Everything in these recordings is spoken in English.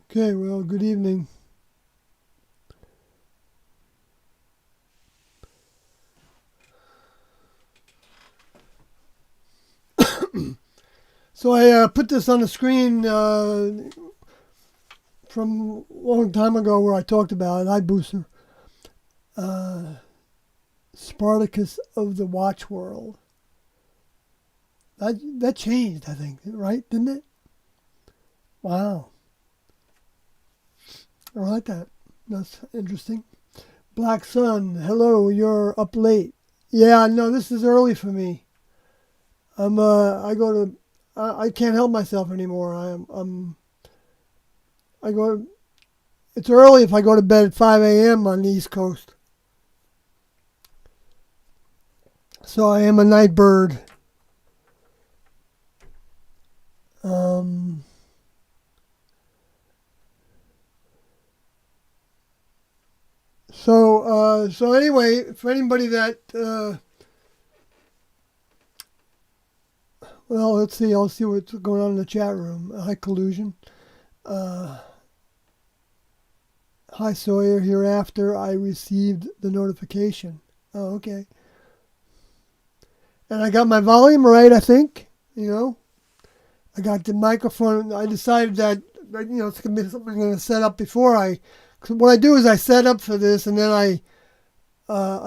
Okay, well, good evening. So I put this on the screen from a long time ago where I talked about it. Hi, Booster. Uh, Spartacus of the Watch World. That changed, I think, right? Didn't it? Wow. I like that. That's interesting. Black Sun. Hello, you're up late. Yeah, no, this is early for me. I go to, I can't help myself anymore. I go, it's early if I go to bed at 5 a.m. on the East Coast. So I am a night bird. Um, so anyway, for anybody that, well, let's see. I'll see what's going on in the chat room. Hi, Collusion. Uh, Hi, Sawyer. Hereafter, I received the notification. Oh, okay. And I got my volume right, I think. I got the microphone. I decided that it's going to be something I'm going to set up before I. Cause what I do is I set up for this, and then I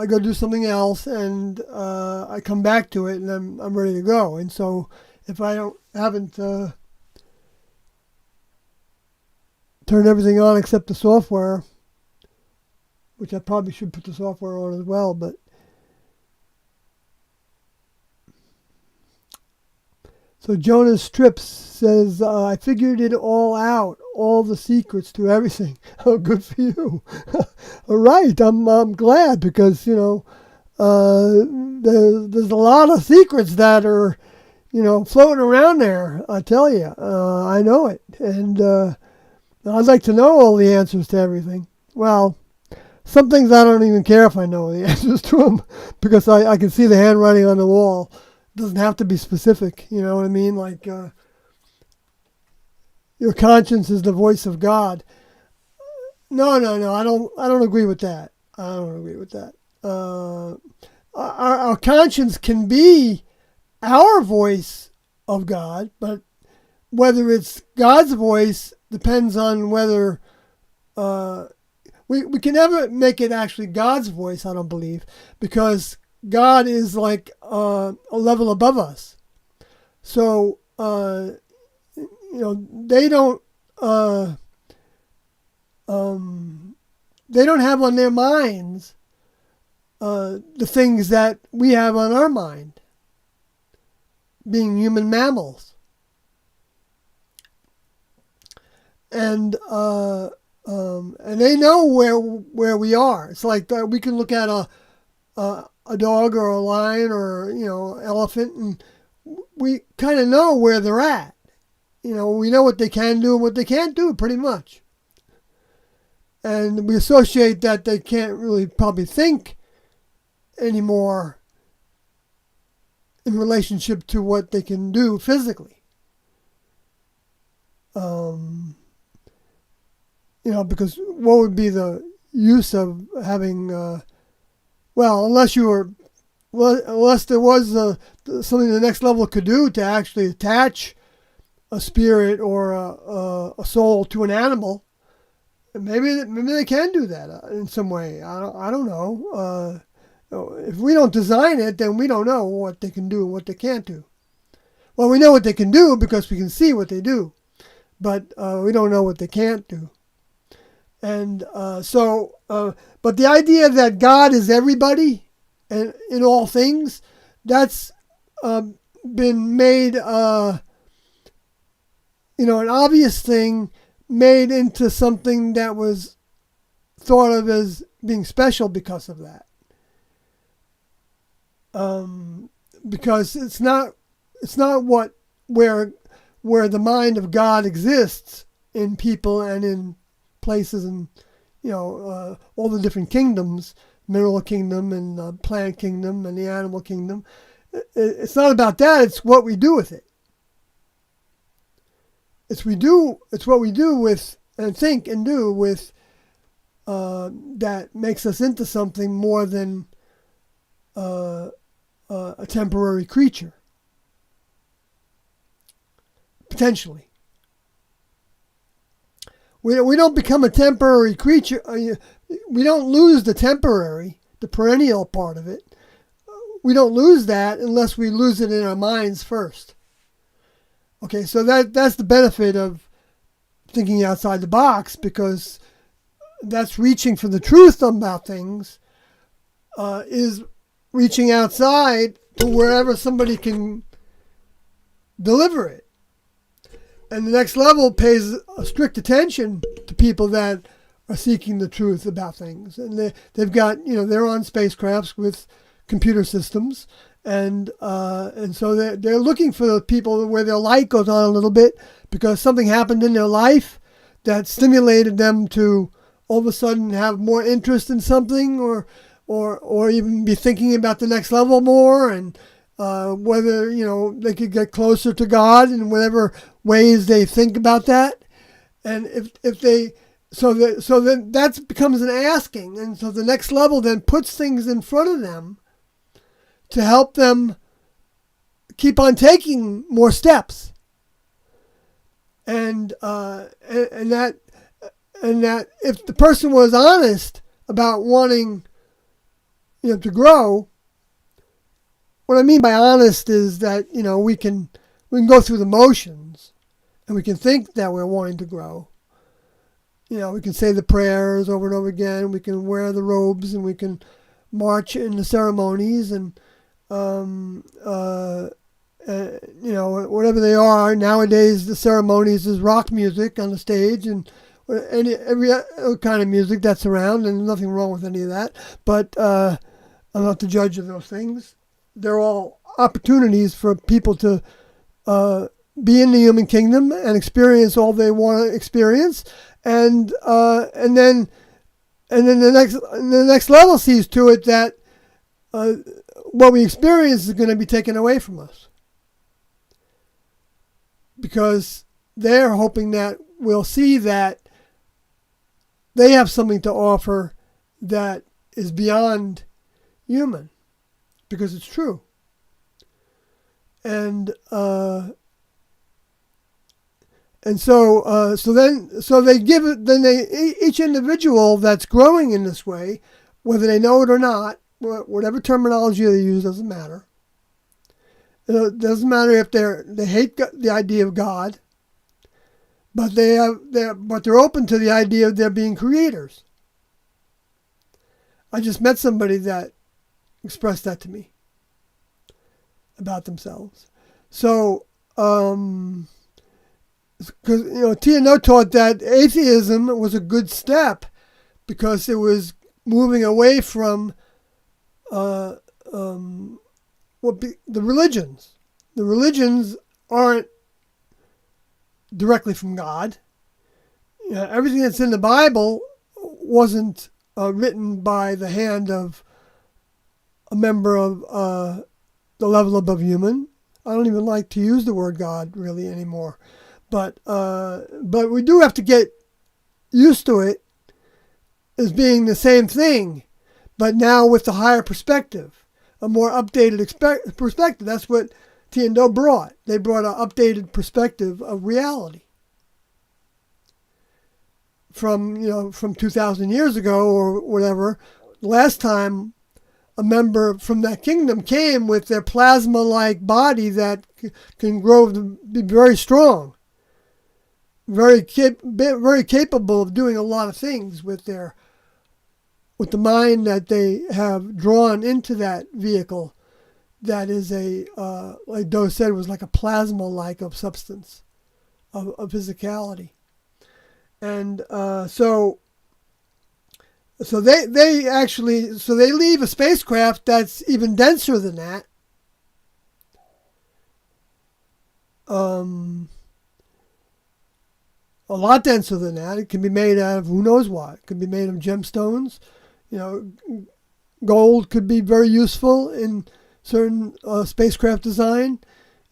go do something else, and I come back to it, and I'm ready to go. And so if I haven't turned everything on except the software, which I probably should put the software on as well, but. So Jonas Strips says, I figured it all out, all the secrets to everything. Oh, good for you. All right, I'm glad because, there's a lot of secrets that are, floating around there. I tell you, I know it. And I'd like to know all the answers to everything. Well, some things I don't even care if I know the answers to them because I can see the handwriting on the wall. Doesn't have to be specific, you know what I mean? Like your conscience is the voice of God. No, I don't agree with that. I don't agree with that. Our conscience can be our voice of God, but whether it's God's voice depends on whether we can never make it actually God's voice. I don't believe because God is like a level above us. So, they don't they don't have on their minds the things that we have on our mind, being human mammals, and they know where we are. It's like we can look at a dog or a lion or elephant, and we kind of know where they're at. We know what they can do and what they can't do, pretty much. And we associate that they can't really probably think anymore in relationship to what they can do physically. Because what would be the use of having, unless there was something the next level could do to actually attach a spirit or a soul to an animal. Maybe they can do that in some way. I don't know. If we don't design it, then we don't know what they can do and what they can't do. Well, we know what they can do because we can see what they do, but we don't know what they can't do. And but the idea that God is everybody and in all things, that's been made, an obvious thing made into something that was thought of as being special because of that. Because it's not where the mind of God exists in people and in places and all the different kingdoms, mineral kingdom and plant kingdom and the animal kingdom. It's not about that. It's what we do with it. It's what we do with and think and do with that makes us into something more than a temporary creature, potentially. We don't become a temporary creature. We don't lose the temporary, the perennial part of it. We don't lose that unless we lose it in our minds first. Okay, so that's the benefit of thinking outside the box, because that's reaching for the truth about things, is reaching outside to wherever somebody can deliver it. And the next level pays a strict attention to people that are seeking the truth about things. And they've got, they're on spacecrafts with computer systems. And so they're looking for the people where their light goes on a little bit because something happened in their life that stimulated them to all of a sudden have more interest in something, or even be thinking about the next level more, and whether they could get closer to God in whatever ways they think about that. And if they so then that becomes an asking, and so the next level then puts things in front of them to help them keep on taking more steps, and that if the person was honest about wanting to grow. What I mean by honest is that we can go through the motions, and we can think that we're wanting to grow. We can say the prayers over and over again. We can wear the robes, and we can march in the ceremonies, and whatever they are. Nowadays, the ceremonies is rock music on the stage, and every kind of music that's around, and nothing wrong with any of that. But I'm not the judge of those things. They're all opportunities for people to be in the human kingdom and experience all they want to experience, and then the next level sees to it that what we experience is going to be taken away from us, because they're hoping that we'll see that they have something to offer that is beyond human, because it's true. And so they give it. Then each individual that's growing in this way, whether they know it or not, whatever terminology they use doesn't matter. It doesn't matter if they hate the idea of God, but they're open to the idea of there being creators. I just met somebody that expressed that to me about themselves. So, because T&O taught that atheism was a good step because it was moving away from the religions. The religions aren't directly from God. Everything that's in the Bible wasn't written by the hand of a member of the level above human. I don't even like to use the word God really anymore, but we do have to get used to it as being the same thing, but now with a higher perspective, a more updated perspective. That's what T&O brought. They brought an updated perspective of reality from 2,000 years ago or whatever. Last time a member from that kingdom came with their plasma-like body that can grow to be very strong, very capable of doing a lot of things with the mind that they have drawn into that vehicle. That is like Doe said, was like a plasma-like of substance, of physicality, and so they leave a spacecraft that's even denser than that. A lot denser than that. It can be made out of who knows what. It can be made of gemstones. Gold could be very useful in certain spacecraft design,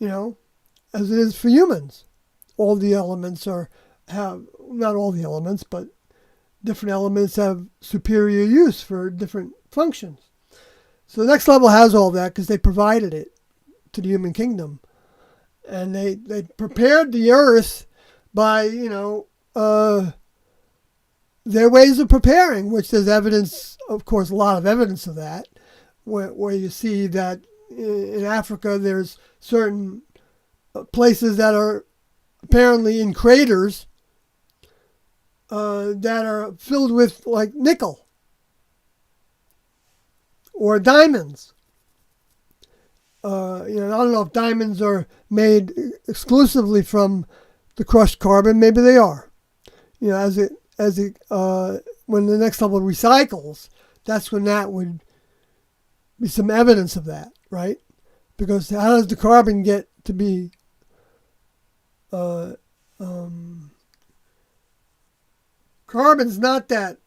as it is for humans. All the elements are have, not all the elements, but different elements have superior use for different functions. So the next level has all that because they provided it to the human kingdom. And they prepared the earth by, their ways of preparing, which there's evidence, of course, a lot of evidence of that, where you see that in Africa there's certain places that are apparently in craters that are filled with like nickel or diamonds. I don't know if diamonds are made exclusively from the crushed carbon. Maybe they are. When the next level recycles, that's when that would be some evidence of that, right? Because how does the carbon get to be carbon's not that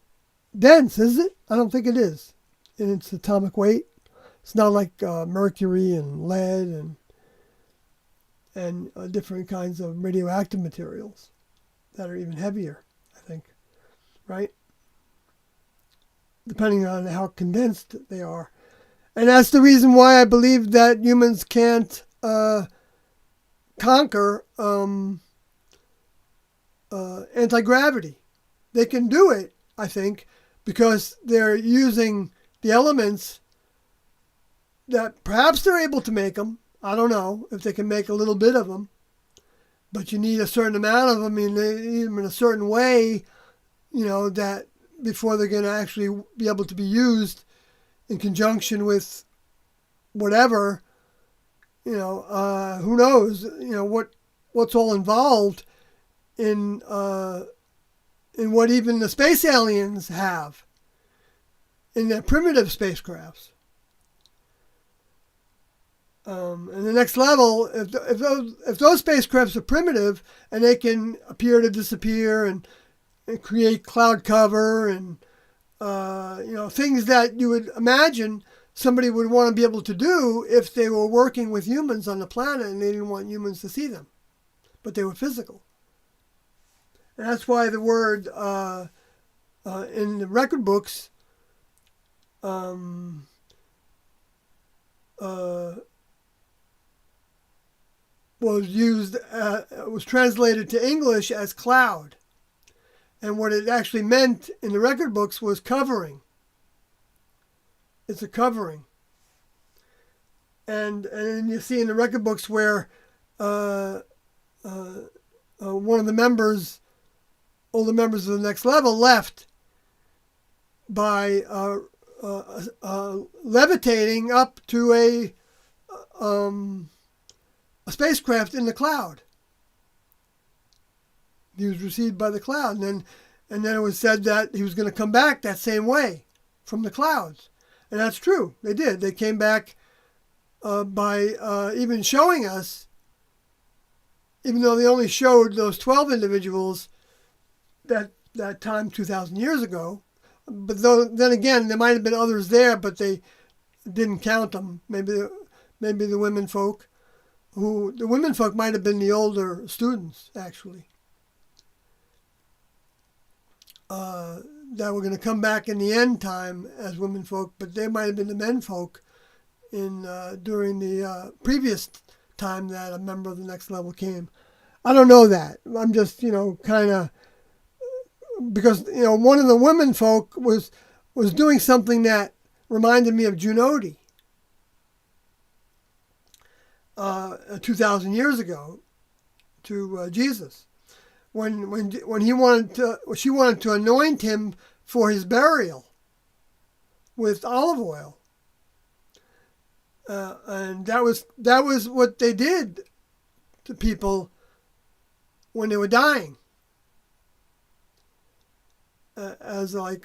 dense, is it? I don't think it is in its atomic weight. It's not like mercury and lead and different kinds of radioactive materials that are even heavier, I think, right? Depending on how condensed they are. And that's the reason why I believe that humans can't conquer anti-gravity. They can do it, I think, because they're using the elements that perhaps they're able to make them. I don't know if they can make a little bit of them, but you need a certain amount of them. You need them in a certain way, that before they're going to actually be able to be used in conjunction with whatever, who knows, what's all involved in what even the space aliens have in their primitive spacecrafts. And the next level, if those spacecrafts are primitive and they can appear to disappear and create cloud cover and things that you would imagine somebody would want to be able to do if they were working with humans on the planet and they didn't want humans to see them, but they were physical. And that's why the word in the record books was translated to English as cloud. And what it actually meant in the record books was covering. It's a covering. And you see in the record books where one of the members, older members of the next level, left by levitating up to a spacecraft in the cloud. He was received by the cloud, and then it was said that he was going to come back that same way from the clouds. And that's true. They did. They came back by even showing us, even though they only showed those 12 individuals that time 2,000 years ago. But then again, there might have been others there, but they didn't count them. Maybe the women folk. The women folk might have been the older students, actually. That were going to come back in the end time as women folk, but they might have been the men folk during the previous time that a member of the next level came. I don't know that. I'm just, kind of, because, one of the women folk was doing something that reminded me of Junodi 2,000 years ago to Jesus. When she wanted to anoint him for his burial with olive oil, and that was what they did to people when they were dying, as like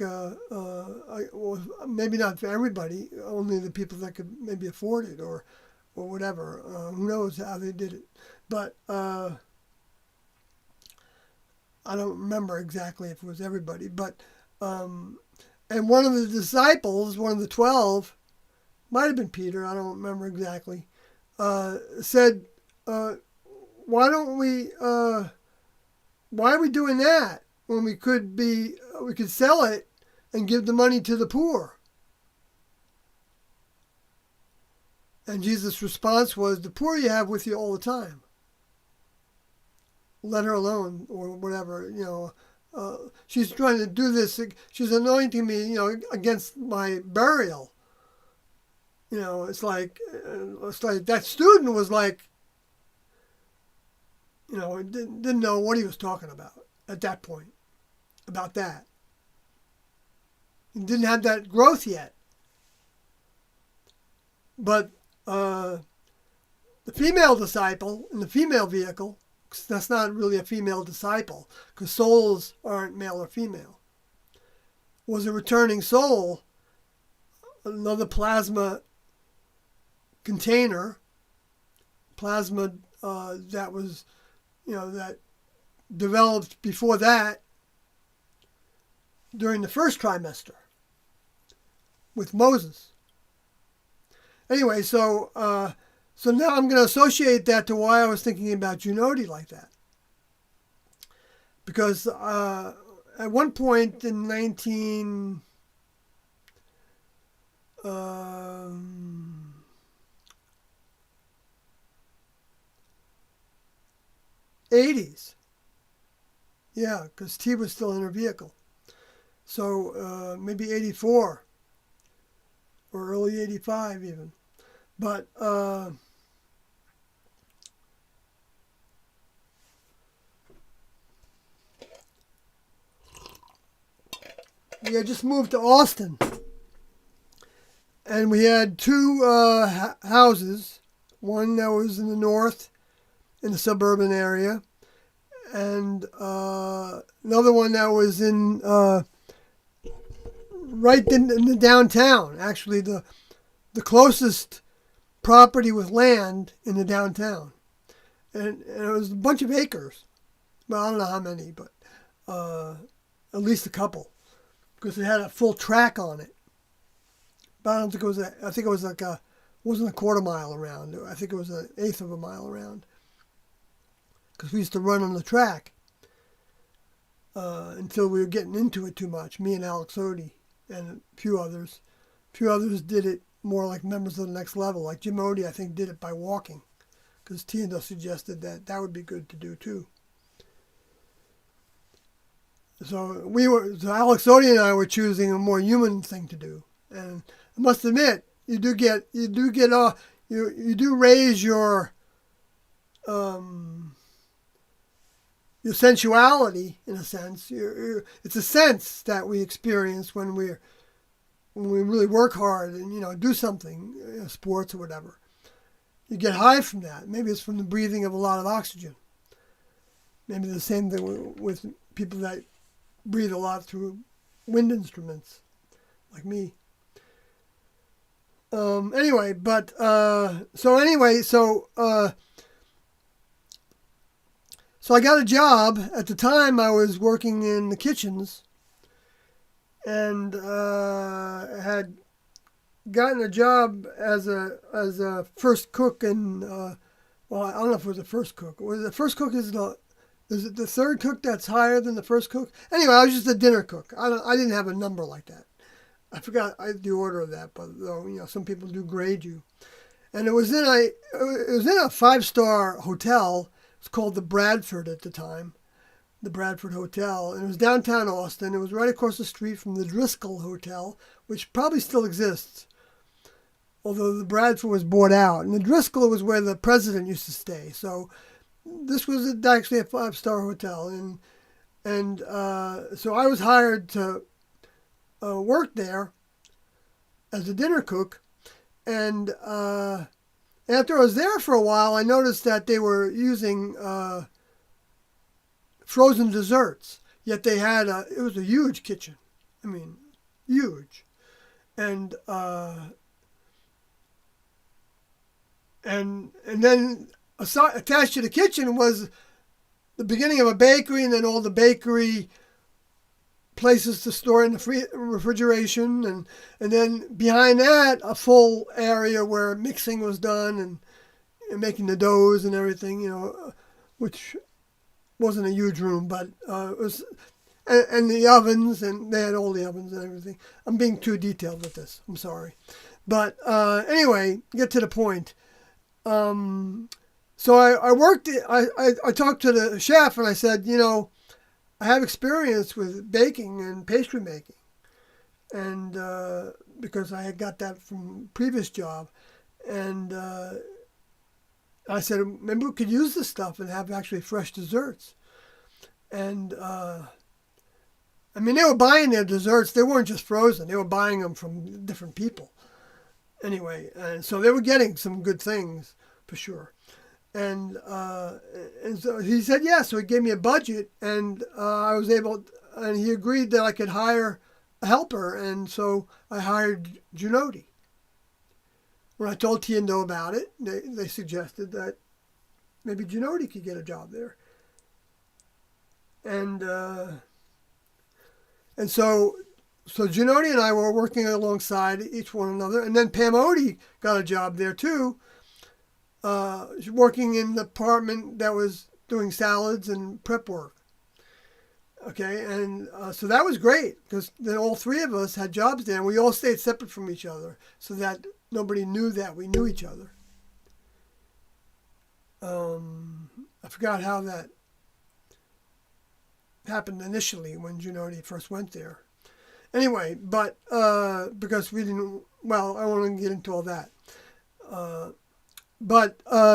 maybe not for everybody, only the people that could maybe afford it or whatever. Who knows how they did it, but. I don't remember exactly if it was everybody, but and one of the disciples, one of the 12, might have been Peter, I don't remember exactly, said, why don't we why are we doing that when we could sell it and give the money to the poor? And Jesus' response was, the poor you have with you all the time. Let her alone, or whatever, she's trying to do this. She's anointing me, against my burial. It's like that student was like, didn't know what he was talking about at that point, about that. He didn't have that growth yet. But the female disciple in the female vehicle, that's not really a female disciple, because souls aren't male or female, was a returning soul, another plasma container, plasma that was, that developed before that during the first trimester with Moses. Anyway, so now I'm going to associate that to why I was thinking about Junodi like that. Because at one point in 80s, yeah, because T was still in her vehicle. So maybe 84 or early 85 even. But we had just moved to Austin, and we had two houses. One that was in the north, in the suburban area, and another one that was in right in the downtown. Actually, the closest property with land in the downtown, and it was a bunch of acres. Well, I don't know how many, but at least a couple, because it had a full track on it. But I don't think it was. I think it was like wasn't a quarter mile around. I think it was an eighth of a mile around, because we used to run on the track until we were getting into it too much. Me and Alex Odie and a few others. A few others did it more like members of the next level. Like Jim Odie, I think, did it by walking, because Tina suggested that would be good to do too. So Alex Odie and I were choosing a more human thing to do, and I must admit, you do raise your sensuality in a sense. It's a sense that we experience when we really work hard and do something, sports or whatever. You get high from that. Maybe it's from the breathing of a lot of oxygen. Maybe the same thing with people that breathe a lot through wind instruments, like me. So I got a job. At the time, I was working in the kitchens, and had gotten a job as a first cook in. Well, I don't know if it was a first cook. The first cook is it the third cook that's higher than the first cook? Anyway, I was just a dinner cook. I didn't have a number like that. I forgot the order of that, but some people do grade you. And it was in a 5-star hotel. It's called the Bradford at the time, the Bradford Hotel, and it was downtown Austin. It was right across the street from the Driscoll Hotel, which probably still exists, although the Bradford was bought out. And the Driscoll was where the president used to stay. So this was actually a 5-star hotel, and so I was hired to work there as a dinner cook, and after I was there for a while, I noticed that they were using frozen desserts. Yet they had it was a huge kitchen. I mean, huge, and then attached to the kitchen was the beginning of a bakery, and then all the bakery places to store in the refrigeration, and then behind that a full area where mixing was done and making the doughs and everything, which wasn't a huge room, but it was, and the ovens, and they had all the ovens and everything. I'm being too detailed with this. I'm sorry. But anyway, get to the point. So I worked, I talked to the chef and I said, I have experience with baking and pastry making. And because I had got that from previous job. And I said, maybe we could use this stuff and have actually fresh desserts. And they were buying their desserts. They weren't just frozen. They were buying them from different people. Anyway, and so they were getting some good things for sure. And so he said yes. So he gave me a budget, and I was able. And he agreed that I could hire a helper, and so I hired Junodi. When I told T&O about it, they suggested that maybe Junodi could get a job there. And so Junodi and I were working alongside each one another, and then Pam Odie got a job there too, working in the department that was doing salads and prep work. Okay, and so that was great because then all three of us had jobs there, and we all stayed separate from each other so that nobody knew that we knew each other. I forgot how that happened initially when Junodi first went there. Anyway, but because we didn't, well, I won't even get into all that.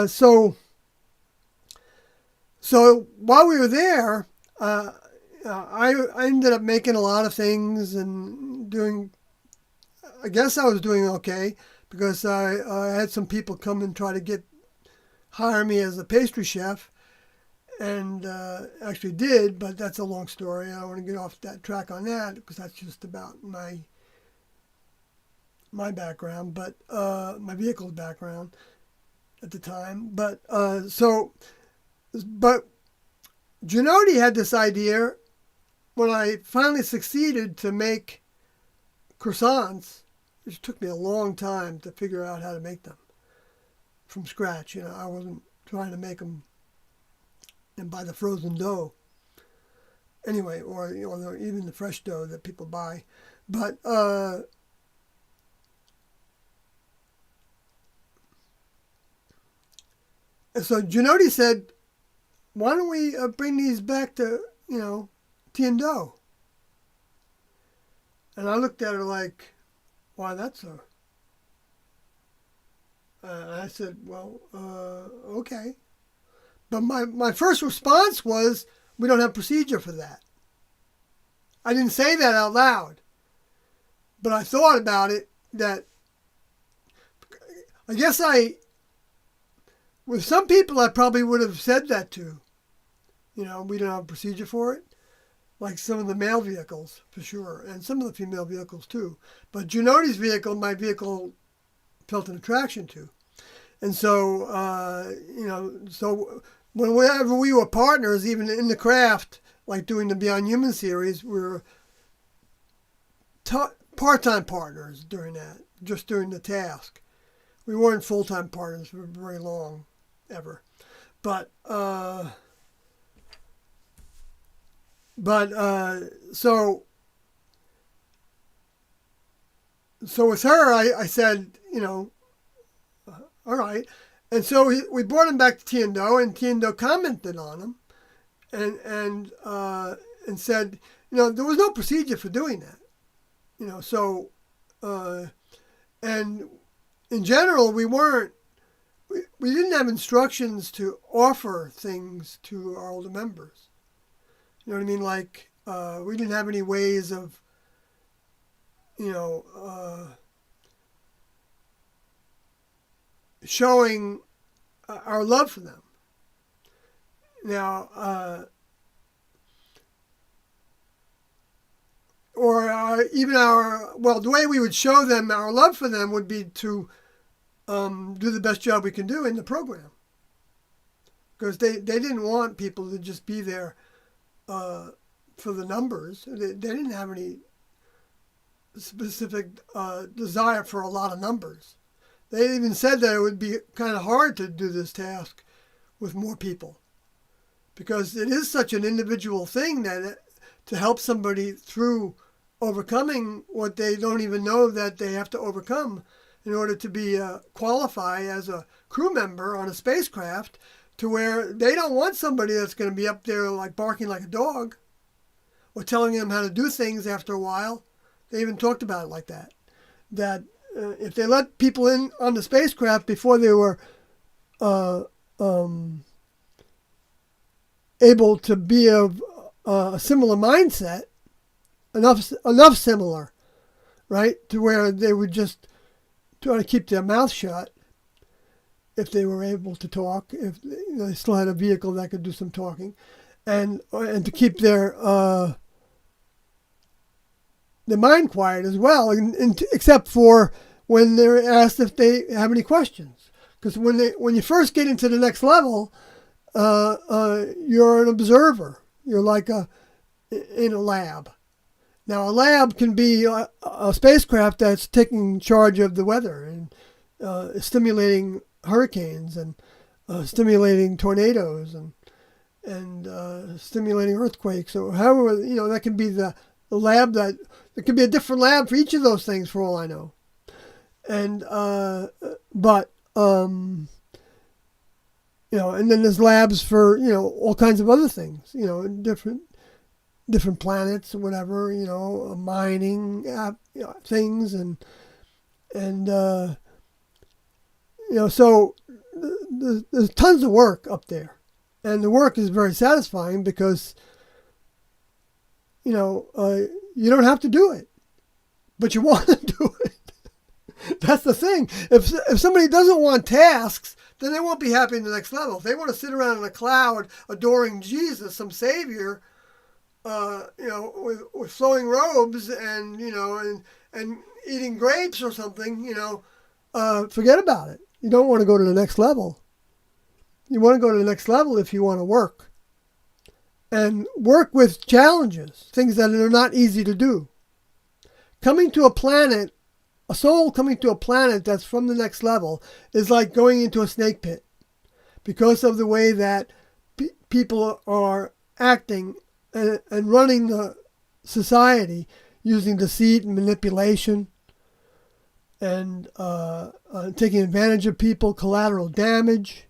So while we were there, I ended up making a lot of things and doing, I guess I was doing okay because I had some people come and try to hire me as a pastry chef, and actually did, but that's a long story. I don't want to get off that track on that because that's just about my background, but my vehicle's background at the time. But Junodi had this idea when I finally succeeded to make croissants, which took me a long time to figure out how to make them from scratch. I wasn't trying to make them and buy the frozen dough. Anyway, or even the fresh dough that people buy. But so Junodi said, why don't we bring these back to, T&O? And I looked at her like, why that's a... I said, well, okay. But my first response was, we don't have procedure for that. I didn't say that out loud. But I thought about it that, I guess with some people I probably would have said that to. We don't have a procedure for it. Like some of the male vehicles, for sure. And some of the female vehicles, too. But Junodi's vehicle, my vehicle felt an attraction to. And so, so whenever we were partners, even in the craft, like doing the Beyond Human series, we were part-time partners during that, just during the task. We weren't full-time partners for very long, ever. But so with her, I said, all right. And so we brought him back to T&O, and T&O commented on him and said, there was no procedure for doing that. So, and in general, we didn't have instructions to offer things to our older members. You know what I mean? Like, we didn't have any ways of, showing our love for them. Now, even the way we would show them our love for them would be to do the best job we can do in the program. Because they didn't want people to just be there for the numbers. They didn't have any specific desire for a lot of numbers. They even said that it would be kind of hard to do this task with more people because it is such an individual thing that to help somebody through overcoming what they don't even know that they have to overcome in order to be qualify as a crew member on a spacecraft, to where they don't want somebody that's going to be up there like barking like a dog or telling them how to do things after a while. They even talked about it like that. That if they let people in on the spacecraft before they were able to be of a similar mindset, enough similar, right, to where they would just try to keep their mouth shut if they were able to talk, if they still had a vehicle that could do some talking, and to keep their mind quiet as well, except for when they're asked if they have any questions. Because when you first get into the next level, you're an observer. You're like in a lab. Now, a lab can be a spacecraft that's taking charge of the weather and stimulating hurricanes and stimulating tornadoes and stimulating earthquakes. So however, that can be the lab that there could be a different lab for each of those things for all I know. And but and then there's labs for all kinds of other things, different planets or whatever, mining things and so there's tons of work up there, and the work is very satisfying because you don't have to do it, but you want to do it. That's the thing. If somebody doesn't want tasks, then they won't be happy in the next level. If they want to sit around in a cloud adoring Jesus, some savior, with flowing robes and and eating grapes or something, forget about it. You don't want to go to the next level. You want to go to the next level if you want to work. And work with challenges, things that are not easy to do. A soul coming to a planet that's from the next level is like going into a snake pit, because of the way that people are acting and running the society using deceit and manipulation and taking advantage of people, collateral damage,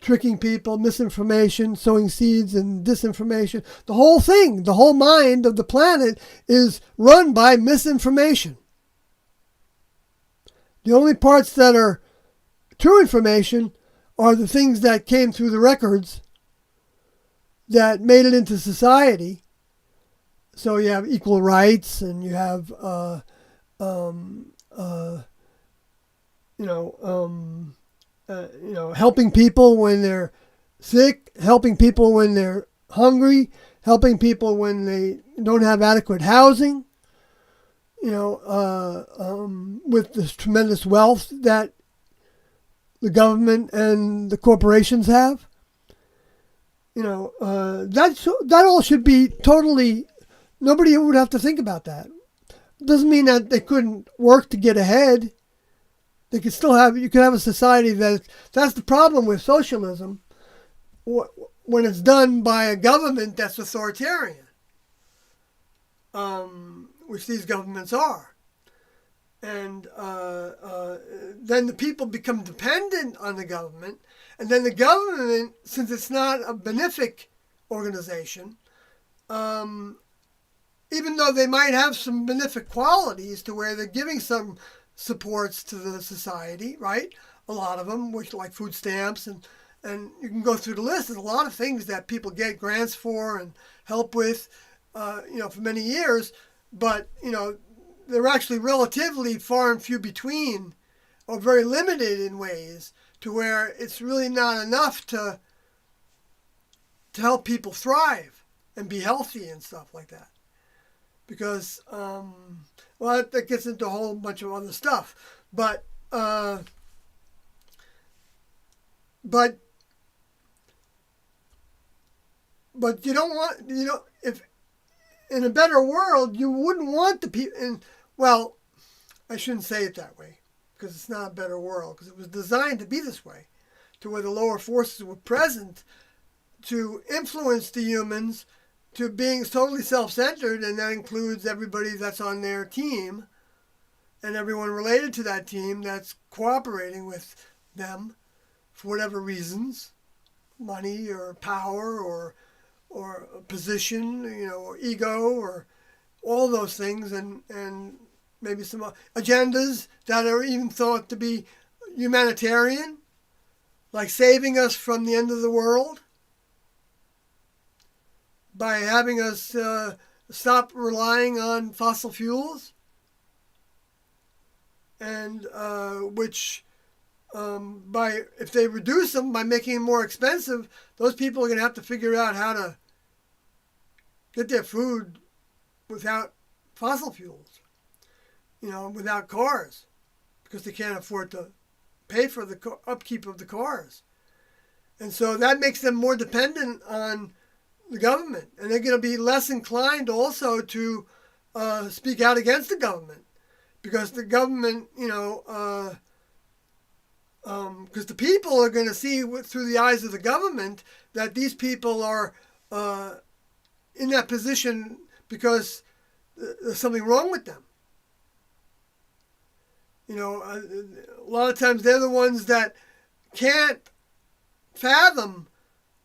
tricking people, misinformation, sowing seeds and disinformation. The whole thing, the whole mind of the planet is run by misinformation. The only parts that are true information are the things that came through the records that made it into society. So you have equal rights, and you have helping people when they're sick, helping people when they're hungry, helping people when they don't have adequate housing, with this tremendous wealth that the government and the corporations have. That all should be totally, nobody would have to think about that. It doesn't mean that they couldn't work to get ahead. They could still you could have a society that's the problem with socialism, when it's done by a government that's authoritarian, which these governments are. And then the people become dependent on the government, and then the government, since it's not a benefic organization, even though they might have some benefic qualities to where they're giving some supports to the society, right? A lot of them, which like food stamps, and you can go through the list. There's a lot of things that people get grants for and help with, for many years. But, they're actually relatively far and few between, or very limited in ways, to where it's really not enough to help people thrive and be healthy and stuff like that. Because, that gets into a whole bunch of other stuff. But you don't want, if in a better world, you wouldn't want the people, well, I shouldn't say it that way, because it's not a better world, because it was designed to be this way, to where the lower forces were present to influence the humans to being totally self-centered, and that includes everybody that's on their team and everyone related to that team that's cooperating with them for whatever reasons, money or power or position, or ego, or all those things, and maybe some agendas that are even thought to be humanitarian, like saving us from the end of the world by having us stop relying on fossil fuels, and which if they reduce them by making them more expensive, those people are going to have to figure out how to get their food without fossil fuels, without cars, because they can't afford to pay for the upkeep of the cars. And so that makes them more dependent on the government, and they're going to be less inclined also to speak out against the government, because the government, because the people are going to see through the eyes of the government that these people are in that position because there's something wrong with them. A lot of times they're the ones that can't fathom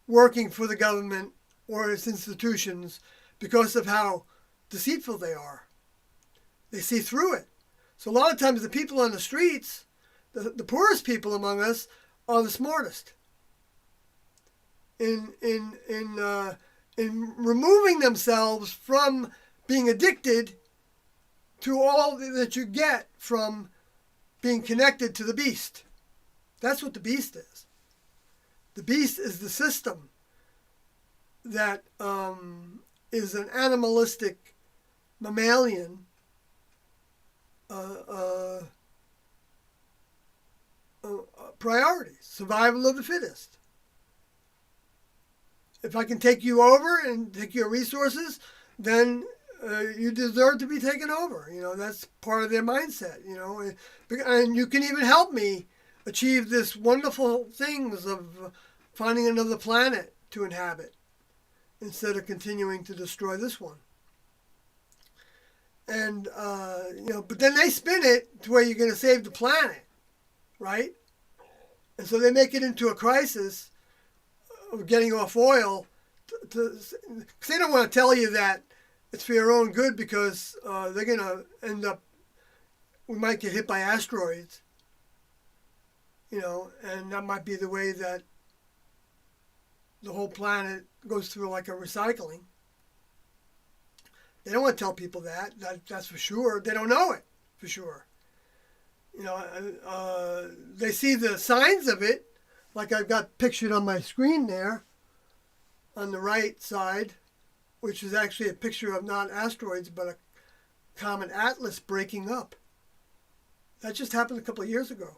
working for the government or its institutions because of how deceitful they are. They see through it. So a lot of times the people on the streets, the poorest people among us, are the smartest in removing themselves from being addicted to all that you get from being connected to the beast. That's what the beast is. The beast is the system that is an animalistic mammalian priority, survival of the fittest. If I can take you over and take your resources, then you deserve to be taken over. That's part of their mindset, and you can even help me achieve this wonderful things of finding another planet to inhabit instead of continuing to destroy this one. And, but then they spin it to where you're going to save the planet, right? And so they make it into a crisis of getting off oil because they don't want to tell you that it's for your own good, because they're going to end up, we might get hit by asteroids, and that might be the way that the whole planet goes through like a recycling. They don't want to tell people that's for sure. They don't know it for sure. They see the signs of it, like I've got pictured on my screen there on the right side, which is actually a picture of not asteroids, but a comet atlas breaking up. That just happened a couple of years ago.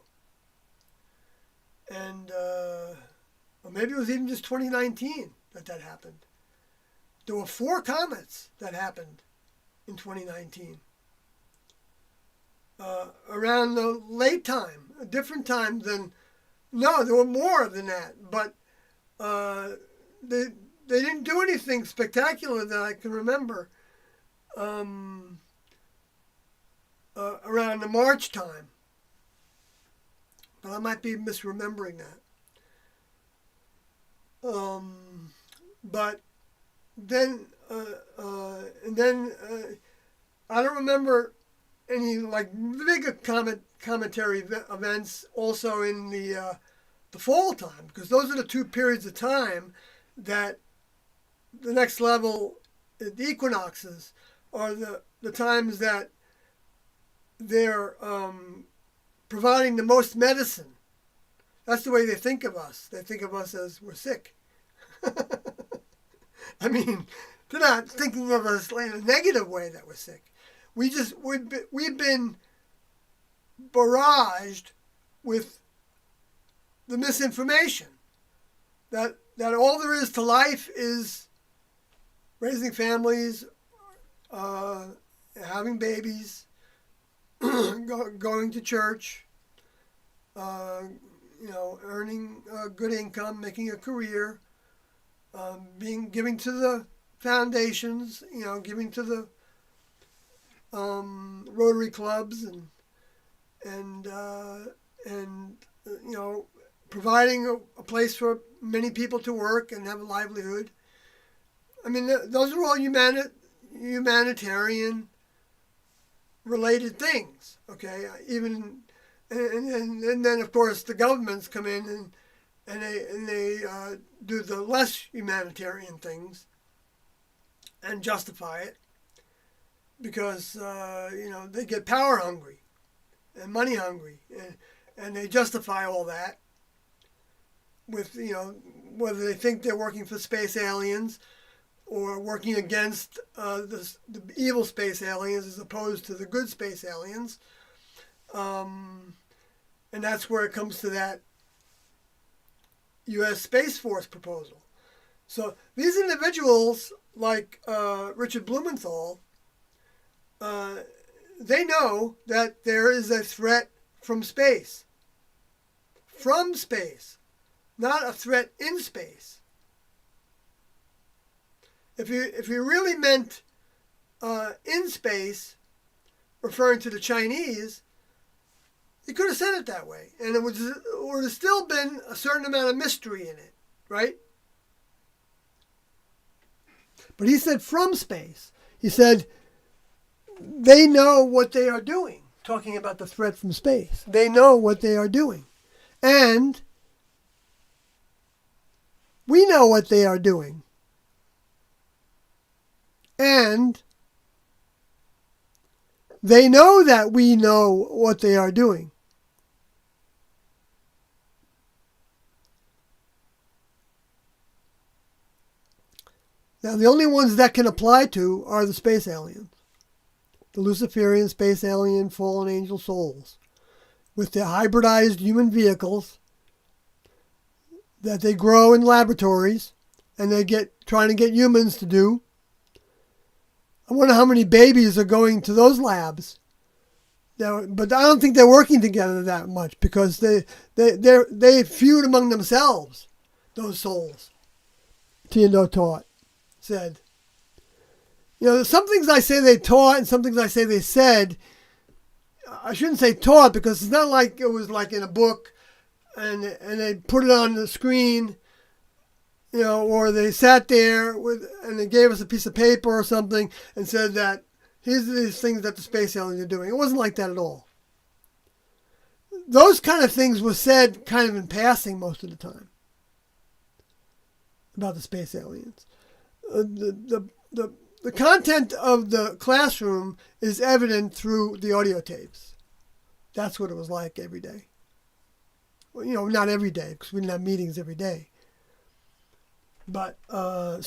And or maybe it was even just 2019 that happened. There were 4 comets that happened in 2019. Around the late time, a different time than, no, there were more than that, but they didn't do anything spectacular that I can remember around the March time. But I might be misremembering that. But then, I don't remember any like bigger commentary events also in the fall time, because those are the 2 periods of time that the next level, the equinoxes, are the times that they're providing the most medicine. That's the way they think of us. They think of us as we're sick. I mean, they're not thinking of us in a negative way that we're sick. We've been barraged with the misinformation that all there is to life is raising families, having babies, going to church, earning a good income, making a career, giving to the foundations, giving to the Rotary clubs and providing a place for many people to work and have a livelihood. I mean, those are all humanitarian related things. Okay, even and then of course the governments come in and they do the less humanitarian things and justify it because they get power hungry and money hungry and they justify all that with whether they think they're working for space aliens or working against the evil space aliens as opposed to the good space aliens. And that's where it comes to that U.S. Space Force proposal. So these individuals, like Richard Blumenthal, they know that there is a threat from space. From space, not a threat in space. If you really meant in space, referring to the Chinese, you could have said it that way, and it would have still been a certain amount of mystery in it, right? But he said from space. He said they know what they are doing, talking about the threat from space. They know what they are doing. And we know what they are doing. And they know that we know what they are doing. Now, the only ones that can apply to are the space aliens. The Luciferian space alien fallen angel souls. With their hybridized human vehicles that they grow in laboratories and they trying to get humans to do. I wonder how many babies are going to those labs. Now, but I don't think they're working together that much because they feud among themselves, those souls. Theodore taught, said. Some things I say they taught and some things I say they said. I shouldn't say taught because it's not like it was like in a book and they put it on the screen, or they sat there and they gave us a piece of paper or something and said that here's these things that the space aliens are doing. It wasn't like that at all. Those kind of things were said kind of in passing most of the time about the space aliens. The content of the classroom is evident through the audio tapes. That's what it was like every day. Well, not every day because we didn't have meetings every day. But but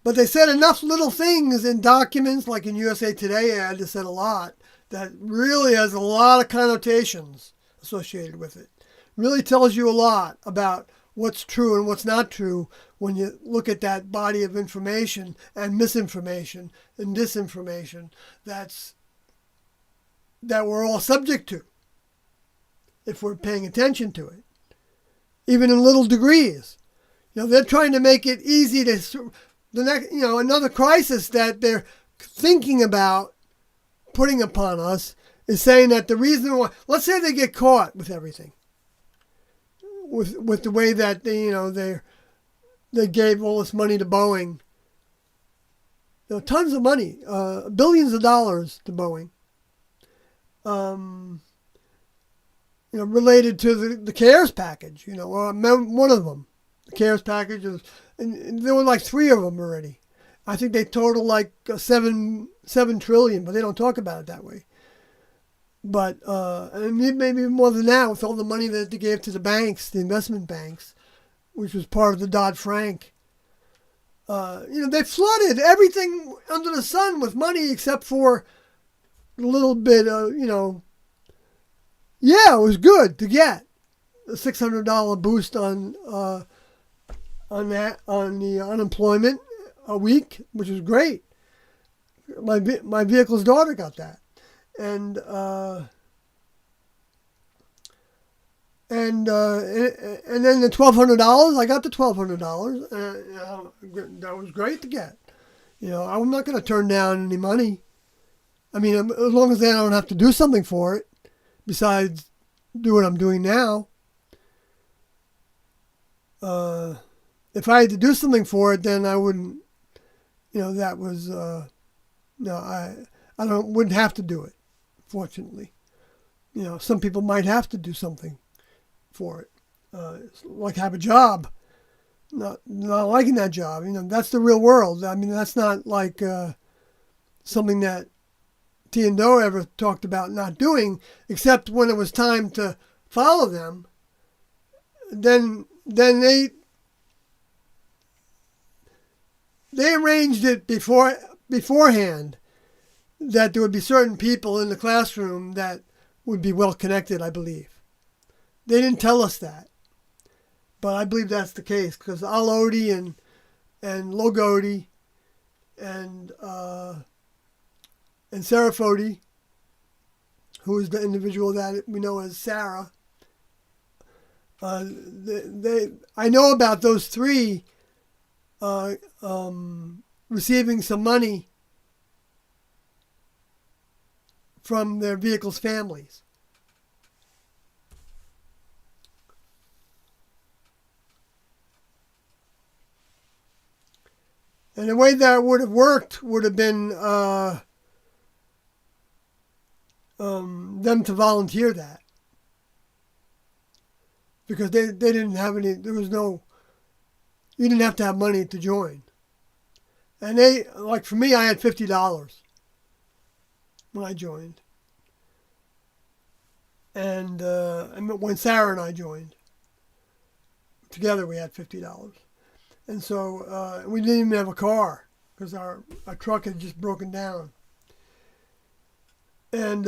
they said enough little things in documents like in USA Today ad. They said a lot that really has a lot of connotations associated with it. Really tells you a lot about what's true and what's not true when you look at that body of information and misinformation and disinformation that we're all subject to if we're paying attention to it, even in little degrees. They're trying to make it easy to another crisis that they're thinking about putting upon us is saying that the reason why, let's say they get caught with everything. With the way that they gave all this money to Boeing, tons of money, billions of dollars to Boeing, related to the CARES package. One of them, the CARES package and there were like 3 of them already. I think they total like $7 trillion, but they don't talk about it that way. But and maybe more than that with all the money that they gave to the banks, the investment banks, which was part of the Dodd-Frank. They flooded everything under the sun with money except for a little bit of, it was good to get a $600 boost on the unemployment a week, which was great. My vehicle's daughter got that. And and then the $1,200, I got the $1,200. That was great to get. I'm not going to turn down any money. I mean, as long as I don't have to do something for it, besides do what I'm doing now. If I had to do something for it, then I wouldn't. That was no. I wouldn't have to do it. Fortunately, some people might have to do something for it, like have a job. Not liking that job. That's the real world. I mean, that's not like something that T and Doe ever talked about not doing, except when it was time to follow them. Then they arranged it beforehand that there would be certain people in the classroom that would be well connected, I believe. They didn't tell us that, but I believe that's the case because Al Odie and Logodi and Sarah Fody, who is the individual that we know as Sarah. I know about those three receiving some money from their vehicles' families. And the way that would have worked would have been them to volunteer that. Because they didn't have any, you didn't have to have money to join. And for me, I had $50 when I joined. And when Sarah and I joined, together we had $50. And so we didn't even have a car because our truck had just broken down. And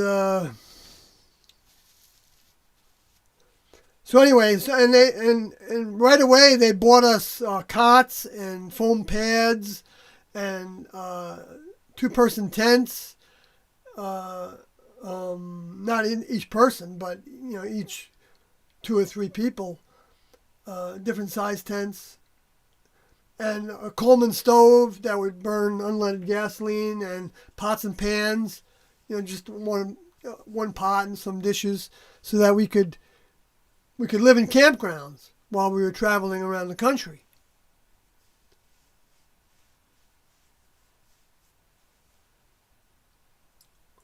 so anyways, and right away they bought us cots and foam pads and 2-person tents. Not in each person, but each 2 or 3 people, different size tents, and a Coleman stove that would burn unleaded gasoline, and pots and pans, just one pot and some dishes, so that we could live in campgrounds while we were traveling around the country.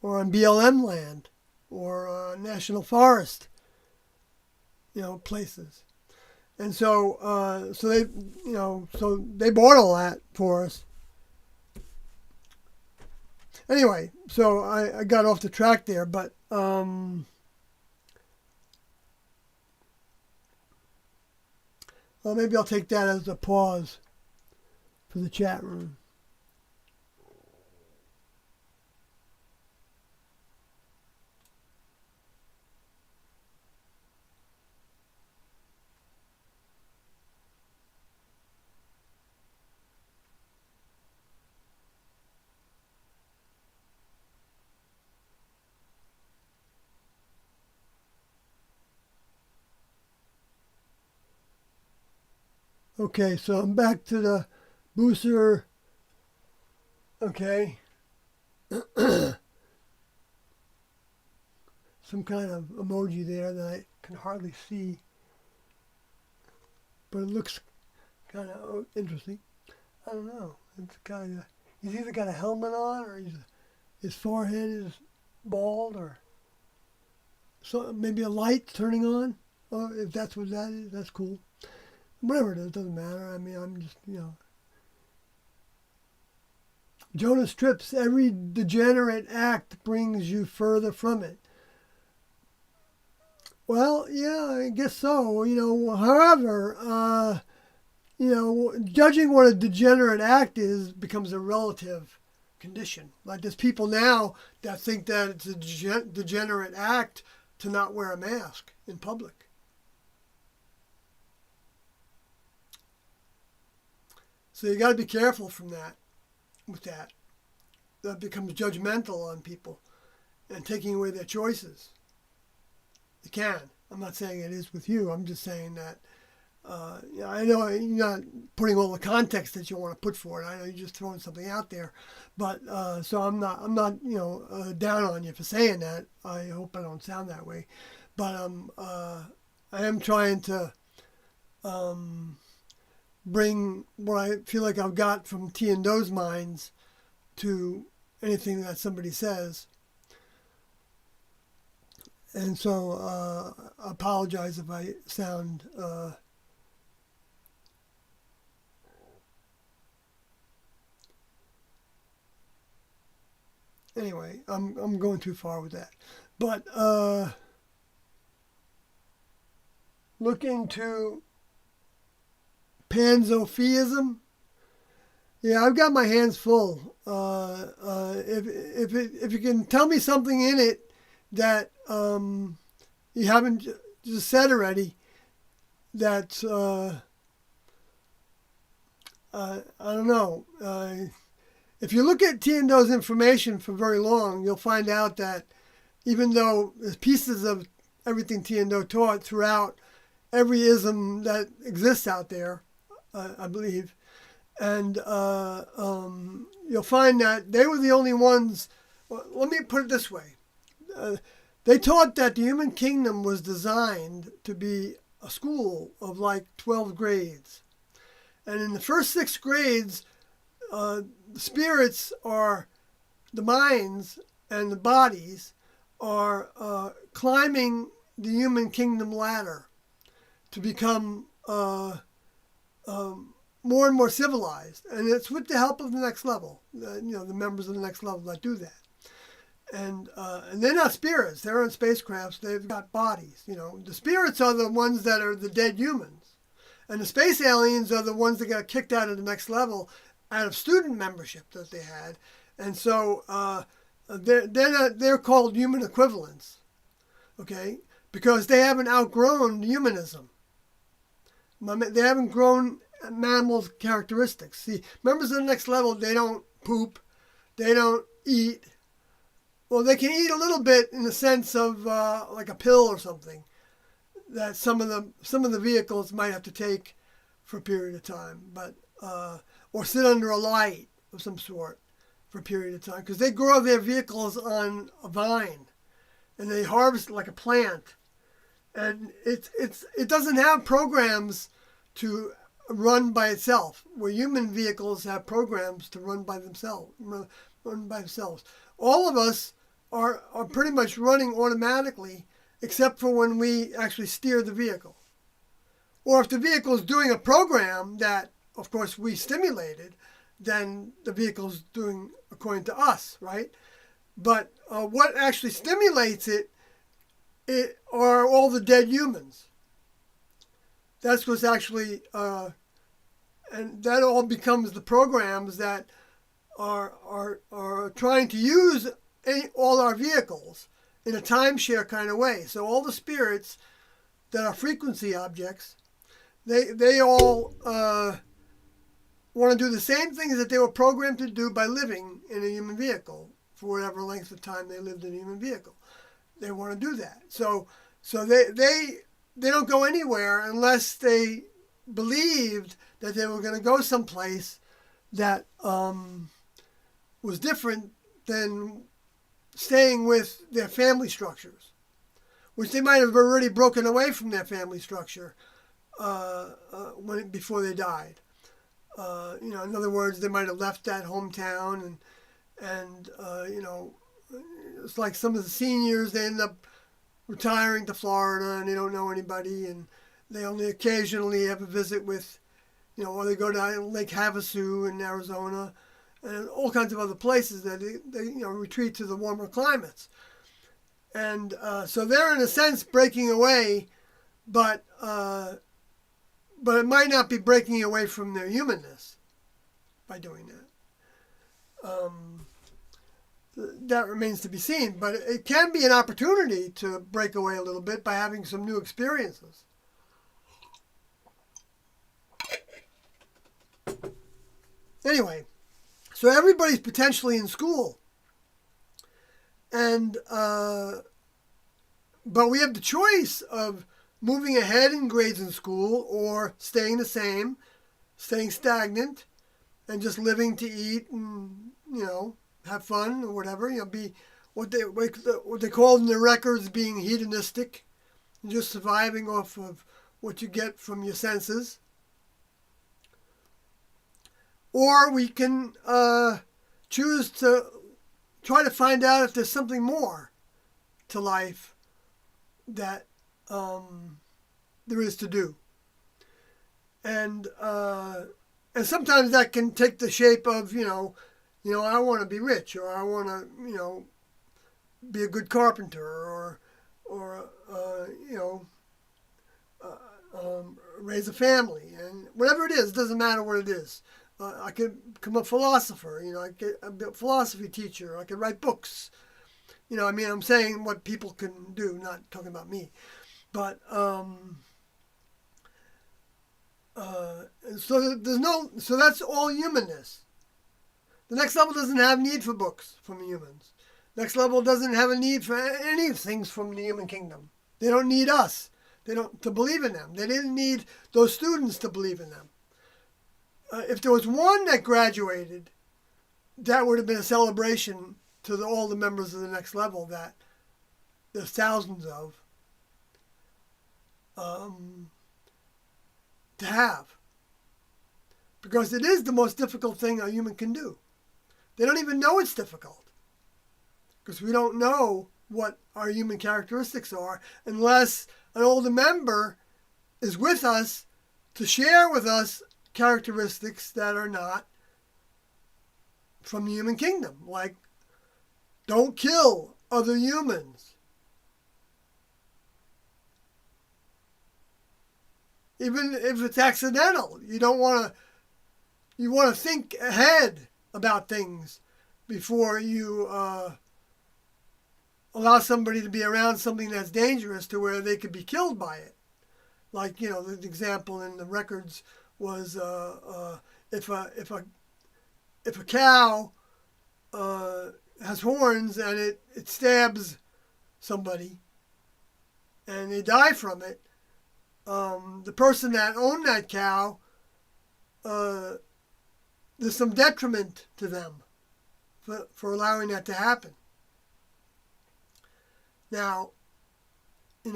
Or on BLM land, or national forest, places. And so they bought all that for us. Anyway, so I got off the track there, but well, maybe I'll take that as a pause for the chat room. Okay, so I'm back to the booster. Okay. Some kind of emoji there that I can hardly see. But it looks kind of interesting. I don't know. It's kind of, he's either got a helmet on or his forehead is bald, or so maybe a light turning on. Or if that's what that is, that's cool. Whatever it is, doesn't matter. I mean, I'm just, Jonas Trips, every degenerate act brings you further from it. Well, yeah, I guess so. However, judging what a degenerate act is becomes a relative condition. Like there's people now that think that it's a degenerate act to not wear a mask in public. So you got to be careful with that. That becomes judgmental on people and taking away their choices. You can. I'm not saying it is with you. I'm just saying that I know you're not putting all the context that you want to put for it. I know you're just throwing something out there, but so I'm not down on you for saying that. I hope I don't sound that way, but I am trying to bring what I feel like I've got from T and Do's minds to anything that somebody says. And so I apologize if I sound anyway. I'm going too far with that, but looking to panzotheism. Yeah, I've got my hands full. If you can tell me something in it that you haven't just said already, that I don't know. If you look at T and Do's information for very long, you'll find out that even though there's pieces of everything T and Do taught throughout every ism that exists out there, I believe. And you'll find that they were the only ones. Well, let me put it this way. They taught that the human kingdom was designed to be a school of like 12 grades. And in the first 6 grades, the spirits are, the minds and the bodies are climbing the human kingdom ladder to become more and more civilized, and it's with the help of the next level. The members of the next level that do that, and they're not spirits. They're on spacecrafts. They've got bodies. The spirits are the ones that are the dead humans, and the space aliens are the ones that got kicked out of the next level out of student membership that they had, and so they're called human equivalents, okay, because they haven't outgrown humanism. They haven't grown mammals' characteristics. See, members of the next level, they don't poop, they don't eat. Well, they can eat a little bit in the sense of like a pill or something that some of the vehicles might have to take for a period of time, but or sit under a light of some sort for a period of time, because they grow their vehicles on a vine and they harvest it like a plant, and it doesn't have programs to run by itself, where human vehicles have programs to run by themselves. All of us are pretty much running automatically, except for when we actually steer the vehicle. Or if the vehicle is doing a program that, of course, we stimulated, then the vehicle's doing according to us, right? But what actually stimulates it are all the dead humans. That's what's actually, and that all becomes the programs that are trying to use all our vehicles in a timeshare kind of way. So all the spirits that are frequency objects, they all want to do the same things that they were programmed to do by living in a human vehicle for whatever length of time they lived in a human vehicle. They want to do that. So they don't go anywhere unless they believed that they were going to go someplace that was different than staying with their family structures, which they might have already broken away from their family structure before they died. In other words, they might have left that hometown, and it's like some of the seniors, they end up retiring to Florida and they don't know anybody, and they only occasionally have a visit with, or they go down Lake Havasu in Arizona and all kinds of other places that they retreat to the warmer climates. And so they're in a sense breaking away, but it might not be breaking away from their humanness by doing that. That remains to be seen, but it can be an opportunity to break away a little bit by having some new experiences. Anyway, so everybody's potentially in school, and But we have the choice of moving ahead in grades in school or staying the same, staying stagnant, and just living to eat and, have fun or whatever. Be what they call in the records being hedonistic, and just surviving off of what you get from your senses. Or we can choose to try to find out if there's something more to life that there is to do. And sometimes that can take the shape of, I want to be rich, or I want to, be a good carpenter, or raise a family, and whatever it is, doesn't matter what it is. I could become a philosopher, I could be a philosophy teacher. I could write books. I'm saying what people can do, not talking about me. But so that's all humanness. The next level doesn't have need for books from humans. Next level doesn't have a need for any things from the human kingdom. They don't need us. They don't to believe in them. They didn't need those students to believe in them. If there was one that graduated, that would have been a celebration to all the members of the next level that there's thousands of to have. Because it is the most difficult thing a human can do. They don't even know it's difficult. Because we don't know what our human characteristics are unless an older member is with us to share with us characteristics that are not from the human kingdom. Like, don't kill other humans. Even if it's accidental, you want to think ahead about things before you allow somebody to be around something that's dangerous to where they could be killed by it. Like, the example in the records was if a cow has horns and it stabs somebody and they die from it, the person that owned that cow, there's some detriment to them for allowing that to happen. Now, who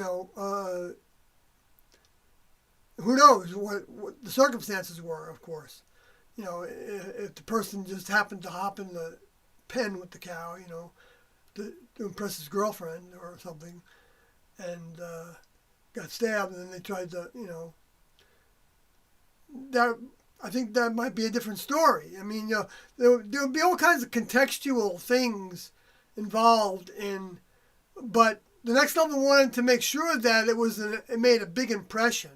knows what the circumstances were, of course. If the person just happened to hop in the pen with the cow, to impress his girlfriend or something, and got stabbed, and then they tried to, that, I think that might be a different story. There would be all kinds of contextual things involved in, but the next level wanted to make sure that it made a big impression.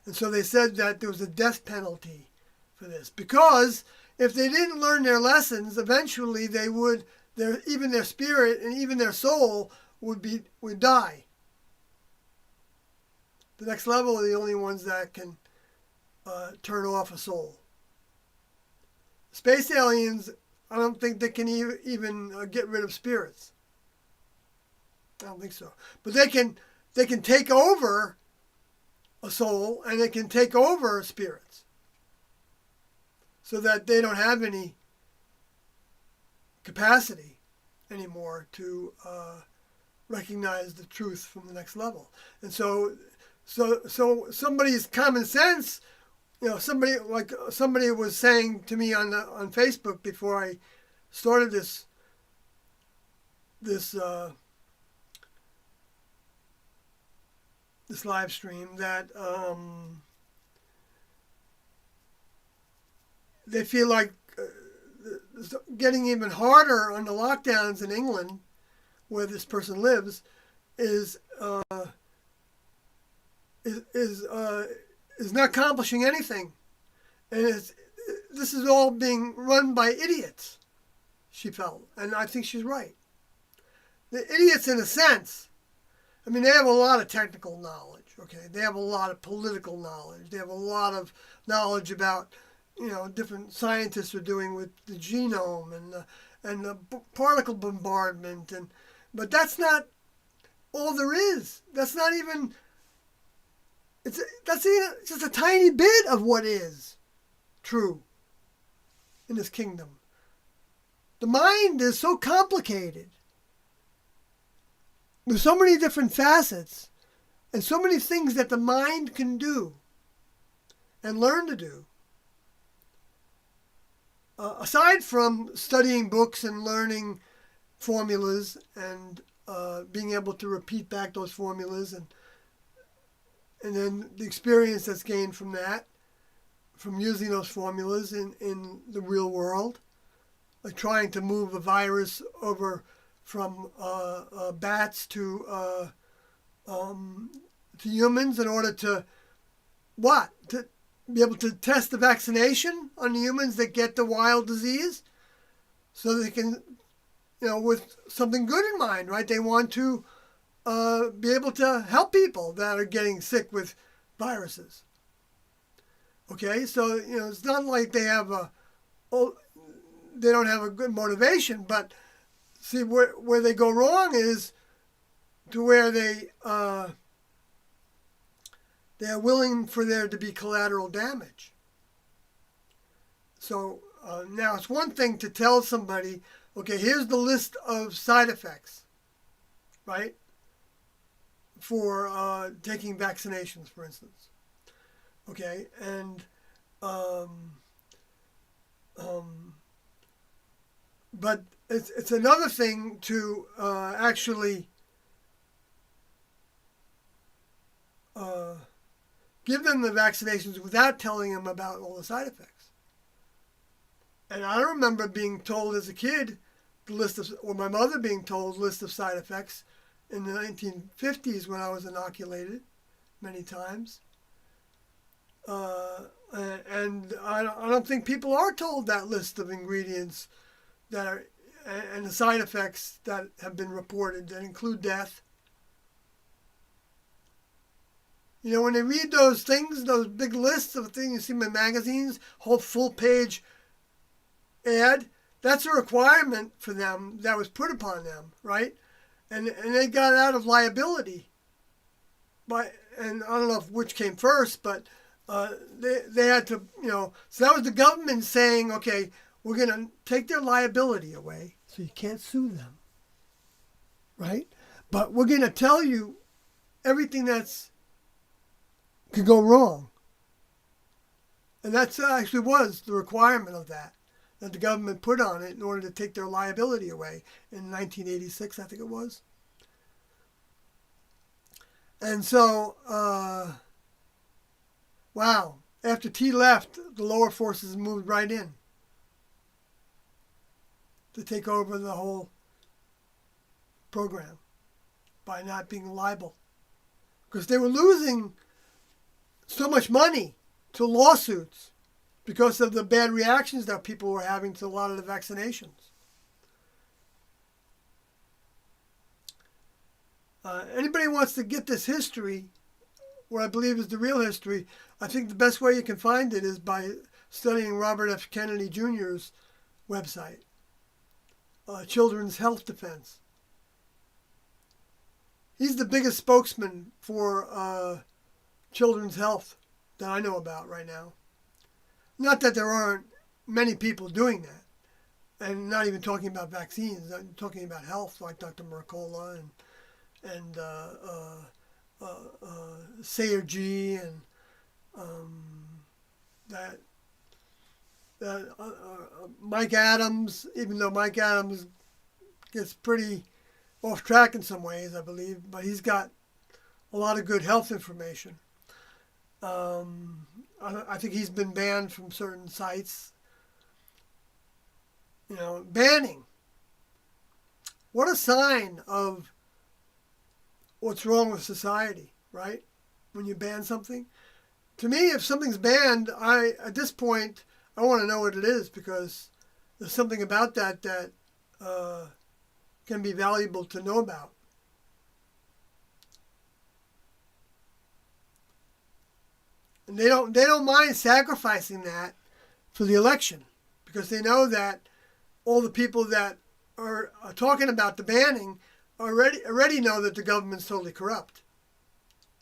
And so they said that there was a death penalty for this. Because if they didn't learn their lessons, eventually even their spirit and even their soul would die. The next level are the only ones that can turn off a soul. Space aliens, I don't think they can even get rid of spirits. I don't think so. But they can take over a soul, and they can take over spirits so that they don't have any capacity anymore to recognize the truth from the next level. And so somebody's common sense, somebody was saying to me on Facebook before I started this live stream that they feel like it's getting even harder on the lockdowns in England, where this person lives, is not accomplishing anything, and this is all being run by idiots. She felt, and I think she's right. The idiots, in a sense. They have a lot of technical knowledge, okay? They have a lot of political knowledge. They have a lot of knowledge about, different scientists are doing with the genome and the particle bombardment. But that's not all there is. That's not even. That's just a tiny bit of what is true in this kingdom. The mind is so complicated. There's so many different facets and so many things that the mind can do and learn to do. Aside from studying books and learning formulas and being able to repeat back those formulas and then the experience that's gained from that, from using those formulas in the real world, like trying to move a virus over from bats to humans in order to what? To be able to test the vaccination on the humans that get the wild disease, so they can, with something good in mind, right? They want to be able to help people that are getting sick with viruses. Okay, so it's not like they don't have a good motivation, but see where they go wrong is to where they are willing for there to be collateral damage. So now it's one thing to tell somebody, okay, here's the list of side effects, right? For taking vaccinations, for instance. Okay, and but it's another thing to actually give them the vaccinations without telling them about all the side effects. And I remember being told as a kid or my mother being told list of side effects in the 1950s when I was inoculated many times. And I don't think people are told that list of ingredients that are and the side effects that have been reported that include death. When they read those things, those big lists of things you see in magazines, whole full page ad, that's a requirement for them that was put upon them, right? And they got out of liability. And I don't know which came first, but they had to, so that was the government saying, okay, we're going to take their liability away, so you can't sue them, right? But we're going to tell you everything that's could go wrong. And that actually was the requirement of that the government put on it in order to take their liability away in 1986, I think it was. And so, wow, after T left, the lower forces moved right in to take over the whole program by not being liable. Because they were losing so much money to lawsuits because of the bad reactions that people were having to a lot of the vaccinations. Anybody wants to get this history, what I believe is the real history, I think the best way you can find it is by studying Robert F. Kennedy Jr.'s website, Children's Health Defense. He's the biggest spokesman for children's health that I know about right now. Not that there aren't many people doing that, and not even talking about vaccines. I'm talking about health, like Dr. Mercola and Sayer G and Mike Adams. Even though Mike Adams gets pretty off track in some ways, I believe, but he's got a lot of good health information. I think he's been banned from certain sites. Banning. What a sign of what's wrong with society, right? When you ban something. To me, if something's banned, at this point, I want to know what it is, because there's something about that can be valuable to know about. And they don't mind sacrificing that for the election, because they know that all the people that are talking about the banning already know that the government's totally corrupt.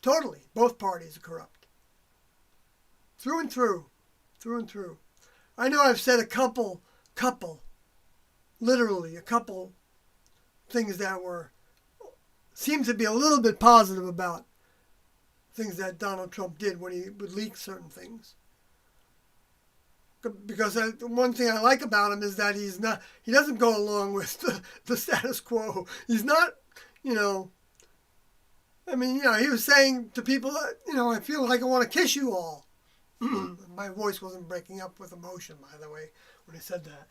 Totally. Both parties are corrupt. Through and through. Through and through. I know I've said a couple, literally a couple things that seemed to be a little bit positive about things that Donald Trump did when he would leak certain things. Because one thing I like about him is that he doesn't go along with the status quo. He's not, he was saying to people, I feel like I want to kiss you all. My voice wasn't breaking up with emotion, by the way, when I said that.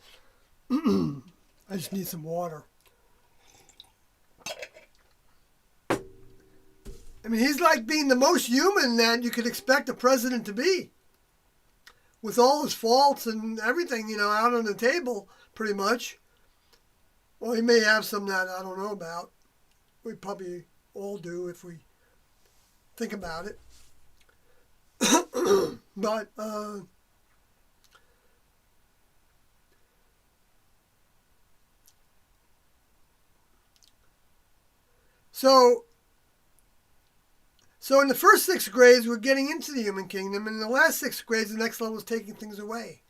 I just need some water. I mean, he's like being the most human that you could expect a president to be. With all his faults and everything, out on the table, pretty much. Well, he may have some that I don't know about. We probably all do if we think about it. But, So in the first 6 grades, we're getting into the human kingdom, and in the last 6 grades, the next level is taking things away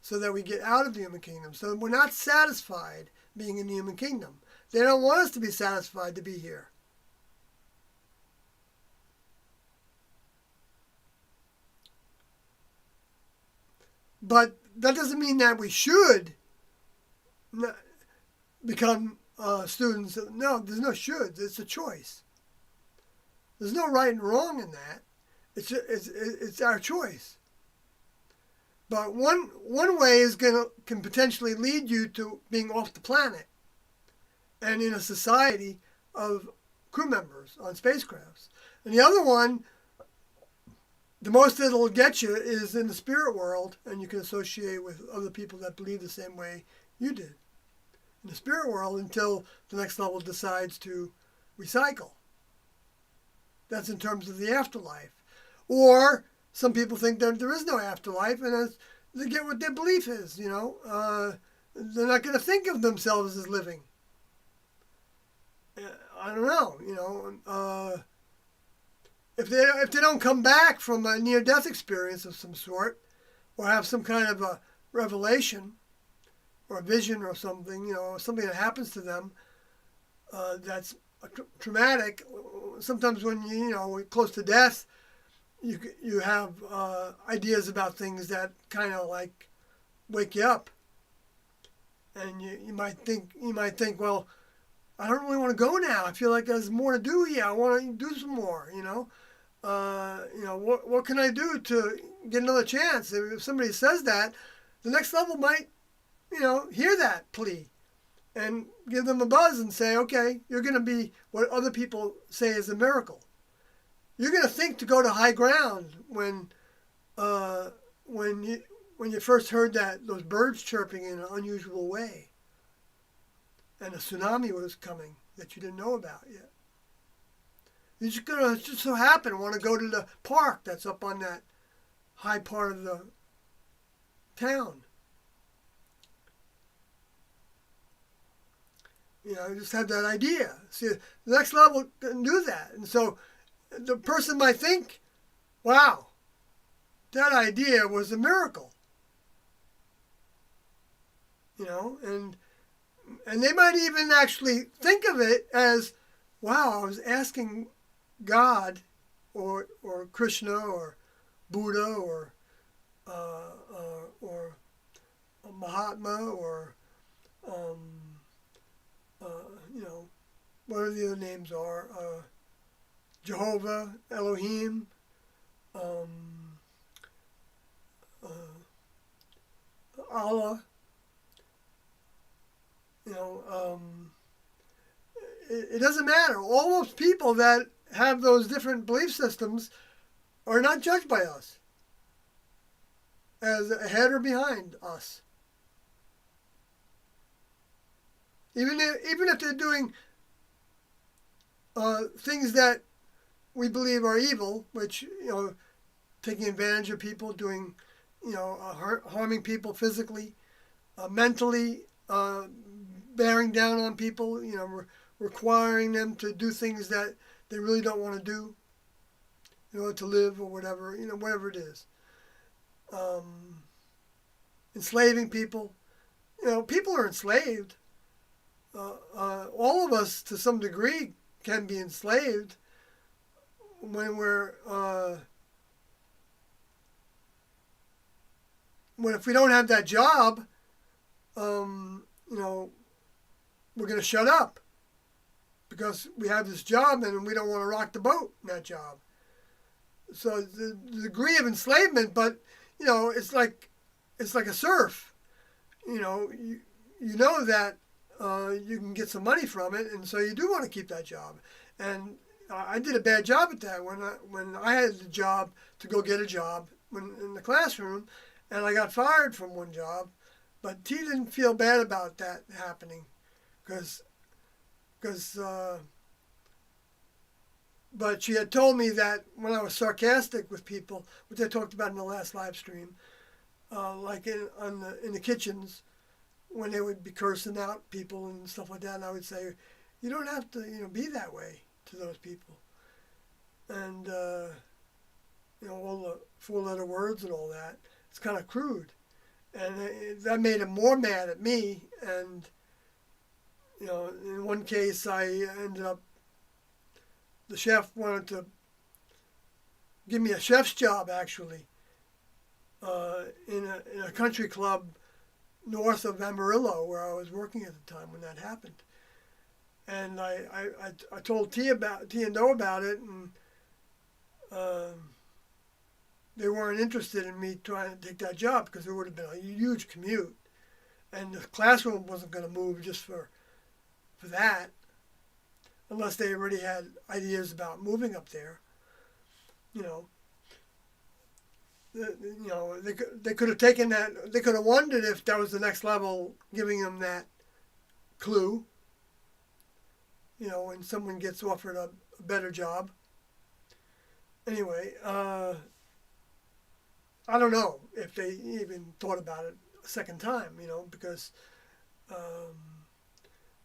so that we get out of the human kingdom. So we're not satisfied being in the human kingdom. They don't want us to be satisfied to be here. But that doesn't mean that we should become students. No, there's no shoulds. It's a choice. There's no right and wrong in that. It's our choice. But one way can potentially lead you to being off the planet and in a society of crew members on spacecrafts. And the other one, the most it'll get you is in the spirit world, and you can associate with other people that believe the same way you did in the spirit world until the next level decides to recycle. That's in terms of the afterlife. Or some people think that there is no afterlife, and they get what their belief is, They're not going to think of themselves as living. I don't know, If they don't come back from a near-death experience of some sort, or have some kind of a revelation, or a vision or something, something that happens to them that's traumatic. Sometimes when you're close to death, you have ideas about things that kind of like wake you up, and you might think, well, I don't really want to go now. I feel like there's more to do here. I want to do some more. What can I do to get another chance? If somebody says that, the next level might, hear that plea and give them a buzz and say, okay, you're going to be what other people say is a miracle. You're going to think to go to high ground when you first heard those birds chirping in an unusual way, and a tsunami was coming that you didn't know about yet. You're just going to just so happen to want to go to the park that's up on that high part of the town. Just have that idea. See, the next level can do that. And so the person might think, wow, that idea was a miracle. And they might even actually think of it as, wow, I was asking God or Krishna or Buddha or Mahatma or whatever the other names are, Jehovah, Elohim, Allah. It doesn't matter. All those people that have those different belief systems are not judged by us as ahead or behind us. Even if they're doing things that we believe are evil, which, taking advantage of people, doing, harming people physically, mentally, bearing down on people, requiring them to do things that they really don't want to do in order to live or whatever, whatever it is. Enslaving people. People are enslaved. All of us, to some degree, can be enslaved when if we don't have that job, we're going to shut up because we have this job and we don't want to rock the boat in that job. So the degree of enslavement, but it's like a serf. You know that you can get some money from it, and so you do want to keep that job. And I did a bad job at that when I had the job to go get a job in the classroom, and I got fired from one job. But T didn't feel bad about that happening, but she had told me that when I was sarcastic with people, which I talked about in the last live stream, like in the kitchens, when they would be cursing out people and stuff like that, and I would say, you don't have to, be that way to those people. And, all the four-letter words and all that, it's kind of crude. And that made him more mad at me. And, in one case, I ended up, the chef wanted to give me a chef's job, actually, in a country club north of Amarillo, where I was working at the time when that happened. And I told T and Do about it, and they weren't interested in me trying to take that job because it would have been a huge commute, and the classroom wasn't going to move just for that, unless they already had ideas about moving up there. They could have taken that. They could have wondered if that was the next level, giving them that clue. When someone gets offered a better job. Anyway, I don't know if they even thought about it a second time, because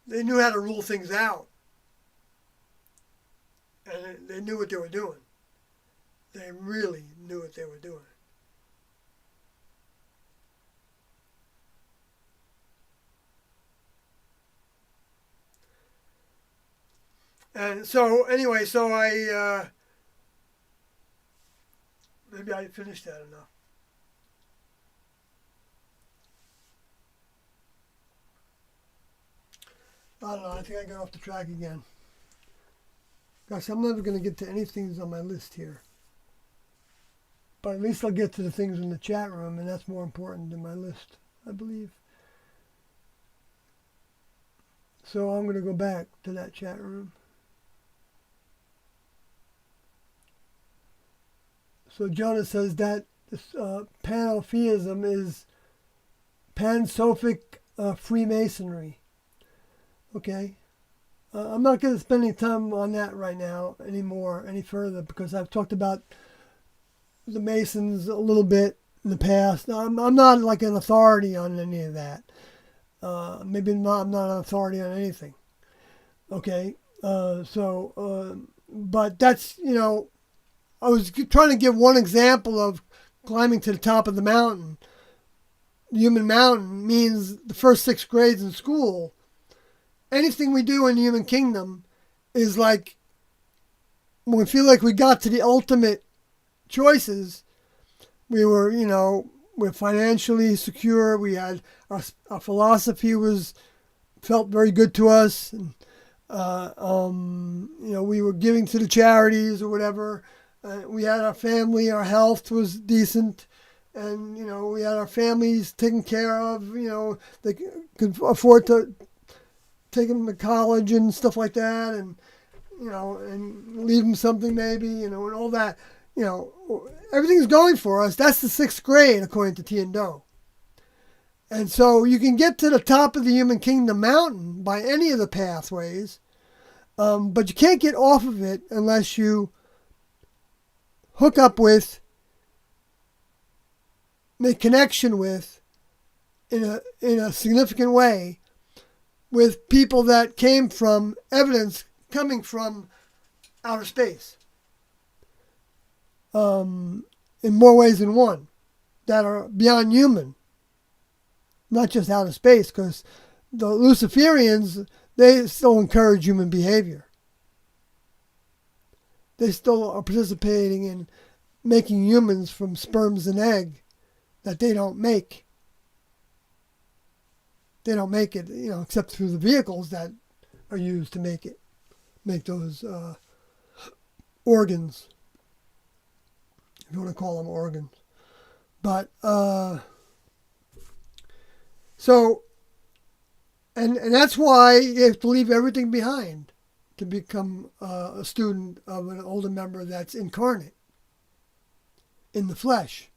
they knew how to rule things out. And they knew what they were doing. They really knew what they were doing. And so, anyway, I, maybe I finished that enough. I don't know, I think I got off the track again. Gosh, I'm never going to get to any things on my list here. But at least I'll get to the things in the chat room, and that's more important than my list, I believe. So I'm going to go back to that chat room. So Jonah says that this, panophyism is pansophic Freemasonry. Okay. I'm not going to spend any time on that right now any further, because I've talked about the Masons a little bit in the past. I'm not like an authority on any of that. I'm not an authority on anything. Okay. But that's, I was trying to give one example of climbing to the top of the mountain. The human mountain means the first 6 grades in school. Anything we do in the human kingdom is like when we feel like we got to the ultimate choices. We were, we're financially secure. We had our philosophy felt very good to us, and we were giving to the charities or whatever. We had our family. Our health was decent, and we had our families taken care of. They could afford to take them to college and stuff like that, and and leave them something maybe, and all that. Everything's going for us. That's the 6th grade, according to T and Do. And so you can get to the top of the human kingdom mountain by any of the pathways, but you can't get off of it unless you hook up with, make connection with, in a significant way, with people that came from evidence coming from outer space, in more ways than one, that are beyond human, not just outer space, because the Luciferians, they still encourage human behavior. They still are participating in making humans from sperms and egg that they don't make. They don't make it, except through the vehicles that are used to make those organs, if you want to call them organs. But so, and that's why you have to leave everything behind to become a student of an older member that's incarnate in the flesh,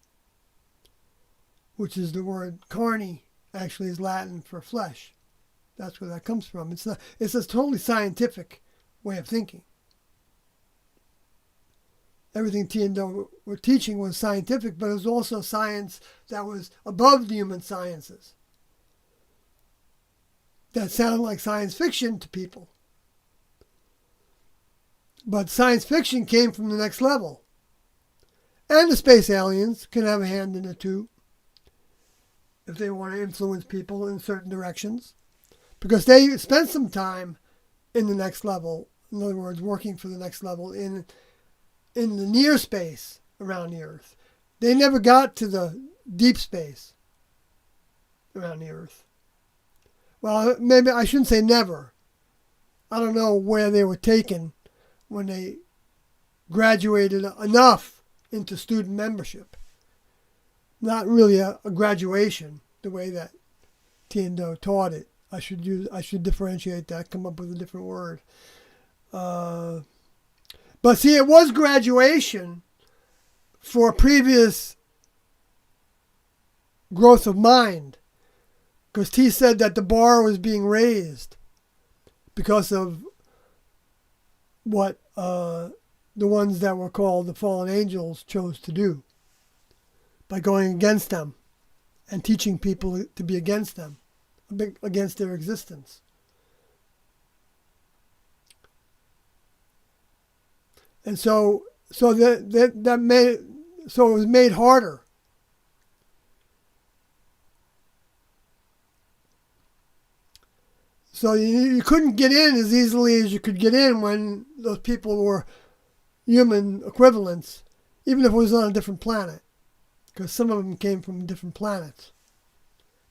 which is the word carne. Actually is Latin for flesh. That's where that comes from. It's a totally scientific way of thinking. Everything T and Do were teaching was scientific, but it was also science that was above the human sciences. That sounded like science fiction to people. But science fiction came from the next level. And the space aliens can have a hand in it too, if they want to influence people in certain directions, because they spent some time in the next level. In other words, working for the next level in the near space around the Earth. They never got to the deep space around the Earth. Well, maybe I shouldn't say never. I don't know where they were taken when they graduated enough into student membership. Not really a graduation the way that Tiendo taught it. I should differentiate that, come up with a different word. But see, it was graduation for previous growth of mind, because T said that the bar was being raised because of what the ones that were called the fallen angels chose to do, by going against them and teaching people to be against them, against their existence. And so it was made harder. So you couldn't get in as easily as you could get in when those people were human equivalents, even if it was on a different planet. Because some of them came from different planets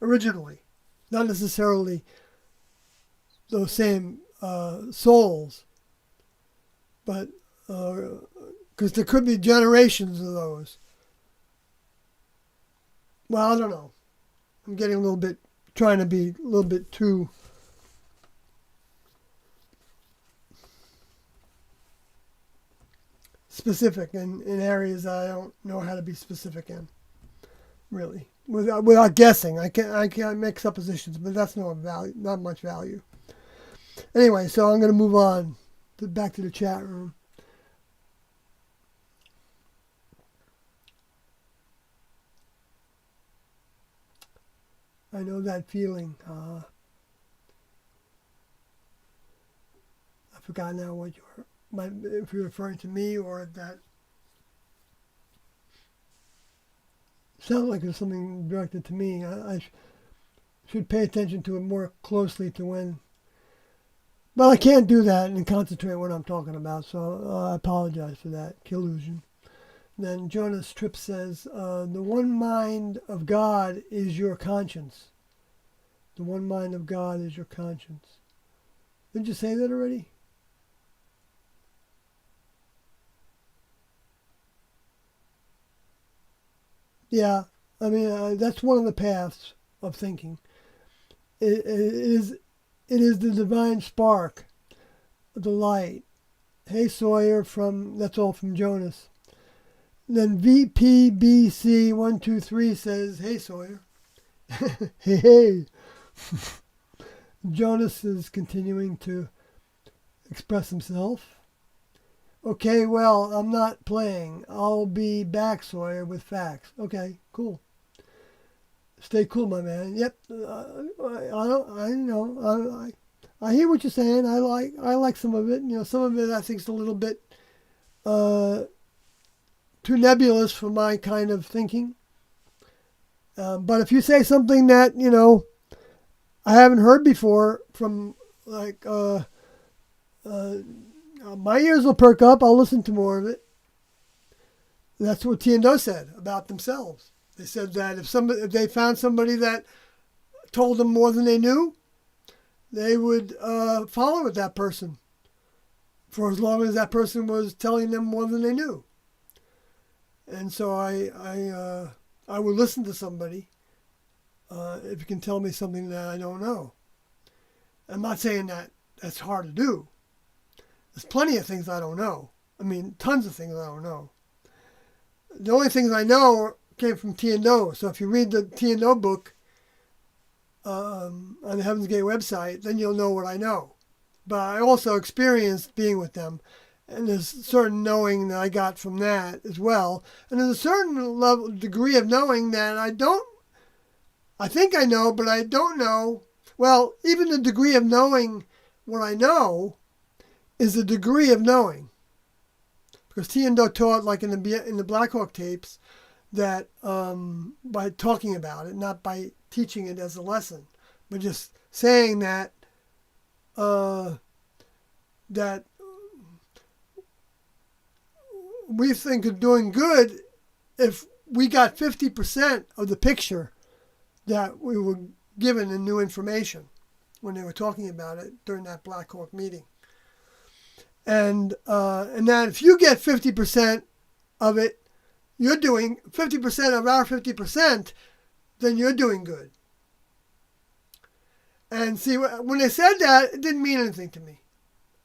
originally, not necessarily those same souls, but because there could be generations of those. Well, I don't know. I'm getting trying to be a little bit too specific in areas I don't know how to be specific in, really. Without guessing. I can't make suppositions, but that's not much value. Anyway, so I'm going to move on back to the chat room. I know that feeling. I forgot now what if you're referring to me or that. Sounds like it's something directed to me. I should pay attention to it more closely to when. But I can't do that and concentrate on what I'm talking about, so I apologize for that. Killusion. Then Jonas Tripp says, the one mind of God is your conscience. The one mind of God is your conscience. Didn't you say that already? Yeah, I mean, that's one of the paths of thinking. It is the divine spark, the light. Hey Sawyer, that's all from Jonas. Then VPBC123 says, hey Sawyer. Hey. Jonas is continuing to express himself. Okay, well, I'm not playing. I'll be back, Sawyer, with facts. Okay, cool. Stay cool, my man. Yep. I don't. I know. I hear what you're saying. I like some of it. Some of it I think is a little bit uh, too nebulous for my kind of thinking. But if you say something that I haven't heard before from like my ears will perk up. I'll listen to more of it. That's what T&O said about themselves. They said that if they found somebody that told them more than they knew, they would follow with that person for as long as that person was telling them more than they knew. And so I would listen to somebody if you can tell me something that I don't know. I'm not saying that that's hard to do. There's plenty of things I don't know. I mean, tons of things I don't know. The only things I know came from T&O. So if you read the T&O book on the Heaven's Gate website, then you'll know what I know. But I also experienced being with them. And there's a certain knowing that I got from that as well. And there's a certain degree of knowing that I think I know, but I don't know. Well, even the degree of knowing what I know is a degree of knowing. Because T&O taught, like in the Black Hawk tapes, that by talking about it, not by teaching it as a lesson, but just saying that that we think of doing good if we got 50% of the picture that we were given in new information when they were talking about it during that Black Hawk meeting. And that if you get 50% of it, you're doing 50% of our 50%, then you're doing good. And see, when they said that, it didn't mean anything to me.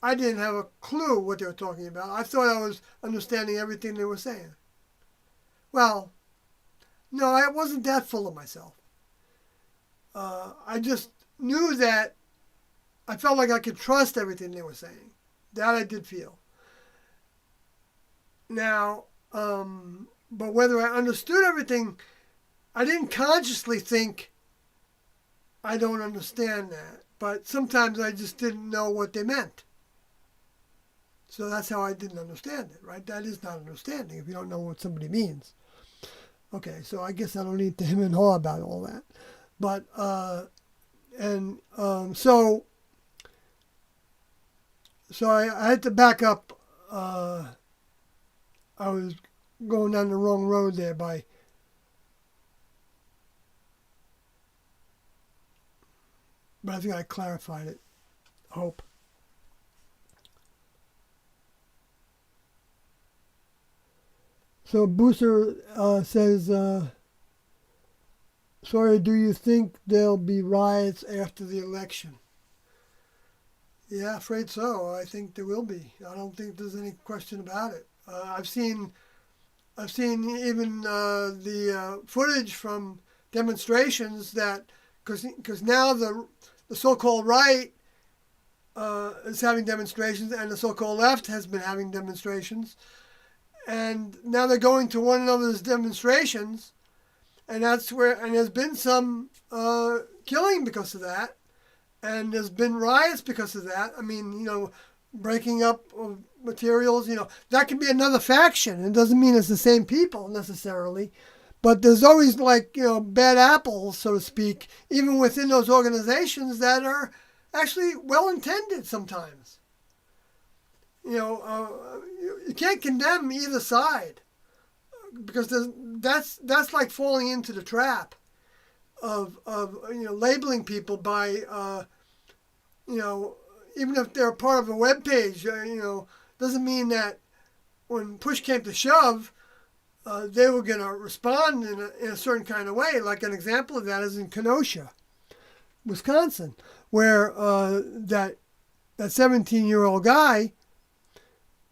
I didn't have a clue what they were talking about. I thought I was understanding everything they were saying. Well, no, I wasn't that full of myself. I just knew that I felt like I could trust everything they were saying. That I did feel. Now, but whether I understood everything, I didn't consciously think I don't understand that. But sometimes I just didn't know what they meant. So that's how I didn't understand it, right? That is not understanding if you don't know what somebody means. Okay, so I guess I don't need to hem and haw about all that. But, so I had to back up. I was going down the wrong road there but I think I clarified it. Hope. So Booster says, sorry, do you think there'll be riots after the election? Yeah, afraid so. I think there will be. I don't think there's any question about it. I've seen even the footage from demonstrations that, because now the so-called right is having demonstrations and the so-called left has been having demonstrations, and now they're going to one another's demonstrations, and there's been some killing because of that. And there's been riots because of that. I mean, breaking up of materials, that can be another faction. It doesn't mean it's the same people necessarily. But there's always bad apples, so to speak, even within those organizations that are actually well-intended sometimes. You can't condemn either side because that's like falling into the trap of labeling people by even if they're part of a web page, doesn't mean that when push came to shove, they were going to respond in a certain kind of way. Like an example of that is in Kenosha, Wisconsin, where that 17-year-old guy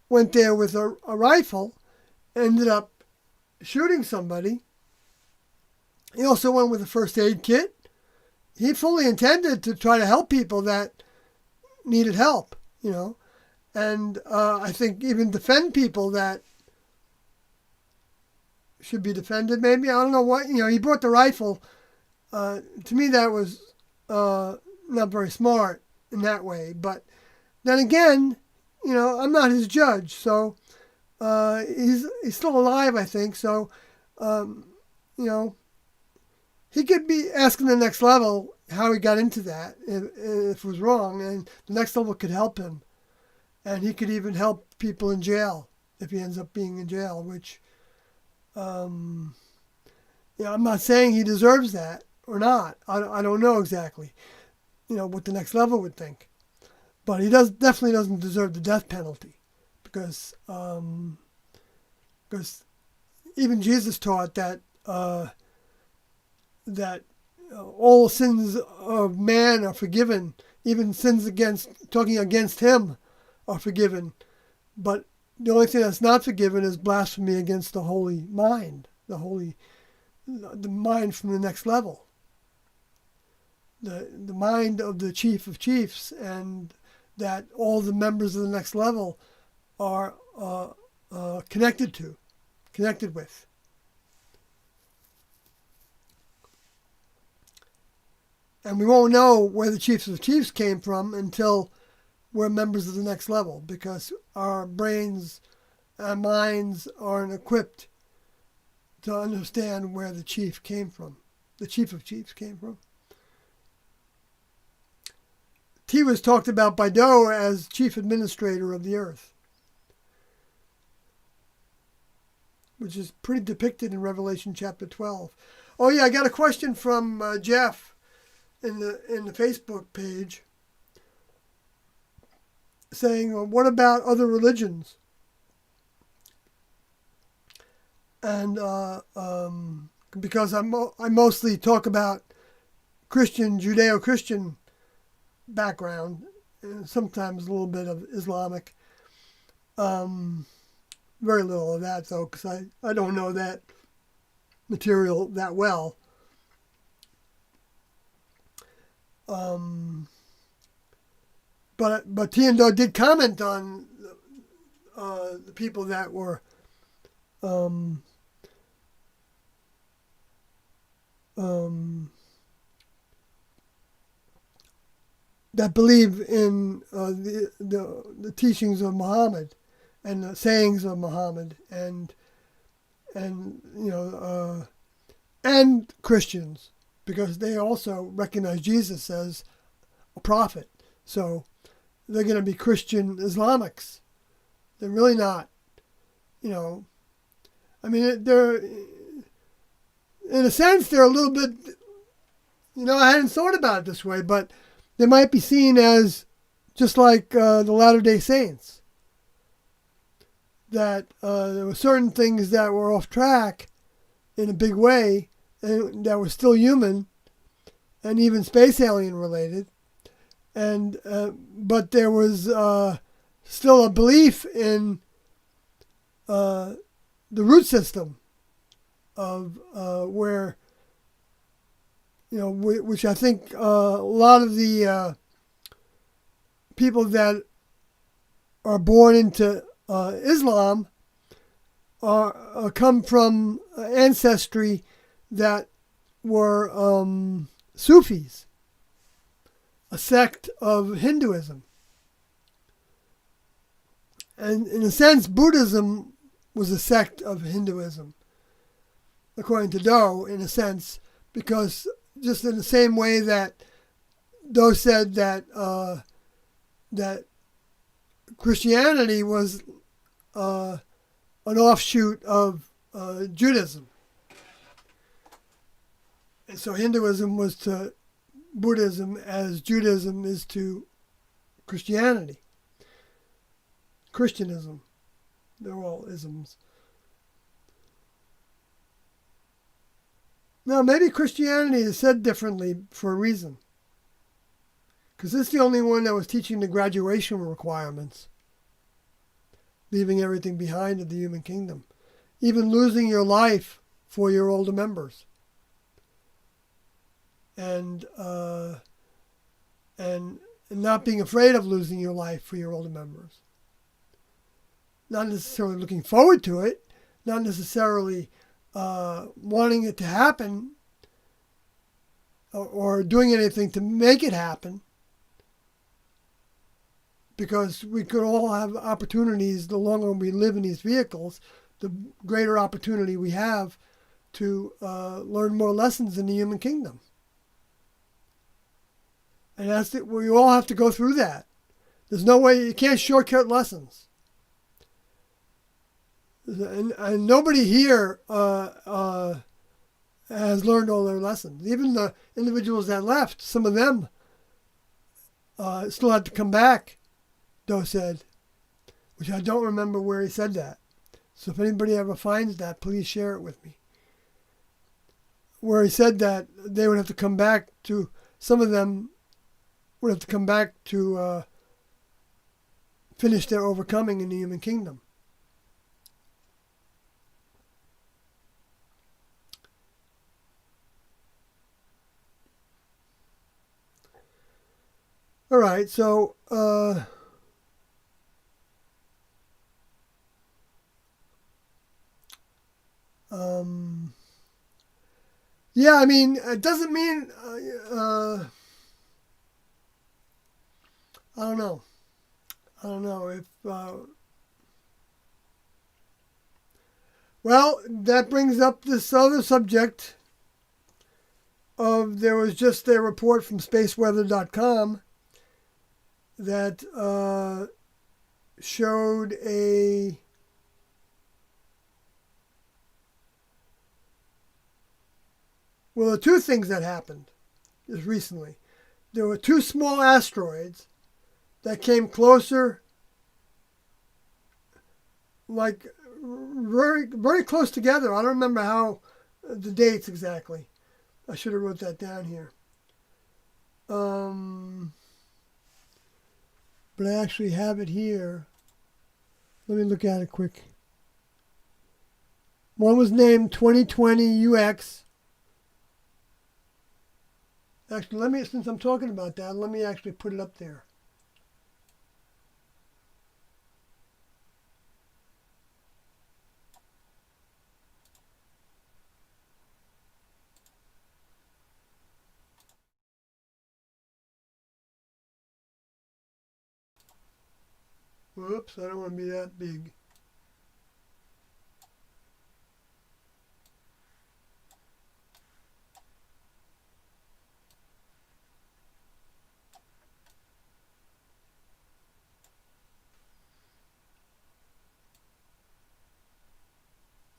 went there with a rifle, ended up shooting somebody. He also went with a first aid kit. He fully intended to try to help people that needed help, and I think even defend people that should be defended. Maybe I don't know what he brought the rifle To me, that was not very smart in that way. But then again, I'm not his judge, so he's still alive, I think. So, you know, he could be asking the next level how he got into that if it was wrong, and the next level could help him, and he could even help people in jail if he ends up being in jail. Which, I'm not saying he deserves that or not. I don't know exactly, what the next level would think, but he definitely doesn't deserve the death penalty, because even Jesus taught that all sins of man are forgiven, even sins talking against him are forgiven, but the only thing that's not forgiven is blasphemy against the holy mind, the mind from the next level, the mind of the chief of chiefs, and that all the members of the next level are connected with. And we won't know where the chiefs of chiefs came from until we're members of the next level, because our brains and minds aren't equipped to understand where the chief of chiefs came from. T was talked about by Doe as chief administrator of the earth, which is pretty depicted in Revelation chapter 12. Oh yeah, I got a question from Jeff in the Facebook page saying, well, what about other religions? And because I mostly talk about Judeo-Christian background, and sometimes a little bit of Islamic. Very little of that, though, because I don't know that material that well. But Tiendo did comment on the people that were that believe in the teachings of Muhammad and the sayings of Muhammad, and Christians, because they also recognize Jesus as a prophet. So they're going to be Christian Islamics. They're really not, they're, in a sense, they're a little bit, I hadn't thought about it this way, but they might be seen as just like the Latter-day Saints. That there were certain things that were off track in a big way, and that were still human, and even space alien related, and but there was still a belief in the root system of where, which I think a lot of the people that are born into Islam come from ancestry that were Sufis, a sect of Hinduism. And in a sense, Buddhism was a sect of Hinduism, according to Doe, in a sense, because just in the same way that Doe said that that Christianity was an offshoot of Judaism. And so Hinduism was to Buddhism as Judaism is to Christianity. Christianism. They're all isms. Now, maybe Christianity is said differently for a reason. Because it's the only one that was teaching the graduation requirements, leaving everything behind in the human kingdom, even losing your life for your older members, and not being afraid of losing your life for your older members. Not necessarily looking forward to it, not necessarily wanting it to happen, or doing anything to make it happen, because we could all have opportunities. The longer we live in these vehicles, the greater opportunity we have to learn more lessons in the human kingdom. And that's it. We all have to go through that. There's no way, you can't shortcut lessons. And nobody here has learned all their lessons. Even the individuals that left, some of them still had to come back, Doe said, which I don't remember where he said that. So if anybody ever finds that, please share it with me. Where he said that they would have to come back to, some of them would have to come back to finish their overcoming in the human kingdom. All right, so yeah, I mean, it doesn't mean I don't know. I don't know if well, that brings up this other subject of, there was just a report from Spaceweather.com that showed a well, there are two things that happened just recently. There were two small asteroids that came closer, like very, very close together. I don't remember how the dates exactly. I should have wrote that down here. But I actually have it here. Let me look at it quick. One was named 2020 UX. Actually, since I'm talking about that, let me actually put it up there. Whoops, I don't want to be that big.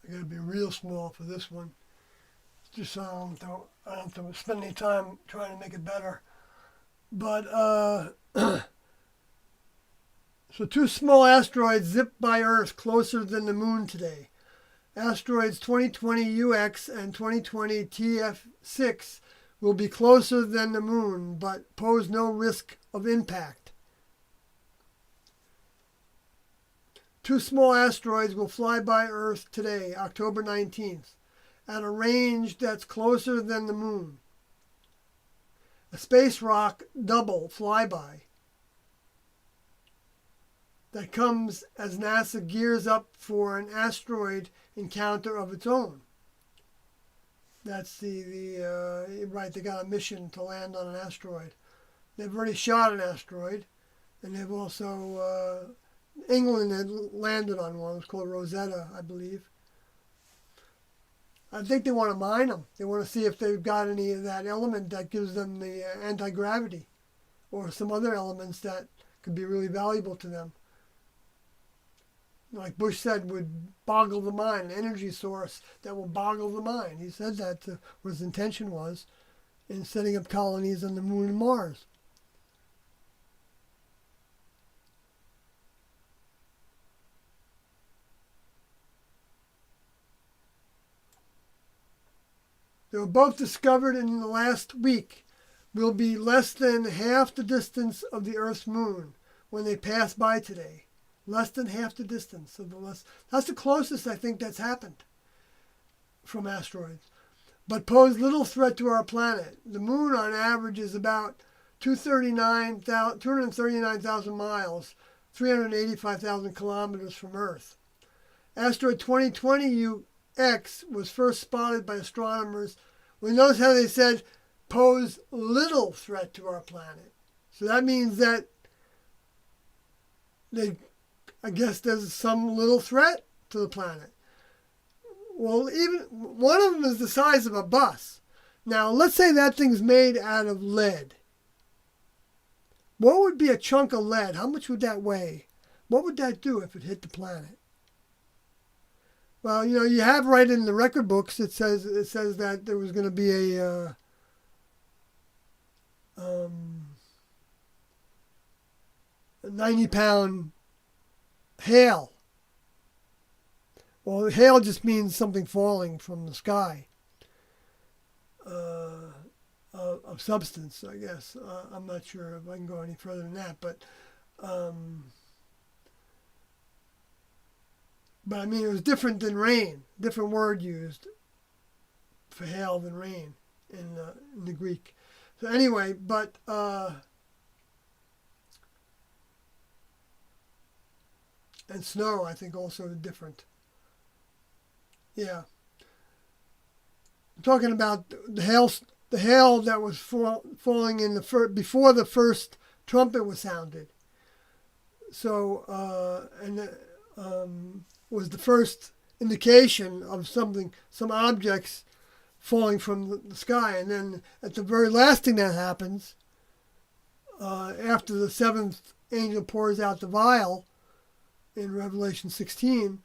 I gotta be real small for this one, just so I don't have to spend any time trying to make it better. But so two small asteroids zipped by Earth closer than the moon today. Asteroids 2020 UX and 2020 TF6 will be closer than the moon, but pose no risk of impact. Two small asteroids will fly by Earth today, October 19th, at a range that's closer than the moon. A space rock double flyby that comes as NASA gears up for an asteroid encounter of its own. That's right, they got a mission to land on an asteroid. They've already shot an asteroid, and they've also, England had landed on one. It was called Rosetta, I believe. I think they want to mine them. They want to see if they've got any of that element that gives them the anti-gravity, or some other elements that could be really valuable to them. Like Bush said, would boggle the mind, an energy source that will boggle the mind. He said that what his intention was in setting up colonies on the moon and Mars. They were both discovered in the last week. Will be less than half the distance of the Earth's moon when they pass by today. Less than half the distance of that's the closest I think that's happened from asteroids, but pose little threat to our planet. The moon on average is about 239,000 miles, 385,000 kilometers from Earth. Asteroid 2020 UX was first spotted by astronomers. We notice how they said pose little threat to our planet. So that means that I guess there's some little threat to the planet. Well, even one of them is the size of a bus. Now, let's say that thing's made out of lead. What would be a chunk of lead? How much would that weigh? What would that do if it hit the planet? Well, you have right in the record books, it says that there was going to be a 90-pound hail. Well, hail just means something falling from the sky of substance, I guess. I'm not sure if I can go any further than that, but I mean, it was different than rain. Different word used for hail than rain in the Greek. So anyway, but and snow, I think, also different. Yeah. I'm talking about the hail that was falling in before the first trumpet was sounded. So was the first indication of some objects falling from the sky, and then at the very last thing that happens, after the seventh angel pours out the vial in Revelation 16.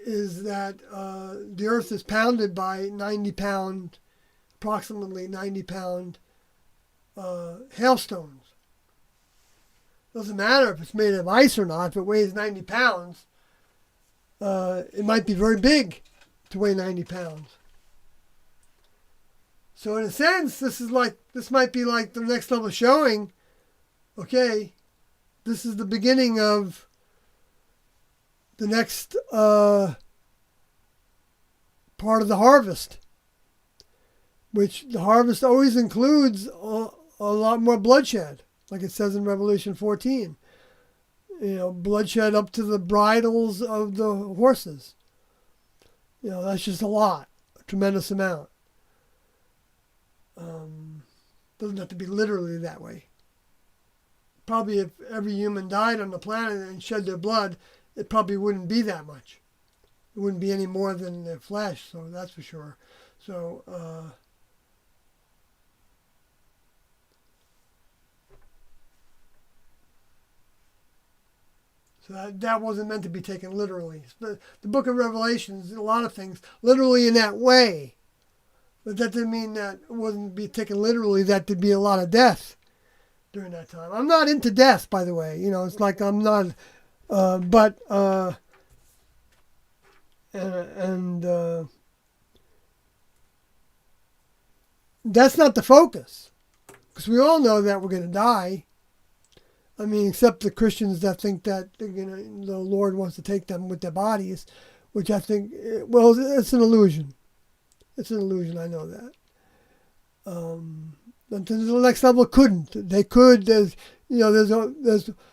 Is that the earth is pounded by approximately 90-pound hailstones. Doesn't matter if it's made of ice or not. If it weighs 90 pounds, it might be very big to weigh 90 pounds. So in a sense, this might be like the next level showing. Okay, this is the beginning of the next part of the harvest, which the harvest always includes a lot more bloodshed, like it says in Revelation 14. Bloodshed up to the bridles of the horses. That's just a lot, a tremendous amount. Doesn't have to be literally that way. Probably if every human died on the planet and shed their blood, it probably wouldn't be that much. It wouldn't be any more than their flesh, so that's for sure. So, that wasn't meant to be taken literally. The book of Revelation is a lot of things literally in that way. But that didn't mean that it wasn't be taken literally, that there'd be a lot of death during that time. I'm not into death, by the way. It's like I'm not... that's not the focus, because we all know that we're going to die. I mean, except the Christians that think that the Lord wants to take them with their bodies, which I think, well, it's an illusion. It's an illusion. I know that. The next level couldn't. They could. There's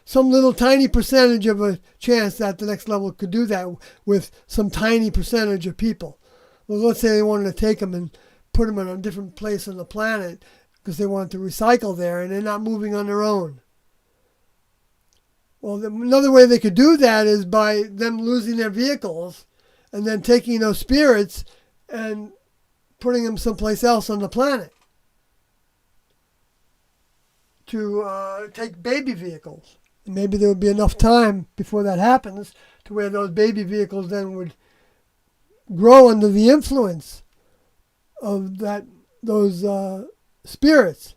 some little tiny percentage of a chance that the next level could do that with some tiny percentage of people. Well, let's say they wanted to take them and put them in a different place on the planet because they wanted to recycle there and they're not moving on their own. Well, another way they could do that is by them losing their vehicles and then taking those spirits and putting them someplace else on the planet to take baby vehicles. And maybe there would be enough time before that happens to where those baby vehicles then would grow under the influence of those spirits.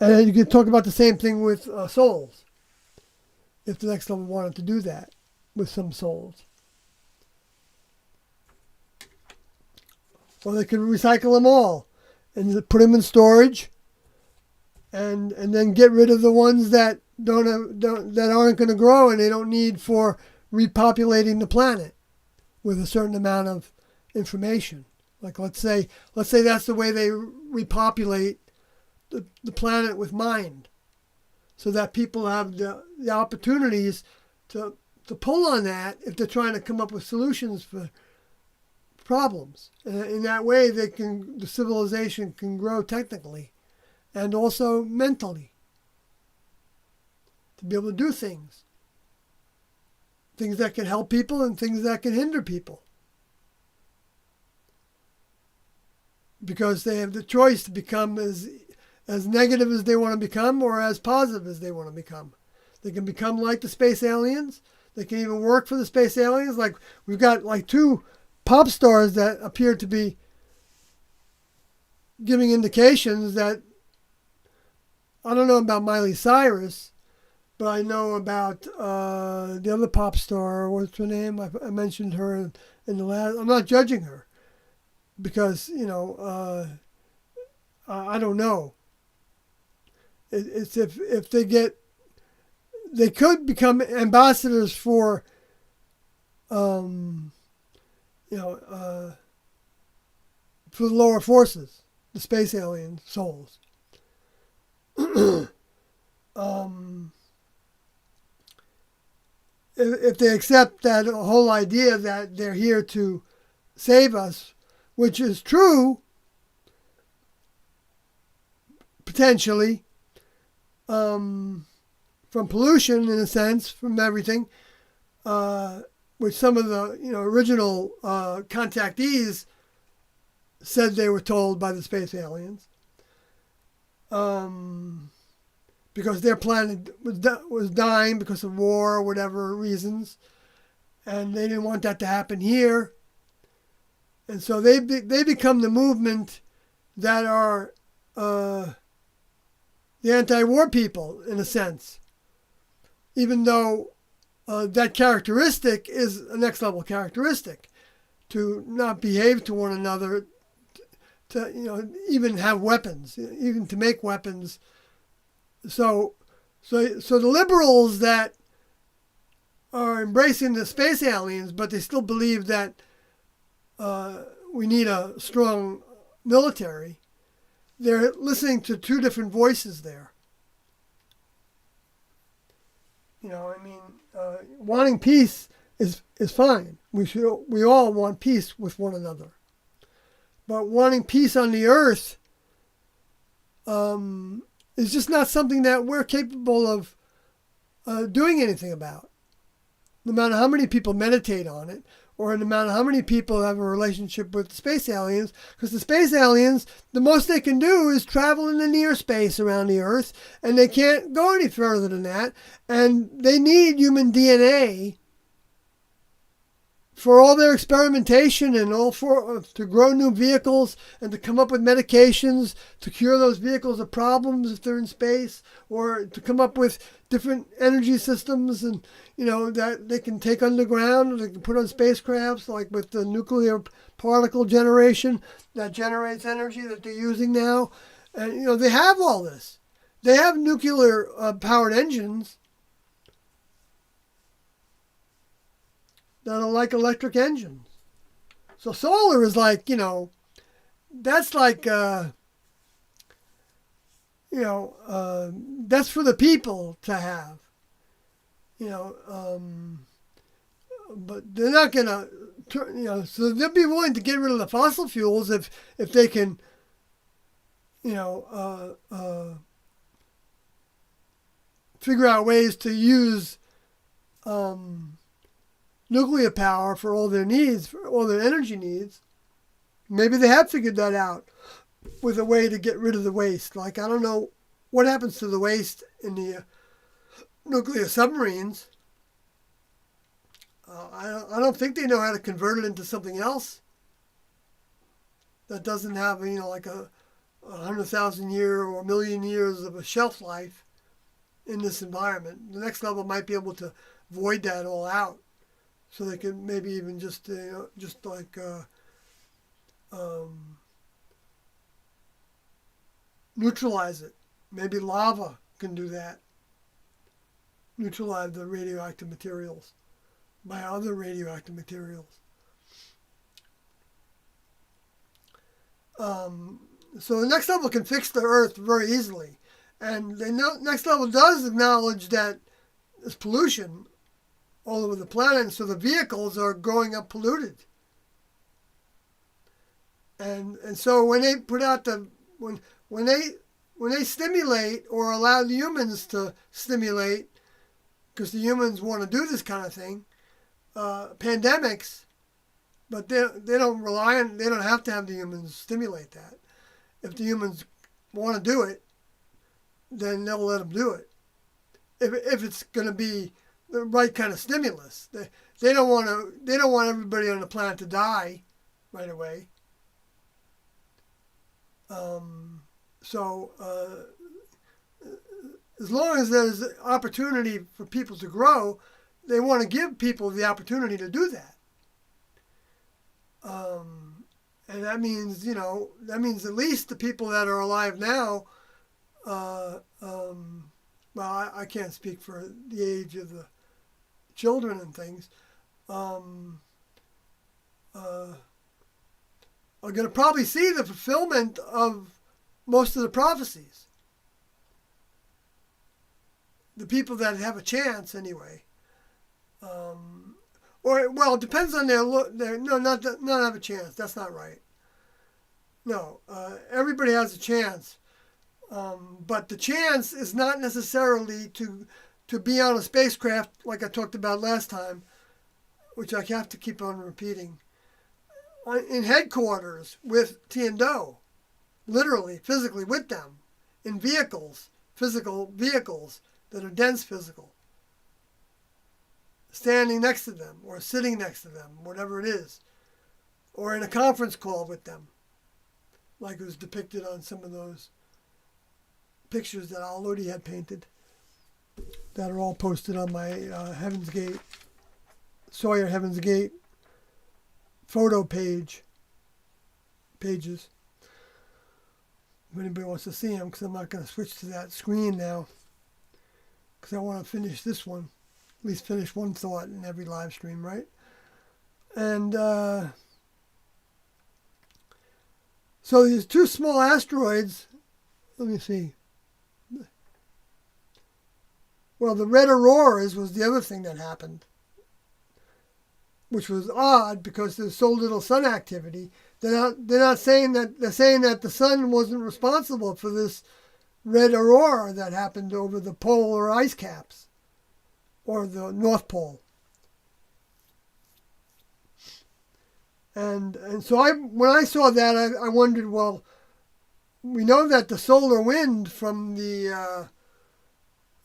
And then you could talk about the same thing with souls, if the next level wanted to do that with some souls. Or they could recycle them all and put them in storage, and then get rid of the ones that aren't going to grow and they don't need for repopulating the planet with a certain amount of information. Like let's say that's the way they repopulate the planet with mind, so that people have the opportunities to pull on that if they're trying to come up with solutions for problems. In that way, the civilization can grow technically and also mentally to be able to do things that can help people and things that can hinder people. Because they have the choice to become as negative as they want to become or as positive as they want to become. They can become like the space aliens. They can even work for the space aliens. Like we've got like 2 pop stars that appear to be giving indications that, I don't know about Miley Cyrus, but I know about the other pop star. What's her name? I mentioned her in the last. I'm not judging her because I don't know. It's if they could become ambassadors for for the lower forces, the space alien souls. If they accept that whole idea that they're here to save us, which is true, potentially, from pollution in a sense, from everything, which some of the original contactees said they were told by the space aliens, because their planet was dying because of war or whatever reasons, and they didn't want that to happen here, and so they become the movement that are the anti-war people in a sense, even though that characteristic is a next level characteristic, to not behave to one another, to even have weapons, even to make weapons. So the liberals that are embracing the space aliens, but they still believe that we need a strong military, they're listening to 2 different voices there. Wanting peace is fine. We all want peace with one another. But wanting peace on the earth is just not something that we're capable of doing anything about. No matter how many people meditate on it, or no matter how many people have a relationship with the space aliens, because the space aliens, the most they can do is travel in the near space around the Earth, and they can't go any further than that, and they need human DNA for all their experimentation and to grow new vehicles and to come up with medications to cure those vehicles of problems if they're in space, or to come up with different energy systems and that they can take underground, or they can put on spacecrafts, like with the nuclear particle generation that generates energy that they're using now. And they have all this. They have nuclear powered engines that are like electric engines. So solar is like, that's like, that's for the people to have, but they're not going to, so they'll be willing to get rid of the fossil fuels if they can, figure out ways to use, nuclear power for all their needs, for all their energy needs. Maybe they have figured that out with a way to get rid of the waste. Like, I don't know what happens to the waste in the nuclear submarines. I don't think they know how to convert it into something else that doesn't have, like a 100,000 year or a million years of a shelf life in this environment. The next level might be able to void that all out. So they can maybe even just neutralize it. Maybe lava can do that. Neutralize the radioactive materials by other radioactive materials. So the next level can fix the Earth very easily. And the next level does acknowledge that there's pollution all over the planet, so the vehicles are growing up polluted. And so when they put out when they stimulate or allow the humans to stimulate, because the humans want to do this kind of thing, pandemics, but they don't rely on, they don't have to have the humans stimulate that. If the humans want to do it, then they'll let them do it. If it's going to be the right kind of stimulus, they don't want everybody on the planet to die right away. So as long as there's opportunity for people to grow, they want to give people the opportunity to do that. And that means, at least the people that are alive now, well, I can't speak for the age of the children and things, are going to probably see the fulfillment of most of the prophecies. The people that have a chance, anyway. It depends on not have a chance. That's not right. No, everybody has a chance. But the chance is not necessarily to be on a spacecraft like I talked about last time, which I have to keep on repeating. In headquarters with Tiando, literally, physically with them, in vehicles, physical vehicles that are dense physical, standing next to them or sitting next to them, whatever it is, or in a conference call with them, like it was depicted on some of those pictures that Al-Lodi had painted that are all posted on my Heaven's Gate, Sawyer Heaven's Gate photo pages. If anybody wants to see them, because I'm not going to switch to that screen now, because I want to finish this one, at least finish one thought in every live stream, right? And so these two small asteroids, let me see. Well, the Red Auroras was the other thing that happened, which was odd because there's so little sun activity. They're not saying that, they're saying that the sun wasn't responsible for this Red Aurora that happened over the polar ice caps or the North Pole. And so when I saw that, I wondered, well, we know that the solar wind from the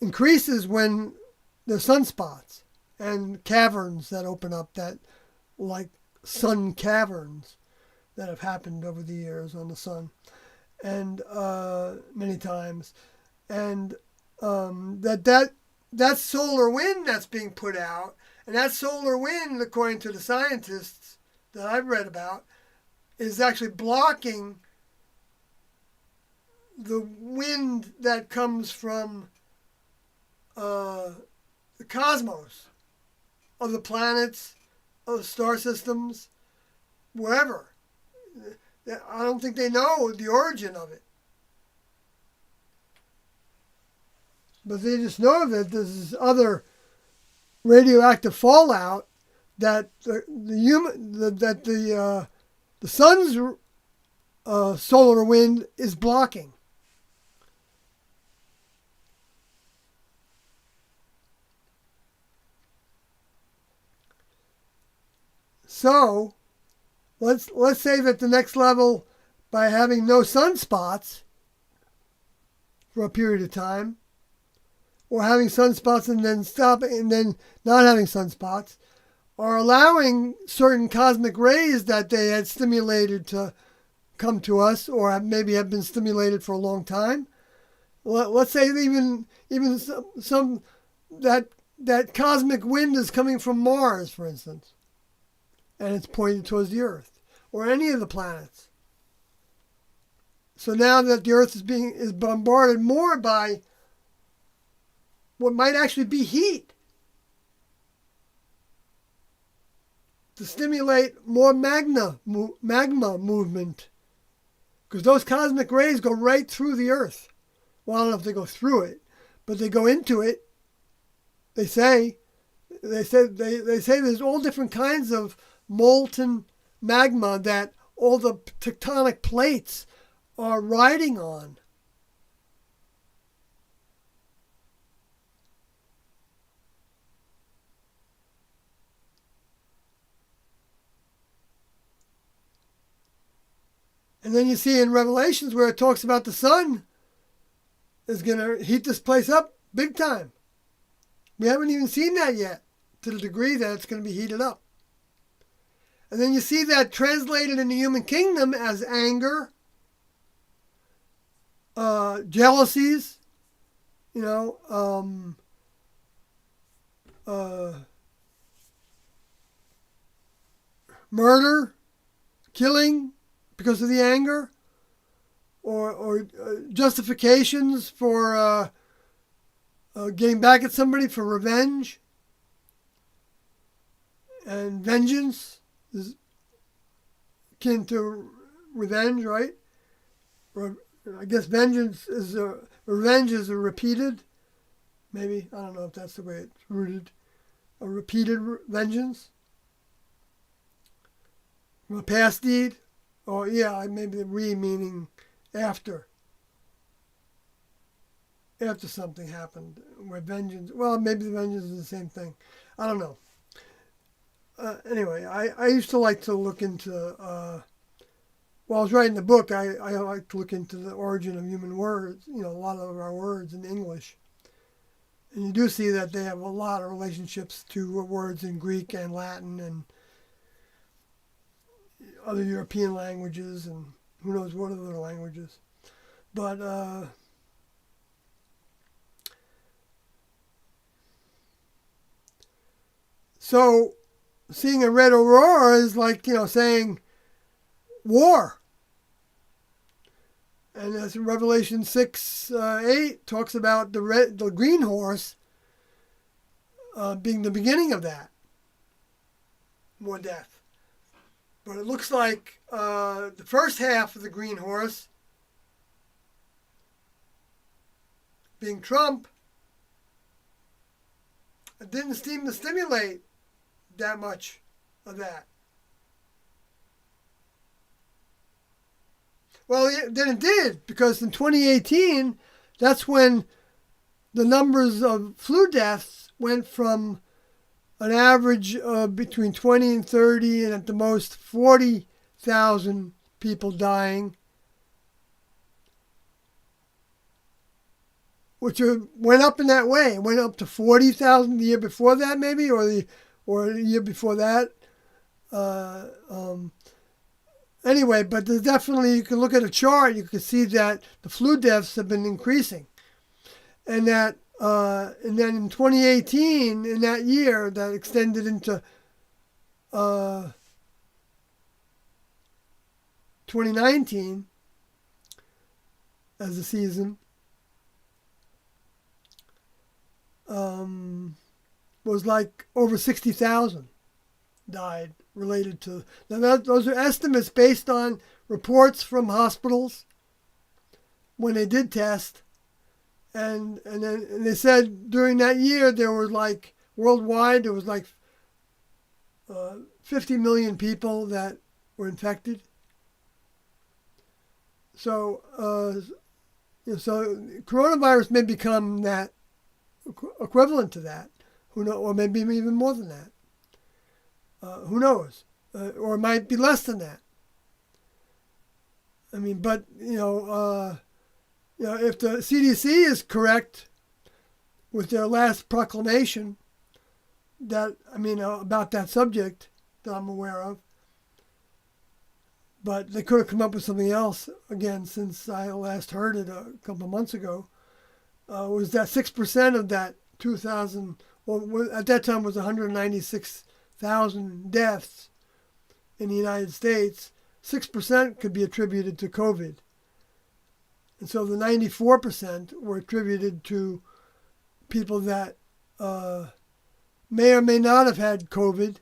increases when there's sunspots and caverns that open up, that like sun caverns that have happened over the years on the sun, and many times, and that solar wind that's being put out, and that solar wind, according to the scientists that I've read about, is actually blocking the wind that comes from the cosmos, of the planets, of the star systems, wherever. I don't think they know the origin of it. But they just know that there's other radioactive fallout that the sun's solar wind is blocking. So, let's say that the next level, by having no sunspots for a period of time, or having sunspots and then stopping and then not having sunspots, or allowing certain cosmic rays that they had stimulated to come to us, or maybe have been stimulated for a long time. Let's say even some that cosmic wind is coming from Mars, for instance, and it's pointed towards the Earth, or any of the planets. So now that the Earth is bombarded more by what might actually be heat, to stimulate more magma movement, because those cosmic rays go right through the Earth. Well, I don't know if they go through it, but they go into it. They say there's all different kinds of molten magma that all the tectonic plates are riding on. And then you see in Revelations where it talks about the sun is going to heat this place up big time. We haven't even seen that yet, to the degree that it's going to be heated up. And then you see that translated in the human kingdom as anger, jealousies, murder, killing because of the anger, or justifications for getting back at somebody for revenge. And vengeance is akin to revenge, right? I guess revenge is a repeated, maybe, I don't know if that's the way it's rooted, a repeated vengeance from a past deed, or maybe the meaning after something happened, where vengeance, well, maybe the vengeance is the same thing, I don't know. Anyway, I used to like to look into, while I was writing the book, I like to look into the origin of human words, a lot of our words in English. And you do see that they have a lot of relationships to words in Greek and Latin and other European languages and who knows what other languages. But so seeing a red aurora is like, saying war. And as in Revelation 6:8 talks about the green horse being the beginning of that. More death. But it looks like the first half of the green horse, being Trump, it didn't seem to stimulate that much of that. Well, then it did, because in 2018, that's when the numbers of flu deaths went from an average of between 20 and 30 and at the most 40,000 people dying, which went up in that way. It went up to 40,000 the year before that, maybe, or the year before that. Anyway, but there's definitely, you can look at a chart, you can see that the flu deaths have been increasing. And that, and then in 2018, in that year, that extended into 2019 as a season, was like over 60,000 died related to. Now those are estimates based on reports from hospitals when they did test, and they said during that year there was like worldwide there was like 50 million people that were infected. So so coronavirus may become that equivalent to that. Who knows? Or maybe even more than that. Who knows? Or it might be less than that. I mean, but if the CDC is correct with their last proclamation, that about that subject that I'm aware of, but they could have come up with something else again since I last heard it a couple of months ago. Was that 6% of that 2,000? Well, at that time was 196,000 deaths in the United States. 6% could be attributed to COVID. And so the 94% were attributed to people that may or may not have had COVID,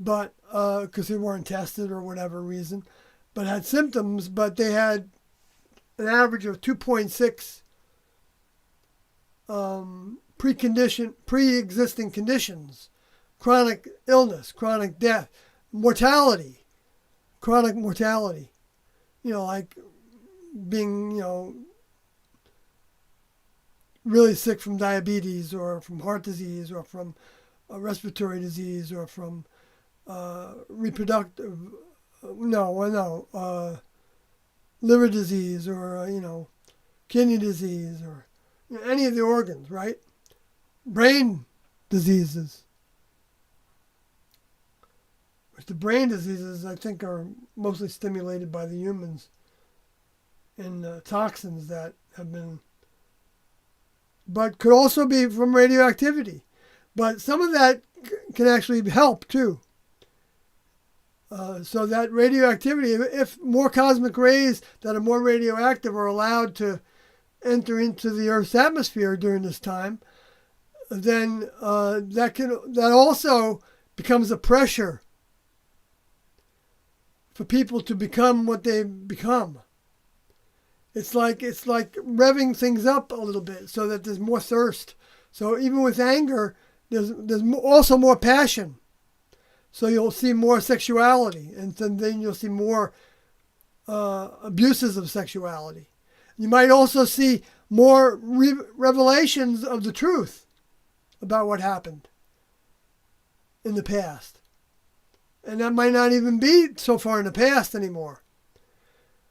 but because they weren't tested or whatever reason, but had symptoms, but they had an average of 2.6 pre-existing conditions, chronic illness, chronic death, mortality, chronic mortality. Like being, really sick from diabetes or from heart disease or from respiratory disease or from reproductive, liver disease or, kidney disease or any of the organs, right? Brain diseases. Which the brain diseases, I think, are mostly stimulated by the humans and toxins that have been, but could also be from radioactivity. But some of that can actually help too. So that radioactivity, if more cosmic rays that are more radioactive are allowed to enter into the Earth's atmosphere during this time, then that also becomes a pressure for people to become what they become. It's like revving things up a little bit so that there's more thirst. So even with anger, there's also more passion. So you'll see more sexuality, and then you'll see more abuses of sexuality. You might also see more revelations of the truth about what happened in the past. And that might not even be so far in the past anymore.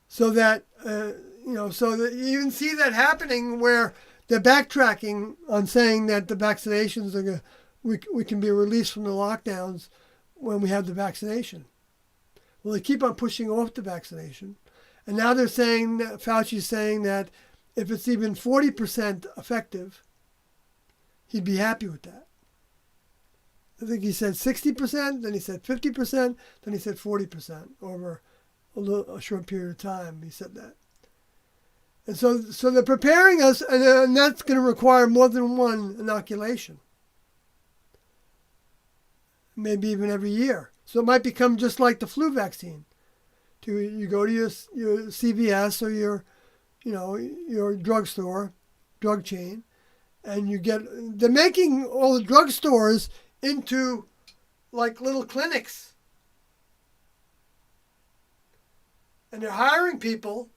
So that, so that you even see that happening where they're backtracking on saying that the vaccinations are we can be released from the lockdowns when we have the vaccination. Well, they keep on pushing off the vaccination. And now they're saying, Fauci's saying that if it's even 40% effective, he'd be happy with that. I think he said 60%, then he said 50%, then he said 40% over a short period of time. He said that. And so they're preparing us, and that's going to require more than one inoculation. Maybe even every year. So it might become just like the flu vaccine. You go to your CVS or your drugstore, drug chain, and they're making all the drugstores into like little clinics. And they're hiring people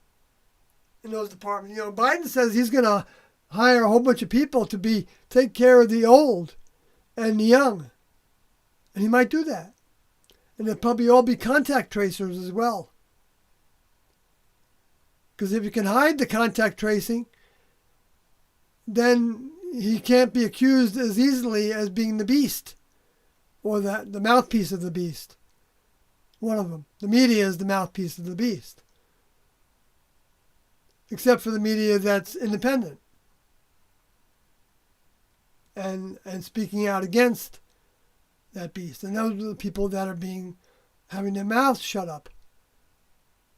in those departments. Biden says he's going to hire a whole bunch of people to take care of the old and the young. And he might do that. And they'll probably all be contact tracers as well. Because if you can hide the contact tracing, then he can't be accused as easily as being the beast or the mouthpiece of the beast. One of them. The media is the mouthpiece of the beast. Except for the media that's independent and speaking out against that beast. And those are the people that are having their mouths shut up.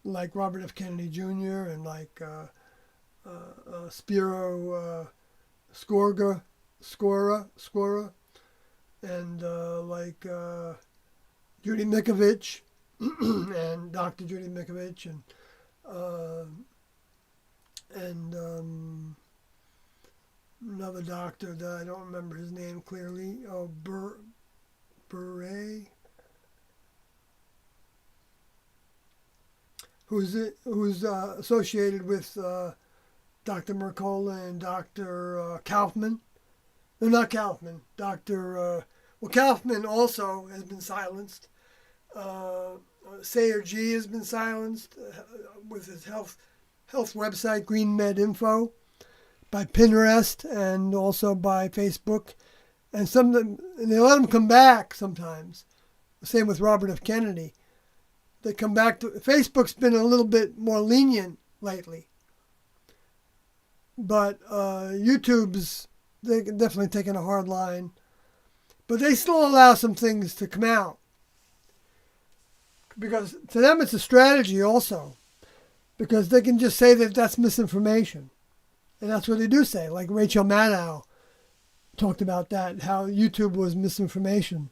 Like Robert F. Kennedy Jr. and like Spiro Skora, and like Judy Mikovich and Dr. Judy Mikovich and another doctor that I don't remember his name clearly. Beret, who's associated with Dr. Mercola and Dr. Kaufman. No, not Kaufman. Kaufman also has been silenced. Sayer G has been silenced with his health website, Green Med Info, by Pinterest and also by Facebook. And they let them come back sometimes. Same with Robert F. Kennedy. They come back to... Facebook's been a little bit more lenient lately. But YouTube's they're definitely taking a hard line. But they still allow some things to come out. Because to them it's a strategy also. Because they can just say that that's misinformation. And that's what they do say. Like Rachel Maddow talked about that, how YouTube was misinformation.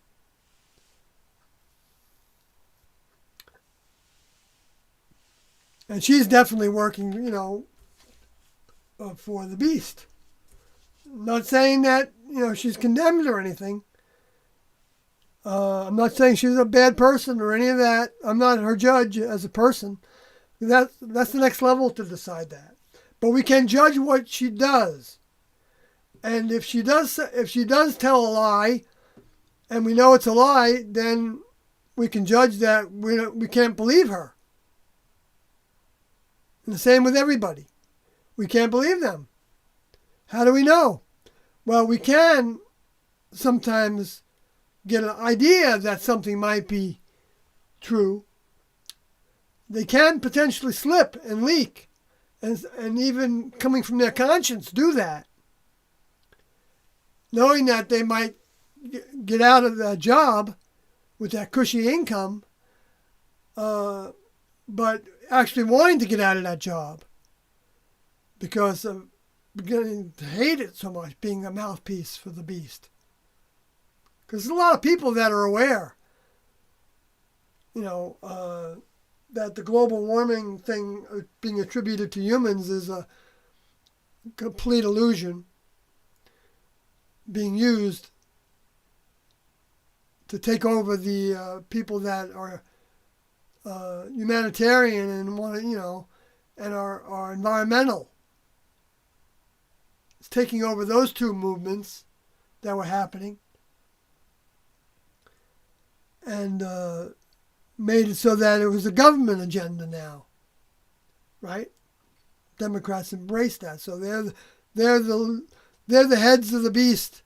And she's definitely working, for the beast. Not saying that, she's condemned or anything. I'm not saying she's a bad person or any of that. I'm not her judge as a person. That's the next level to decide that. But we can judge what she does. And if she does tell a lie, and we know it's a lie, then we can judge that we can't believe her. And the same with everybody. We can't believe them. How do we know? Well, we can sometimes get an idea that something might be true. They can potentially slip and leak, and even coming from their conscience do that, knowing that they might get out of that job with that cushy income, but actually wanting to get out of that job because of beginning to hate it so much, being a mouthpiece for the beast. Because there's a lot of people that are aware, that the global warming thing being attributed to humans is a complete illusion being used to take over the people that are humanitarian and want to, and are environmental. It's taking over those two movements that were happening and made it so that it was a government agenda now, right? Democrats embrace that, so they're the heads of the beast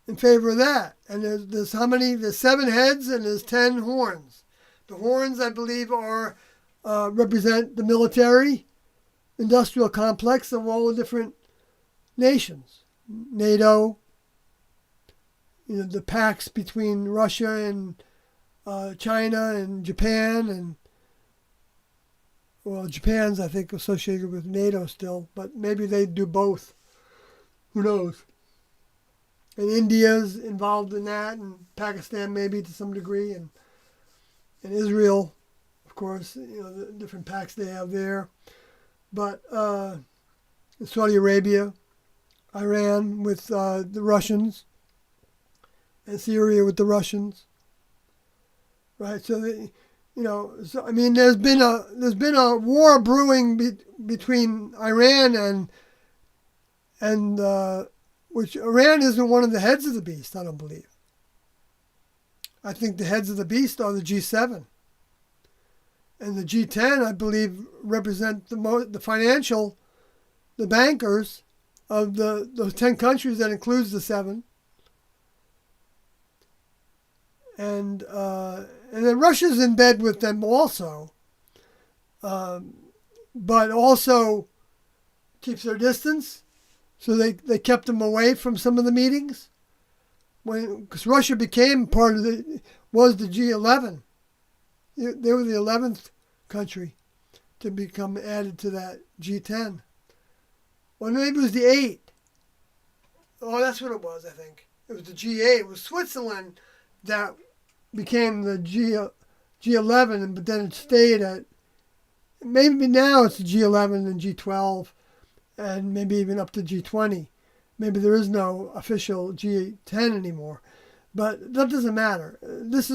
in favor of that. And there's how many? There's 7 heads and there's 10 horns. The horns, I believe, represent the military industrial complex of all the different nations. NATO, the pacts between Russia and China and Japan, and Japan's, I think, associated with NATO still, but maybe they do both. Who knows? And India's involved in that, and Pakistan maybe to some degree, and Israel, of course, the different pacts they have there. But Saudi Arabia, Iran with the Russians, and Syria with the Russians. Right, so there's been a war brewing between Iran and which Iran isn't one of the heads of the beast. I don't believe. I think the heads of the beast are the G7, and the G10, I believe, represent the bankers of those 10 countries that includes the 7. And then Russia's in bed with them also, but also keeps their distance. So they kept them away from some of the meetings, because Russia became was the G11. They were the 11th country to become added to that G10. Well, maybe it was the 8. Oh, that's what it was. I think it was the G8. It was Switzerland that became the G11, but then it stayed at, maybe now it's the G11 and G12, and maybe even up to G20. Maybe there is no official G10 anymore, but that doesn't matter. It's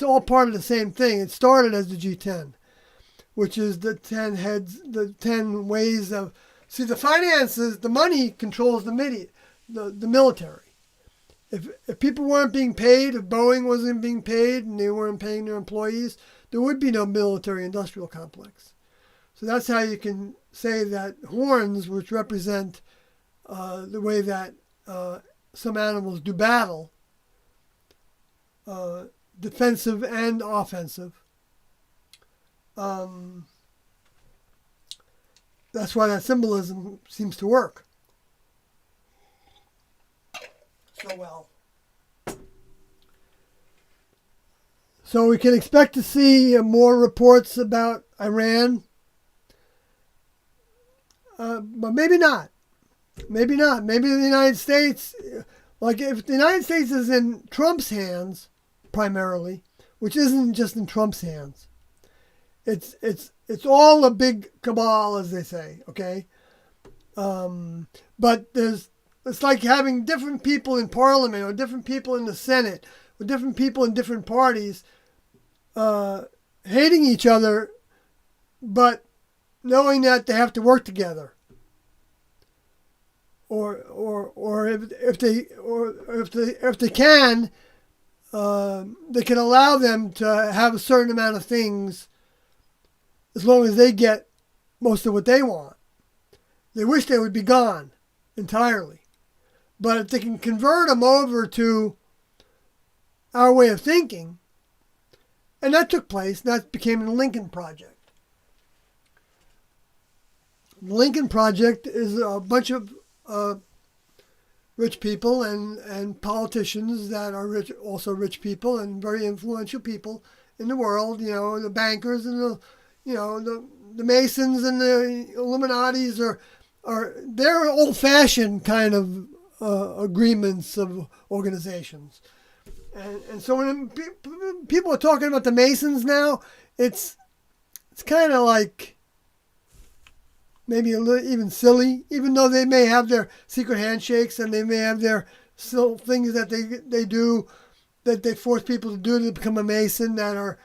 all part of the same thing. It started as the G10, which is the 10 heads, the 10 ways of, see, the finances, the money controls the military. If people weren't being paid, if Boeing wasn't being paid and they weren't paying their employees, there would be no military-industrial complex. So that's how you can say that horns, which represent the way that some animals do battle, defensive and offensive. That's why that symbolism seems to work so well. So we can expect to see more reports about Iran, but maybe not. Maybe not. Maybe the United States, like if the United States is in Trump's hands primarily, which isn't just in Trump's hands, it's all a big cabal, as they say. Okay, but there's it's like having different people in Parliament or different people in the Senate or different people in different parties hating each other, but knowing that they have to work together. Or if they can, they can allow them to have a certain amount of things as long as they get most of what they want. They wish they would be gone entirely. But if they can convert them over to our way of thinking, and that took place, that became the Lincoln Project. The Lincoln Project is a bunch of rich people and politicians that are rich, also rich people and very influential people in the world. You know, the bankers and the Masons and the Illuminatis they're old-fashioned kind of agreements of organizations. And so when people are talking about the Masons now, it's kind of like maybe a little even silly, even though they may have their secret handshakes and they may have their still things that they do that they force people to do to become a Mason that are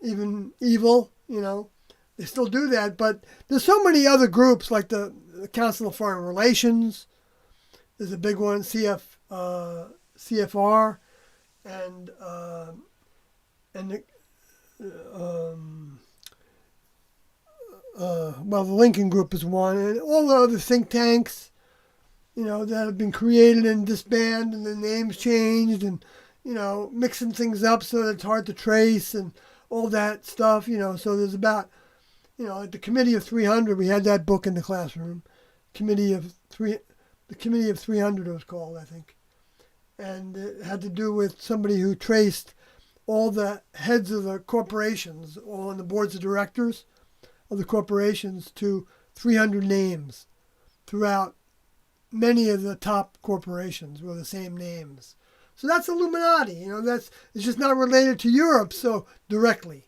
even evil, you know. They still do that, but there's so many other groups like the Council of Foreign Relations is a big one, CFR, and the Lincoln Group is one, and all the other think tanks, you know, that have been created and disbanded, and the names changed, and you know, mixing things up so that it's hard to trace and all that stuff, you know. So there's about, you know, at the Committee of 300, we had that book in the classroom. The Committee of 300 it was called, I think. And it had to do with somebody who traced all the heads of the corporations, all on the boards of directors of the corporations, to 300 names throughout many of the top corporations were the same names. So that's Illuminati, you know, it's just not related to Europe so directly.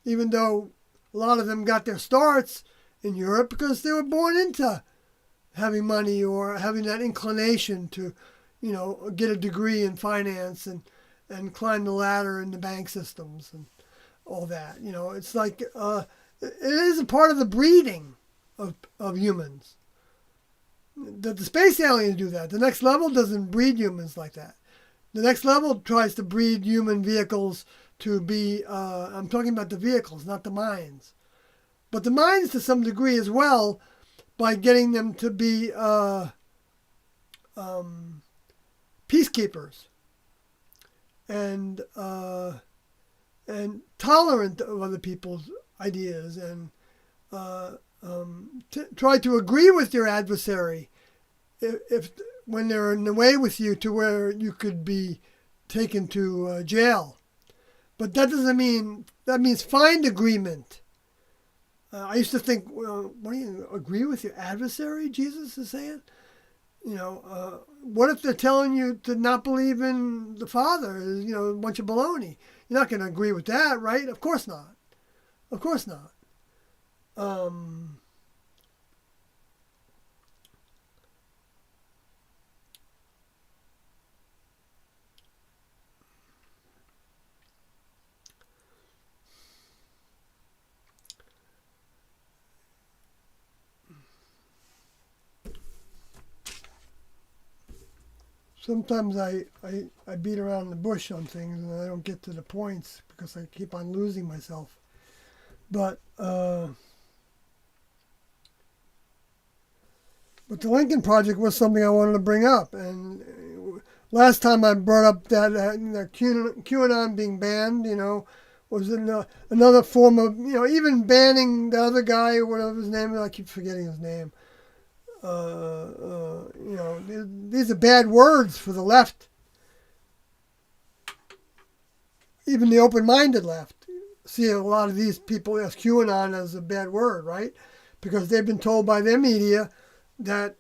Even though a lot of them got their starts in Europe because they were born into having money or having that inclination to, you know, get a degree in finance and climb the ladder in the bank systems and all that. You know, it's like it is a part of the breeding of humans. The space aliens do that. The next level doesn't breed humans like that. The next level tries to breed human vehicles to be, I'm talking about the vehicles, not the minds. But the minds to some degree as well, by getting them to be peacekeepers and tolerant of other people's ideas and try to agree with your adversary if when they're in the way with you to where you could be taken to jail. But that doesn't mean, that means find agreement. I used to think, well, what do you agree with your adversary, Jesus is saying? You know, what if they're telling you to not believe in the Father? You know, a bunch of baloney. You're not going to agree with that, right? Of course not. Of course not. Sometimes I beat around the bush on things and I don't get to the points because I keep on losing myself. But the Lincoln Project was something I wanted to bring up. And last time I brought up that QAnon being banned, you know, was another form of, you know, even banning the other guy, whatever his name is, I keep forgetting his name. You know, these are bad words for the left. Even the open-minded left see a lot of these people as QAnon as a bad word, right? Because they've been told by their media that,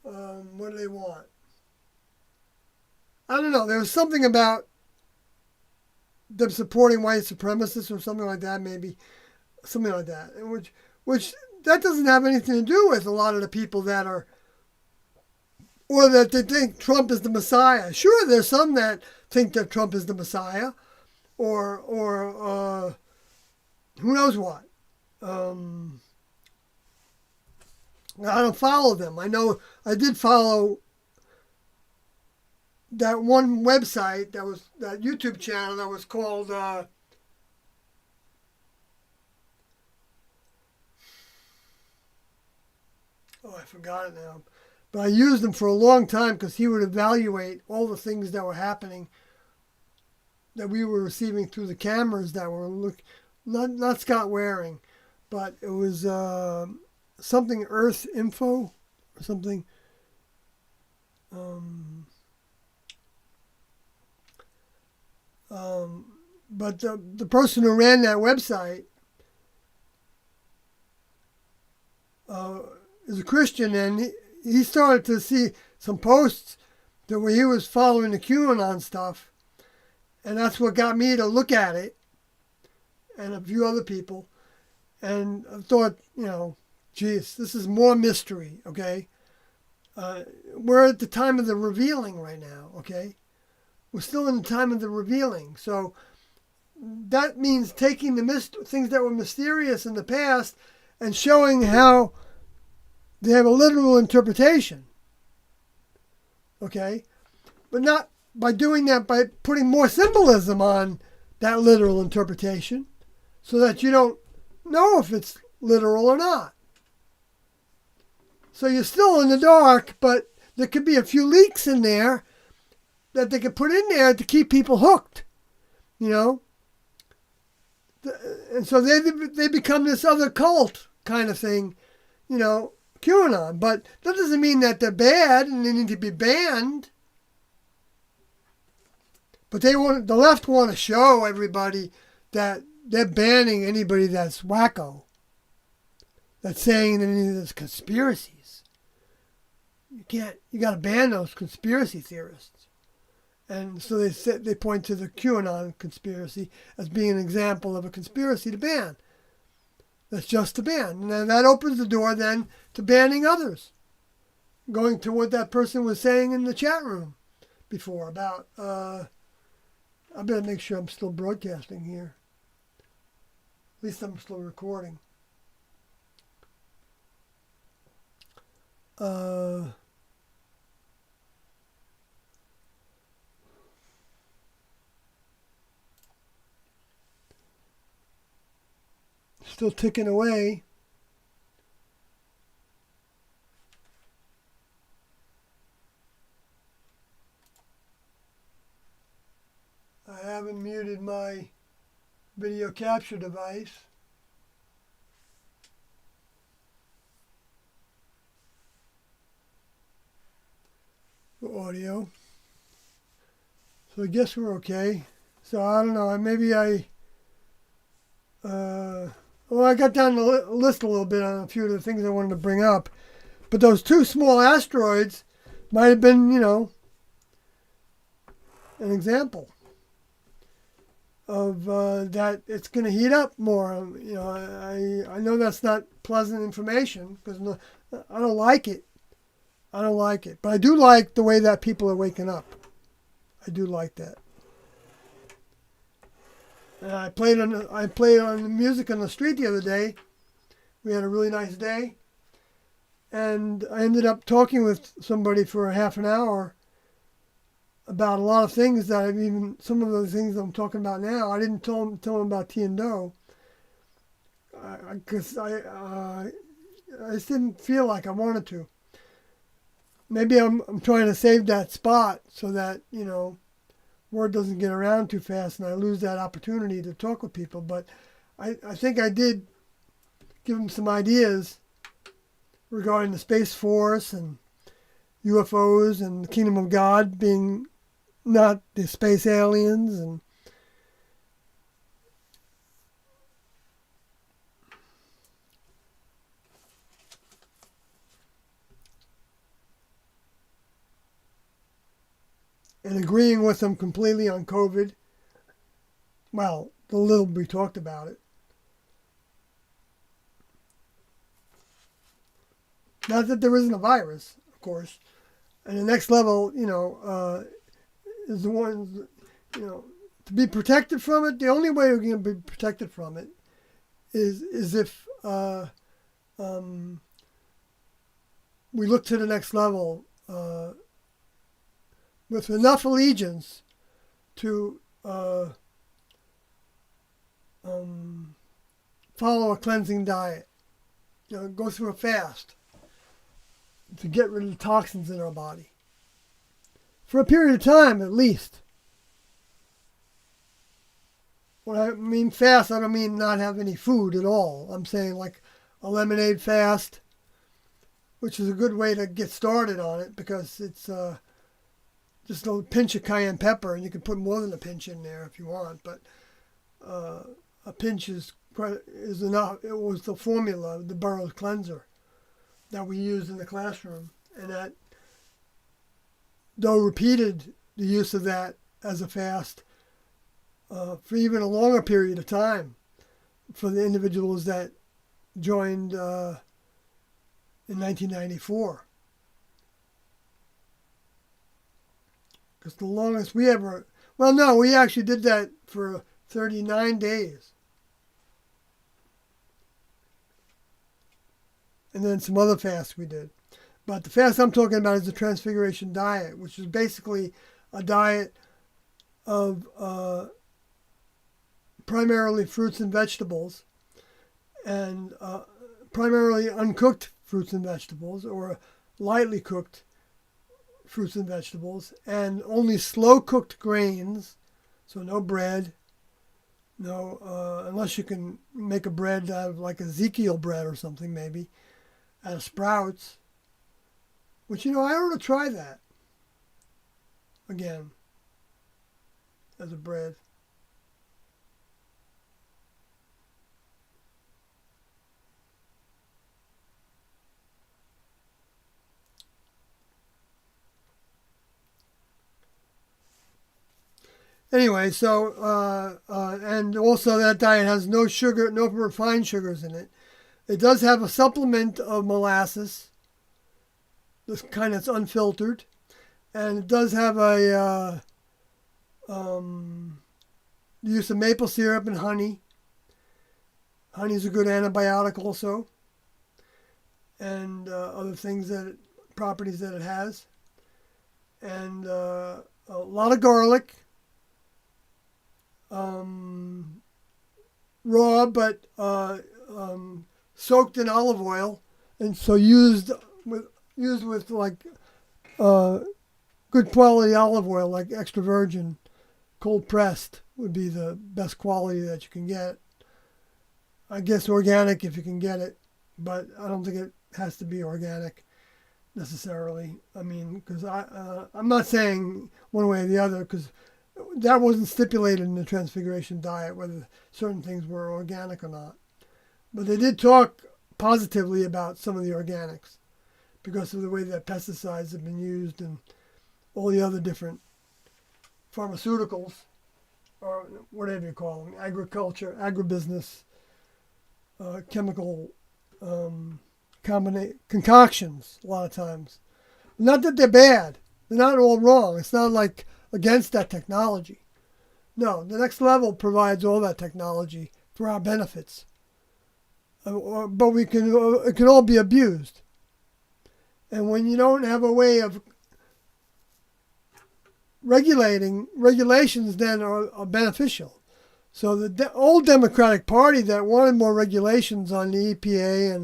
what do they want? I don't know. There was something about them supporting white supremacists or something like that, maybe. Something like that. Which that doesn't have anything to do with a lot of the people that are, or that they think Trump is the Messiah. Sure, there's some that think that Trump is the Messiah, or who knows what. I don't follow them. I know I did follow that one website, that YouTube channel that was called I forgot it now. But I used him for a long time because he would evaluate all the things that were happening that we were receiving through the cameras that were not Scott Waring, but it was something Earth Info or something. But the person who ran that website is a Christian, and he started to see some posts that where he was following the QAnon stuff, and that's what got me to look at it, and a few other people, and I thought, geez, this is more mystery, okay? We're at the time of the revealing right now, okay? We're still in the time of the revealing, so that means taking the things that were mysterious in the past and showing how they have a literal interpretation, okay? But not by doing that by putting more symbolism on that literal interpretation so that you don't know if it's literal or not. So you're still in the dark, but there could be a few leaks in there that they could put in there to keep people hooked, And so they become this other cult kind of thing, QAnon. But that doesn't mean that they're bad and they need to be banned. But the left want to show everybody that they're banning anybody that's wacko, that's saying any of those conspiracies. You got to ban those conspiracy theorists. And so they point to the QAnon conspiracy as being an example of a conspiracy to ban. That's just to ban. And then that opens the door then to banning others. Going to what that person was saying in the chat room before about, I better make sure I'm still broadcasting here. At least I'm still recording. Still ticking away. I haven't muted my video capture device. For audio. So I guess we're okay. So I don't know, maybe I got down the list a little bit on a few of the things I wanted to bring up. But those two small asteroids might have been, an example of that it's going to heat up more. I know that's not pleasant information because I don't like it. But I do like the way that people are waking up. I do like that. I played on the music on the street the other day. We had a really nice day, and I ended up talking with somebody for a half an hour about a lot of things that some of the things I'm talking about now. I didn't tell them about T and Doe because I just didn't feel like I wanted to. Maybe I'm trying to save that spot so that word doesn't get around too fast and I lose that opportunity to talk with people. But I think I did give them some ideas regarding the Space Force and UFOs and the Kingdom of God being not the space aliens and agreeing with them completely on COVID. Well, the little we talked about it. Not that there isn't a virus, of course. And the next level, is the ones, to be protected from it. The only way we're going to be protected from it is if we look to the next level with enough allegiance to follow a cleansing diet. Go through a fast to get rid of the toxins in our body. For a period of time, at least. When I mean fast, I don't mean not have any food at all. I'm saying like a lemonade fast, which is a good way to get started on it because it's just a pinch of cayenne pepper, and you can put more than a pinch in there if you want. But a pinch is enough. It was the formula, the Burroughs cleanser, that we used in the classroom, and that, though repeated, the use of that as a fast for even a longer period of time for the individuals that joined in 1994. Because the longest we ever, we actually did that for 39 days. And then some other fasts we did. But the fast I'm talking about is the Transfiguration diet, which is basically a diet of primarily fruits and vegetables, and primarily uncooked fruits and vegetables, or lightly cooked fruits and vegetables, and only slow cooked grains, so no bread, unless you can make a bread out of like Ezekiel bread or something, maybe out of sprouts, which I ought to try that again as a bread. Anyway, so and also that diet has no sugar, no refined sugars in it. It does have a supplement of molasses, this kind that's unfiltered, and it does have a use of maple syrup and honey. Honey's a good antibiotic also, and other properties that it has, and a lot of garlic. Raw, but soaked in olive oil, and so used with like good quality olive oil, like extra virgin, cold pressed would be the best quality that you can get. I guess organic if you can get it, but I don't think it has to be organic necessarily. I mean, because I'm not saying one way or the other, because that wasn't stipulated in the Transfiguration diet, whether certain things were organic or not. But they did talk positively about some of the organics because of the way that pesticides have been used and all the other different pharmaceuticals, or whatever you call them, agriculture, agribusiness, chemical concoctions a lot of times. Not that they're bad. They're not all wrong. It's not like against that technology. No, the next level provides all that technology for our benefits. But it can all be abused. And when you don't have a way of regulations then are beneficial. So the old Democratic Party that wanted more regulations on the EPA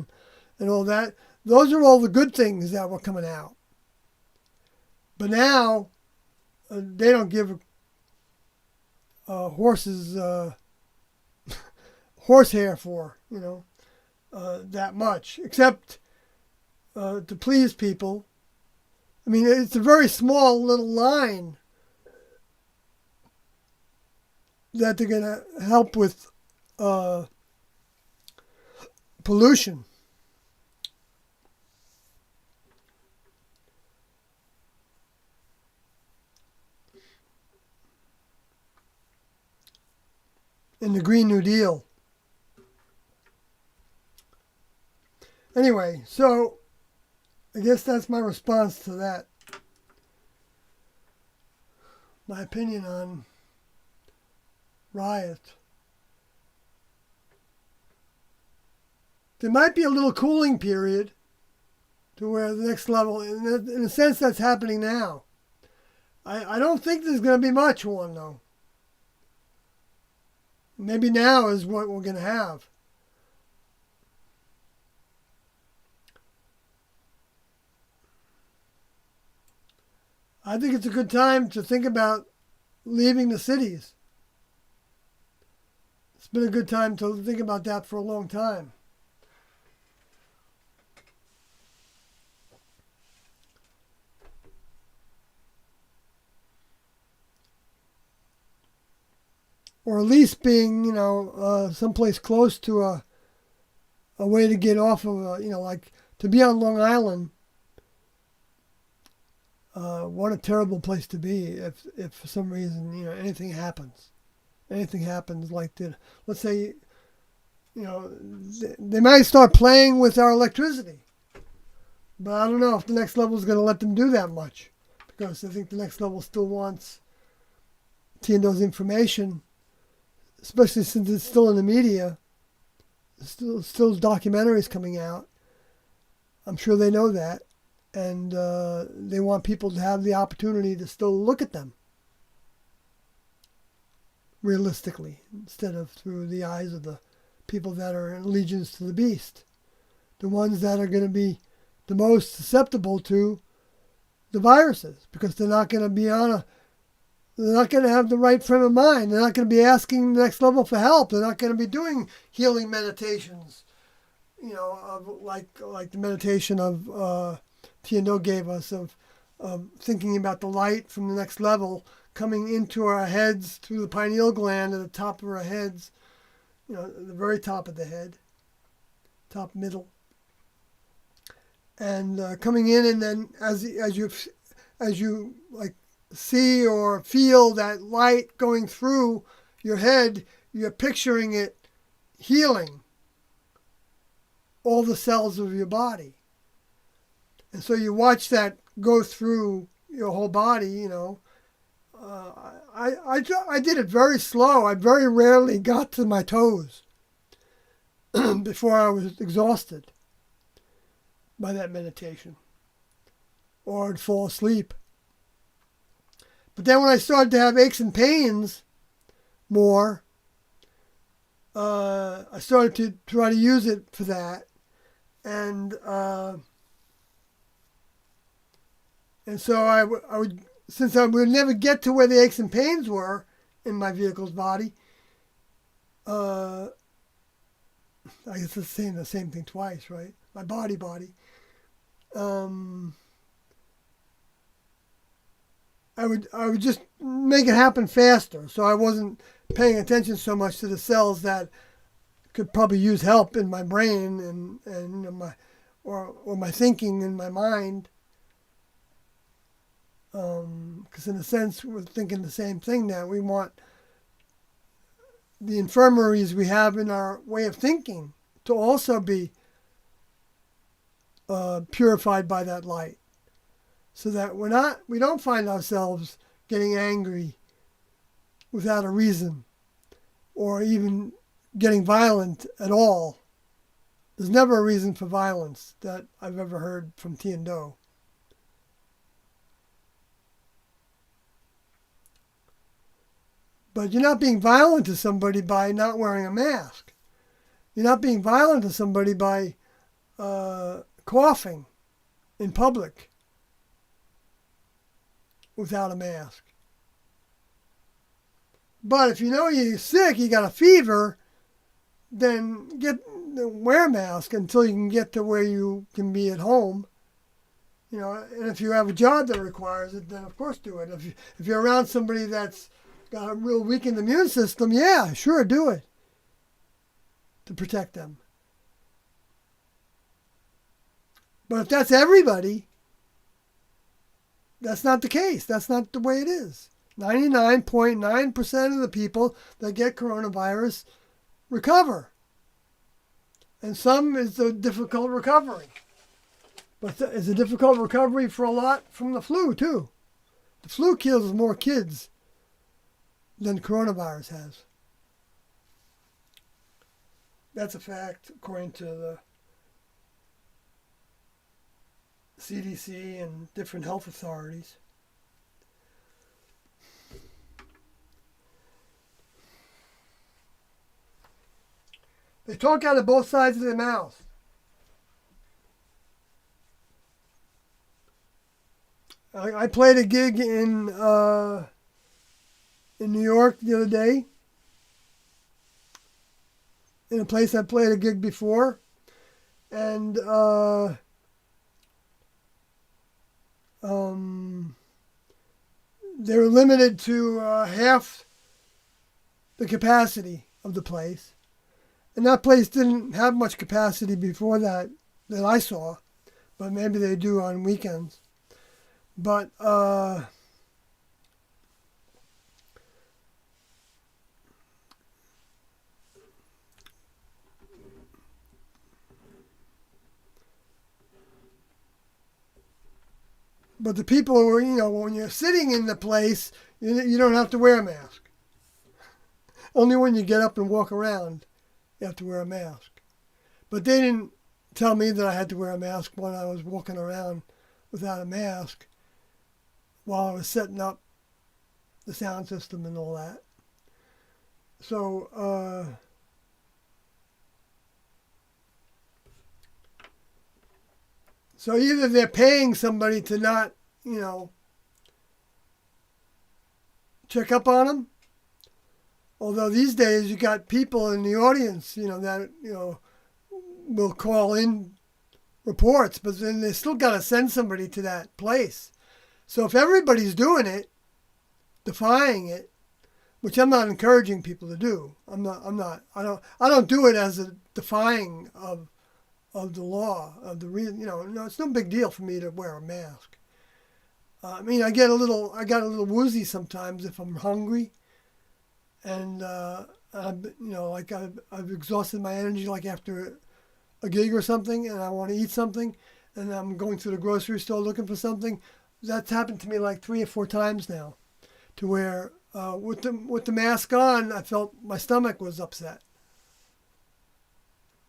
and all that, those are all the good things that were coming out. But now, they don't give horses horsehair for, that much, except to please people. I mean, it's a very small little line that they're going to help with pollution. In the Green New Deal. Anyway, so I guess that's my response to that. My opinion on riots. There might be a little cooling period to where the next level, in a sense, that's happening now. I don't think there's going to be much one, though. Maybe now is what we're going to have. I think it's a good time to think about leaving the cities. It's been a good time to think about that for a long time. Or at least being, someplace close to a way to get off of, like to be on Long Island. What a terrible place to be if for some reason, anything happens. Anything happens like that. Let's say, they might start playing with our electricity. But I don't know if the next level is going to let them do that much. Because I think the next level still wants T&O's information, especially since it's still in the media. Still documentaries coming out. I'm sure they know that. And they want people to have the opportunity to still look at them realistically, instead of through the eyes of the people that are in allegiance to the beast, the ones that are going to be the most susceptible to the viruses, because they're not going to be they're not going to have the right frame of mind. They're not going to be asking the next level for help. They're not going to be doing healing meditations, like the meditation of T&O gave us of thinking about the light from the next level coming into our heads through the pineal gland at the top of our heads, the very top of the head, top middle, and coming in, and then as you like see or feel that light going through your head, you're picturing it healing all the cells of your body. And so you watch that go through your whole body, I did it very slow. I very rarely got to my toes before I was exhausted by that meditation, or I'd fall asleep. But then when I started to have aches and pains more, I started to try to use it for that. And so I would, since I would never get to where the aches and pains were in my vehicle's body, I guess it's saying the same thing twice, right? My body. I would just make it happen faster, so I wasn't paying attention so much to the cells that could probably use help in my brain and my or my thinking in my mind. Because in a sense, we're thinking the same thing now. We want the infirmaries we have in our way of thinking to also be purified by that light, so that we don't find ourselves getting angry without a reason, or even getting violent at all. There's never a reason for violence that I've ever heard from T&O. But you're not being violent to somebody by not wearing a mask. You're not being violent to somebody by coughing in public without a mask. But if you know you're sick, you got a fever, then wear a mask until you can get to where you can be at home. And if you have a job that requires it, then of course do it. If you're around somebody that's got a real weakened immune system, yeah, sure, do it to protect them. But if that's everybody, that's not the case. That's not the way it is. 99.9% of the people that get coronavirus recover. And some is a difficult recovery. But it's a difficult recovery for a lot from the flu, too. The flu kills more kids than coronavirus has. That's a fact, according to the CDC and different health authorities. They talk out of both sides of their mouth. I played a gig in New York the other day, in a place I played a gig before, and they were limited to half the capacity of the place. And that place didn't have much capacity before that I saw, but maybe they do on weekends. But the people were, when you're sitting in the place, you don't have to wear a mask. Only when you get up and walk around, you have to wear a mask. But they didn't tell me that I had to wear a mask when I was walking around without a mask while I was setting up the sound system and all that. So, so either they're paying somebody to not, check up on them. Although these days you got people in the audience, that, will call in reports, but then they still got to send somebody to that place. So if everybody's doing it, defying it, which I'm not encouraging people to do, I don't do it as a defying of the law, of the reason, no, it's no big deal for me to wear a mask. I got a little woozy sometimes if I'm hungry, and I've exhausted my energy, like after a gig or something, and I want to eat something, and I'm going to the grocery store looking for something. That's happened to me like 3 or 4 times now, to where with the mask on, I felt my stomach was upset.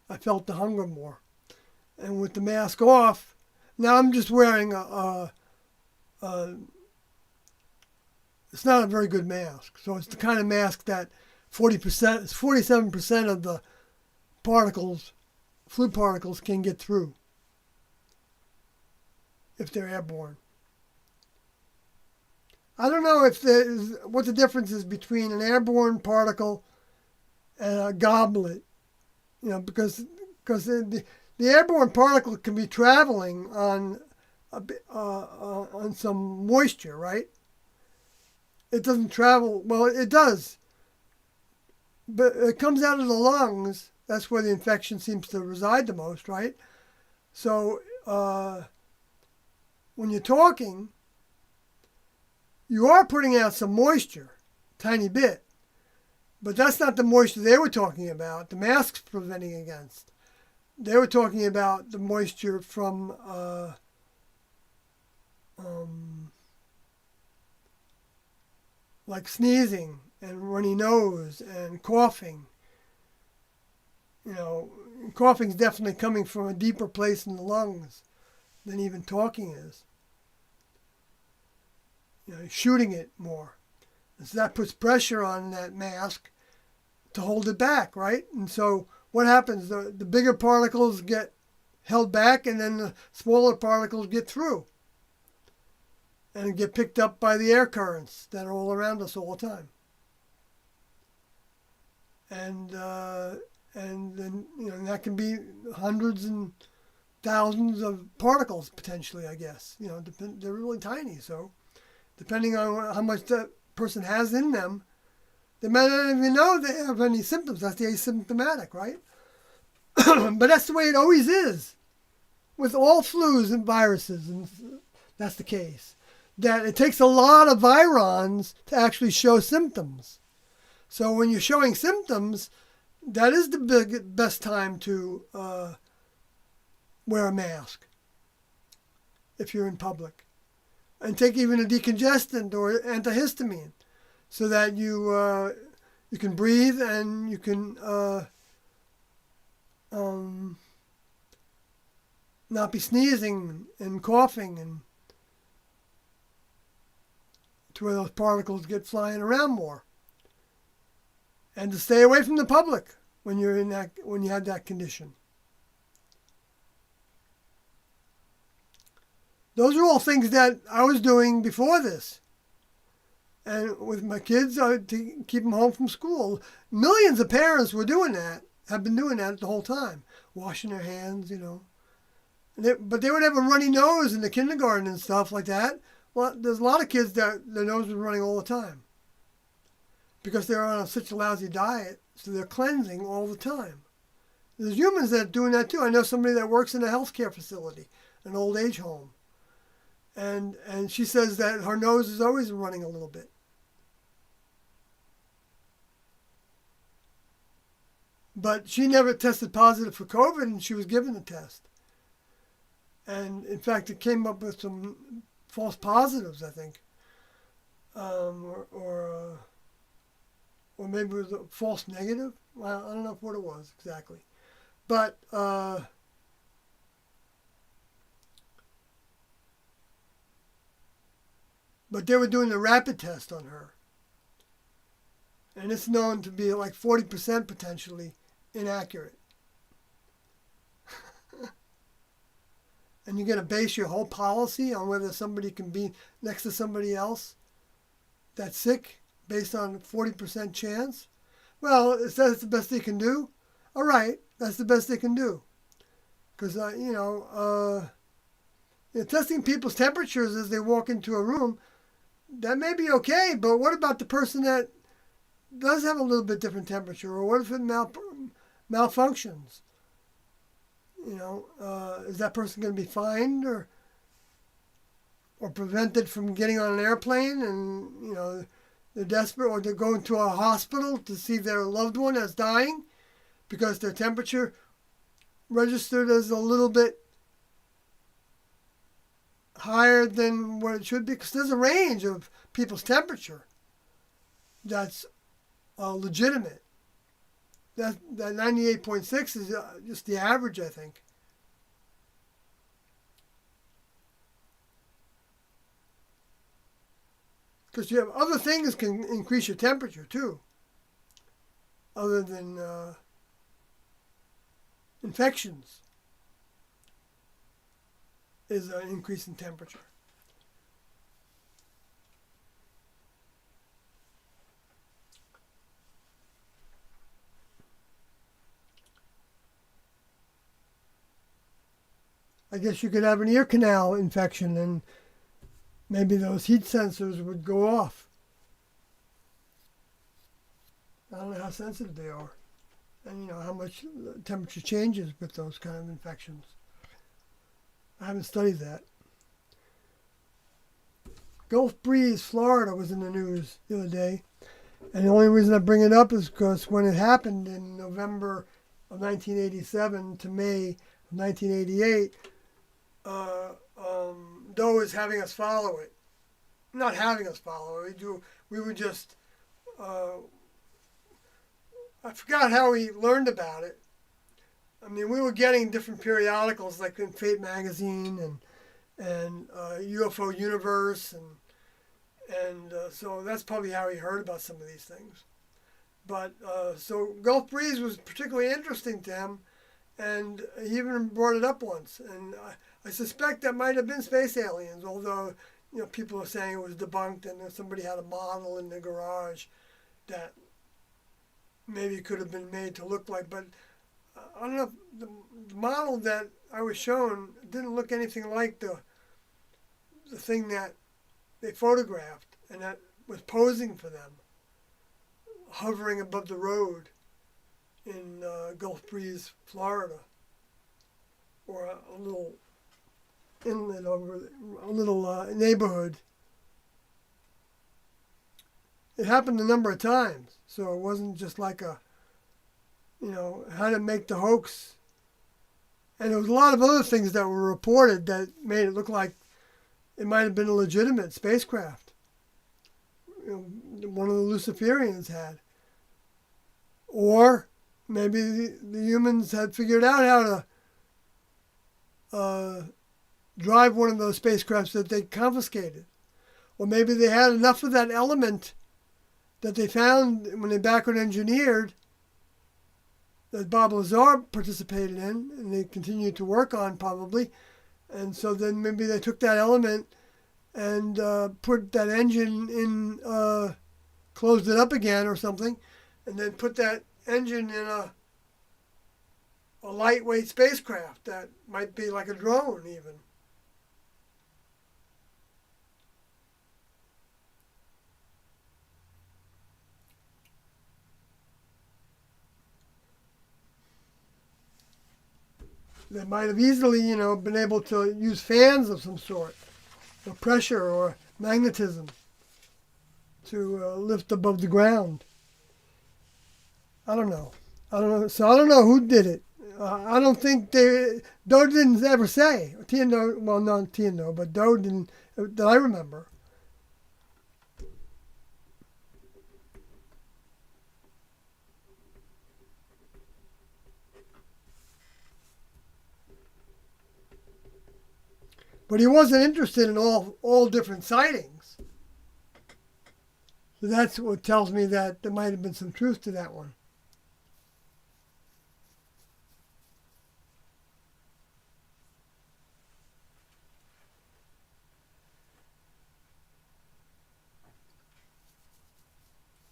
I felt the hunger more, and with the mask off, now I'm just wearing it's not a very good mask. So it's the kind of mask that 47% of the flu particles can get through if they're airborne. I don't know what the difference is between an airborne particle and a goblet, because the airborne particle can be traveling on some moisture, right? It doesn't travel, well, it does, but it comes out of the lungs. That's where the infection seems to reside the most, right? So when you're talking, you are putting out some moisture, tiny bit, but that's not the moisture they were talking about, the mask's preventing against. They were talking about the moisture from like sneezing and runny nose and coughing. Coughing's definitely coming from a deeper place in the lungs than even talking is. Shooting it more. And so that puts pressure on that mask to hold it back, right? And so what happens? The bigger particles get held back, and then the smaller particles get through and get picked up by the air currents that are all around us all the time. And then that can be hundreds and thousands of particles potentially, I guess. They're really tiny, so depending on how much that person has in them, they might not even know they have any symptoms. That's the asymptomatic, right? But that's the way it always is with all flus and viruses, and that's the case. That it takes a lot of virons to actually show symptoms. So when you're showing symptoms, that is the best time to wear a mask. if you're in public. And take even a decongestant or antihistamine so that you can breathe and you can not be sneezing and coughing and to where those particles get flying around more. And to stay away from the public when you have that condition. Those are all things that I was doing before this. And with my kids, to keep them home from school. Millions of parents were doing that, have been doing that the whole time. Washing their hands, But they would have a runny nose in the kindergarten and stuff like that. Well, there's a lot of kids that their nose was running all the time. Because they're on such a lousy diet, so they're cleansing all the time. There's humans that are doing that too. I know somebody that works in a healthcare facility, an old age home. And she says that her nose is always running a little bit. But she never tested positive for COVID, and she was given the test. And in fact, it came up with some false positives, I think, or maybe it was a false negative. Well, I don't know what it was exactly, but they were doing the rapid test on her, and it's known to be like 40% potentially inaccurate. And you're going to base your whole policy on whether somebody can be next to somebody else that's sick based on a 40% chance? Well, it says it's the best they can do. All right, that's the best they can do. Because, testing people's temperatures as they walk into a room, that may be okay, but what about the person that does have a little bit different temperature? Or what if it malfunctions? Is that person going to be fined or prevented from getting on an airplane and, they're desperate, or they're going to a hospital to see their loved one that's dying because their temperature registered as a little bit higher than what it should be? Because there's a range of people's temperature that's legitimate. That 98.6 is just the average, I think. Because you have other things can increase your temperature too, other than infections is an increase in temperature. I guess you could have an ear canal infection and maybe those heat sensors would go off. I don't know how sensitive they are and how much temperature changes with those kind of infections. I haven't studied that. Gulf breeze, Florida was in the news the other day. And the only reason I bring it up is because when it happened in November of 1987 to May of 1988, Doe is having us follow it. Not having us follow it. We would just, I forgot how we learned about it. I mean, we were getting different periodicals like in Fate magazine and UFO Universe and so that's probably how he heard about some of these things. But so Gulf breeze was particularly interesting to him, and he even brought it up once. And I suspect that might have been space aliens, although people are saying it was debunked and somebody had a model in the garage that maybe could have been made to look like. But I don't know, the model that I was shown didn't look anything like the thing that they photographed and that was posing for them, hovering above the road in Gulf Breeze, Florida, or a little inlet over a little neighborhood. It happened a number of times, so it wasn't just like how to make the hoax. And there was a lot of other things that were reported that made it look like it might have been a legitimate spacecraft. One of the Luciferians had. Or maybe the humans had figured out how to drive one of those spacecrafts that they confiscated. Or maybe they had enough of that element that they found when they backward engineered that Bob Lazar participated in, and they continued to work on probably. And so then maybe they took that element and put that engine in, closed it up again or something, and then put that engine in a lightweight spacecraft that might be like a drone even. They might have easily, been able to use fans of some sort, or pressure or magnetism to lift above the ground. I don't know. So I don't know who did it. I don't think Doe didn't ever say. Tiano, well, not Tiano, but Doe didn't, that I remember. But he wasn't interested in all different sightings. So that's what tells me that there might have been some truth to that one.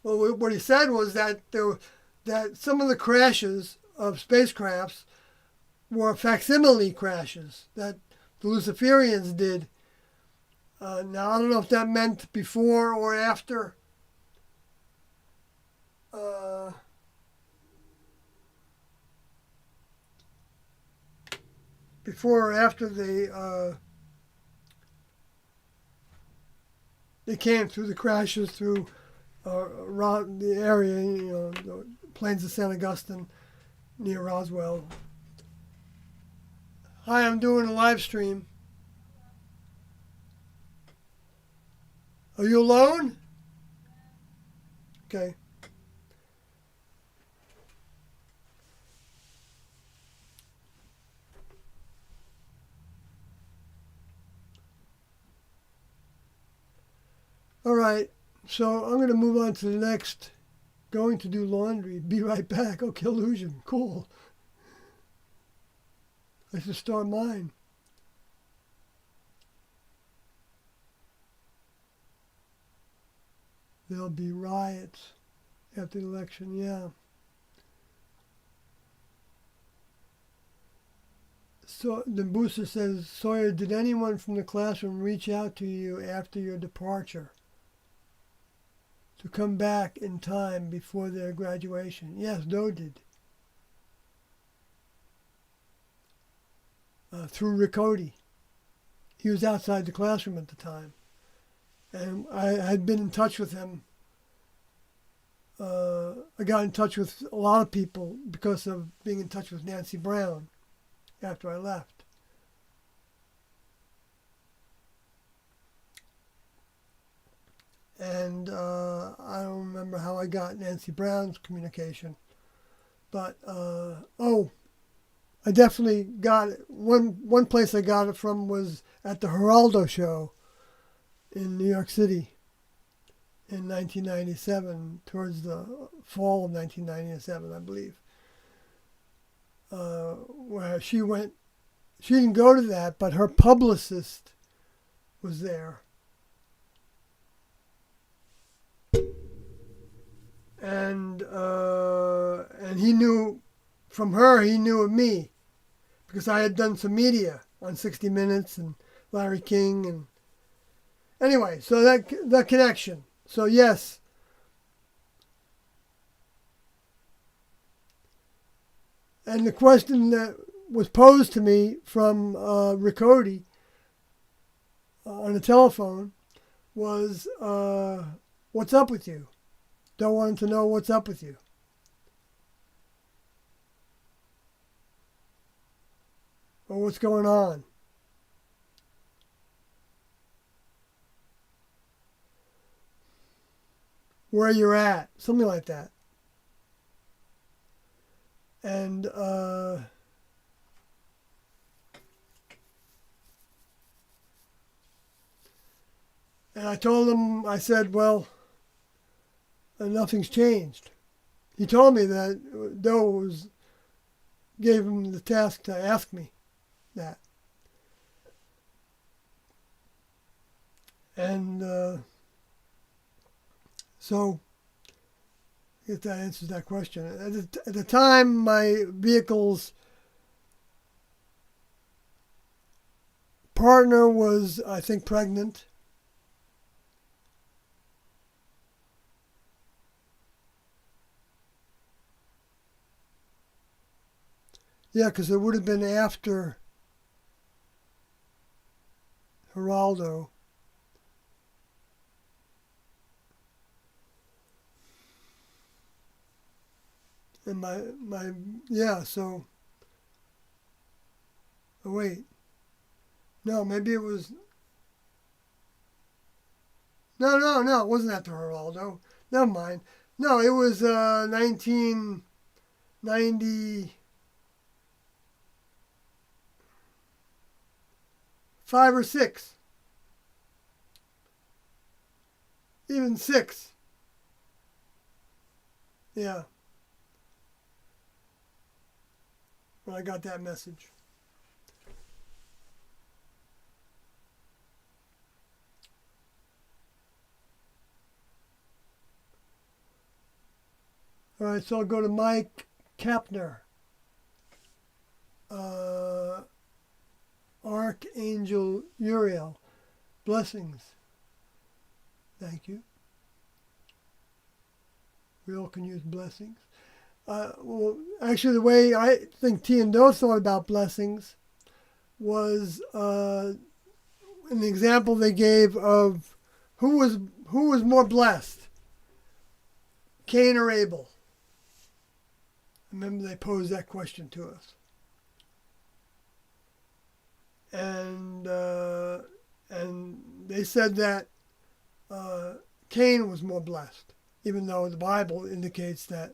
Well, what he said was that that some of the crashes of spacecrafts were facsimile crashes that the Luciferians did. Now, I don't know if that meant before or after they came through the crashes through around the area, the plains of San Augustine near Roswell. Hi, I'm doing a live stream. Are you alone? Okay. All right. So I'm going to move on to the next. Going to do laundry. Be right back. Okay, illusion. Cool. I should start mine. There'll be riots after the election, yeah. So the booster says, Sawyer, did anyone from the classroom reach out to you after your departure to come back in time before their graduation? Yes, Doe did. Through Rick Cody. He was outside the classroom at the time. And I had been in touch with him. I got in touch with a lot of people because of being in touch with Nancy Brown after I left. And I don't remember how I got Nancy Brown's communication. But, I definitely got it. One place I got it from was at the Geraldo show in New York City in 1997, towards the fall of 1997, I believe, where she went. She didn't go to that, but her publicist was there. And he knew, from her, he knew of me, because I had done some media on 60 Minutes and Larry King. And anyway, so that connection. So yes. And the question that was posed to me from Rick Cody on the telephone was, what's up with you? Don't want to know what's up with you. Or what's going on. where you're at, something like that. And I told him, I said, well, nothing's changed. He told me that Doe gave him the task to ask me that. And so, if that answers that question. At the time, my vehicle's partner was, I think, pregnant. Yeah, because it would have been after Geraldo. And yeah, so, oh wait. No, maybe it was, no, it wasn't after Geraldo. Never mind. No, it was 1995 or 6. Even 6. Yeah, when I got that message. All right, so I'll go to Mike Kapner. Archangel Uriel. Blessings. Thank you. We all can use blessings. Well, actually, the way I think T and Do thought about blessings was an example they gave of who was more blessed, Cain or Abel. Remember, they posed that question to us, and they said that Cain was more blessed, even though the Bible indicates that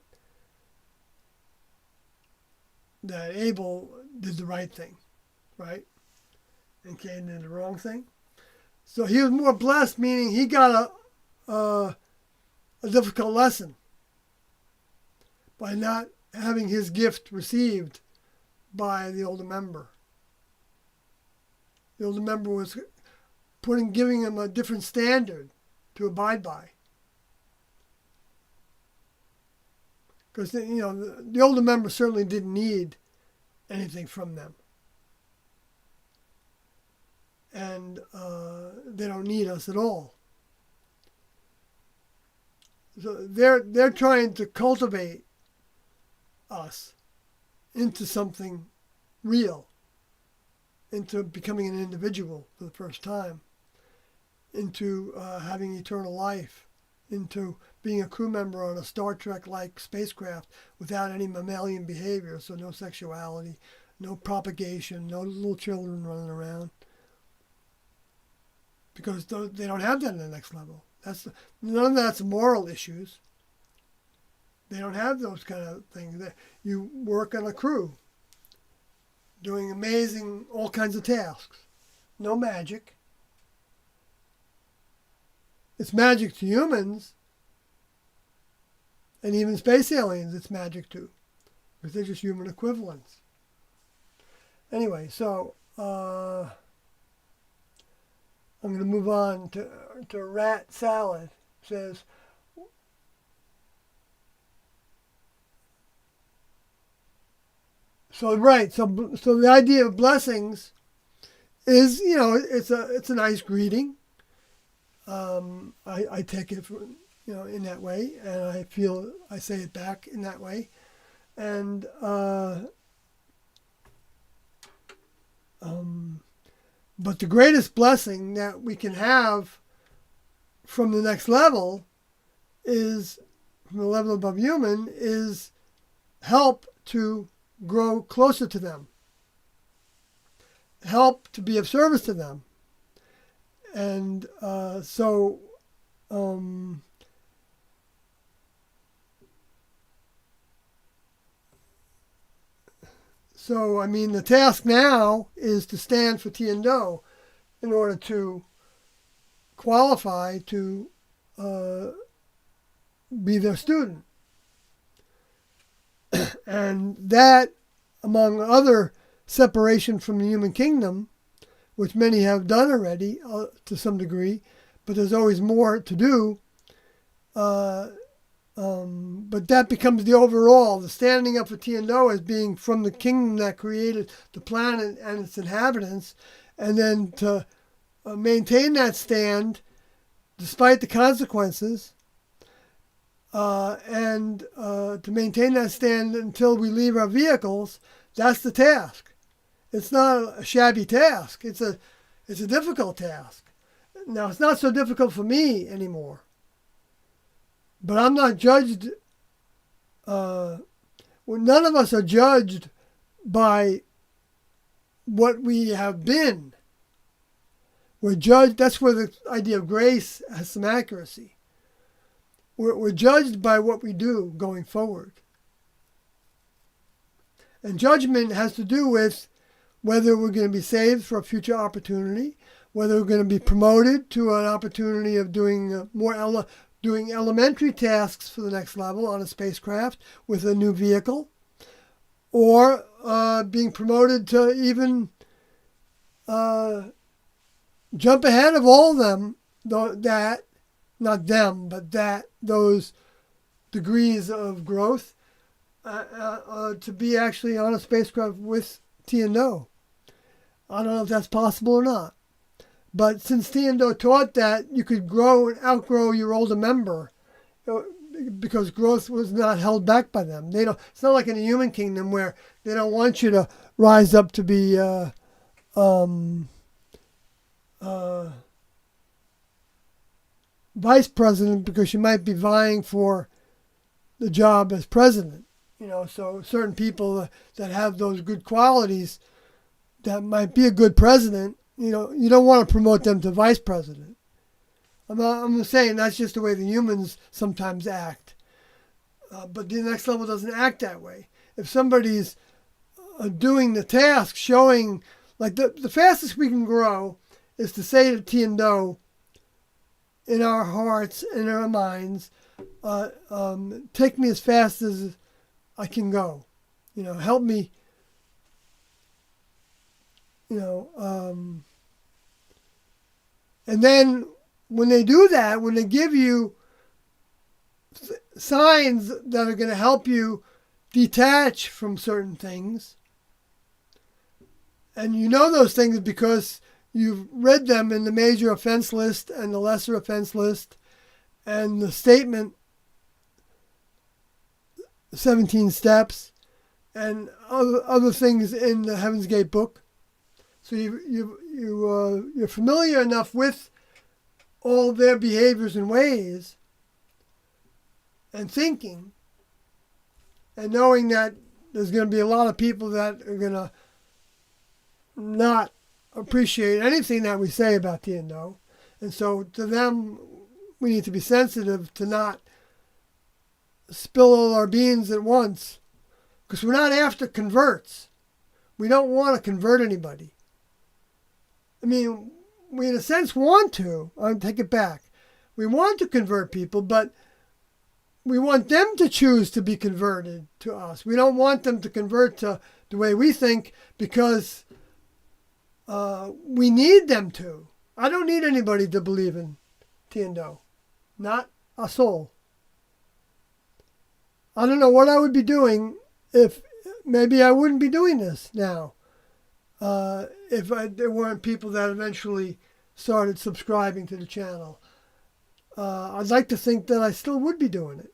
Abel did the right thing, right, and Cain did the wrong thing. So he was more blessed, meaning he got a difficult lesson by not having his gift received by the older member. The older member was giving him a different standard to abide by. Because the older member certainly didn't need anything from them, and they don't need us at all. So they're trying to cultivate us into something real, into becoming an individual for the first time, into having eternal life, into being a crew member on a Star Trek-like spacecraft without any mammalian behavior, so no sexuality, no propagation, no little children running around. Because they don't have that in the next level. None of that's moral issues. They don't have those kind of things. You work on a crew, doing all kinds of tasks. No magic. It's magic to humans, and even space aliens it's magic to, because they're just human equivalents. Anyway, so I'm going to move on to Rat Salad. It says, so the idea of blessings is, it's a nice greeting. I take it in that way, and I feel I say it back in that way, and but the greatest blessing that we can have from the next level is, from the level above human, is help to grow closer to them, help to be of service to them. And So, I mean, the task now is to stand for Tiando in order to qualify to be their student. And that, among other separation from the human kingdom, which many have done already to some degree, but there's always more to do. But that becomes the overall, the standing up for Tiando as being from the kingdom that created the planet and its inhabitants, and then to maintain that stand despite the consequences, and to maintain that stand until we leave our vehicles. That's the task. It's not a shabby task. It's a difficult task. Now, it's not so difficult for me anymore. But I'm not judged. None of us are judged by what we have been. We're judged. That's where the idea of grace has some accuracy. We're judged by what we do going forward. And judgment has to do with whether we're going to be saved for a future opportunity, whether we're going to be promoted to an opportunity of doing doing elementary tasks for the next level on a spacecraft with a new vehicle, or being promoted to even jump ahead of all of them, those degrees of growth, to be actually on a spacecraft with Tiando. I don't know if that's possible or not. But since Tiando taught that you could grow and outgrow your older member, because growth was not held back by them. It's not like in the human kingdom where they don't want you to rise up to be vice president because you might be vying for the job as president. So certain people that have those good qualities that might be a good president, you don't want to promote them to vice president. I'm saying that's just the way the humans sometimes act. But the next level doesn't act that way. If somebody's doing the task, showing, like the fastest we can grow is to say to Tiando in our hearts, in our minds, take me as fast as I can go. Help me. And then when they do that, when they give you signs that are going to help you detach from certain things, and those things because you've read them in the major offense list and the lesser offense list and the statement 17 steps and other things in the Heaven's Gate book. So you're familiar enough with all their behaviors and ways and thinking, and knowing that there's going to be a lot of people that are going to not appreciate anything that we say about Tiando. And so to them, we need to be sensitive to not spill all our beans at once, because we're not after converts. We don't want to convert anybody. I mean, we in a sense want to. I'll take it back. We want to convert people, but we want them to choose to be converted to us. We don't want them to convert to the way we think because we need them to. I don't need anybody to believe in Tiando. Not a soul. I don't know what I would be doing if maybe I wouldn't be doing this now. If there weren't people that eventually started subscribing to the channel. I'd like to think that I still would be doing it.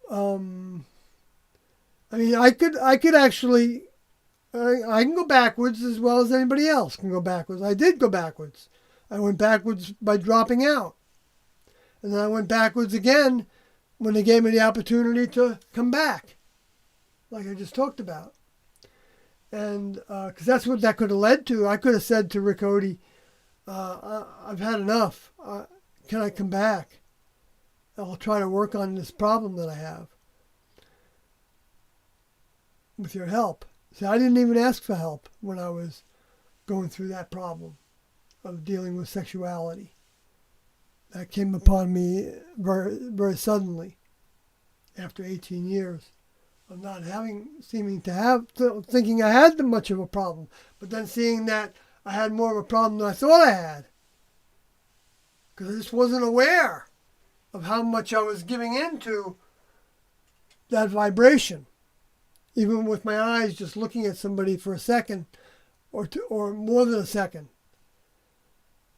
I mean, I could actually, I can go backwards as well as anybody else can go backwards. I did go backwards. I went backwards by dropping out. And then I went backwards again when they gave me the opportunity to come back, like I just talked about. And because that's what that could have led to. I could have said to Rick Odie, I've had enough. Can I come back? I'll try to work on this problem that I have. with your help. See, I didn't even ask for help when I was going through that problem of dealing with sexuality. That came upon me very, very suddenly after 18 years of not seeming to have, thinking I had much of a problem, but then seeing that I had more of a problem than I thought I had. Because I just wasn't aware of how much I was giving into that vibration. Even with my eyes just looking at somebody for a second or two, or more than a second.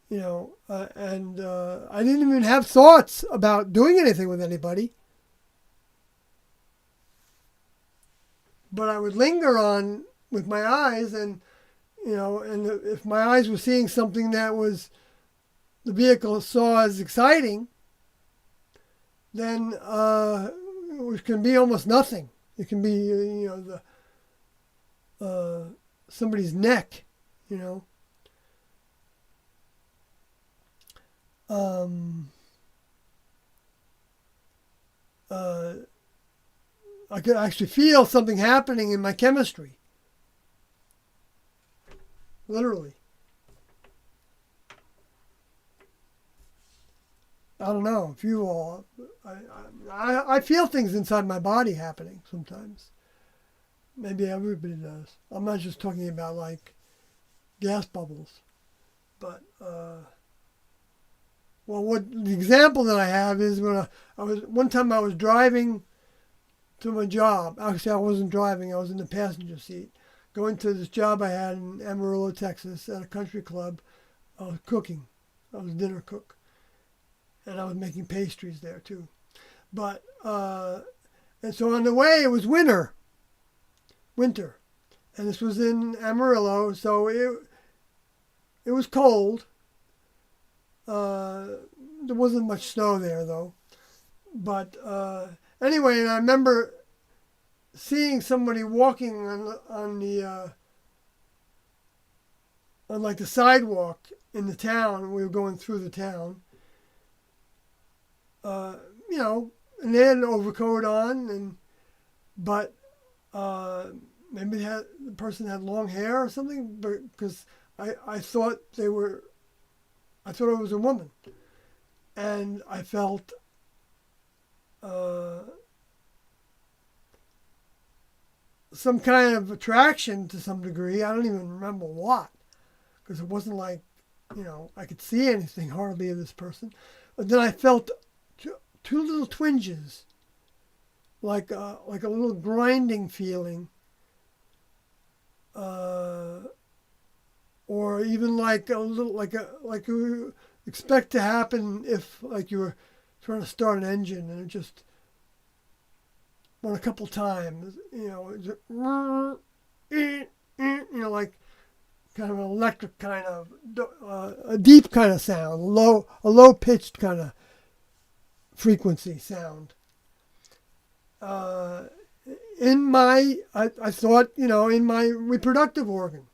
And I didn't even have thoughts about doing anything with anybody. But I would linger on with my eyes, and if my eyes were seeing something that was the vehicle saw as exciting, then it can be almost nothing. It can be somebody's neck, I could actually feel something happening in my chemistry. Literally. I don't know if you all, I feel things inside my body happening sometimes. Maybe everybody does. I'm not just talking about like gas bubbles, but what the example that I have is when one time I was driving to my job. Actually, I wasn't driving. I was in the passenger seat, going to this job I had in Amarillo, Texas, at a country club. I was cooking. I was a dinner cook. And I was making pastries there too. But, and so on the way, it was winter. And this was in Amarillo, so it was cold. There wasn't much snow there though. But anyway, and I remember seeing somebody walking on like the sidewalk in the town. We were going through the town. And they had an overcoat on, but maybe the person had long hair or something, because I thought it was a woman, and I felt some kind of attraction to some degree. I don't even remember what, because it wasn't like, I could see anything hardly of this person. But then I felt two little twinges, like a little grinding feeling, or even like a little like you expect to happen if like you were trying to start an engine and it just went a couple times, like kind of an electric kind of a deep kind of sound, a low pitched kind of frequency sound. I thought, in my reproductive organ,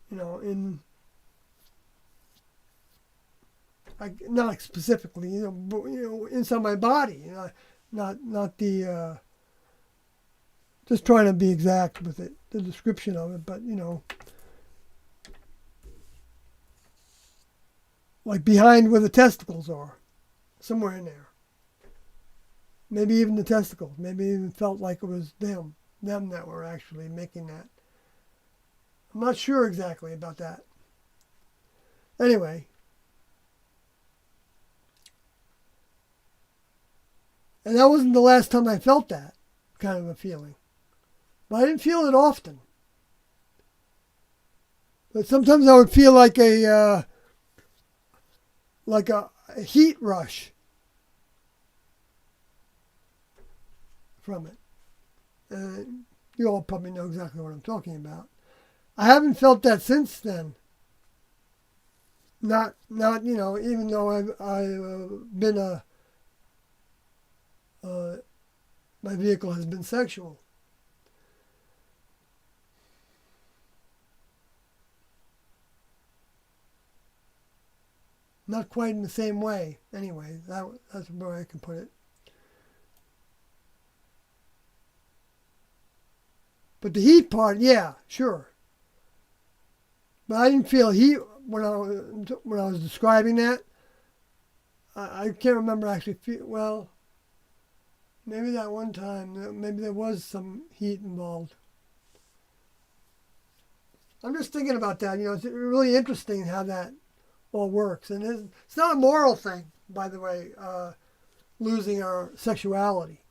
not like specifically, but, inside my body, not the, just trying to be exact with it, the description of it, but, like behind where the testicles are. Somewhere in there. Maybe even the testicles. Maybe even felt like it was them that were actually making that. I'm not sure exactly about that. Anyway. And that wasn't the last time I felt that kind of a feeling. But I didn't feel it often. But sometimes I would feel like a heat rush from it. You all probably know exactly what I'm talking about. I haven't felt that since then. Not even though I've been my vehicle has been sexual. Not quite in the same way. Anyway, that's where I can put it. But the heat part, yeah, sure. But I didn't feel heat when I was describing that. I can't remember actually. Well, maybe that one time, maybe there was some heat involved. I'm just thinking about that. It's really interesting how that all works, and it's not a moral thing, by the way. Losing our sexuality.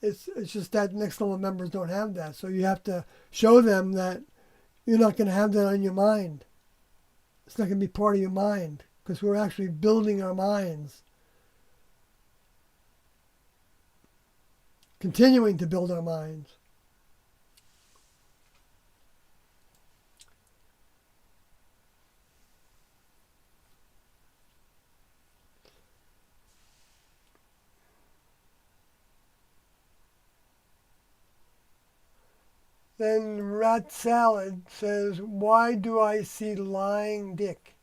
It's just that next level members don't have that, so you have to show them that you're not going to have that on your mind. It's not going to be part of your mind because we're actually building our minds, continuing to build our minds. Then Rat Salad says, "Why do I see lying dick?"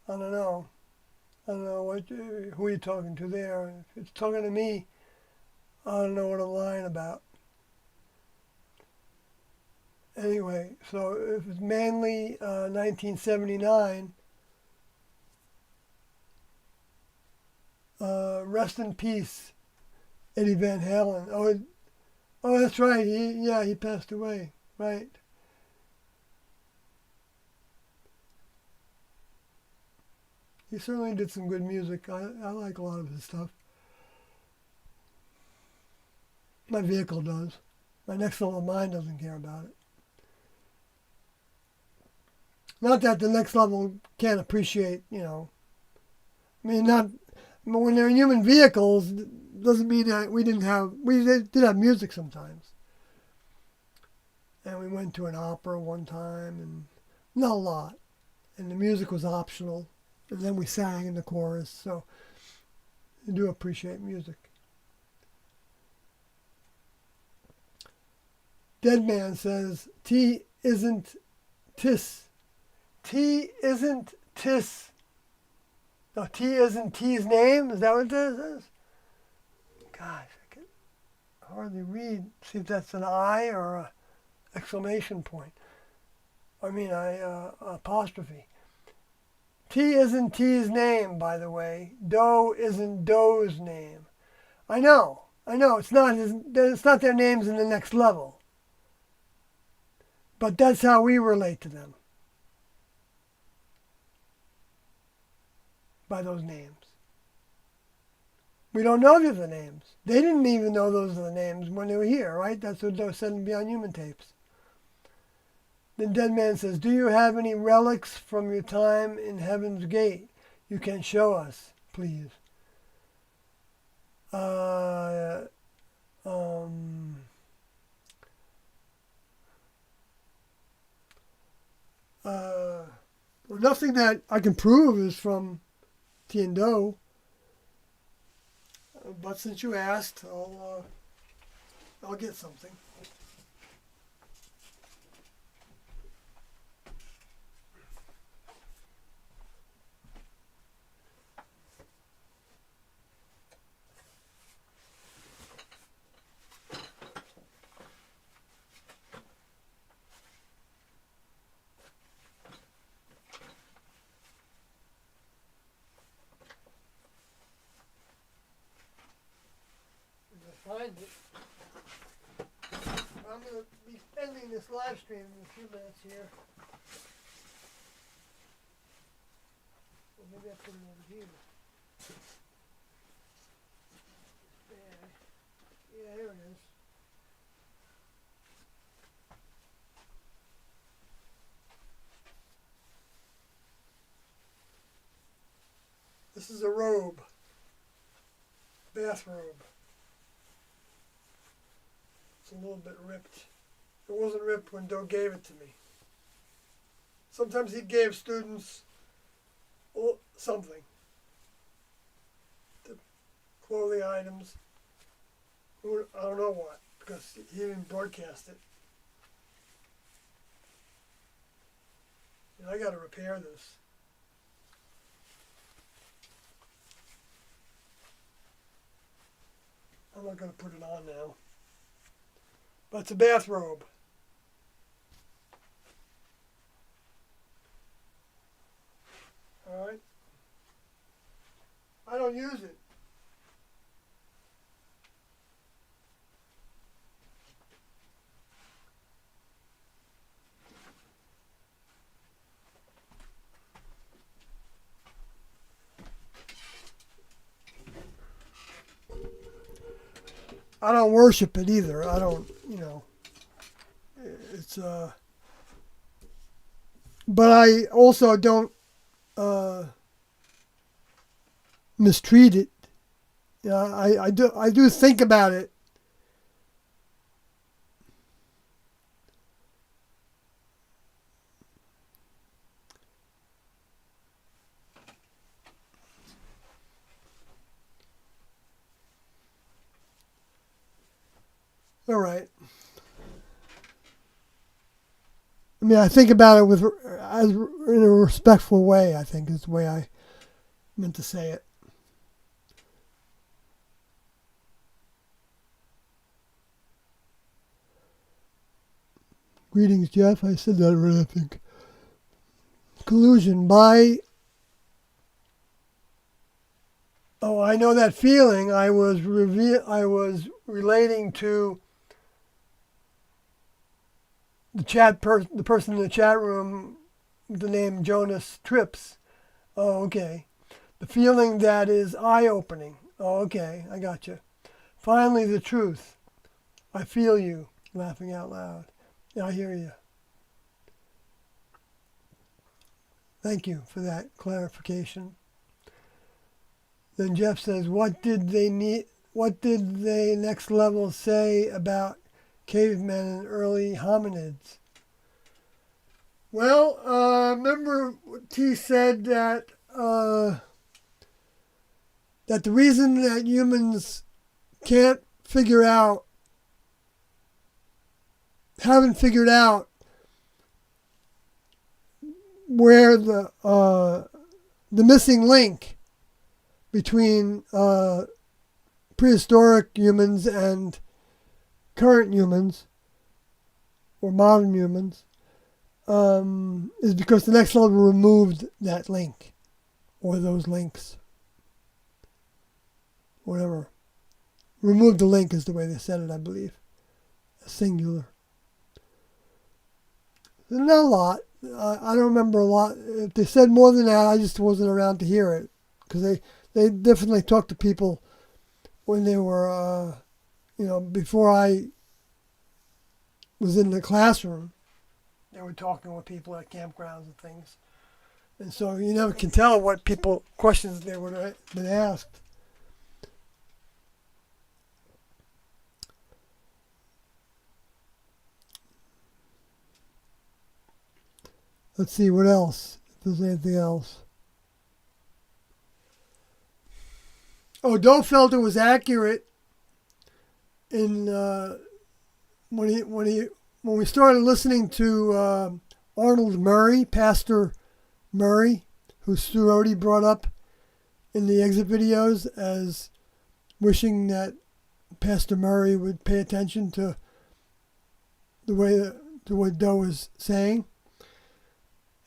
I don't know. I don't know who you're talking to there. If it's talking to me, I don't know what I'm lying about. Anyway, so if it's Manly, 1979, rest in peace, Eddie Van Halen. Oh, that's right. He passed away. Right. He certainly did some good music. I like a lot of his stuff. My vehicle does. My next level mind doesn't care about it. Not that the next level can't appreciate, I mean, not when they're in human vehicles doesn't mean that we did have music sometimes. And we went to an opera one time, and not a lot. And the music was optional. And then we sang in the chorus, so I do appreciate music. Dead Man says, T isn't tis. T isn't tis. No, T isn't T's name? Is that what this is? Gosh, I can hardly read. See if that's an I or a exclamation point. Apostrophe. T isn't T's name, by the way. Doe isn't Doe's name. I know. It's not their names in the next level. But that's how we relate to them. By those names. We don't know the other names. They didn't even know those are the names when they were here, right? That's what they said in Beyond Human tapes. Then Dead Man says, "Do you have any relics from your time in Heaven's Gate you can show us, please?" Well, nothing that I can prove is from Tiendo. But since you asked, I'll get something. Find it. I'm going to be ending this live stream in a few minutes here. Well, maybe I put it over here. Yeah, here it is. This is a robe. Bathrobe. It's a little bit ripped. It wasn't ripped when Doe gave it to me. Sometimes he gave students something. The clothing items. I don't know what, because he didn't broadcast it. And I got to repair this. I'm not going to put it on now. That's a bathrobe. All right. I don't use it. I don't worship it either. I don't, it's but I also don't mistreat it. Yeah, I do think about it. All right. I mean, I think about it in a respectful way. I think is the way I meant to say it. Greetings, Jeff. I said that right, I think. Collusion by. Oh, I know that feeling. I was relating to the person in the chat room with the name Jonas Trips. Oh, okay. The feeling that is eye-opening. Oh, okay. I got you. Finally, the truth. I feel you. Laughing out loud. Yeah, I hear you. Thank you for that clarification. Then Jeff says, what did they next level say about cavemen and early hominids? Well, remember T said that that the reason that humans haven't figured out where the missing link between prehistoric humans and current humans or modern humans is because the next level removed that link or those links. Whatever. Removed the link is the way they said it, I believe. Singular. Not a lot. I don't remember a lot. If they said more than that, I just wasn't around to hear it. Because they definitely talked to people when they were, before I was in the classroom. They were talking with people at campgrounds and things. And so you never can tell what questions they would have been asked. Let's see what else. If there's anything else. Oh, Doe felt it was accurate in when we started listening to Arnold Murray, Pastor Murray, who Stu already brought up in the exit videos as wishing that Pastor Murray would pay attention to what Doe was saying.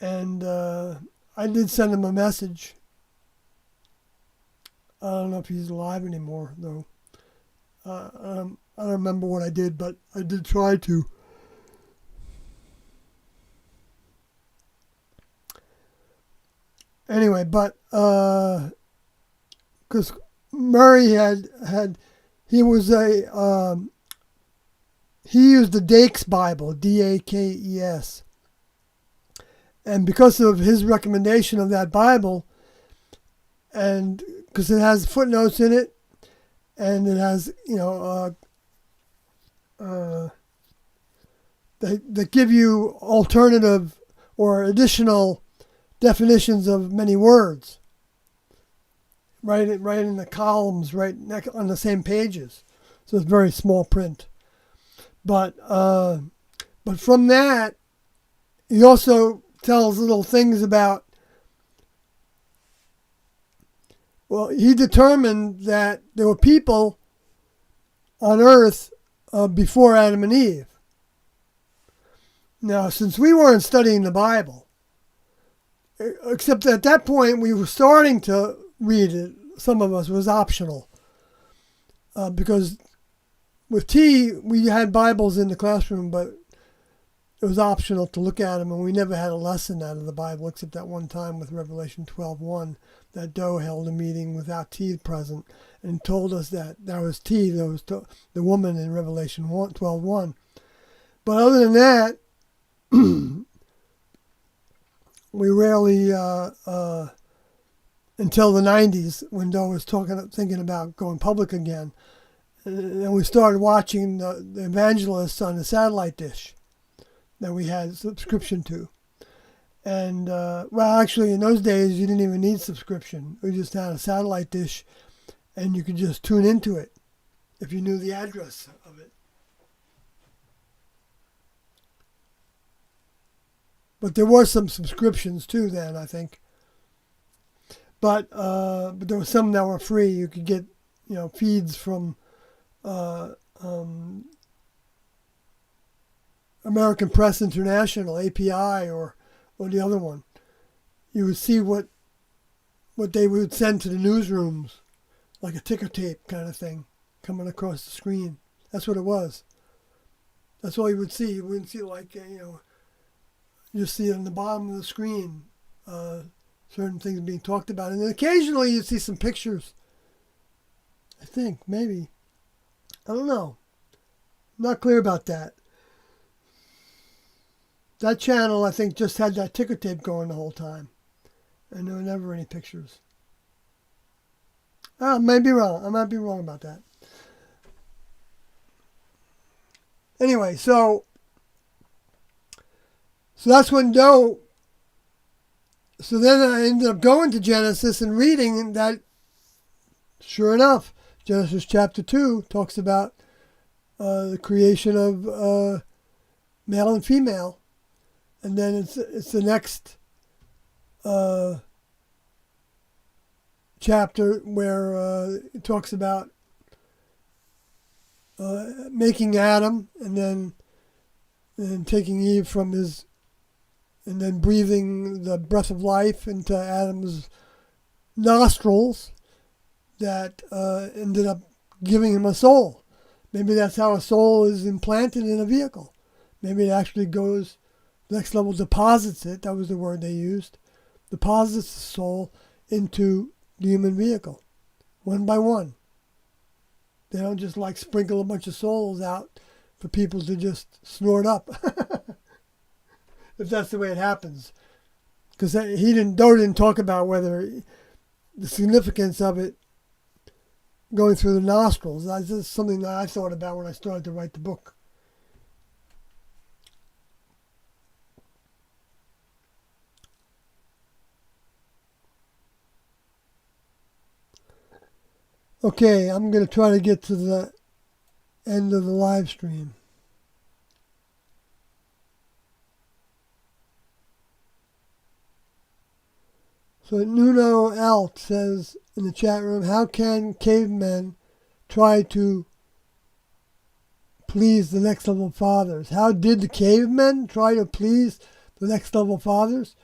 And I did send him a message. I don't know if he's alive anymore, though. I don't remember what I did, but I did try to. Anyway, but because Murray he used the Dakes Bible, Dakes. And because of his recommendation of that Bible, and because it has footnotes in it, and it has, that give you alternative or additional definitions of many words, right in the columns, right on the same pages. So it's very small print. But from that, he also tells little things about, well, he determined that there were people on Earth before Adam and Eve. Now, since we weren't studying the Bible, except at that point we were starting to read it, some of us was optional, because with T we had Bibles in the classroom, but it was optional to look at them, and we never had a lesson out of the Bible except that one time with Revelation 12:1, that Doe held a meeting without T present and told us that was T, that was the woman in Revelation 12:1. But other than that, we rarely, until the 90s, when Doe was thinking about going public again, and we started watching the evangelists on the satellite dish that we had subscription to. And, well, actually, in those days, you didn't even need subscription. We just had a satellite dish, and you could just tune into it if you knew the address of it. But there were some subscriptions, too, then, I think. But there were some that were free. You could get, feeds from American Press International, API, or the other one. You would see what they would send to the newsrooms, like a ticker tape kind of thing, coming across the screen. That's what it was. That's all you would see. You wouldn't see you see on the bottom of the screen certain things being talked about. And then occasionally you'd see some pictures. I think, maybe. I don't know. I'm not clear about that. That channel, I think, just had that ticker tape going the whole time. And there were never any pictures. I might be wrong. I might be wrong about that. Anyway, so that's when Doe. So then I ended up going to Genesis and reading that. Sure enough, Genesis chapter 2 talks about the creation of male and female. And then it's the next chapter where it talks about making Adam, and then taking Eve from his, and then breathing the breath of life into Adam's nostrils that ended up giving him a soul. Maybe that's how a soul is implanted in a vehicle. Maybe it actually goes. Next level deposits it, that was the word they used, deposits the soul into the human vehicle, one by one. They don't just sprinkle a bunch of souls out for people to just snort up, if that's the way it happens. Because Doe didn't talk about whether the significance of it going through the nostrils. That's just something that I thought about when I started to write the book. Okay, I'm going to try to get to the end of the live stream. So Nuno Alt says in the chat room, how can cavemen try to please the next level fathers? How did the cavemen try to please the next level fathers?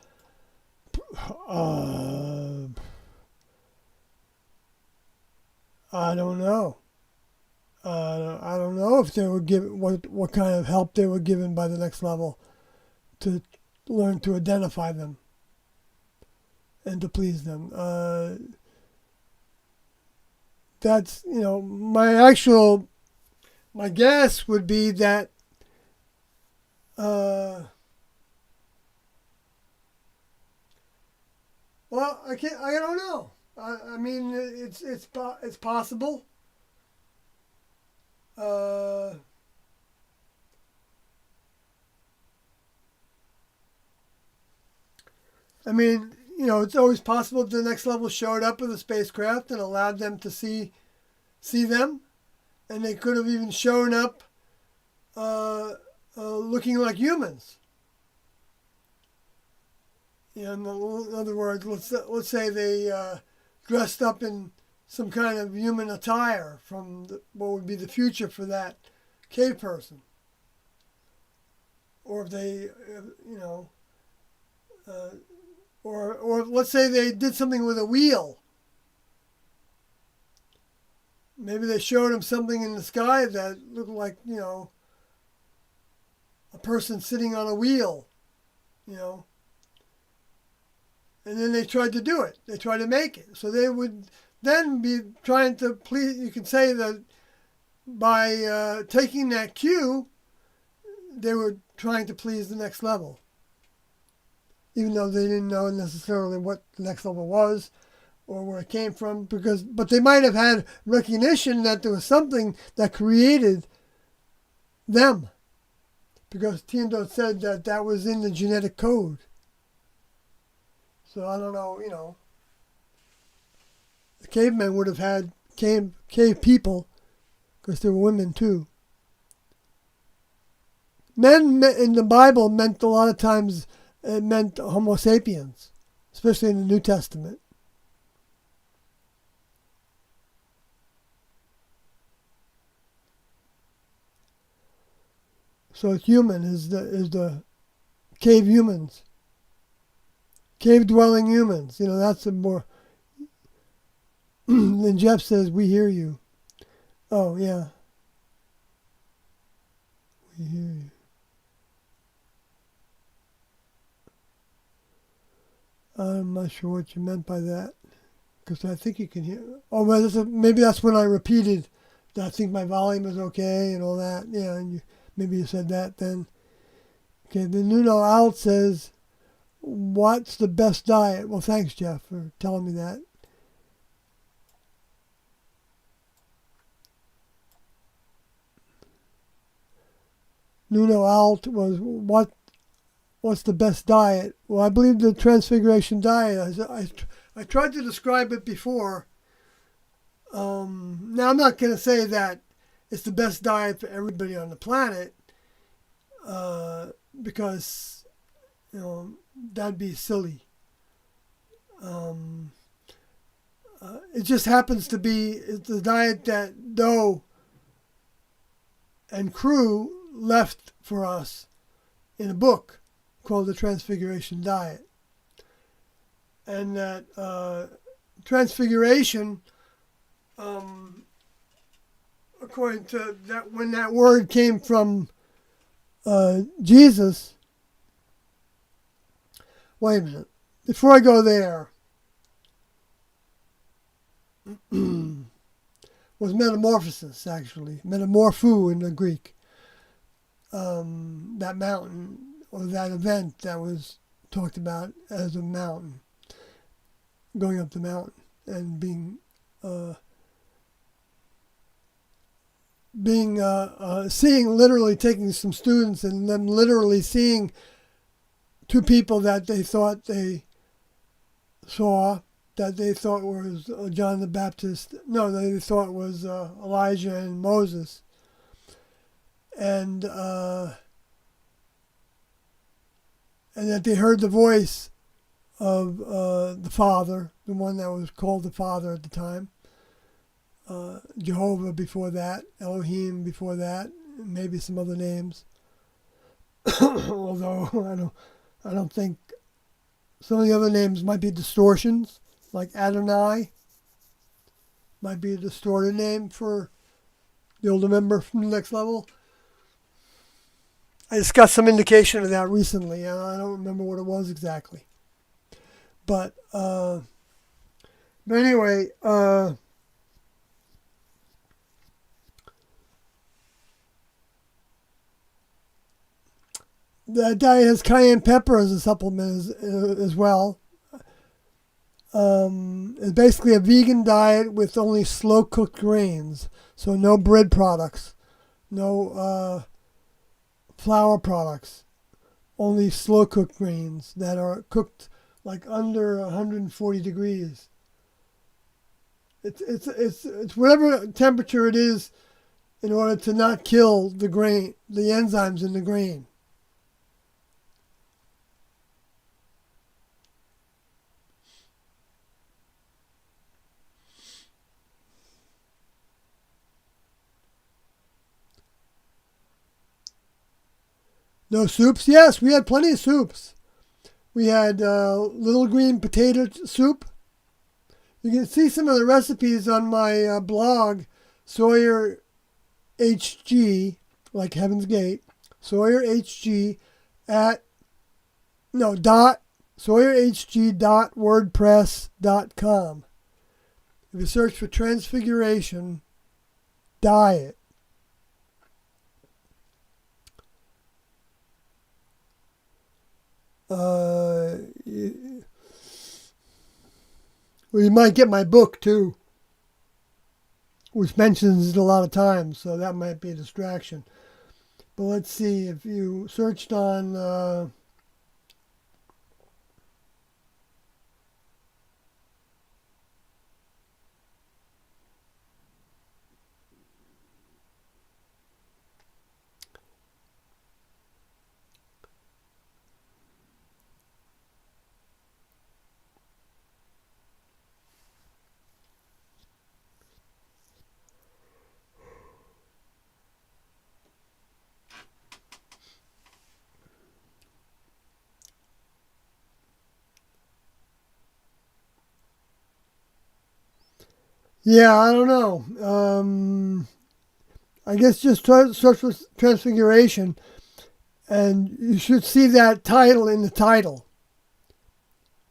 I don't know. I don't know if they were given what kind of help they were given by the next level to learn to identify them and to please them. That's my guess would be that well, I don't know. I mean, it's possible. I mean, it's always possible that the next level showed up with a spacecraft and allowed them to see them, and they could have even shown up looking like humans. In other words, let's say they dressed up in some kind of human attire from what would be the future for that cave person, or if they, you know, uh, or let's say they did something with a wheel. Maybe they showed him something in the sky that looked like, you know, a person sitting on a wheel, you know. And then they tried to do it. They tried to make it. So they would then be trying to please. You can say that by taking that cue, they were trying to please the next level, even though they didn't know necessarily what the next level was or where it came from. But they might have had recognition that there was something that created them, because Tiendo said that that was in the genetic code. So I don't know, you know. The cavemen would have had cave people, because there were women too. Men in the Bible meant a lot of times, it meant Homo sapiens, especially in the New Testament. So human is the cave humans, cave dwelling humans. You know, that's a more. Then Jeff says, "We hear you." Oh yeah, we hear you. I'm not sure what you meant by that, because I think you can hear. Oh, well, maybe that's when I repeated that I think my volume is okay and all that. Yeah, and maybe you said that then. Okay, the Nuno Out says, "What's the best diet?" Well, thanks, Jeff, for telling me that. Nuno Alt was what's the best diet? Well, I believe the Transfiguration diet. I tried to describe it before. Now, I'm not going to say that it's the best diet for everybody on the planet, because, you know, that'd be silly. It just happens to be the diet that Doe and crew left for us in a book called The Transfiguration Diet. And that transfiguration, according to that, when that word came from Jesus. Wait a minute. Before I go there, was metamorphosis, actually. Metamorpho in the Greek. That mountain, or that event that was talked about as a mountain. Going up the mountain and seeing, literally taking some students and them literally seeing two people that they thought they saw, that they thought was John the Baptist. No, they thought was Elijah and Moses. And that they heard the voice of the Father, the one that was called the Father at the time. Jehovah before that, Elohim before that, maybe some other names. Although I don't think some of the other names might be distortions, like Adonai might be a distorted name for the older member from the next level. I just got some indication of that recently, and I don't remember what it was exactly. But anyway, the diet has cayenne pepper as a supplement as well. It's basically a vegan diet with only slow-cooked grains, so no bread products, no flour products, only slow-cooked grains that are cooked like under 140 degrees. It's whatever temperature it is in order to not kill the grain, the enzymes in the grain. No soups? Yes, we had plenty of soups. We had little green potato soup. You can see some of the recipes on my blog, Sawyer HG, like Heaven's Gate, Sawyer HG at no dot sawyerhg.wordpress.com. If you search for Transfiguration diet, you might get my book too, which mentions it a lot of times, so that might be a distraction. But let's see, if you searched on yeah, I don't know. I guess just search for Transfiguration, and you should see that title in the title.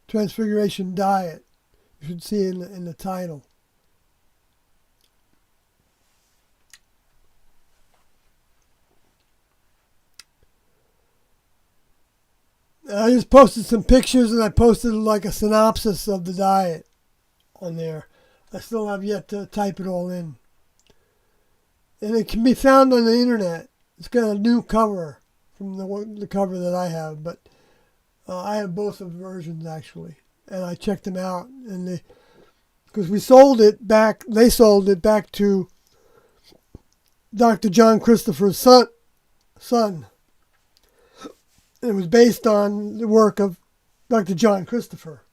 Transfiguration diet. You should see it in the title. I just posted some pictures, and I posted like a synopsis of the diet on there. I still have yet to type it all in. And it can be found on the internet. It's got a new cover from the cover that I have, but I have both of the versions actually, and I checked them out, and because we sold it back, they sold it back to Dr. John Christopher's son. It was based on the work of Dr. John Christopher.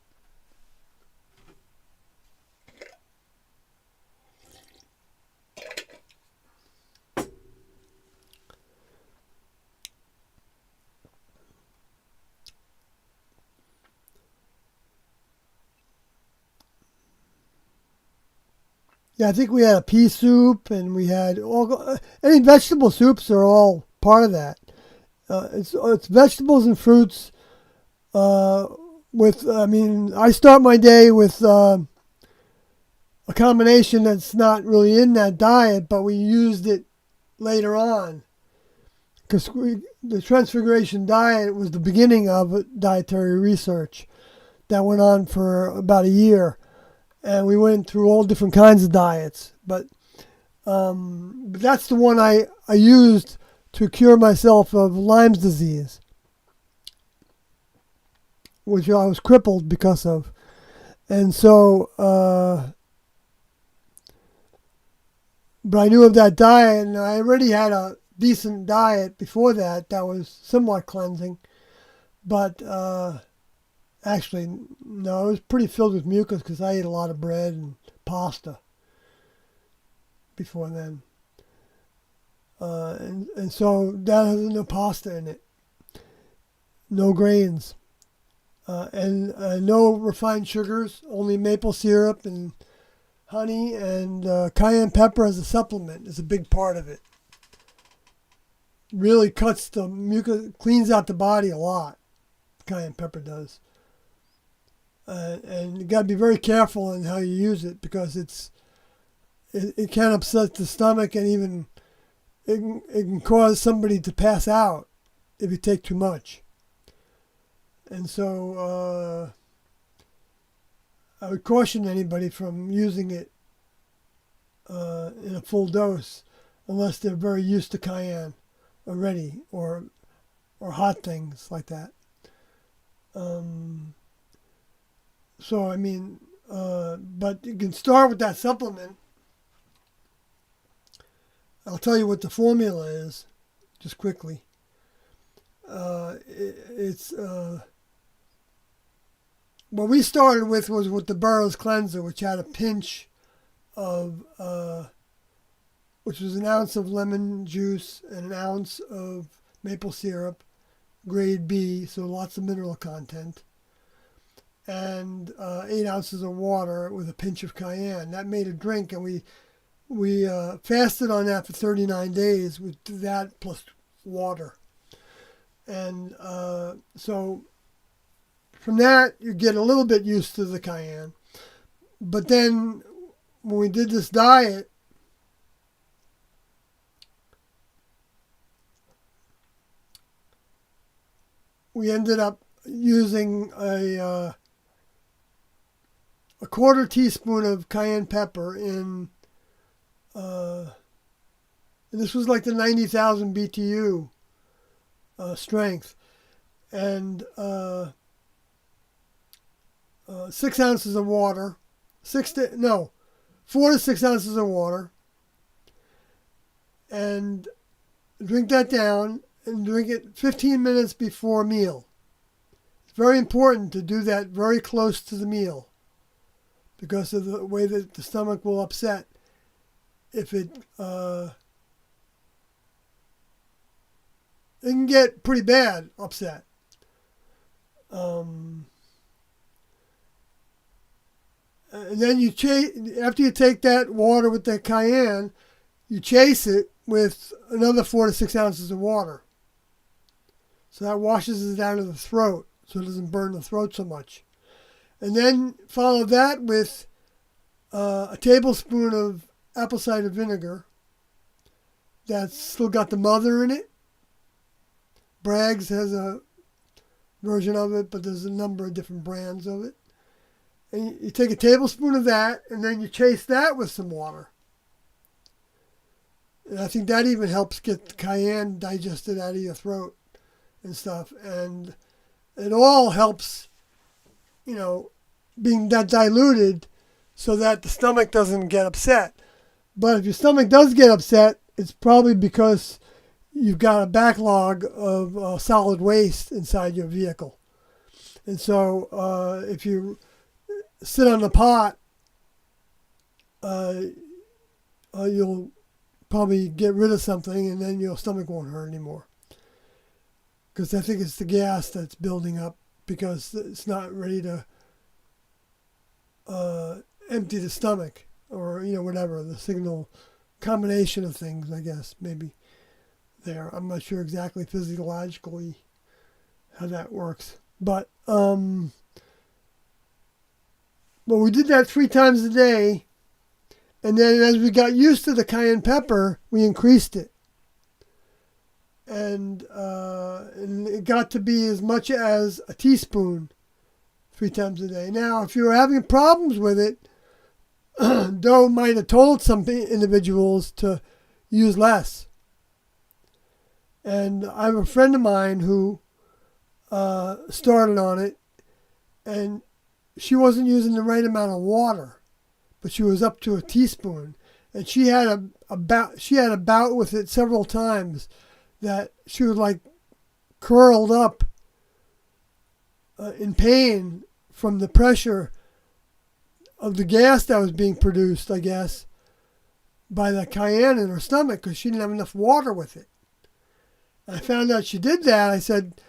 Yeah, I think we had a pea soup, and we had any vegetable soups are all part of that. It's vegetables and fruits. I start my day with a combination that's not really in that diet, but we used it later on because the Transfiguration diet was the beginning of dietary research that went on for about a year. And we went through all different kinds of diets, but that's the one I used to cure myself of Lyme's disease, which I was crippled because of. And so, but I knew of that diet, and I already had a decent diet before that was somewhat cleansing, but actually, no, it was pretty filled with mucus because I ate a lot of bread and pasta before then. And so that has no pasta in it, no grains, and no refined sugars, only maple syrup and honey, and cayenne pepper as a supplement is a big part of it. Really cuts the mucus, cleans out the body a lot, cayenne pepper does. And you got to be very careful in how you use it because it can upset the stomach, and even it can cause somebody to pass out if you take too much. And so I would caution anybody from using it in a full dose unless they're very used to cayenne already or hot things like that. So, I mean, but you can start with that supplement. I'll tell you what the formula is, just quickly. It's what we started with was with the Burroughs Cleanser, which had a pinch of, which was an ounce of lemon juice and an ounce of maple syrup grade B, so lots of mineral content, and 8 ounces of water with a pinch of cayenne. That made a drink, and we fasted on that for 39 days with that plus water. And so from that, you get a little bit used to the cayenne. But then when we did this diet, we ended up using a quarter teaspoon of cayenne pepper in, and this was like the 90,000 BTU strength, and 6 ounces of water, 4 to 6 ounces of water, and drink that down and drink it 15 minutes before a meal. It's very important to do that very close to the meal because of the way that the stomach will upset if it can get pretty bad upset. And then after you take that water with the cayenne, you chase it with another 4 to 6 ounces of water. So that washes it down to the throat so it doesn't burn the throat so much. And then follow that with a tablespoon of apple cider vinegar that's still got the mother in it. Bragg's has a version of it, but there's a number of different brands of it. And you take a tablespoon of that, and then you chase that with some water. And I think that even helps get the cayenne digested out of your throat and stuff. And it all helps, being that diluted so that the stomach doesn't get upset. But if your stomach does get upset, it's probably because you've got a backlog of solid waste inside your vehicle. And so if you sit on the pot, you'll probably get rid of something, and then your stomach won't hurt anymore. Because I think it's the gas that's building up because it's not ready to empty the stomach, or whatever the signal combination of things. I guess maybe there. I'm not sure exactly physiologically how that works, but we did that 3 times a day. And then as we got used to the cayenne pepper, we increased it. And it got to be as much as a teaspoon 3 times a day. Now, if you were having problems with it, Doe might have told some individuals to use less. And I have a friend of mine who started on it, and she wasn't using the right amount of water, but she was up to a teaspoon, and she had a bout with it several times that she was like curled up in pain from the pressure of the gas that was being produced, I guess, by the cayenne in her stomach because she didn't have enough water with it. And I found out she did that. I said,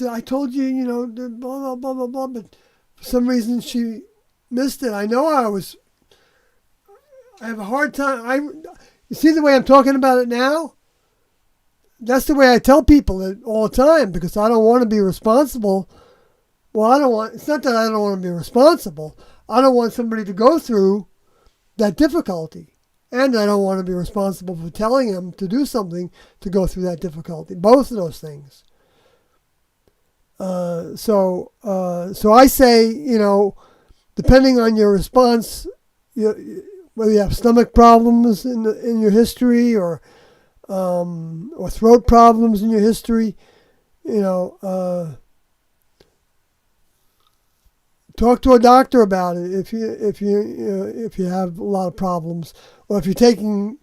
I told you, blah, blah, blah, blah, blah, but for some reason she missed it. I know I have a hard time. You see the way I'm talking about it now? That's the way I tell people it all the time because I don't want to be responsible. Well, it's not that I don't want to be responsible. I don't want somebody to go through that difficulty. And I don't want to be responsible for telling them to do something to go through that difficulty. Both of those things. So I say, depending on your response, whether you have stomach problems in your history or throat problems in your history, talk to a doctor about it if you have a lot of problems, or if you're taking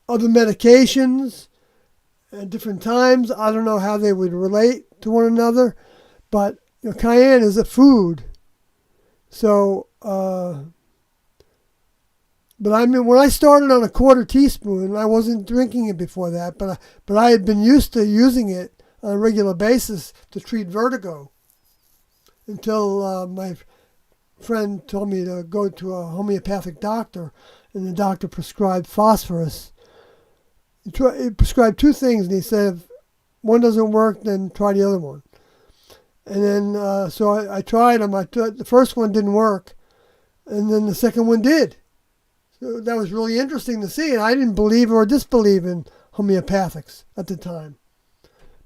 other medications at different times. I don't know how they would relate to one another, but cayenne is a food. So, but I mean, when I started on a quarter teaspoon, I wasn't drinking it before that, but I had been used to using it on a regular basis to treat vertigo until my friend told me to go to a homeopathic doctor, and the doctor prescribed phosphorus. He prescribed 2 things, and he said, if one doesn't work, then try the other one. And then, so I tried them. The first one didn't work, and then the second one did. So that was really interesting to see, and I didn't believe or disbelieve in homeopathics at the time.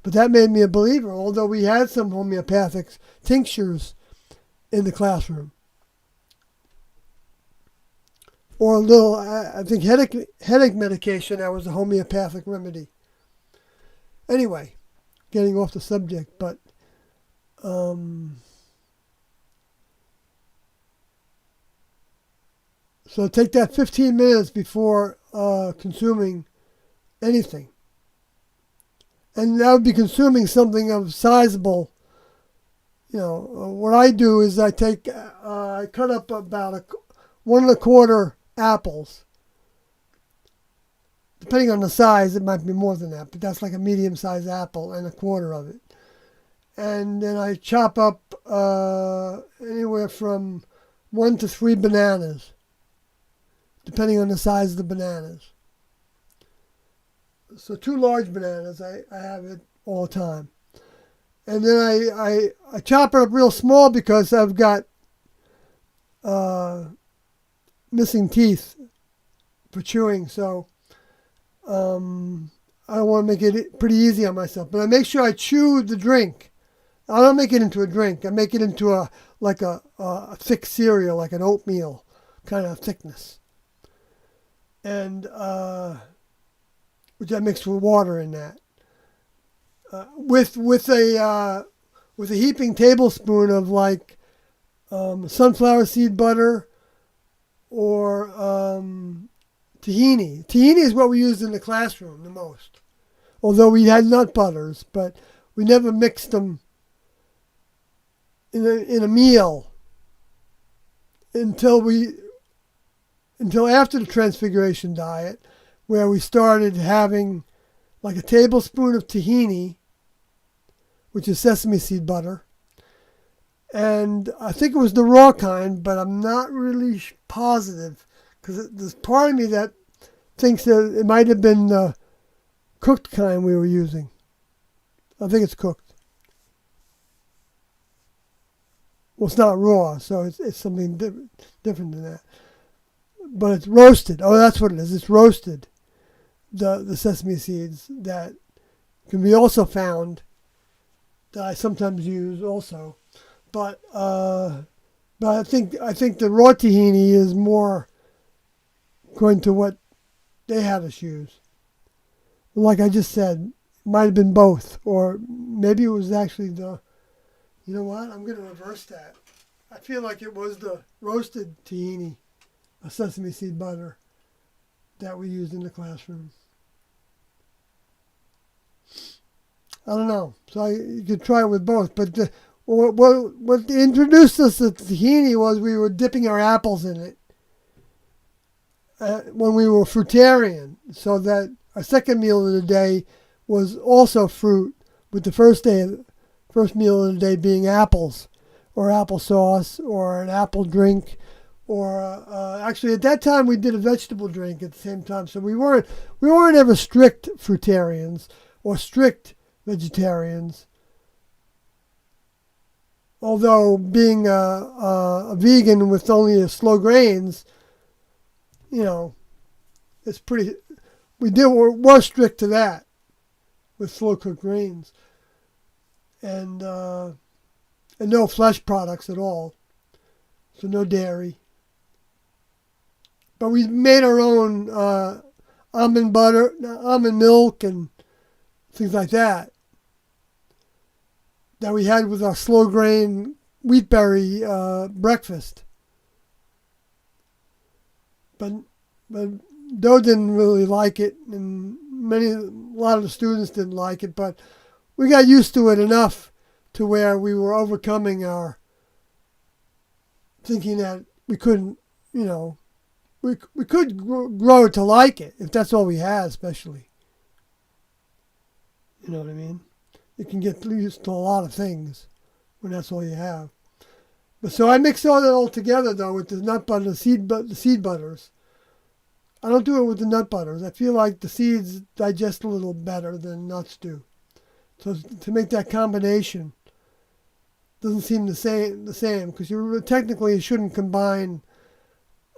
But that made me a believer, although we had some homeopathic tinctures in the classroom. Or a little, I think, headache medication that was a homeopathic remedy. Anyway, getting off the subject, but so take that 15 minutes before consuming anything. And that would be consuming something of sizable. What I do is I cut up about 1 1/4 apples. Depending on the size, it might be more than that, but that's like a medium-sized apple and 1/4 of it. And then I chop up anywhere from 1 to 3 bananas, depending on the size of the bananas. So 2 large bananas, I have it all the time. And then I chop it up real small because I've got missing teeth for chewing, so I want to make it pretty easy on myself. But I make sure I chew the drink. I don't make it into a drink. I make it into a thick cereal, like an oatmeal kind of thickness. And which I mix with water in that. With a heaping tablespoon of like sunflower seed butter or tahini. Tahini is what we used in the classroom the most. Although we had nut butters, but we never mixed them in a meal until after the Transfiguration diet, where we started having like a tablespoon of tahini, which is sesame seed butter. And I think it was the raw kind, but I'm not really positive because there's part of me that thinks that it might have been the cooked kind we were using. I think it's cooked. Well, it's not raw, so it's something different than that. But it's roasted. Oh, that's what it is. It's roasted. The sesame seeds that can be also found, that I sometimes use also. But I think the raw tahini is more according to what they had us use. Like I just said, it might have been both, or maybe it was actually the. You know what? I'm going to reverse that. I feel like it was the roasted tahini, a sesame seed butter, that we used in the classroom. I don't know. So you could try it with both. But what introduced us to tahini was we were dipping our apples in it when we were fruitarian. So that our second meal of the day was also fruit, with the first meal of the day being apples or applesauce or an apple drink, or actually at that time we did a vegetable drink at the same time. So we weren't ever strict fruitarians or strict vegetarians. Although being a vegan with only slow grains, it's pretty. We're strict to that with slow cooked grains. And no flesh products at all, so no dairy. But we made our own almond butter, almond milk, and things like that we had with our slow grain wheatberry breakfast. But Doe didn't really like it, and a lot of the students didn't like it, but we got used to it enough to where we were overcoming our thinking that we couldn't, we could grow to like it if that's all we had, especially. You know what I mean? You can get used to a lot of things when that's all you have. But so I mix all that all together though with the nut butter, the seed butters. I don't do it with the nut butters. I feel like the seeds digest a little better than nuts do. So to make that combination doesn't seem the same because you technically shouldn't combine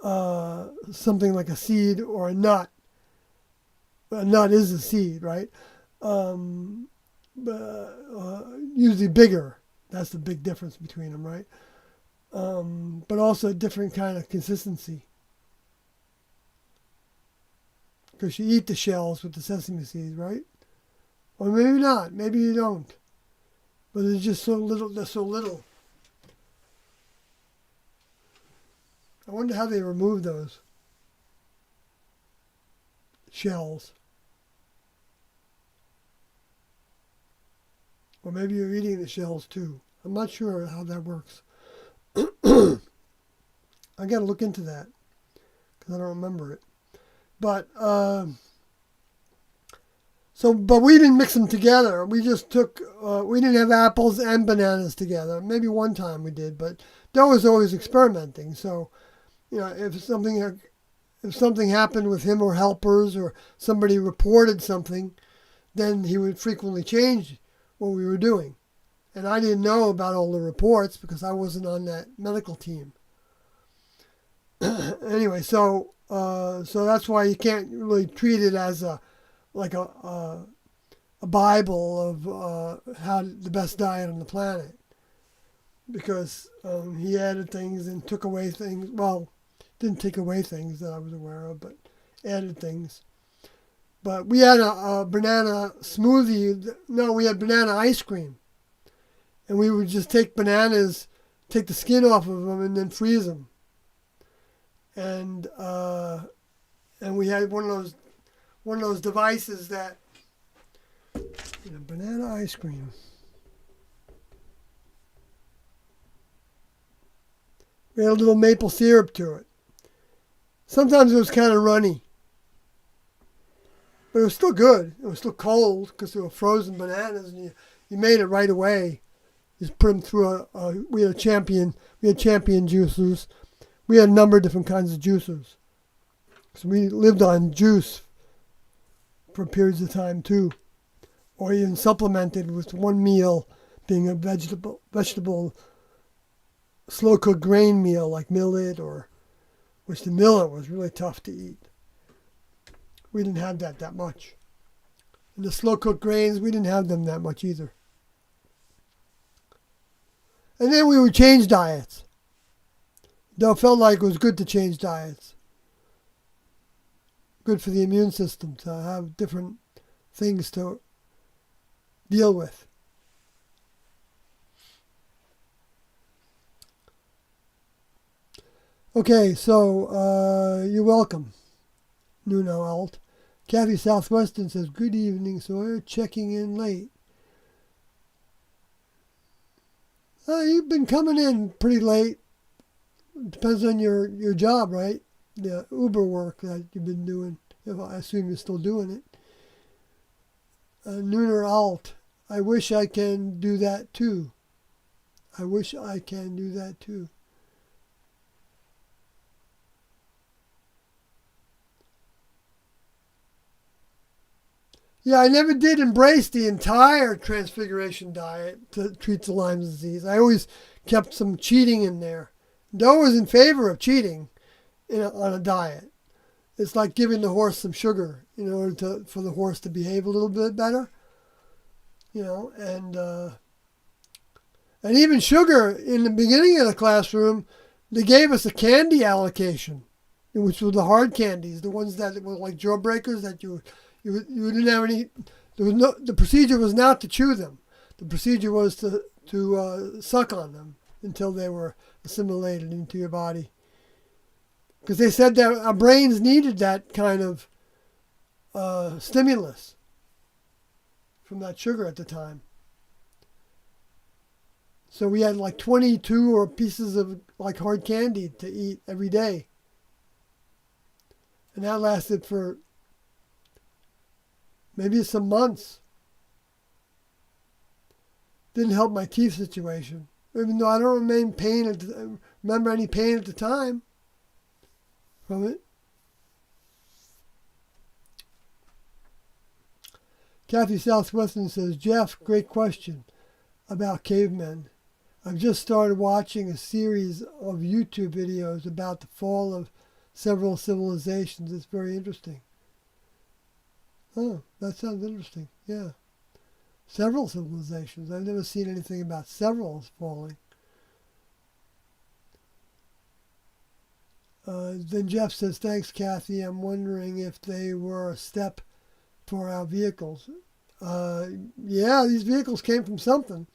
something like a seed or a nut. A nut is a seed, right? Usually bigger. That's the big difference between them, right? But also a different kind of consistency. Because you eat the shells with the sesame seeds, right? Or maybe not. Maybe you don't. But it's just so little. They're so little. I wonder how they remove those shells. Or maybe you're eating the shells too. I'm not sure how that works. I got to look into that because I don't remember it. But but we didn't mix them together. We just took. We didn't have apples and bananas together. Maybe one time we did, but Doe was always experimenting. So, if something happened with him or helpers or somebody reported something, then he would frequently change what we were doing. And I didn't know about all the reports because I wasn't on that medical team. Anyway, so that's why you can't really treat it as a Bible of how the best diet on the planet, because he added things and took away things. Well, didn't take away things that I was aware of, but added things. But we had a banana smoothie. No, we had banana ice cream. And we would just take bananas, take the skin off of them, and then freeze them. And we had one of those devices that, banana ice cream. We had a little maple syrup to it. Sometimes it was kind of runny. But it was still good. It was still cold because they were frozen bananas, and you made it right away. Just put them through we had champion juicers. We had a number of different kinds of juicers. So we lived on juice for periods of time too. Or even supplemented with one meal being a vegetable slow cooked grain meal like millet, which the millet was really tough to eat. We didn't have that much. And the slow cooked grains, we didn't have them that much either. And then we would change diets. Though it felt like it was good to change diets. Good for the immune system to have different things to deal with. Okay, so you're welcome, Nuno Alt. Kathy Southwestern says, good evening, Sawyer, checking in late. You've been coming in pretty late. Depends on your job, right? The Uber work that you've been doing. I assume you're still doing it. Nooner Alt, I wish I can do that too. I wish I can do that too. Yeah, I never did embrace the entire transfiguration diet to treat the Lyme disease. I always kept some cheating in there. Doe was in favor of cheating on a diet. It's like giving the horse some sugar in order for the horse to behave a little bit better. And even sugar, in the beginning of the classroom, they gave us a candy allocation, which were the hard candies, the ones that were like jawbreakers that you didn't have any. The procedure was not to chew them. The procedure was to suck on them until they were assimilated into your body. Because they said that our brains needed that kind of stimulus from that sugar at the time. So we had like 22 or pieces of like hard candy to eat every day. And that lasted for maybe some months. Didn't help my teeth situation. Even though I don't remember any pain at the time from it. Kathy Southwestern says, Jeff, great question about cavemen. I've just started watching a series of YouTube videos about the fall of several civilizations. It's very interesting. Oh, that sounds interesting. Yeah. Several civilizations. I've never seen anything about several falling. Then Jeff says, thanks, Kathy. I'm wondering if they were a step for our vehicles. Yeah, these vehicles came from something.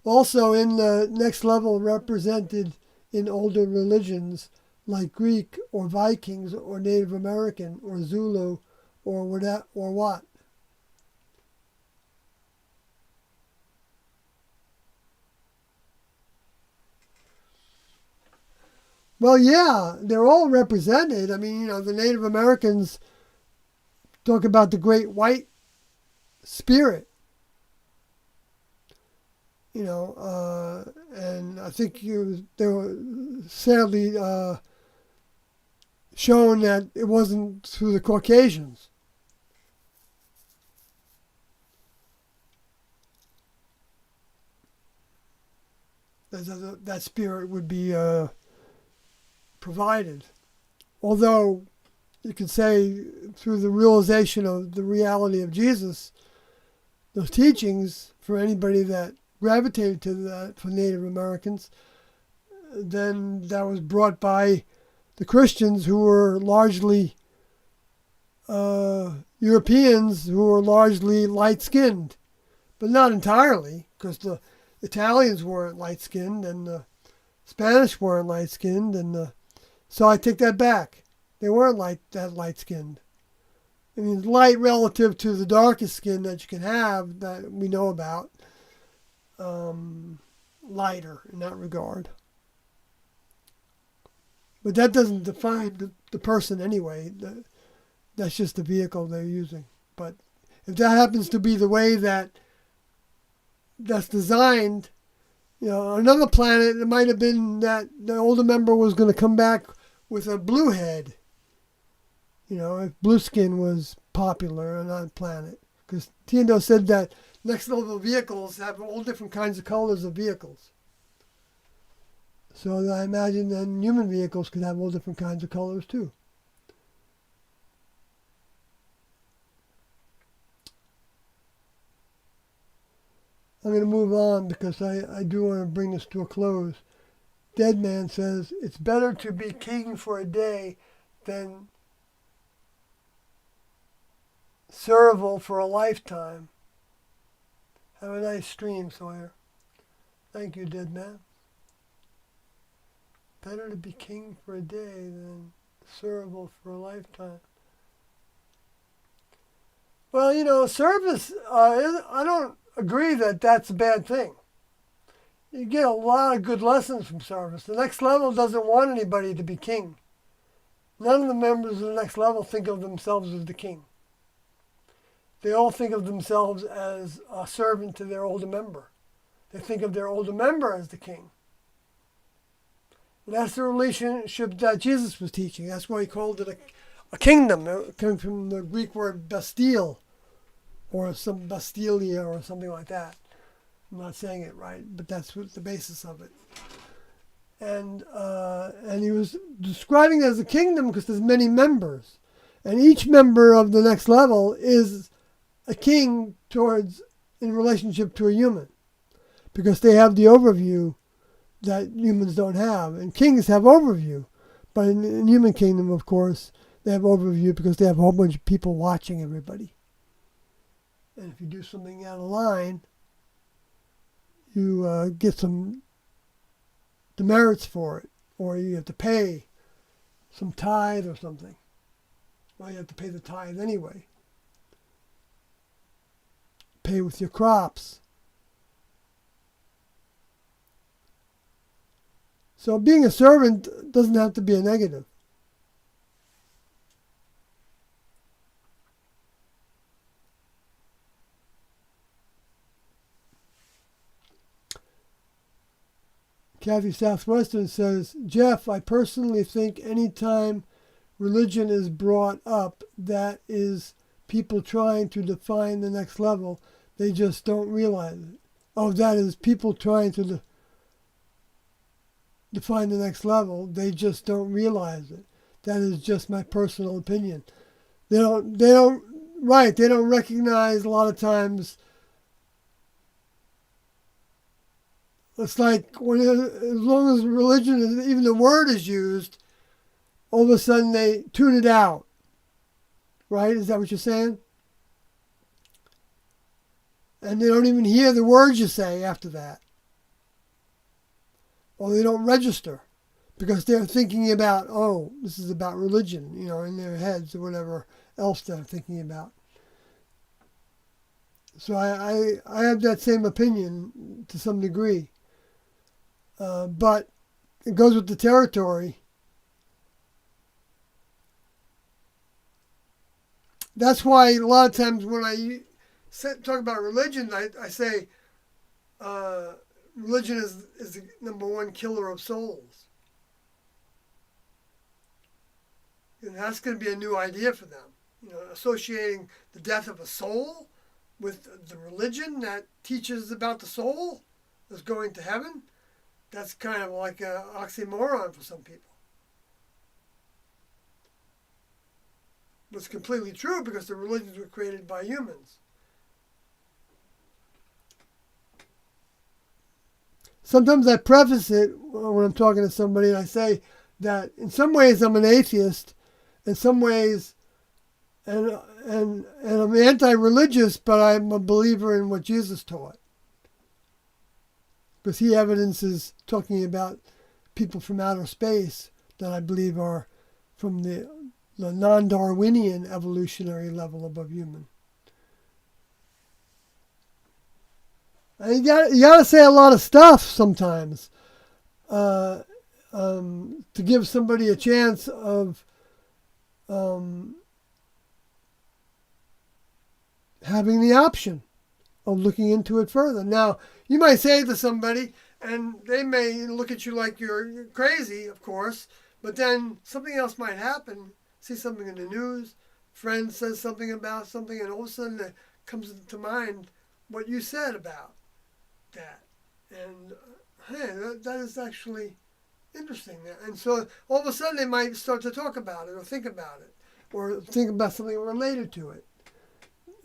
Also, in the next level, represented in older religions like Greek or Vikings or Native American or Zulu or what? Well, yeah, they're all represented. I mean, the Native Americans talk about the great white spirit, and I think they were sadly shown that it wasn't through the Caucasians. That spirit would be provided. Although you could say through the realization of the reality of Jesus, those teachings, for anybody that gravitated to that, for Native Americans, then that was brought by the Christians, who were largely Europeans, who were largely light-skinned, but not entirely, because the Italians weren't light-skinned and the Spanish weren't light-skinned, and so I take that back. They weren't that light-skinned. I mean, light relative to the darkest skin that you can have that we know about, lighter in that regard. But that doesn't define the person anyway. That's just the vehicle they're using. But if that happens to be the way that's designed, another planet, it might have been that the older member was going to come back with a blue head. If blue skin was popular on that planet. Because Tiendo said that next level vehicles have all different kinds of colors of vehicles. So I imagine then human vehicles could have all different kinds of colors too. I'm going to move on because I do want to bring this to a close. Dead Man says, it's better to be king for a day than serval for a lifetime. Have a nice stream, Sawyer. Thank you, Dead Man. Better to be king for a day than serval for a lifetime. Well, service, I don't agree that that's a bad thing. You get a lot of good lessons from service. The next level doesn't want anybody to be king. None of the members of the next level think of themselves as the king. They all think of themselves as a servant to their older member. They think of their older member as the king. And that's the relationship that Jesus was teaching. That's why he called it a kingdom. It came from the Greek word Bastille, or some Bastilia, or something like that. I'm not saying it right, but that's what the basis of it. And he was describing it as a kingdom because there's many members. And each member of the next level is a king in relationship to a human, because they have the overview that humans don't have. And kings have overview. But in human kingdom, of course, they have overview because they have a whole bunch of people watching everybody. And if you do something out of line, you get some demerits for it, or you have to pay some tithe or something. Well, you have to pay the tithe anyway. Pay with your crops. So being a servant doesn't have to be a negative. Kathy Southwestern says, Jeff, I personally think anytime religion is brought up, that is people trying to define the next level. They just don't realize it. Oh, that is people trying to define the next level. They just don't realize it. That is just my personal opinion. They don't recognize a lot of times. It's like as long as religion, even the word is used, all of a sudden they tune it out. Right? Is that what you're saying? And they don't even hear the words you say after that. Or they don't register because they're thinking about, oh, this is about religion, in their heads or whatever else they're thinking about. So I have that same opinion to some degree. But it goes with the territory. That's why a lot of times when I talk about religion, I say religion is the number one killer of souls. And that's going to be a new idea for them. Associating the death of a soul with the religion that teaches about the soul as going to heaven. That's kind of like an oxymoron for some people. But it's completely true because the religions were created by humans. Sometimes I preface it when I'm talking to somebody and I say that in some ways I'm an atheist, in some ways, and I'm anti-religious, but I'm a believer in what Jesus taught. Because he evidences talking about people from outer space that I believe are from the non-Darwinian evolutionary level above human. And you got to say a lot of stuff sometimes to give somebody a chance of having the option of looking into it further. Now, you might say to somebody, and they may look at you like you're crazy, of course, but then something else might happen. See something in the news, friend says something about something, and all of a sudden it comes to mind what you said about that. And hey, that is actually interesting. And so all of a sudden they might start to talk about it or think about something related to it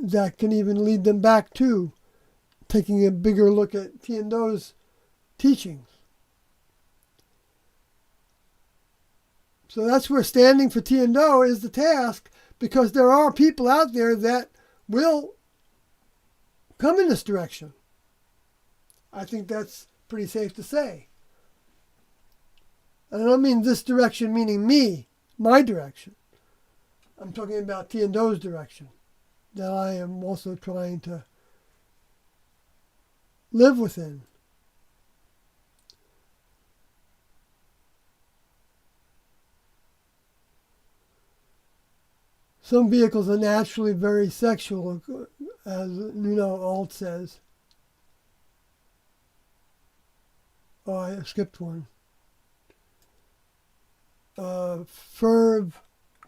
that can even lead them back to taking a bigger look at Tiando's teachings. So that's where standing for Tiando is the task, because there are people out there that will come in this direction. I think that's pretty safe to say. And I don't mean this direction meaning me, my direction. I'm talking about Tiando's direction, that I am also trying to live within. Some vehicles are naturally very sexual, as Nuno Alt says. Oh, I skipped one. Ferv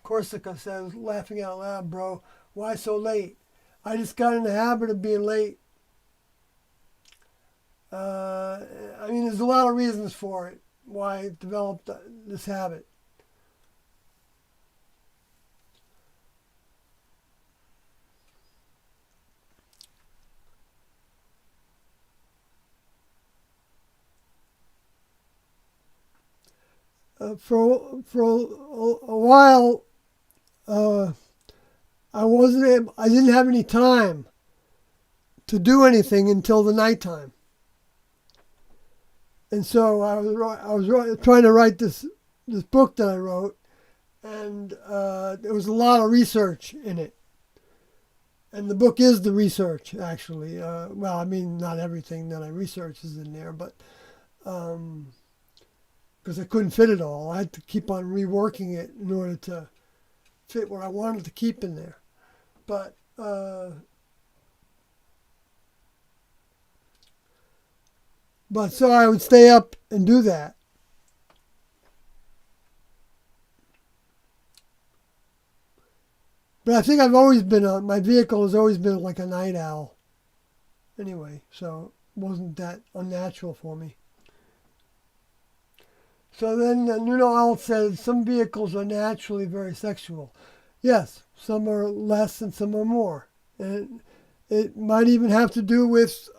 Corsica says, laughing out loud, bro, why so late? I just got in the habit of being late. There's a lot of reasons for it, why I developed this habit. For a while, I didn't have any time to do anything until the nighttime. And so I was trying to write this book that I wrote, and there was a lot of research in it. And the book is the research, actually. Not everything that I researched is in there, but because I couldn't fit it all. I had to keep on reworking it in order to fit what I wanted to keep in there. But But so I would stay up and do that. But I think I've always been my vehicle has always been like a night owl. Anyway, so it wasn't that unnatural for me. So then Nuno Owl says some vehicles are naturally very sexual. Yes, some are less and some are more. And it might even have to do with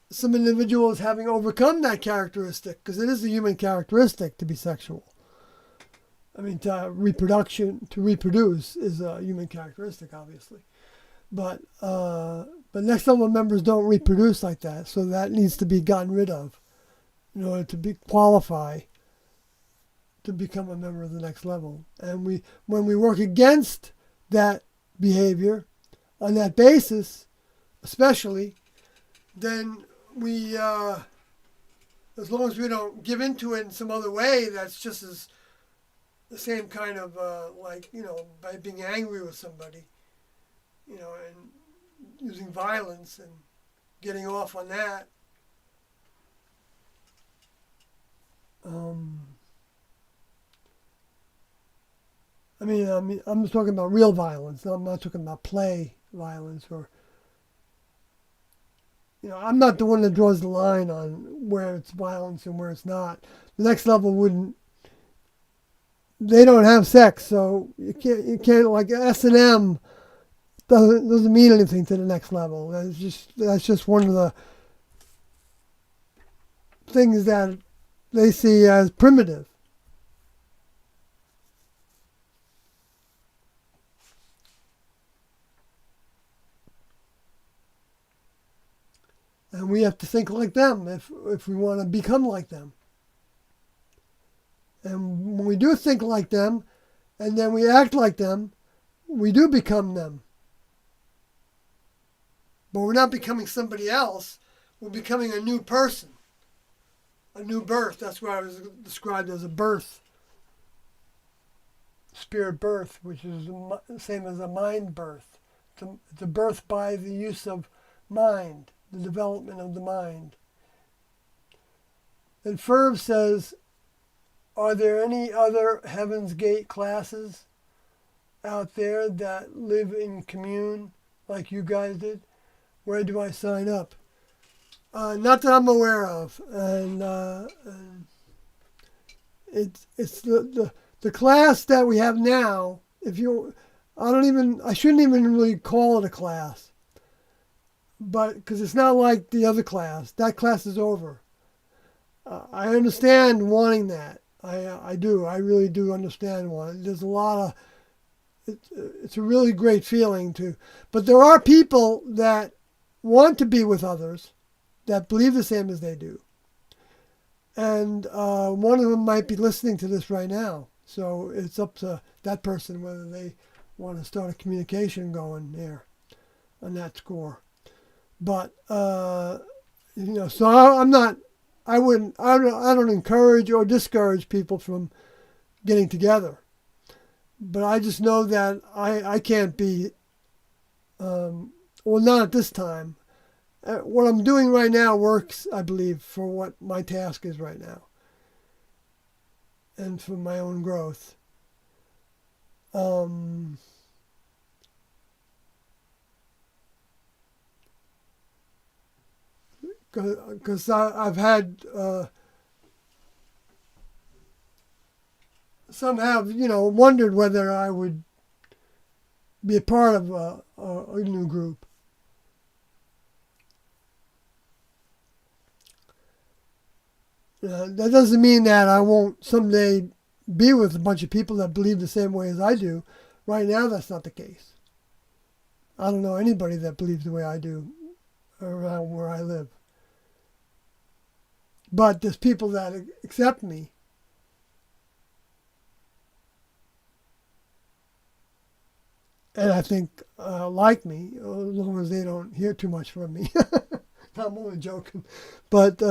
some individuals having overcome that characteristic, because it is a human characteristic to be sexual. I mean, to reproduce is a human characteristic, obviously. But next level members don't reproduce like that, so that needs to be gotten rid of in order to qualify to become a member of the next level. And when we work against that behavior on that basis, especially, then we, as long as we don't give into it in some other way, that's just as the same kind of by being angry with somebody, and using violence and getting off on that. I'm talking about real violence. I'm not talking about play violence or. I'm not the one that draws the line on where it's violence and where it's not. The next level wouldn't. They don't have sex, so you can't like S&M doesn't mean anything to the next level. That's just one of the things that they see as primitive. And we have to think like them if we want to become like them. And when we do think like them, and then we act like them, we do become them. But we're not becoming somebody else. We're becoming a new person. A new birth. That's what I was described as a birth. Spirit birth, which is the same as a mind birth. It's a birth by the use of mind, the development of the mind. And Ferb says, are there any other Heaven's Gate classes out there that live in commune like you guys did? Where do I sign up? Not that I'm aware of. And it's the class that we have now. I shouldn't even really call it a class. But because it's not like the other class. That class is over. I understand wanting that. I do. I really do understand one. There's a lot of. It's a really great feeling to. But there are people that want to be with others, that believe the same as they do, and one of them might be listening to this right now. So it's up to that person whether they want to start a communication going there, on that score. But so I'm not. I don't encourage or discourage people from getting together. But I just know that I can't be, not at this time. What I'm doing right now works, I believe, for what my task is right now. And for my own growth. Because I've had some have wondered whether I would be a part of a new group. That doesn't mean that I won't someday be with a bunch of people that believe the same way as I do. Right now, that's not the case. I don't know anybody that believes the way I do around where I live. But there's people that accept me. And I think like me, as long as they don't hear too much from me. I'm only joking. But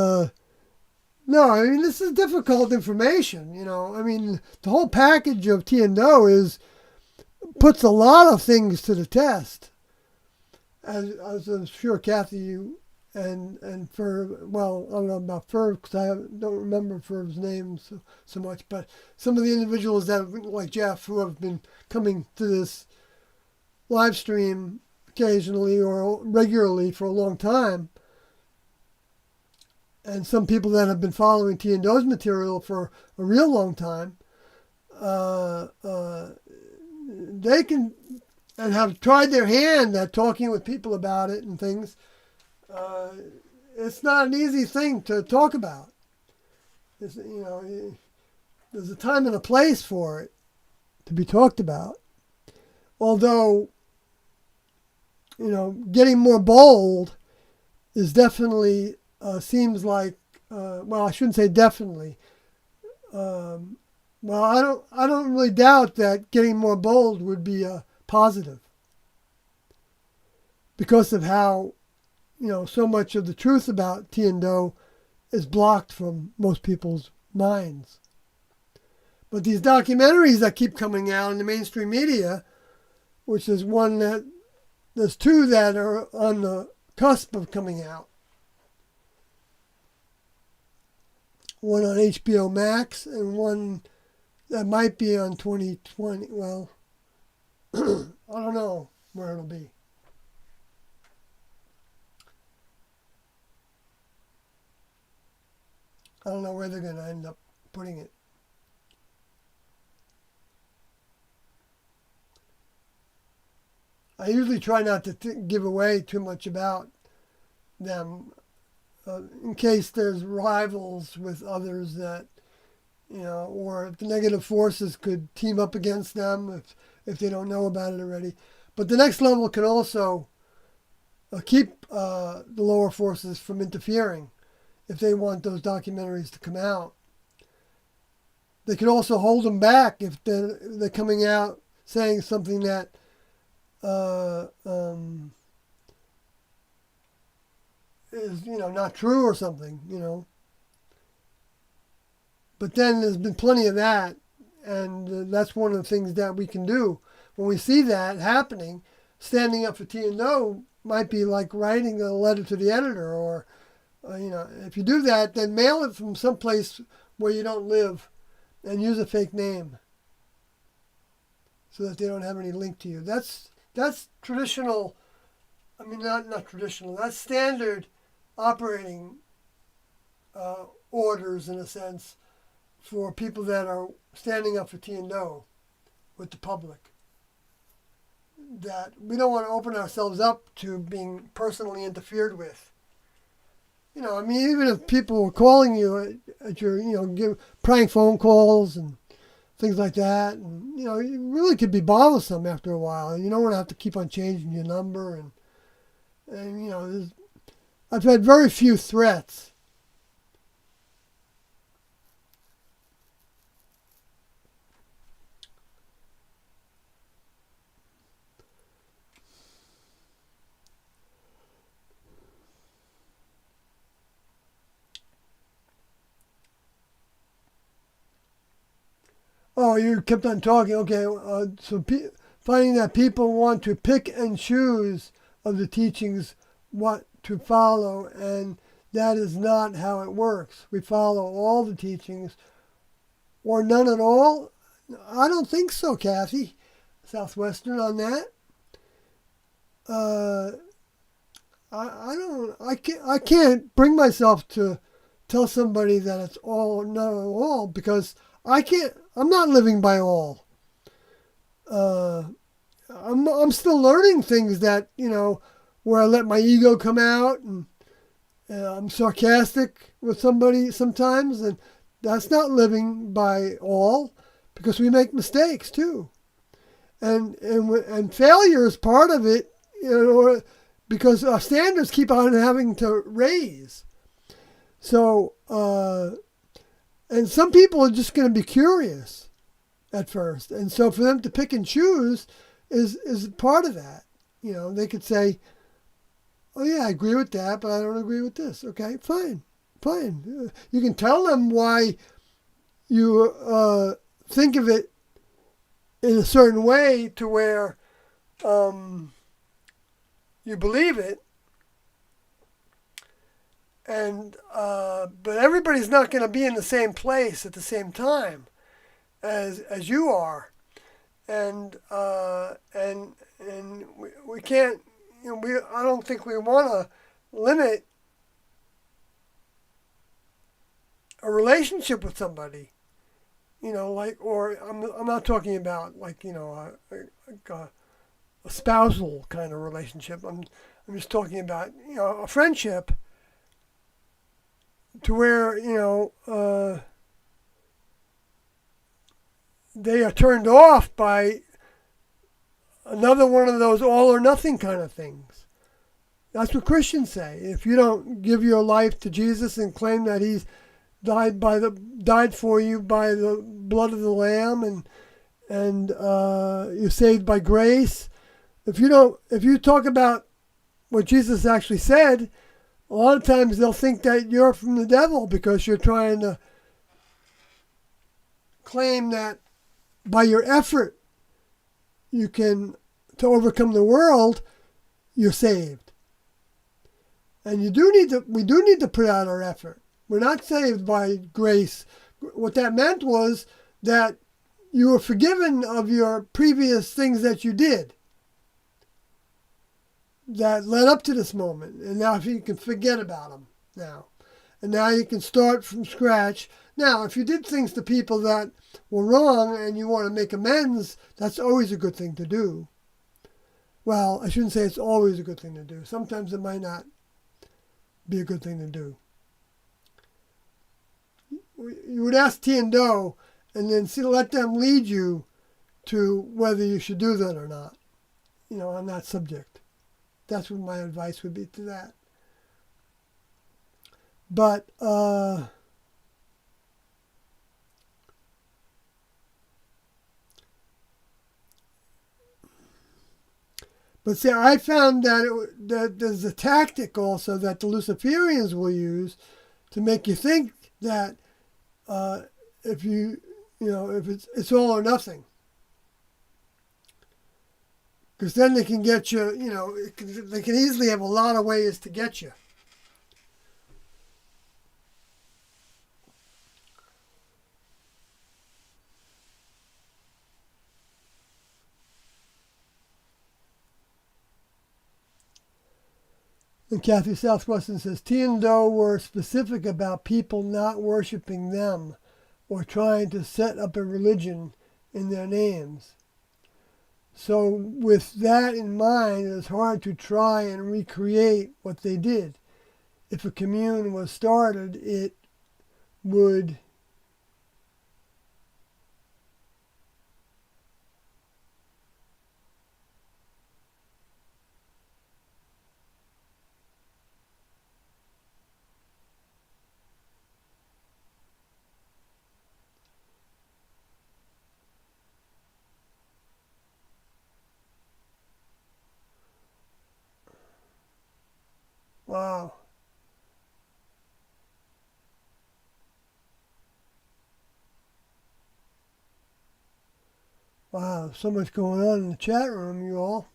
no, I mean, this is difficult information. I mean, the whole package of Tiendo puts a lot of things to the test. As I'm sure Kathy and Ferb. Well, I don't know about Ferb because I don't remember Ferb's name so much. But some of the individuals that, like Jeff, who have been coming to this live stream occasionally or regularly for a long time, and some people that have been following T and Do's material for a real long time, they can and have tried their hand at talking with people about it and things. It's not an easy thing to talk about. There's a time and a place for it to be talked about. Although, getting more bold is definitely seems like. Well, I shouldn't say definitely. Well, I don't really doubt that getting more bold would be a positive because of how so much of the truth about T and Do is blocked from most people's minds. But these documentaries that keep coming out in the mainstream media, which is there's two that are on the cusp of coming out. One on HBO Max and one that might be on 2020. Well, I don't know where it'll be. I don't know where they're going to end up putting it. I usually try not to give away too much about them in case there's rivals with others that, or if the negative forces could team up against them if they don't know about it already. But the next level can also keep the lower forces from interfering if they want those documentaries to come out. They can also hold them back if they're coming out saying something that is not true or something, But then there's been plenty of that, and that's one of the things that we can do when we see that happening. Standing up for T and O might be like writing a letter to the editor, or if you do that, then mail it from someplace where you don't live, and use a fake name so that they don't have any link to you. That's traditional. I mean, not traditional. That's standard operating orders, in a sense, for people that are standing up for T and O with the public. That we don't want to open ourselves up to being personally interfered with. I mean, even if people were calling you at your, prank phone calls and things like that, and it really could be bothersome after a while. And you don't want to have to keep on changing your number, and I've had very few threats. Oh, you kept on talking. Okay, so finding that people want to pick and choose of the teachings what to follow, and that is not how it works. We follow all the teachings, or none at all. I don't think so, Kathy, Southwestern, on that. I can't bring myself to tell somebody that it's all or none at all, because I'm not living by all. I'm still learning things that, where I let my ego come out, and I'm sarcastic with somebody sometimes, and that's not living by all, because we make mistakes too. And failure is part of it, because our standards keep on having to raise. So, and some people are just going to be curious at first. And so for them to pick and choose is part of that. They could say, oh yeah, I agree with that, but I don't agree with this. Okay, fine. You can tell them why you think of it in a certain way to where you believe it. and but everybody's not going to be in the same place at the same time as you are, and we can't. I don't think we want to limit a relationship with somebody. Like, or I'm not talking about like a spousal kind of relationship. I'm just talking about a friendship to where they are turned off by another one of those all or nothing kind of things. That's what Christians say. If you don't give your life to Jesus and claim that He's died for you by the blood of the Lamb, and you're saved by grace. If you talk about what Jesus actually said, a lot of times they'll think that you're from the devil because you're trying to claim that by your effort you can, to overcome the world, you're saved. And we do need to put out our effort. We're not saved by grace. What that meant was that you were forgiven of your previous things that you did that led up to this moment. And now you can forget about them now. And now you can start from scratch. Now, if you did things to people that were wrong and you want to make amends, that's always a good thing to do. Well, I shouldn't say it's always a good thing to do. Sometimes it might not be a good thing to do. You would ask T and Doe and then let them lead you to whether you should do that or not, on that subject. That's what my advice would be to that. But see, I found that there's a tactic also that the Luciferians will use to make you think that if it's all or nothing. Because then they can get you, they can easily have a lot of ways to get you. And Kathy Southwestern says, T and Doe were specific about people not worshiping them or trying to set up a religion in their names. So with that in mind, it's hard to try and recreate what they did. If a commune was started, it would wow. Wow, so much going on in the chat room, you all.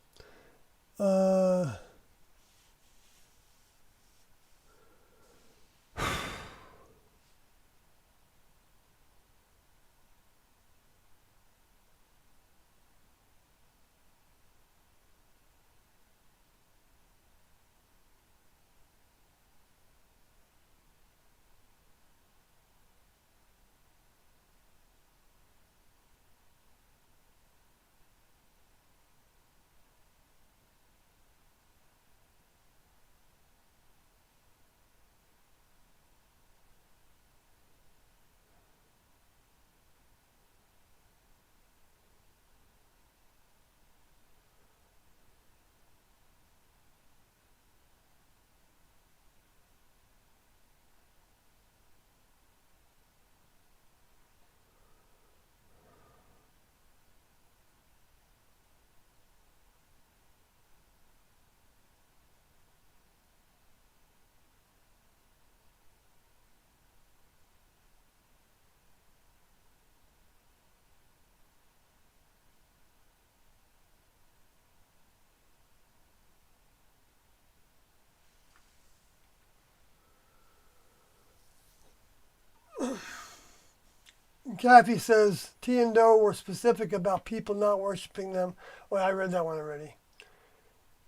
Kathy says T and Do were specific about people not worshiping them. Well, I read that one already.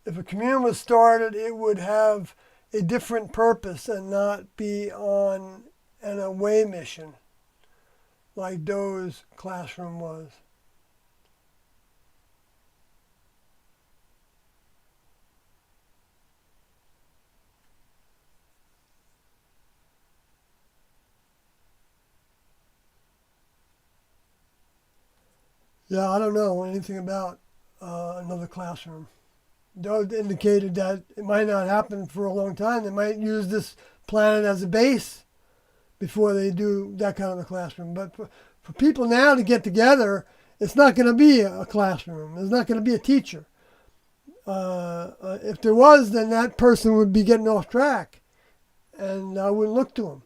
If a commune was started, it would have a different purpose and not be on an away mission like Doe's classroom was. Yeah, I don't know anything about another classroom. Doe indicated that it might not happen for a long time. They might use this planet as a base before they do that kind of a classroom. But for people now to get together, it's not going to be a classroom. There's not going to be a teacher. If there was, then that person would be getting off track, and I wouldn't look to him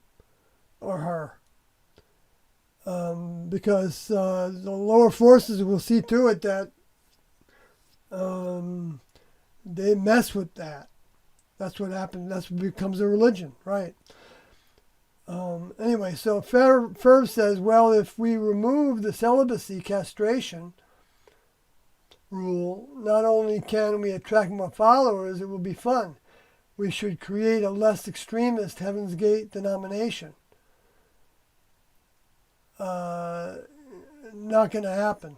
or her. Because the lower forces will see to it that they mess with that. That's what happens. That's what becomes a religion, right? Anyway, so Ferb says, well, if we remove the celibacy castration rule, not only can we attract more followers, it will be fun. We should create a less extremist Heaven's Gate denomination. Not going to happen.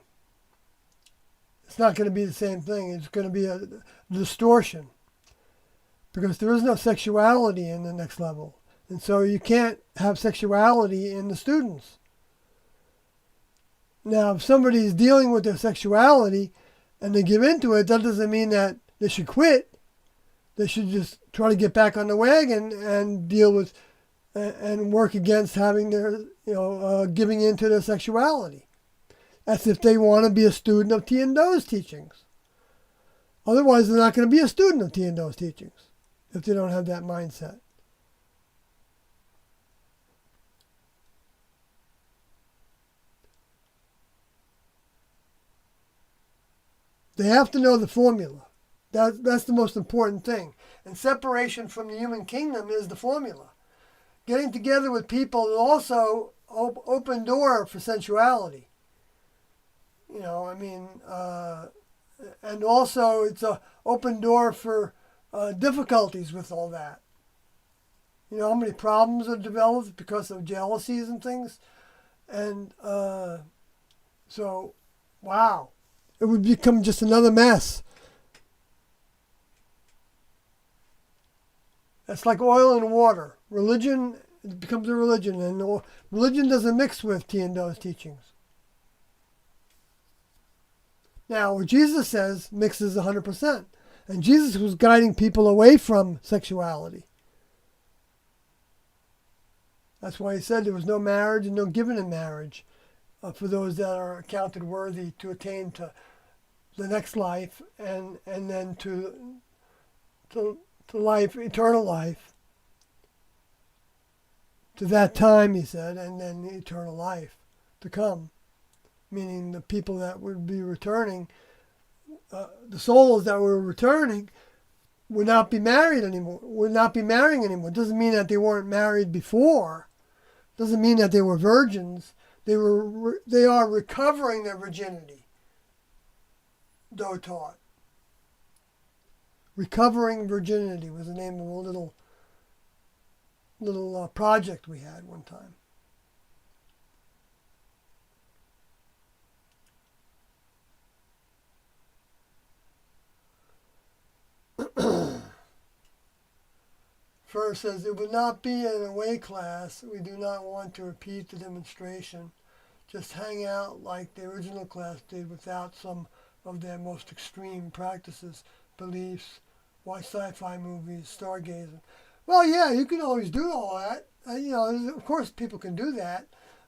It's not going to be the same thing. It's going to be a distortion because there is no sexuality in the next level. And so you can't have sexuality in the students. Now, if somebody is dealing with their sexuality and they give into it, that doesn't mean that they should quit. They should just try to get back on the wagon and deal with and work against having their, giving into their sexuality. That's if they want to be a student of T and Do's teachings. Otherwise, they're not going to be a student of T and Do's teachings if they don't have that mindset. They have to know the formula. That's the most important thing. And separation from the human kingdom is the formula. Getting together with people is also open door for sensuality. And also it's a open door for difficulties with all that. You know how many problems are developed because of jealousies and things? And so, wow. It would become just another mess. It's like oil and water. Religion becomes a religion, and religion doesn't mix with T and Do's teachings. Now, what Jesus says mixes 100%. And Jesus was guiding people away from sexuality. That's why he said there was no marriage and no giving in marriage for those that are accounted worthy to attain to the next life and then to life, eternal life. To that time, he said, and then eternal life to come. Meaning the people that would be returning, the souls that were returning would not be married anymore, would not be marrying anymore. It doesn't mean that they weren't married before. It doesn't mean that they were virgins. They are recovering their virginity, Doe taught. Recovering Virginity was the name of a little project we had one time. First says, it would not be an away class. We do not want to repeat the demonstration. Just hang out like the original class did without some of their most extreme practices, beliefs, watch sci-fi movies, stargazing. Well, yeah, you can always do all that. Of course people can do that,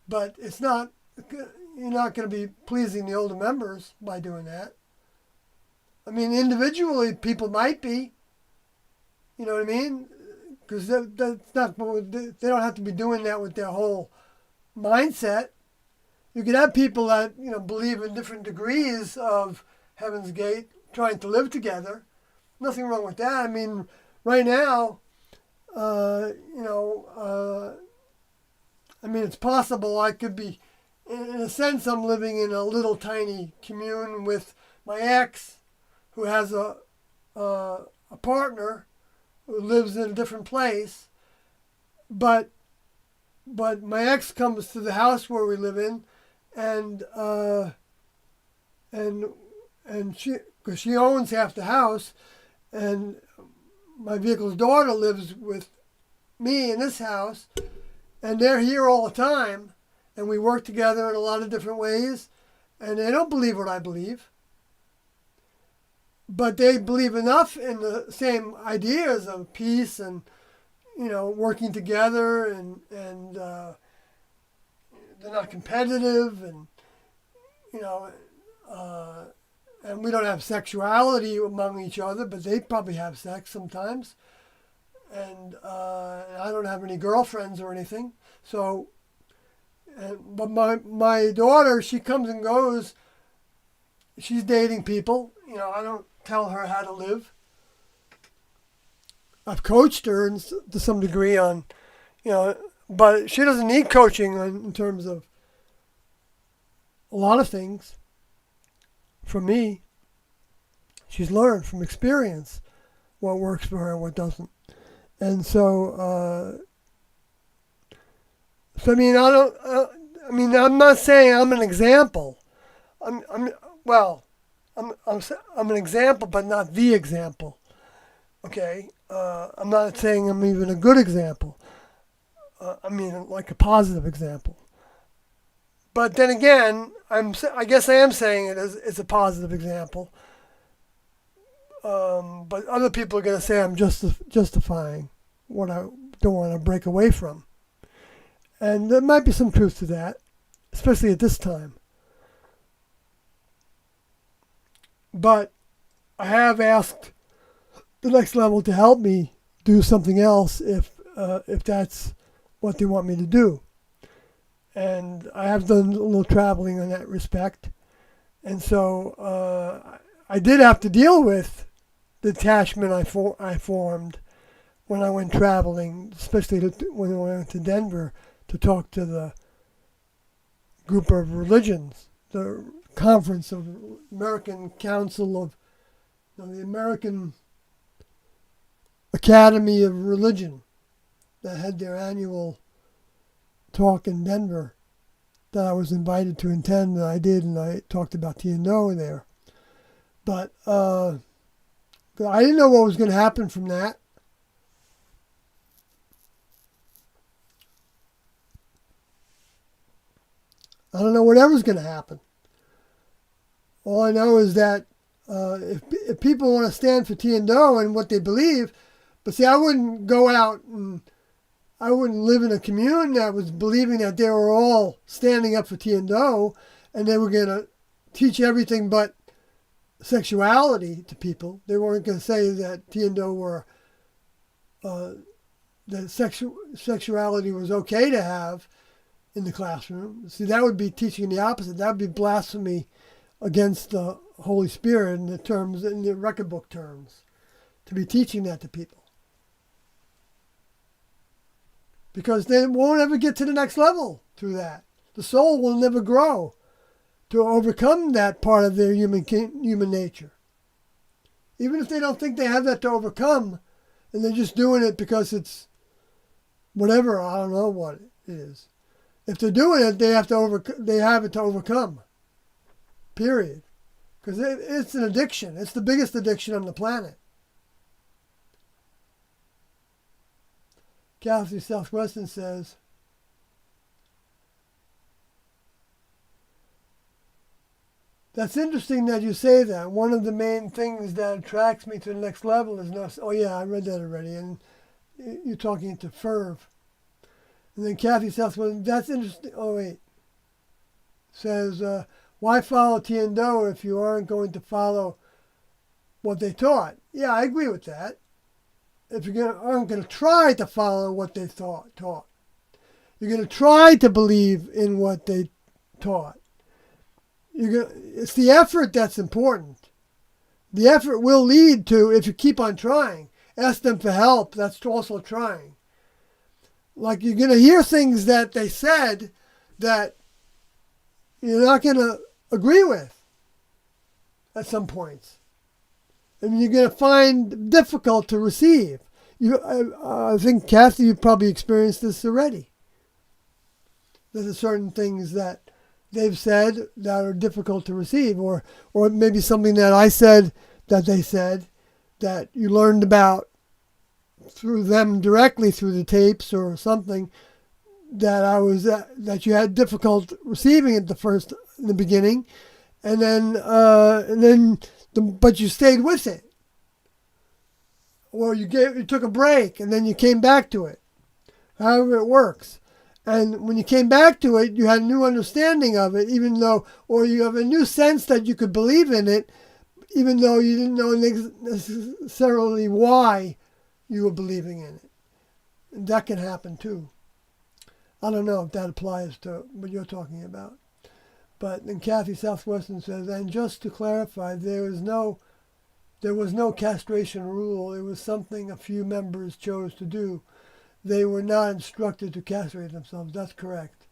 but you're not going to be pleasing the older members by doing that. I mean, individually, people might be. You know what I mean? Because that's not. They don't have to be doing that with their whole mindset. You could have people that believe in different degrees of Heaven's Gate, trying to live together. Nothing wrong with that. I mean, right now, it's possible I could be in a sense, I'm living in a little tiny commune with my ex, who has a partner who lives in a different place, but my ex comes to the house where we live in, and she, because she owns half the house, and my vehicle's daughter lives with me in this house, and they're here all the time, and we work together in a lot of different ways, and they don't believe what I believe, but they believe enough in the same ideas of peace and, working together, and they're not competitive, and and we don't have sexuality among each other, but they probably have sex sometimes, and I don't have any girlfriends or anything, so. But my daughter, she comes and goes. She's dating people. I don't tell her how to live. I've coached her to some degree on, but she doesn't need coaching in terms of a lot of things. From me, she's learned from experience what works for her and what doesn't. And so, I'm not saying I'm an example. I'm an example, but not the example. Okay, I'm not saying I'm even a good example. Like a positive example. But then again, I guess I am saying it as it's a positive example. But other people are going to say I'm justifying what I don't want to break away from. And there might be some truth to that, especially at this time. But I have asked the next level to help me do something else if that's what they want me to do. And I have done a little traveling in that respect. And so I did have to deal with the detachment I formed when I went traveling, especially when I went to Denver to talk to the group of religions, the conference of American Council of the American Academy of Religion that had their annual talk in Denver that I was invited to attend, and I did, and I talked about TNO there. But I didn't know what was going to happen from that. I don't know whatever's going to happen. All I know is that if people want to stand for TNO and what they believe, but see, I wouldn't go out and I wouldn't live in a commune that was believing that they were all standing up for TNO and they were going to teach everything but sexuality to people. They weren't going to say that TNO were that sexuality was okay to have in the classroom. See, that would be teaching the opposite. That would be blasphemy against the Holy Spirit in the record book terms, to be teaching that to people. Because they won't ever get to the next level through that. The soul will never grow to overcome that part of their human nature. Even if they don't think they have that to overcome, and they're just doing it because it's whatever, I don't know what it is. If they're doing it, they have it to overcome. Period. Because it's an addiction. It's the biggest addiction on the planet. Kathy Southwestern says, that's interesting that you say that. One of the main things that attracts me to the next level is no. Oh yeah, I read that already. And you're talking to Ferv. And then Kathy Southwestern, that's interesting. Oh wait. Says, why follow TNO if you aren't going to follow what they taught? Yeah, I agree with that. If you aren't going to try to follow what they taught, you're going to try to believe in what they taught. It's the effort that's important. The effort will lead to, if you keep on trying, ask them for help. That's also trying. Like, you're going to hear things that they said that you're not going to agree with at some points. And you're going to find difficult to receive. I think, Kathy, you've probably experienced this already. There's certain things that they've said that are difficult to receive, or maybe something that I said that they said that you learned about through them directly through the tapes or something that you had difficult receiving at in the beginning, but you stayed with it, or you took a break and then you came back to it. However it works. And when you came back to it, you had a new understanding of it, or you have a new sense that you could believe in it, even though you didn't know necessarily why you were believing in it. And that can happen too. I don't know if that applies to what you're talking about. But then Kathy Southwestern says, and just to clarify, there was no castration rule. It was something a few members chose to do. They were not instructed to castrate themselves. That's correct.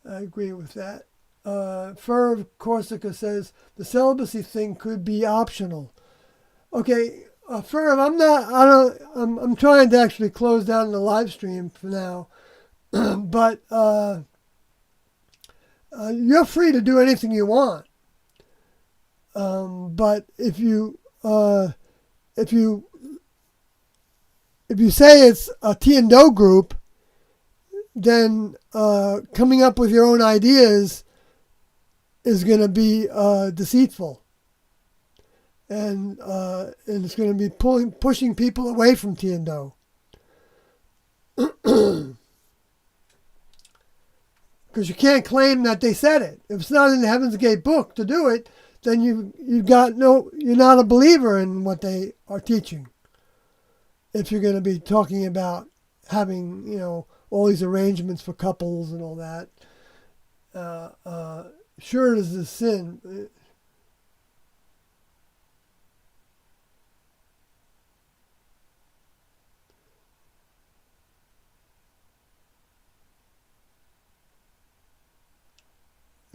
I agree with that. Fur of Corsica says the celibacy thing could be optional. Okay, Fur, I'm trying to actually close down the live stream for now, but you're free to do anything you want. But if you say it's a T&O group, then coming up with your own ideas is going to be deceitful, and it's going to be pushing people away from T&O. Because you can't claim that they said it. If it's not in the Heaven's Gate book to do it, then you're not a believer in what they are teaching. If you're going to be talking about having, all these arrangements for couples and all that, sure it is a sin.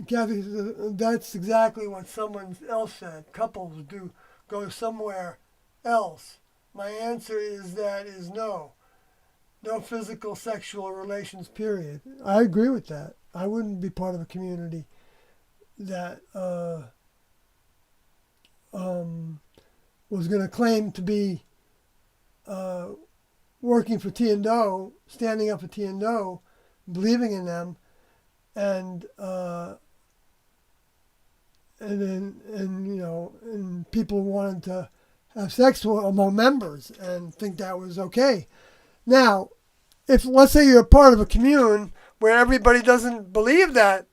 Kathy, that's exactly what someone else said. Couples do go somewhere else. My answer is no. No physical sexual relations, period. I agree with that. I wouldn't be part of a community that was going to claim to be working for T&O, standing up for T&O, believing in them, and people wanted to have sex among members and think that was okay. Now, if let's say you're a part of a commune where everybody doesn't believe that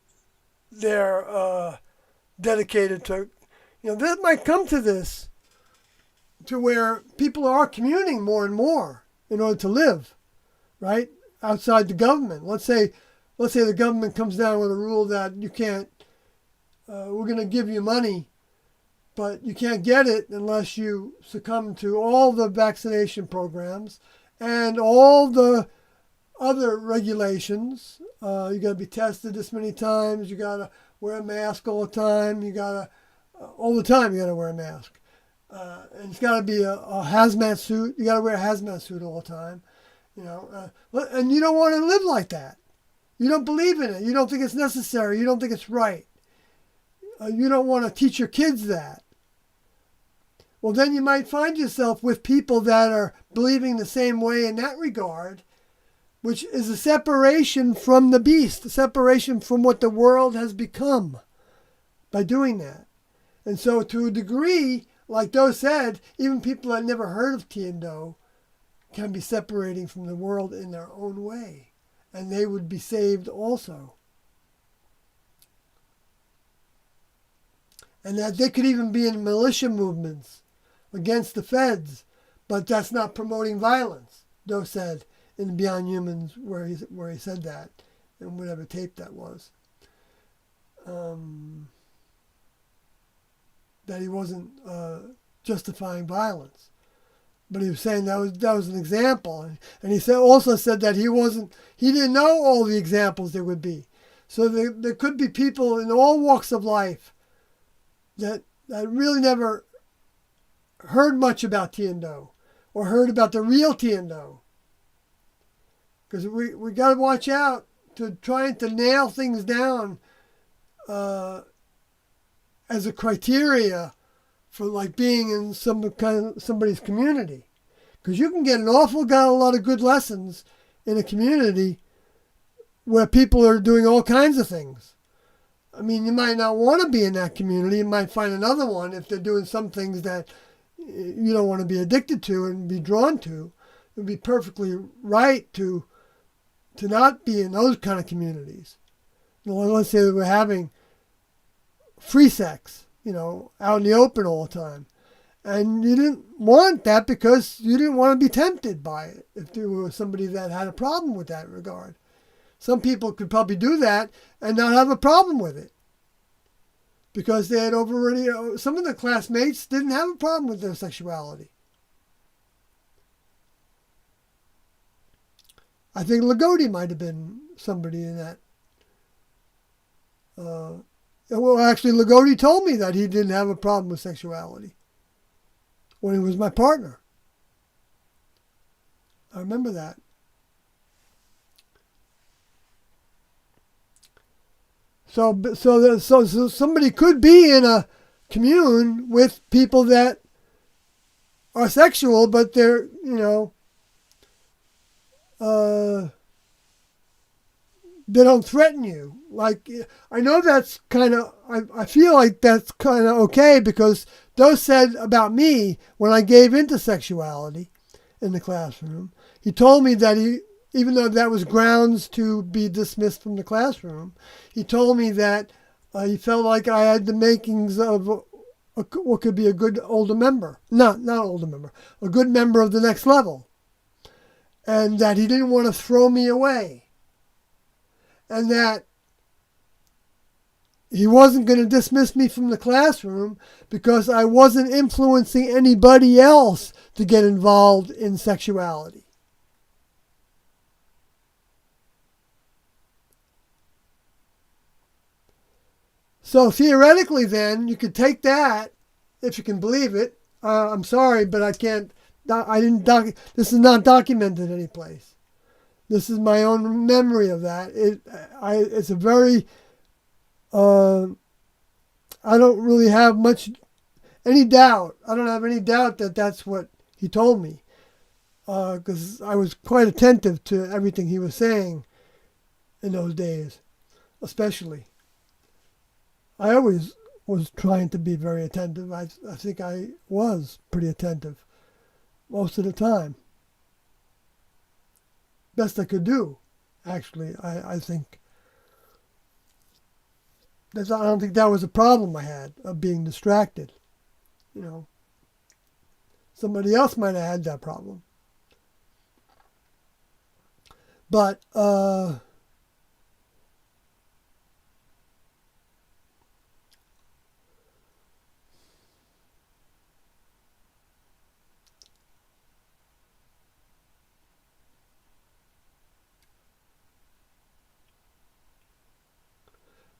they're dedicated to, this might come to this, to where people are communing more and more in order to live, right, outside the government. Let's say the government comes down with a rule that you can't, we're going to give you money, but you can't get it unless you succumb to all the vaccination programs and all the other regulations. You got to be tested this many times. You got to wear a mask all the time. You got to wear a mask. And it's got to be a hazmat suit. You got to wear a hazmat suit all the time. And you don't want to live like that. You don't believe in it. You don't think it's necessary. You don't think it's right. You don't want to teach your kids that. Well, then you might find yourself with people that are believing the same way in that regard, which is a separation from the beast, a separation from what the world has become by doing that. And so to a degree, like Doe said, even people that never heard of T&O can be separating from the world in their own way, and they would be saved also. And that they could even be in militia movements against the feds, but that's not promoting violence, Doe said in Beyond Humans, where he said that, in whatever tape that was. That he wasn't justifying violence, but he was saying that was an example, and he also said that he didn't know all the examples there would be. So there could be people in all walks of life that really never heard much about Tiando or heard about the real Tiando. Because we got to watch out to trying to nail things down as a criteria for like being in somebody's community. Because you can get a lot of good lessons in a community where people are doing all kinds of things. I mean, you might not want to be in that community. You might find another one if they're doing some things that you don't want to be addicted to and be drawn to. It would be perfectly right to not be in those kind of communities. Let's say that we're having free sex, out in the open all the time. And you didn't want that because you didn't want to be tempted by it if there was somebody that had a problem with that regard. Some people could probably do that and not have a problem with it because they had already, some of the classmates didn't have a problem with their sexuality. I think Lagodi might have been somebody in that. Well, actually, Lagodi told me that he didn't have a problem with sexuality when he was my partner. I remember that. So somebody could be in a commune with people that are sexual, but they're, they don't threaten you. Like, I know that's kind of, I feel like that's kind of okay because those said about me when I gave into sexuality in the classroom. He told me that even though that was grounds to be dismissed from the classroom, he told me that he felt like I had the makings of what could be a good older member. Not older member, a good member of the next level. And that he didn't want to throw me away. And that he wasn't going to dismiss me from the classroom because I wasn't influencing anybody else to get involved in sexuality. So theoretically then, you could take that, if you can believe it. I'm sorry, but I can't. This is not documented anyplace. This is my own memory of that. It's a very. I don't really have any doubt. I don't have any doubt that that's what he told me, because I was quite attentive to everything he was saying in those days, especially. I always was trying to be very attentive. I think I was pretty attentive most of the time. Best I could do, actually. I think. I don't think that was a problem I had of being distracted. Somebody else might have had that problem. But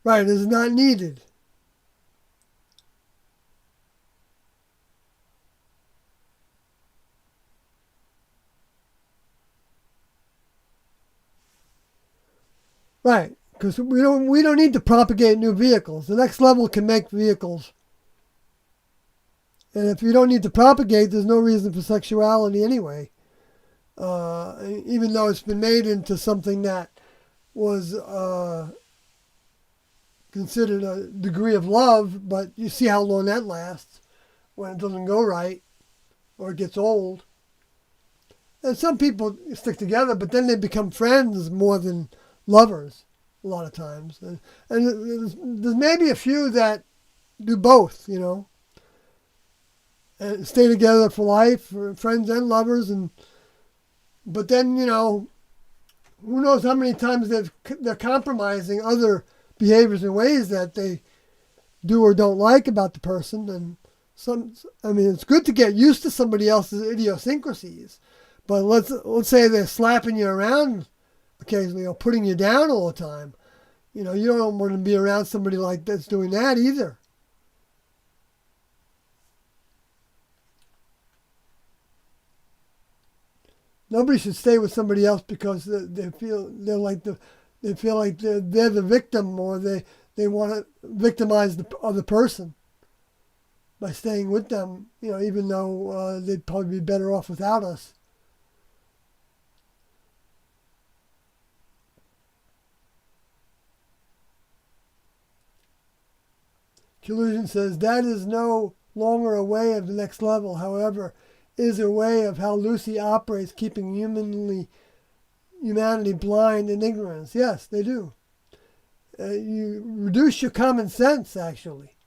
right, it's not needed. Right, because we don't need to propagate new vehicles. The next level can make vehicles. And if you don't need to propagate, there's no reason for sexuality anyway. Even though it's been made into something that was considered a degree of love, but you see how long that lasts when it doesn't go right or it gets old. And some people stick together, but then they become friends more than lovers a lot of times. And there's maybe a few that do both, and stay together for life, for friends and lovers. But then, who knows how many times they're compromising other behaviors and ways that they do or don't like about the person. And it's good to get used to somebody else's idiosyncrasies, but let's say they're slapping you around occasionally or putting you down all the time. You know, you don't want to be around somebody like that's doing that either. Nobody should stay with somebody else because they feel they're the victim, or they want to victimize the other person by staying with them. You know, even though they'd probably be better off without us. Collusion says that is no longer a way of the next level. However, is a way of how Lucy operates, keeping humanity blind in ignorance. Yes, they do. You reduce your common sense, actually,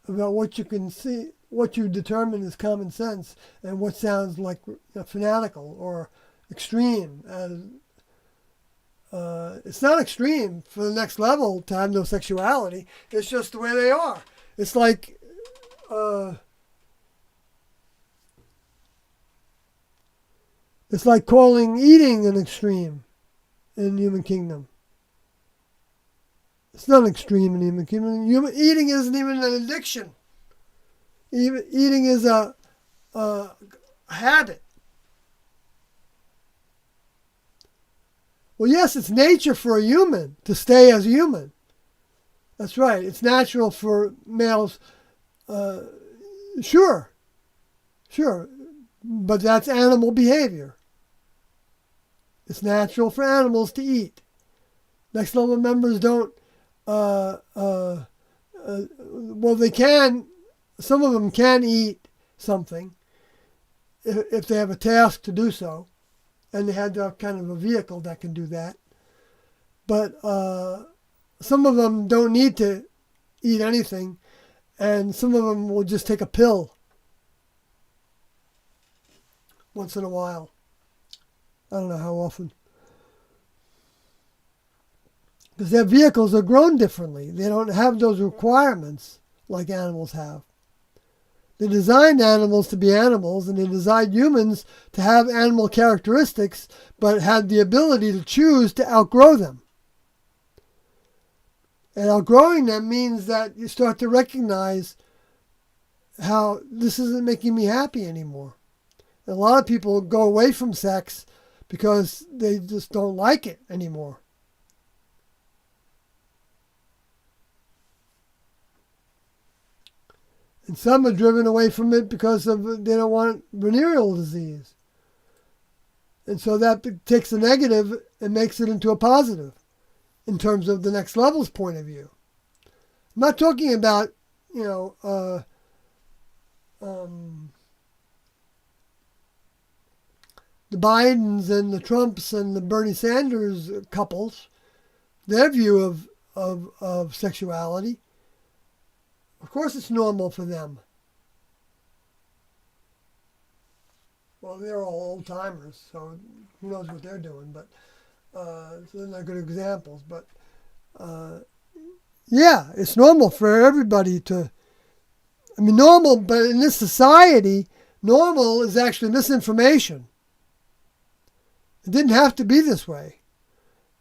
about what you can see, what you determine is common sense, and what sounds like fanatical or extreme. It's not extreme for the next level to have no sexuality. It's just the way they are. It's like calling eating an extreme in human kingdom. It's not an extreme in human kingdom. Eating isn't even an addiction. Eating is a habit. Well, yes, it's nature for a human to stay as a human. That's right. It's natural for males. Sure. But that's animal behavior. It's natural for animals to eat. Next level members don't. Well, they can. Some of them can eat something if they have a task to do so. And they had to have kind of a vehicle that can do that. But some of them don't need to eat anything, and some of them will just take a pill once in a while. I don't know how often. Because their vehicles are grown differently. They don't have those requirements like animals have. They designed animals to be animals, and they designed humans to have animal characteristics, but had the ability to choose to outgrow them. And outgrowing them means that you start to recognize how this isn't making me happy anymore. And a lot of people go away from sex because they just don't like it anymore. And some are driven away from it because they don't want venereal disease. And so that takes a negative and makes it into a positive in terms of the next level's point of view. I'm not talking about, the Bidens and the Trumps and the Bernie Sanders couples, their view of sexuality. Of course it's normal for them. Well, they're all old-timers, so who knows what they're doing, but so they're not good examples. But yeah, it's normal for everybody to, normal, but in this society, normal is actually misinformation. It didn't have to be this way.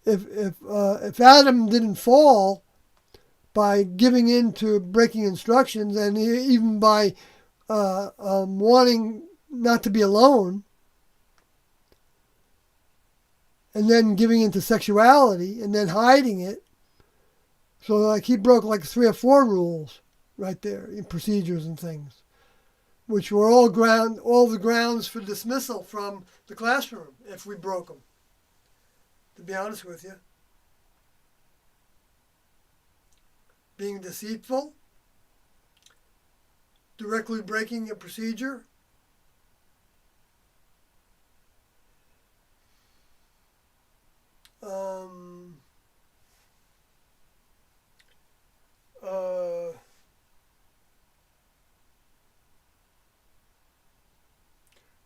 If Adam didn't fall by giving in to breaking instructions, and even by wanting not to be alone, and then giving into sexuality, and then hiding it. So like he broke like 3 or 4 rules right there in procedures and things, which were all the grounds for dismissal from the classroom if we broke them, to be honest with you. Being deceitful, directly breaking a procedure,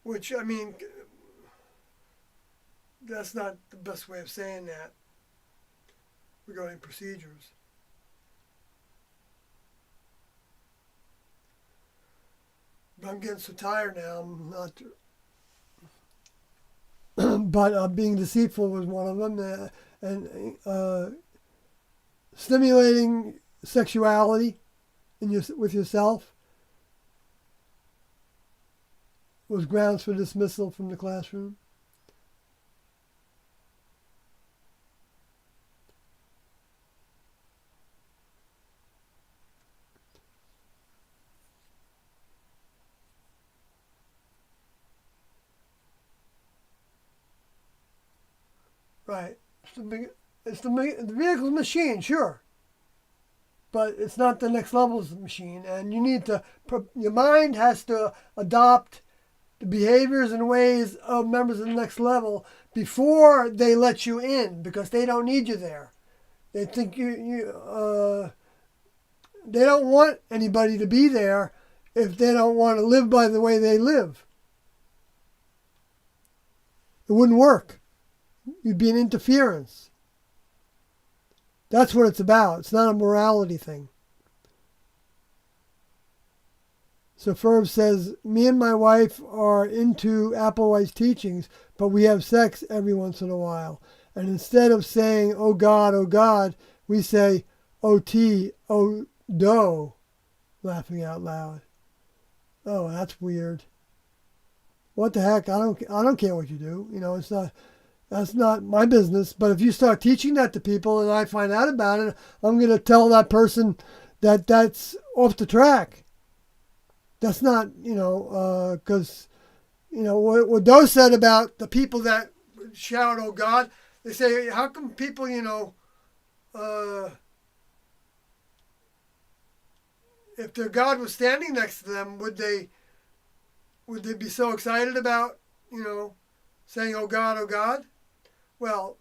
which, that's not the best way of saying that regarding procedures. But I'm getting so tired now, I'm not. But being deceitful was one of them, and stimulating sexuality with yourself was grounds for dismissal from the classroom? Right. The vehicle's machine, sure. But it's not the next level's machine. And you need to, your mind has to adopt the behaviors and ways of members of the next level before they let you in, because they don't need you there. They think they don't want anybody to be there if they don't want to live by the way they live. It wouldn't work. You'd be an interference. That's what it's about. It's not a morality thing. So Ferb says, me and my wife are into Applewhite's teachings, but we have sex every once in a while. And instead of saying, oh God, we say, O-T, oh do, laughing out loud. Oh, that's weird. What the heck? I don't care what you do. That's not my business. But if you start teaching that to people and I find out about it, I'm going to tell that person that that's off the track. That's not, because, what Doe said about the people that shout, oh God, they say, how come people, if their God was standing next to them, would they be so excited about, saying, oh God? Well,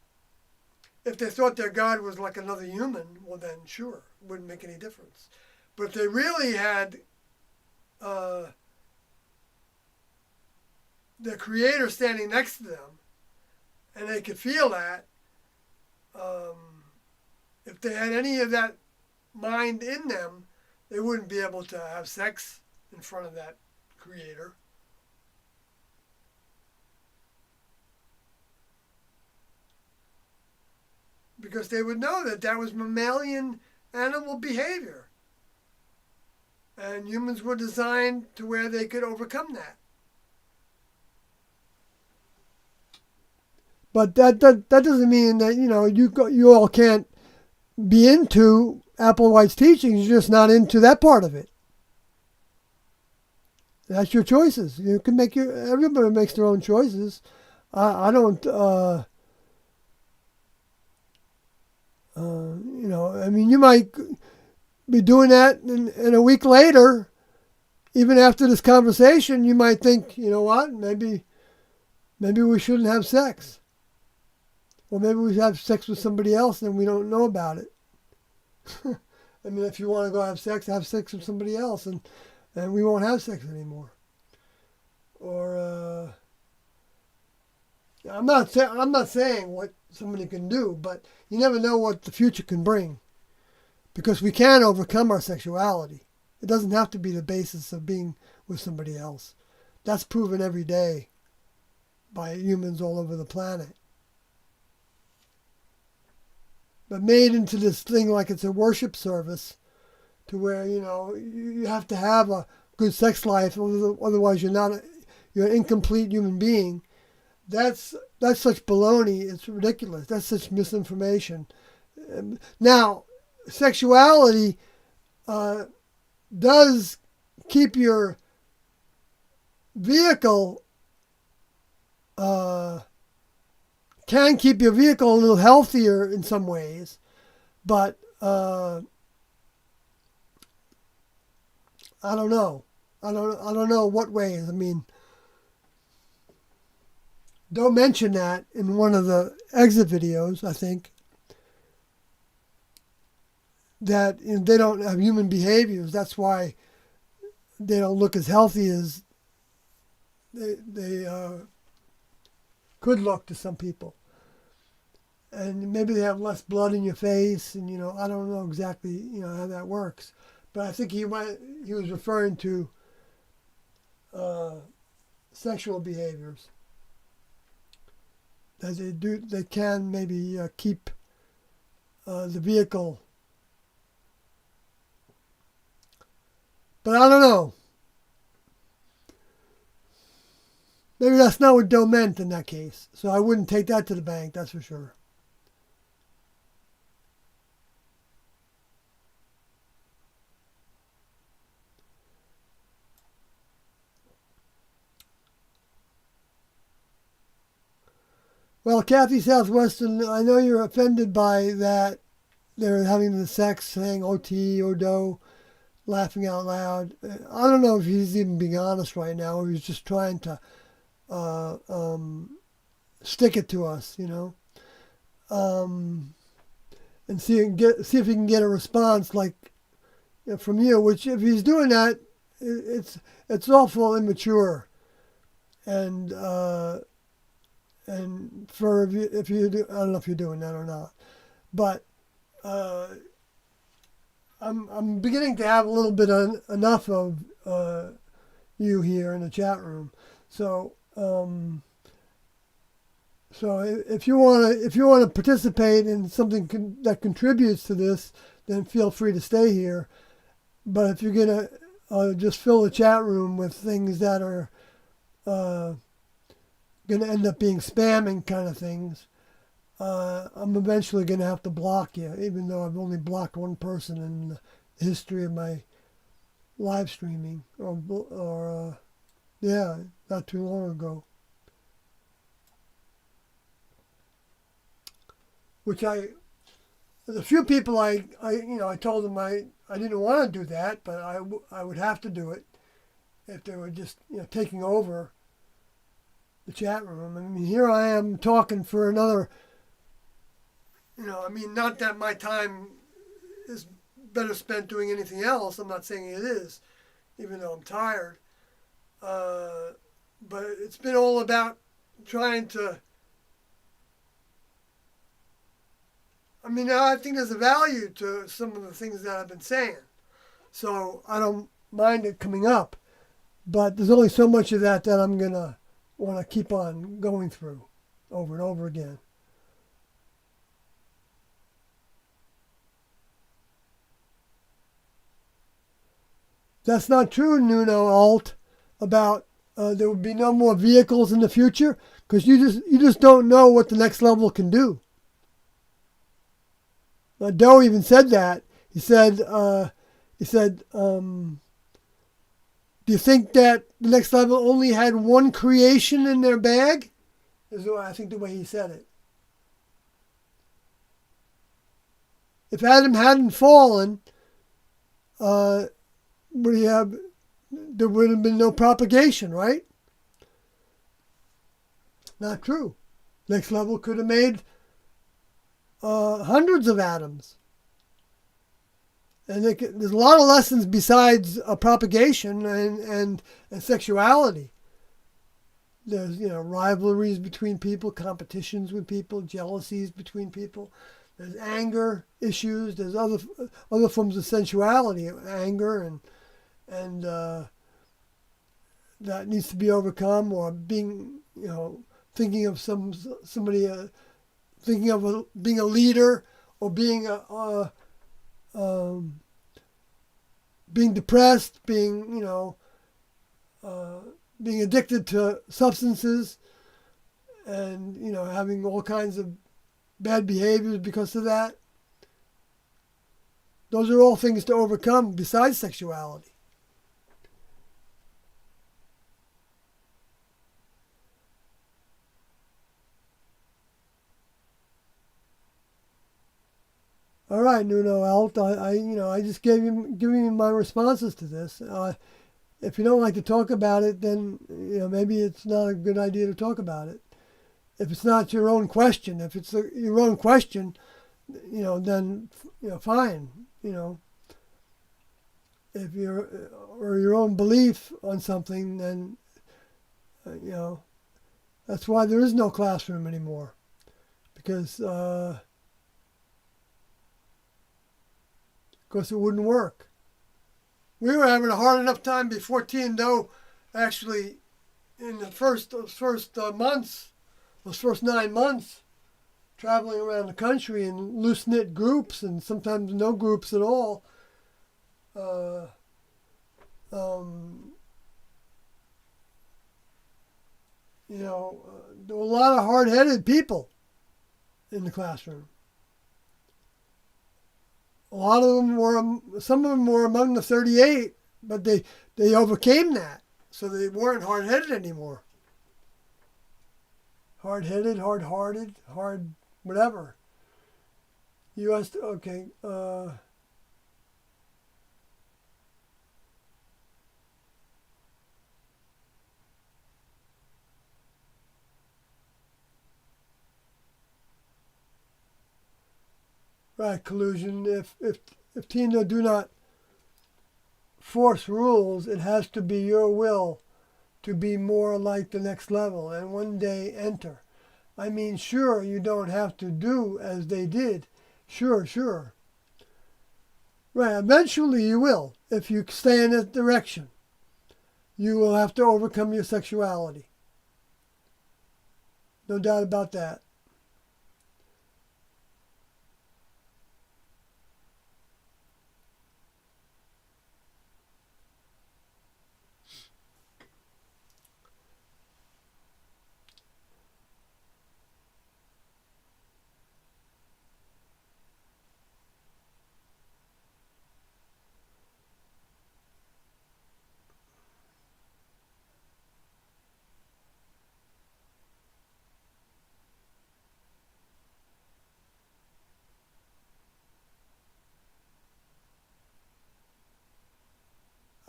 if they thought their God was like another human, well then sure, it wouldn't make any difference. But if they really had the Creator standing next to them, and they could feel that, if they had any of that mind in them, they wouldn't be able to have sex in front of that Creator. Because they would know that that was mammalian animal behavior. And humans were designed to where they could overcome that. But that doesn't mean that, you all can't be into Applewhite's teachings. You're just not into that part of it. That's your choices. You can everybody makes their own choices. I don't, you might be doing that and a week later, even after this conversation, you might think, you know what, maybe we shouldn't have sex. Or maybe we have sex with somebody else and we don't know about it. If you want to go have sex with somebody else and we won't have sex anymore. Or, I'm not saying what somebody can do, but you never know what the future can bring. Because we can overcome our sexuality. It doesn't have to be the basis of being with somebody else. That's proven every day by humans all over the planet. But made into this thing like it's a worship service to where, you have to have a good sex life, otherwise you're an incomplete human being. That's such baloney. It's ridiculous. That's such misinformation. Now, sexuality does keep your vehicle can keep your vehicle a little healthier in some ways, but I don't know. I don't know what ways. Don't mention that in one of the exit videos, I think, that they don't have human behaviors. That's why they don't look as healthy as they could look to some people. And maybe they have less blood in your face, and I don't know exactly how that works. But I think he was referring to sexual behaviors. That they can maybe keep the vehicle But I don't know. Maybe that's not what Doe meant in that case. So I wouldn't take that to the bank, that's for sure. Well, Kathy Southwestern, I know you're offended by that. They're having the sex saying OT or Doe, laughing out loud. I don't know if he's even being honest right now, or he's just trying to uh, um, stick it to us, and see if he can get a response like from you. Which, if he's doing that, it's awful immature, and for if you do, I don't know if you're doing that or not, but uh, I'm beginning to have a little bit enough of you here in the chat room. So so if you want to participate in something that contributes to this, then feel free to stay here. But if you're gonna just fill the chat room with things that are gonna end up being spamming kind of things, I'm eventually gonna have to block you, even though I've only blocked one person in the history of my live streaming, or yeah, not too long ago. Which there's a few people I told them I didn't want to do that, but I would have to do it if they were just taking over the chat room. I mean, here I am talking for another, not that my time is better spent doing anything else. I'm not saying it is, even though I'm tired. But it's been all about trying to. I think there's a value to some of the things that I've been saying. So I don't mind it coming up. But there's only so much of that I'm going to want to keep on going through over and over again. That's not true, Nuno Alt, about there would be no more vehicles in the future, because you just don't know what the next level can do. Doe even said that. He said, do you think that the next level only had one creation in their bag? Is I think the way he said it. If Adam hadn't fallen, there would have been no propagation, right? Not true. Next level could have made hundreds of atoms. And there's a lot of lessons besides propagation and sexuality. There's rivalries between people, competitions with people, jealousies between people. There's anger issues. There's other forms of sensuality, anger and that needs to be overcome, or being thinking of somebody thinking of being a leader, or being being depressed, being being addicted to substances, and having all kinds of bad behaviors because of that. Those are all things to overcome besides sexuality. All right, Nuno Alt. I just giving you my responses to this. If you don't like to talk about it, then maybe it's not a good idea to talk about it. If it's not your own question, if it's your own question, then fine. If you're or your own belief on something, then that's why there is no classroom anymore, because. Because it wouldn't work. We were having a hard enough time before T and Doe actually, in those first months, those first 9 months, traveling around the country in loose-knit groups, and sometimes no groups at all. Um, there were a lot of hard-headed people in the classroom. A lot of them were, some of them were among the 38, but they overcame that, so they weren't hard-headed anymore. Hard-headed, hard-hearted, hard whatever. U.S. Okay. Right, collusion. If Tina do not force rules, it has to be your will to be more like the next level and one day enter. I mean, sure, you don't have to do as they did. Sure, sure. Right, eventually you will. If you stay in that direction, you will have to overcome your sexuality. No doubt about that.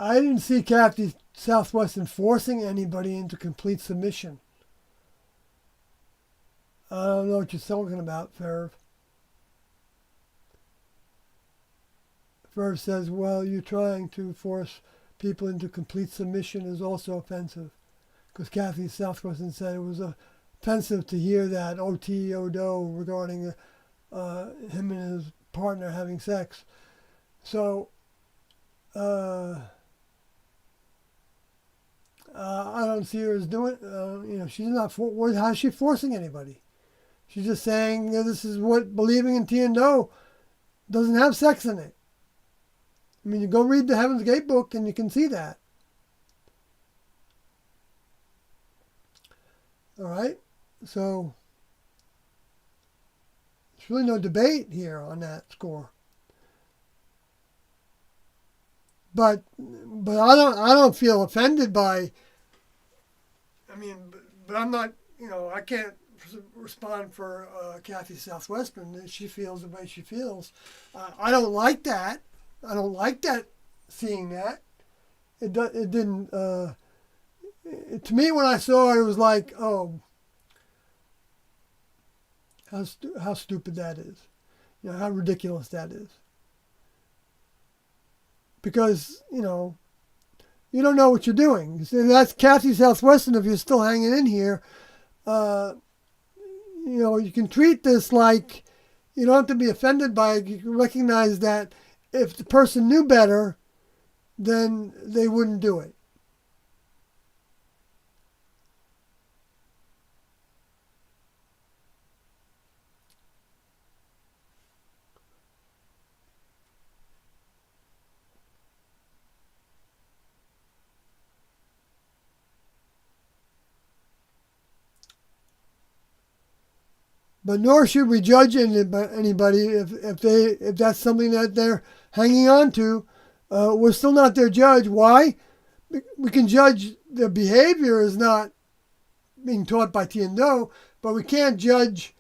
I didn't see Kathy Southwestern forcing anybody into complete submission. I don't know what you're talking about, Ferv. Ferv says, well, you're trying to force people into complete submission is also offensive. Because Kathy Southwestern said it was offensive to hear that OT-ODO regarding him and his partner having sex. So, I don't see her as doing. She's not. How's she forcing anybody? She's just saying this is what believing in T&O doesn't have sex in it. I mean, you go read the Heaven's Gate book and you can see that. All right, so there's really no debate here on that score. But I don't feel offended by. I mean, but I'm not. I can't respond for Kathy Southwestern. She feels the way she feels. I don't like that. I don't like that. Seeing that, it didn't. To me, when I saw it, it was like, oh, how stupid that is. How ridiculous that is. Because you don't know what you're doing. So that's Kathy Southwestern. If you're still hanging in here, you can treat this like you don't have to be offended by it. You can recognize that if the person knew better, then they wouldn't do it. But nor should we judge anybody if that's something that they're hanging on to. We're still not their judge. Why? We can judge their behavior as not being taught by T&O, but we can't judge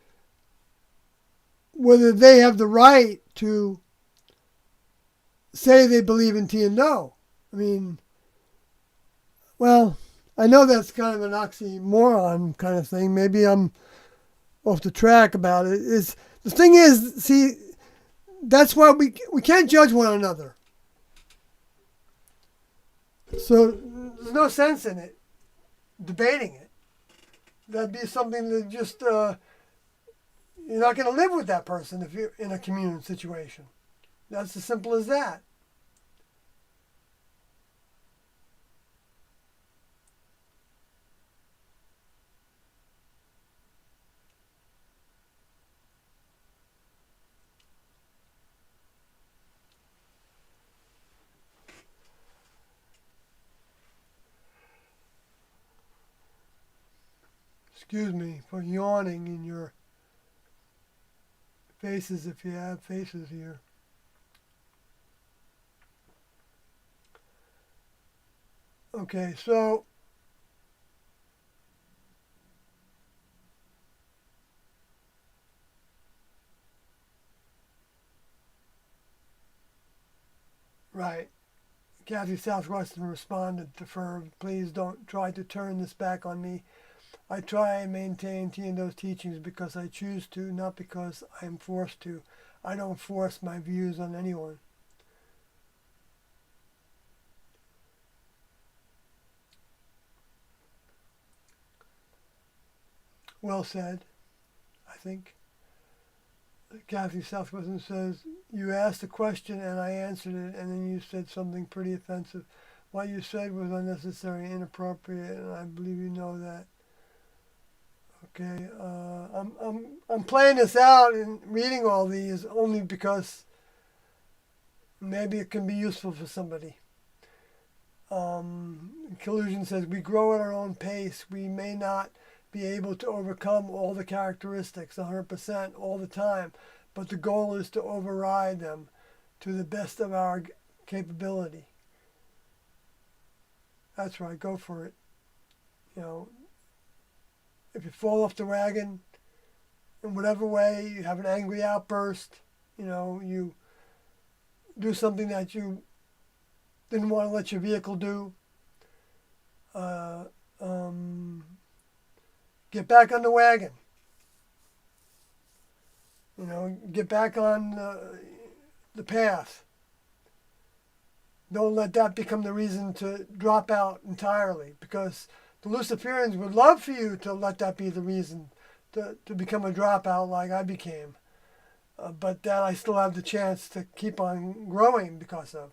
whether they have the right to say they believe in T&O. I mean, well, I know that's kind of an oxymoron kind of thing. Maybe I'm off the track about it. The thing is, see, that's why we can't judge one another. So there's no sense in it, debating it. That'd be something that just you're not going to live with that person if you're in a communal situation. That's as simple as that. Excuse me for yawning in your faces if you have faces here. Okay, so right. Kathy Southwestern responded to Ferb, please don't try to turn this back on me. I try and maintain T&O's teachings because I choose to, not because I am forced to. I don't force my views on anyone. Well said, I think. Kathy Southwestern says, you asked a question and I answered it, and then you said something pretty offensive. What you said was unnecessary and inappropriate, and I believe you know that. Okay, I'm playing this out and reading all these only because maybe it can be useful for somebody. Collusion says, we grow at our own pace. We may not be able to overcome all the characteristics 100% all the time, but the goal is to override them to the best of our capability. That's right, go for it. You know, if you fall off the wagon in whatever way, you have an angry outburst, you know, you do something that you didn't want to let your vehicle do, get back on the wagon. You know, get back on the path. Don't let that become the reason to drop out entirely, because the Luciferians would love for you to let that be the reason to become a dropout like I became. But that I still have the chance to keep on growing because of.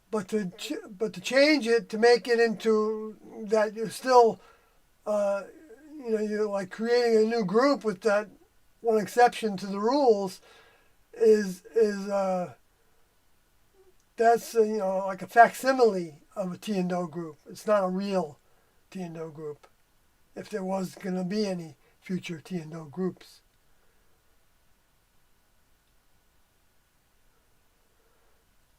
But to change it, to make it into that you're still, you're like creating a new group with that one exception to the rules, is that's like a facsimile of a T&O group. It's not a real T&O group. If there was going to be any future T&O groups.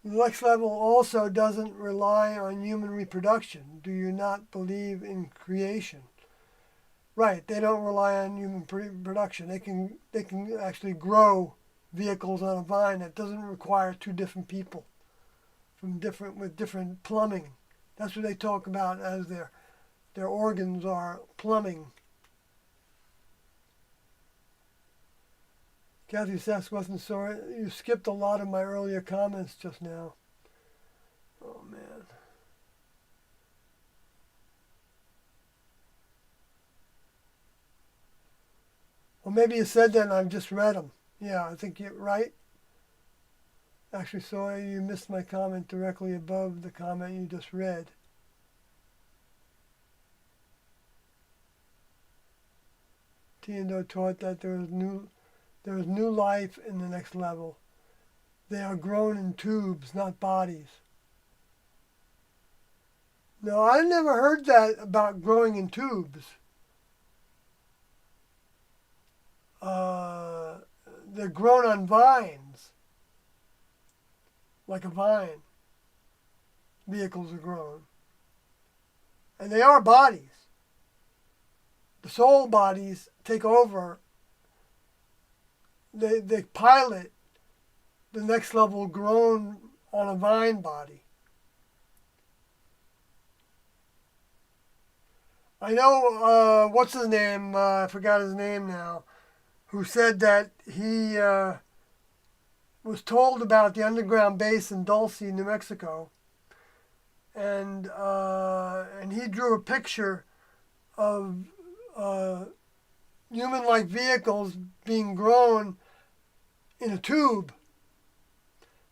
The next level also doesn't rely on human reproduction. Do you not believe in creation? Right, they don't rely on human reproduction. They can actually grow vehicles on a vine that doesn't require two different people with different plumbing. That's what they talk about as their organs are plumbing. Kathy Sess wasn't sorry. You skipped a lot of my earlier comments just now. Oh, man. Well, maybe you said that and I've just read them. Yeah, I think you're right. Actually, sorry, you missed my comment directly above the comment you just read. T&O taught that there is new life in the next level. They are grown in tubes, not bodies. No, I never heard that about growing in tubes. They're grown on vines, like a vine. Vehicles are grown. And they are bodies. The soul bodies take over. They pilot the next level grown on a vine body. I know, what's his name? I forgot his name now. Who said that he was told about the underground base in Dulce, New Mexico, and he drew a picture of human-like vehicles being grown in a tube.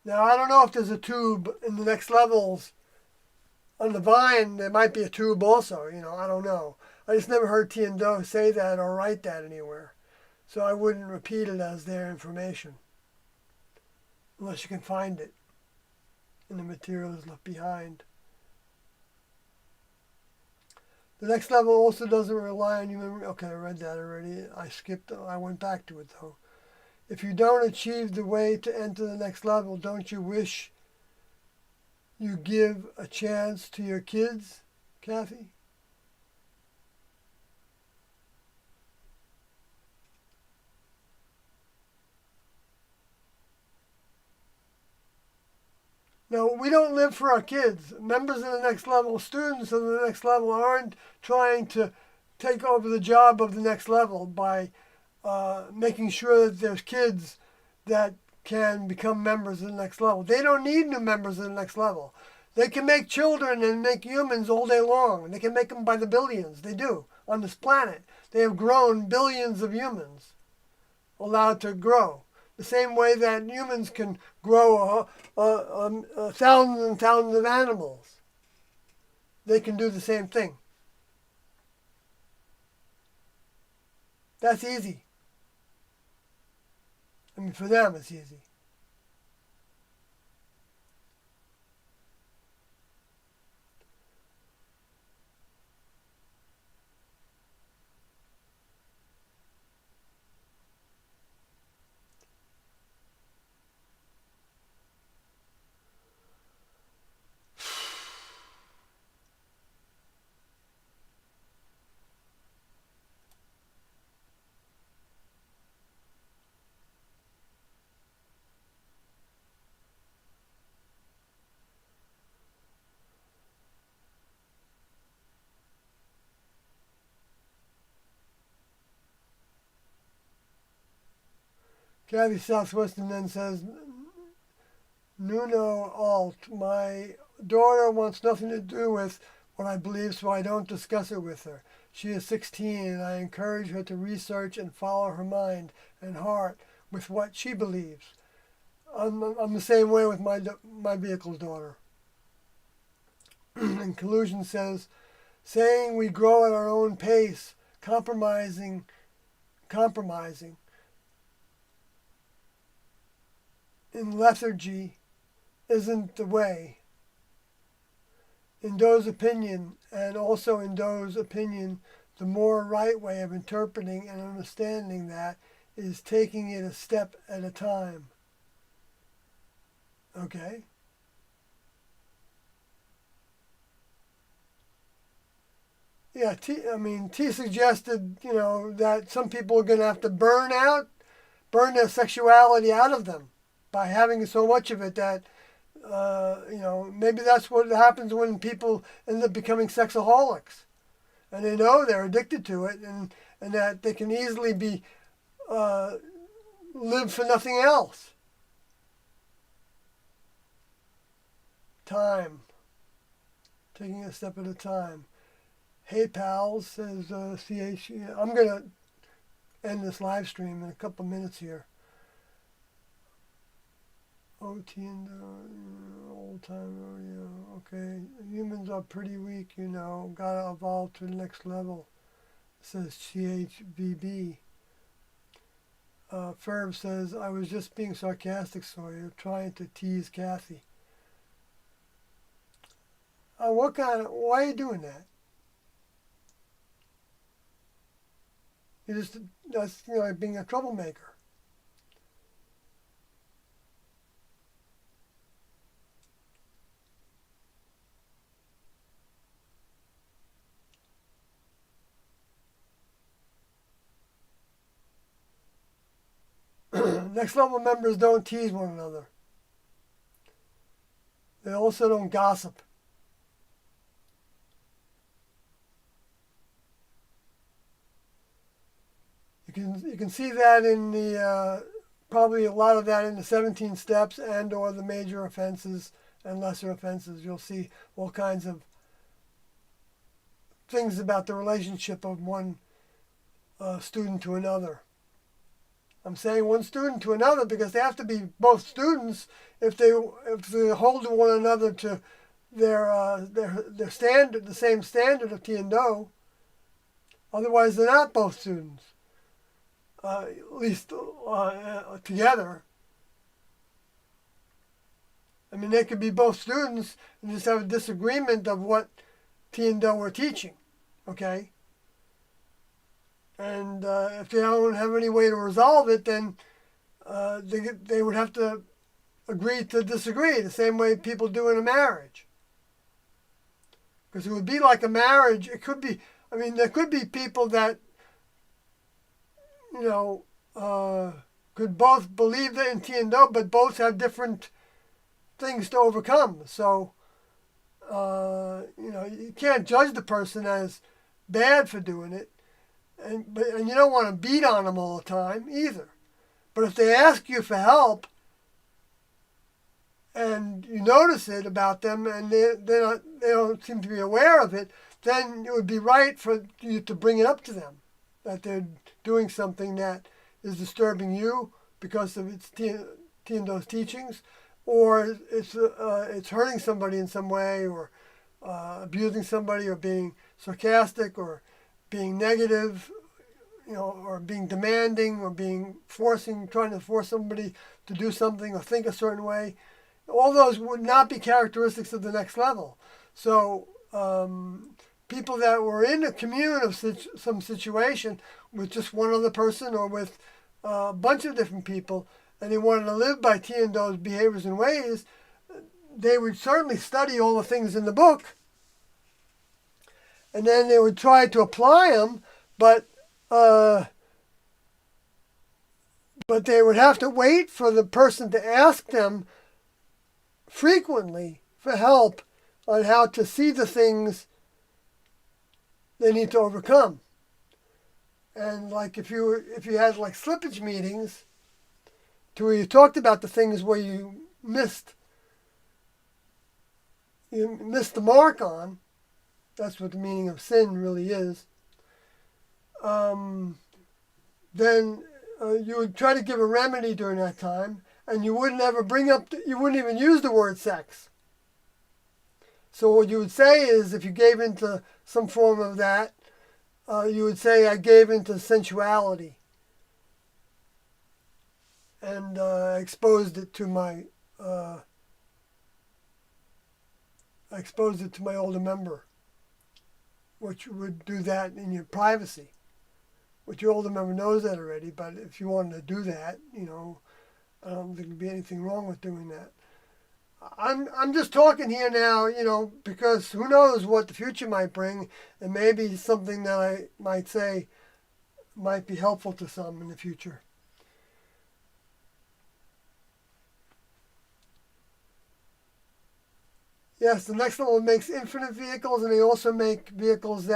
Now, I don't know if there's a tube in the next levels. On the vine, there might be a tube also, I don't know. I just never heard T&O say that or write that anywhere. So I wouldn't repeat it as their information. unless you can find it in the materials left behind. The next level also doesn't rely on human. Okay, I read that already. I went back to it though. If you don't achieve the way to enter the next level, don't you wish you give a chance to your kids, Kathy? No, we don't live for our kids. Members of the next level, students of the next level aren't trying to take over the job of the next level by making sure that there's kids that can become members of the next level. They don't need new members of the next level. They can make children and make humans all day long. They can make them by the billions. They do on this planet. They have grown billions of humans allowed to grow. The same way that humans can grow thousands and thousands of animals. They can do the same thing. That's easy. I mean, for them, it's easy. Kathy Southwestern then says, Nuno Alt, my daughter wants nothing to do with what I believe, so I don't discuss it with her. She is 16, and I encourage her to research and follow her mind and heart with what she believes. I'm the same way with my vehicle's daughter. And Collusion says, saying we grow at our own pace, compromising, in lethargy isn't the way. In Doe's opinion, and also in Doe's opinion, the more right way of interpreting and understanding that is taking it a step at a time. Okay? Yeah, T suggested, that some people are going to have to burn their sexuality out of them by having so much of it that, maybe that's what happens when people end up becoming sexaholics. And they know they're addicted to it and that they can easily be, live for nothing else. Time. Taking a step at a time. Hey pals, says CH. I'm going to end this live stream in a couple minutes here. OT and old time, okay. Humans are pretty weak, gotta evolve to the next level, says CHVB. Ferb says, I was just being sarcastic, Sawyer, trying to tease Kathy. Why are you doing that? That's like being a troublemaker. Next level members don't tease one another. They also don't gossip. You can see that in the probably a lot of that in the 17 steps and or the major offenses and lesser offenses. You'll see all kinds of things about the relationship of one student to another. I'm saying one student to another because they have to be both students if they hold one another to their standard, the same standard of T and Do. Otherwise, they're not both students. At least together. I mean, they could be both students and just have a disagreement of what Tiendo were teaching, okay? And if they don't have any way to resolve it, then they would have to agree to disagree, the same way people do in a marriage. Because it would be like a marriage. It could be, I mean, there could be people that, you know, could both believe in Tiendo, but both have different things to overcome. So, you can't judge the person as bad for doing it, and you don't want to beat on them all the time either. But if they ask you for help, and you notice it about them, and they don't seem to be aware of it, then it would be right for you to bring it up to them that they're doing something that is disturbing you because of its Tiendo's teachings, or it's hurting somebody in some way, or abusing somebody, or being sarcastic, or being negative, or being demanding, or trying to force somebody to do something or think a certain way. All those would not be characteristics of the next level. So people that were in a commune of some situation with just one other person or with a bunch of different people, and they wanted to live by Tiendo's behaviors and ways, they would certainly study all the things in the book, and then they would try to apply them, but they would have to wait for the person to ask them frequently for help on how to see the things they need to overcome. And like if you had like slippage meetings to where you talked about the things where you missed the mark on, that's what the meaning of sin really is, then you would try to give a remedy during that time, and you wouldn't ever you wouldn't even use the word sex. So what you would say is, if you gave into some form of that, you would say, I gave into sensuality, and exposed it to my older member, which would do that in your privacy. Which your older member knows that already, but if you wanted to do that, I don't think there'd be anything wrong with doing that. I'm just talking here now, because who knows what the future might bring, and maybe something that I might say might be helpful to some in the future. Yes, the next level makes infinite vehicles, and they also make vehicles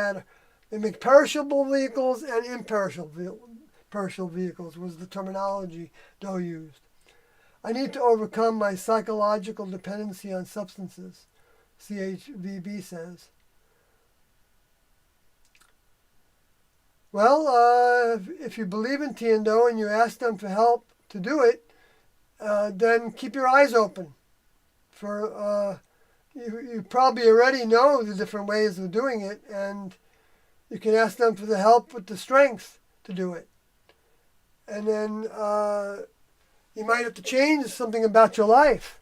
they make perishable vehicles and imperishable vehicles was the terminology Doe used. I need to overcome my psychological dependency on substances, CHVB says. Well, if you believe in Tiendo and you ask them for help to do it, then keep your eyes open. You probably already know the different ways of doing it, and you can ask them for the help with the strength to do it. And then you might have to change something about your life.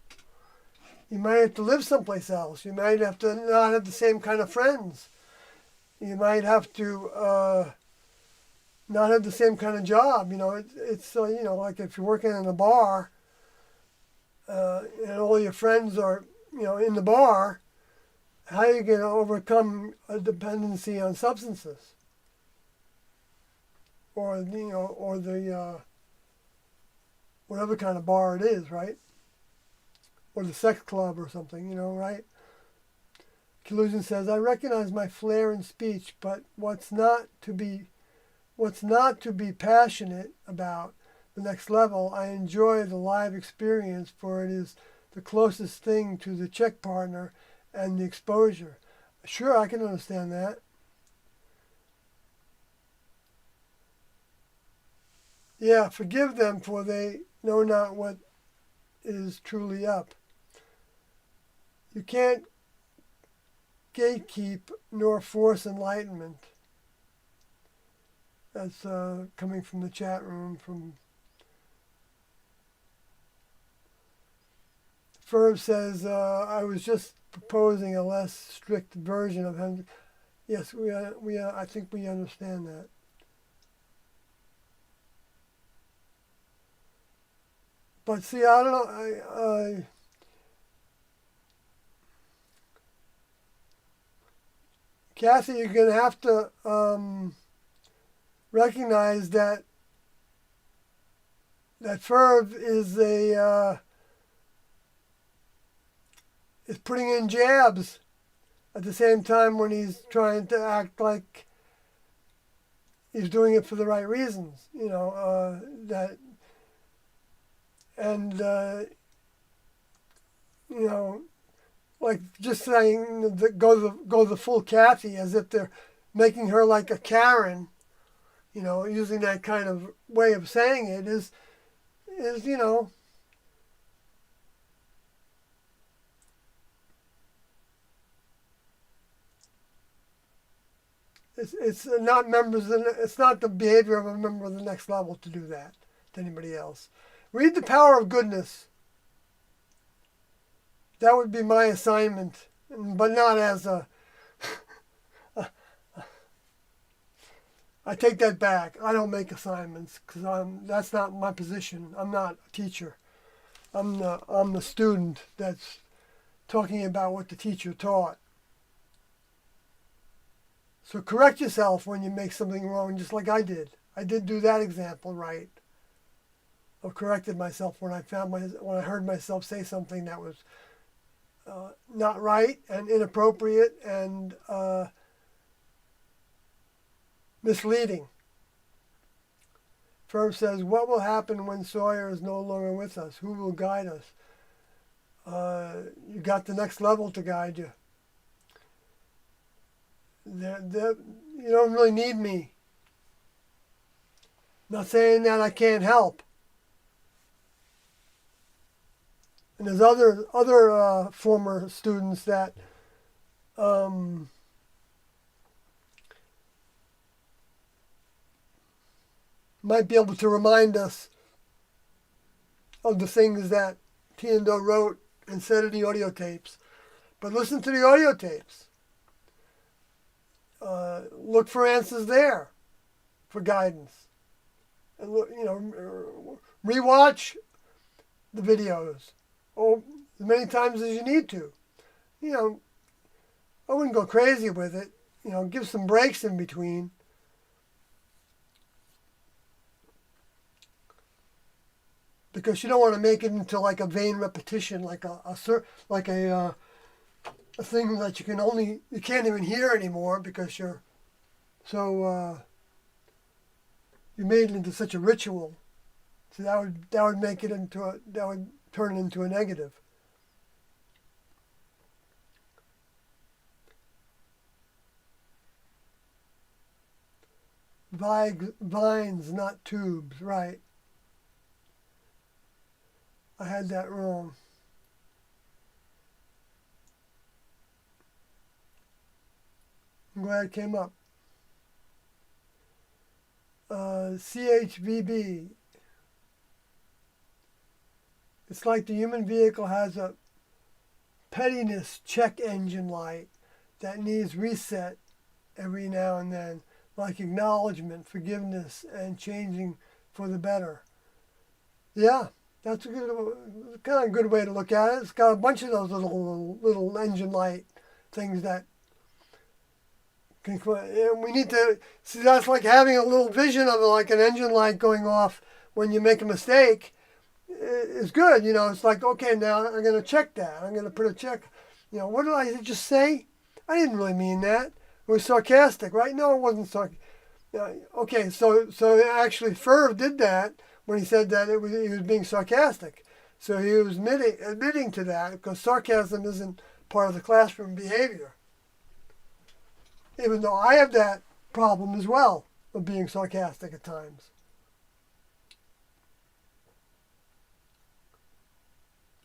You might have to live someplace else. You might have to not have the same kind of friends. You might have to not have the same kind of job. It's like if you're working in a bar and all your friends are, in the bar, how are you going to overcome a dependency on substances? Or the whatever kind of bar it is, right? Or the sex club or something, right? Collusion says, I recognize my flair in speech, but what's not to be passionate about the next level, I enjoy the live experience, for it is the closest thing to the check partner and the exposure. Sure, I can understand that. Yeah, forgive them, for they know not what is truly up. You can't gatekeep nor force enlightenment. That's coming from the chat room from Ferb says, I was just proposing a less strict version of him. Yes, I think we understand that. But see, I don't know. Kathy, you're going to have to recognize that Ferb is putting in jabs at the same time when he's trying to act like he's doing it for the right reasons. Like just saying that go the full Kathy as if they're making her like a Karen, using that kind of way of saying it is it's not it's not the behavior of a member of the next level to do that to anybody else. Read The Power of Goodness. That would be my assignment, but not as a. I take that back. I don't make assignments because that's not my position. I'm not a teacher. I'm the student that's talking about what the teacher taught. So correct yourself when you make something wrong, just like I did. I did do that example right. I corrected myself when I heard myself say something that was not right and inappropriate and misleading. Ferb says, what will happen when Sawyer is no longer with us? Who will guide us? You got the next level to guide you. You don't really need me. Not saying that I can't help. And there's other former students that might be able to remind us of the things that Tiendo wrote and said in the audio tapes. But listen to the audio tapes. Look for answers there, for guidance, and look, rewatch the videos, as many times as you need to. I wouldn't go crazy with it. Give some breaks in between. Because you don't want to make it into like a vain repetition, like a thing that you can't even hear anymore because you made it into such a ritual. So that would make it that would turn it into a negative. Vines, not tubes, right. I had that wrong. I'm glad it came up. CHVB. It's like the human vehicle has a pettiness check engine light that needs reset every now and then, like acknowledgement, forgiveness, and changing for the better. Yeah, that's a kind of good way to look at it. It's got a bunch of those little engine light things that we need to see. That's like having a little vision of like an engine light going off when you make a mistake. Is good. It's like, okay, now I'm going to check that. I'm going to put a check. What did I just say? I didn't really mean that. It was sarcastic, right? No, it wasn't sarcastic. Okay, so actually Ferb did that when he said that he was being sarcastic. So he was admitting to that because sarcasm isn't part of the classroom behavior. Even though I have that problem as well of being sarcastic at times.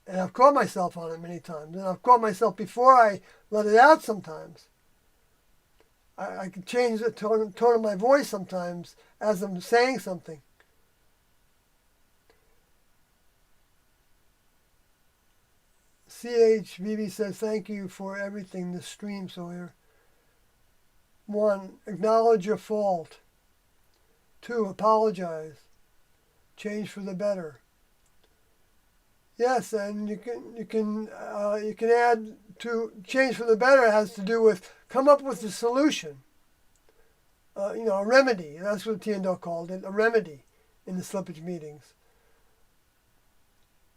And I've caught myself on it many times. And I've caught myself before I let it out sometimes. I can change the tone of my voice sometimes as I'm saying something. CHVV says, thank you for everything this stream. So here, 1, acknowledge your fault. 2, apologize. Change for the better. Yes, and you can add to change for the better has to do with come up with a solution. A remedy. That's what Tiendo called it, a remedy in the slippage meetings.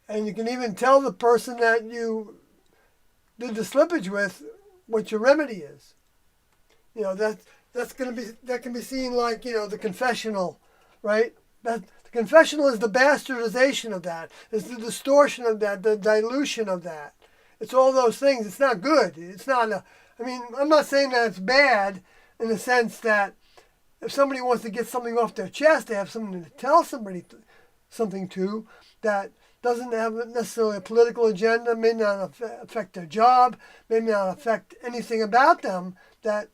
And you can even tell the person that you did the slippage with what your remedy is. That can be seen like, the confessional, right? The confessional is the bastardization of that. It's the distortion of that, the dilution of that. It's all those things. It's not good. It's not I'm not saying that it's bad in the sense that if somebody wants to get something off their chest, they have something to tell somebody something to that doesn't have necessarily a political agenda, may not affect their job, may not affect anything about them that,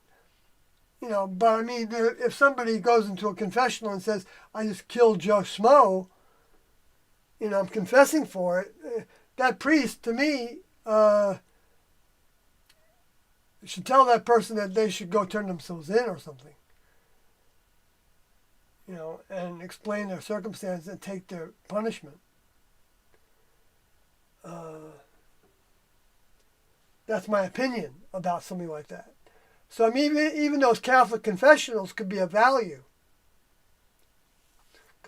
but if somebody goes into a confessional and says, I just killed Joe Schmo, I'm confessing for it, that priest, to me, should tell that person that they should go turn themselves in or something. And explain their circumstance and take their punishment. That's my opinion about something like that. So even those Catholic confessionals could be of value.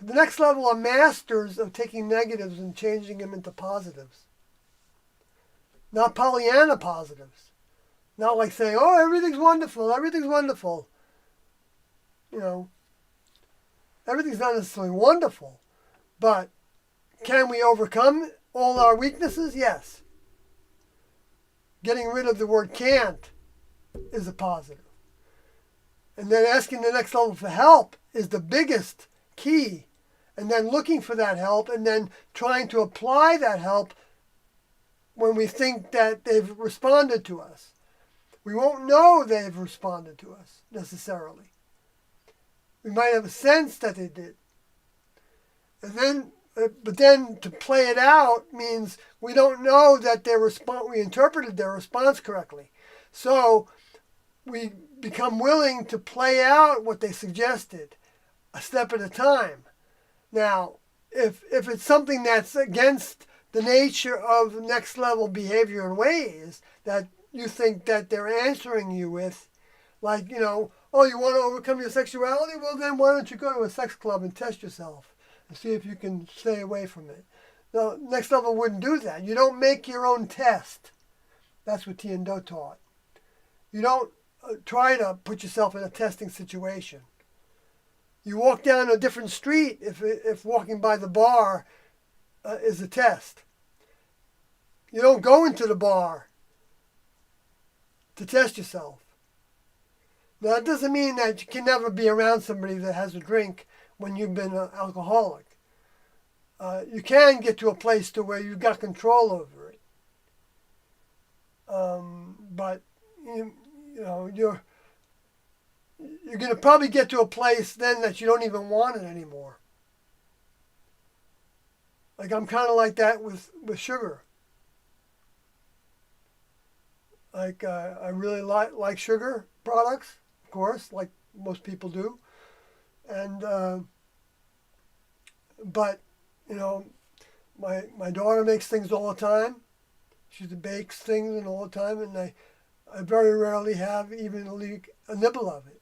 The next level are masters of taking negatives and changing them into positives. Not Pollyanna positives. Not like saying, oh, everything's wonderful, everything's wonderful. Everything's not necessarily wonderful, but can we overcome all our weaknesses? Yes. Getting rid of the word can't is a positive. And then asking the next level for help is the biggest key. And then looking for that help and then trying to apply that help when we think that they've responded to us. We won't know they've responded to us necessarily. We might have a sense that they did. And then, but then to play it out means we don't know that we interpreted their response correctly. So we become willing to play out what they suggested a step at a time. Now, if it's something that's against the nature of next level behavior and ways that you think that they're answering you with, like, oh, you want to overcome your sexuality? Well, then why don't you go to a sex club and test yourself and see if you can stay away from it? No, next level wouldn't do that. You don't make your own test. That's what Tiendo taught. You don't try to put yourself in a testing situation. You walk down a different street if walking by the bar is a test. You don't go into the bar to test yourself. Now, that doesn't mean that you can never be around somebody that has a drink when you've been an alcoholic. You can get to a place to where you've got control over it. But you're going to probably get to a place then that you don't even want it anymore. Like I'm kind of like that with sugar. Like I really like sugar products, of course, like most people do. And but my daughter makes things all the time. She bakes things and all the time, and I very rarely have even a nibble of it.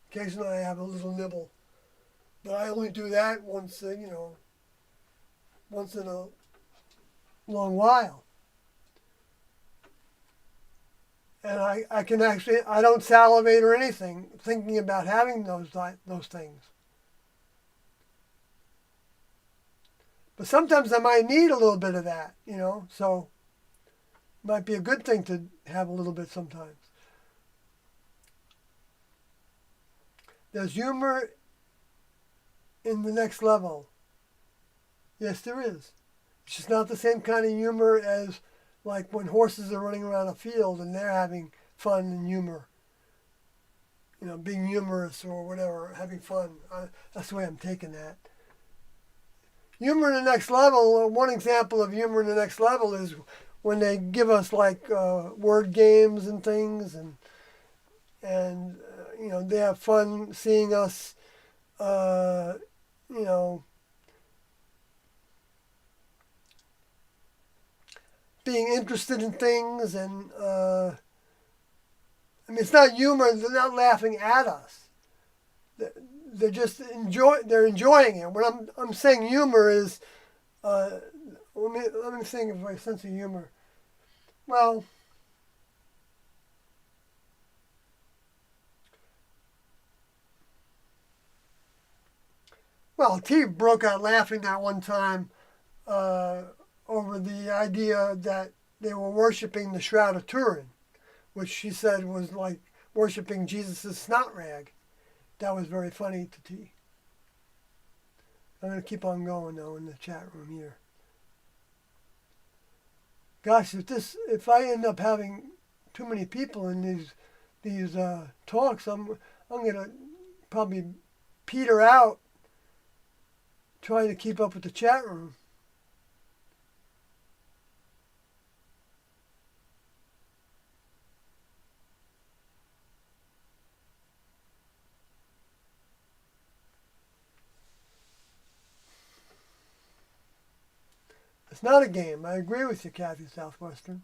Occasionally I have a little nibble, but I only do that once in a long while. And I can actually, I don't salivate or anything thinking about having those things. But sometimes I might need a little bit of that, so it might be a good thing to have a little bit sometimes. There's humor in the next level. Yes, there is. It's just not the same kind of humor as like when horses are running around a field and they're having fun and humor. Being humorous or whatever, having fun. That's the way I'm taking that. Humor in the next level, one example of humor in the next level is when they give us like word games and things, and they have fun seeing us, uh, you know, being interested in things, and I mean, it's not humor. They're not laughing at us. They're just They're enjoying it. When I'm saying humor is, uh, let me think of my sense of humor. Well, T broke out laughing that one time uh, over the idea that they were worshiping the Shroud of Turin, which she said was like worshiping Jesus' snot rag. That was very funny to T. I'm going to keep on going now in the chat room here. Gosh, if I end up having too many people in these talks, I'm going to probably peter out trying to keep up with the chat room. It's not a game. I agree with you, Kathy Southwestern.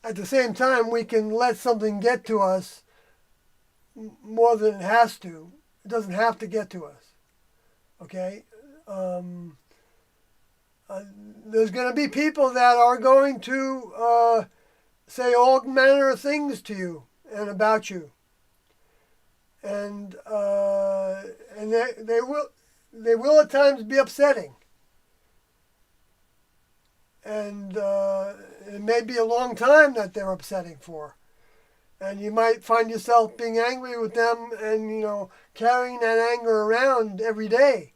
At the same time, we can let something get to us more than it has to. It doesn't have to get to us. Okay? Um, there's going to be people that are going to say all manner of things to you and about you, and they will at times be upsetting, and it may be a long time that they're upsetting for. And you might find yourself being angry with them and, carrying that anger around every day.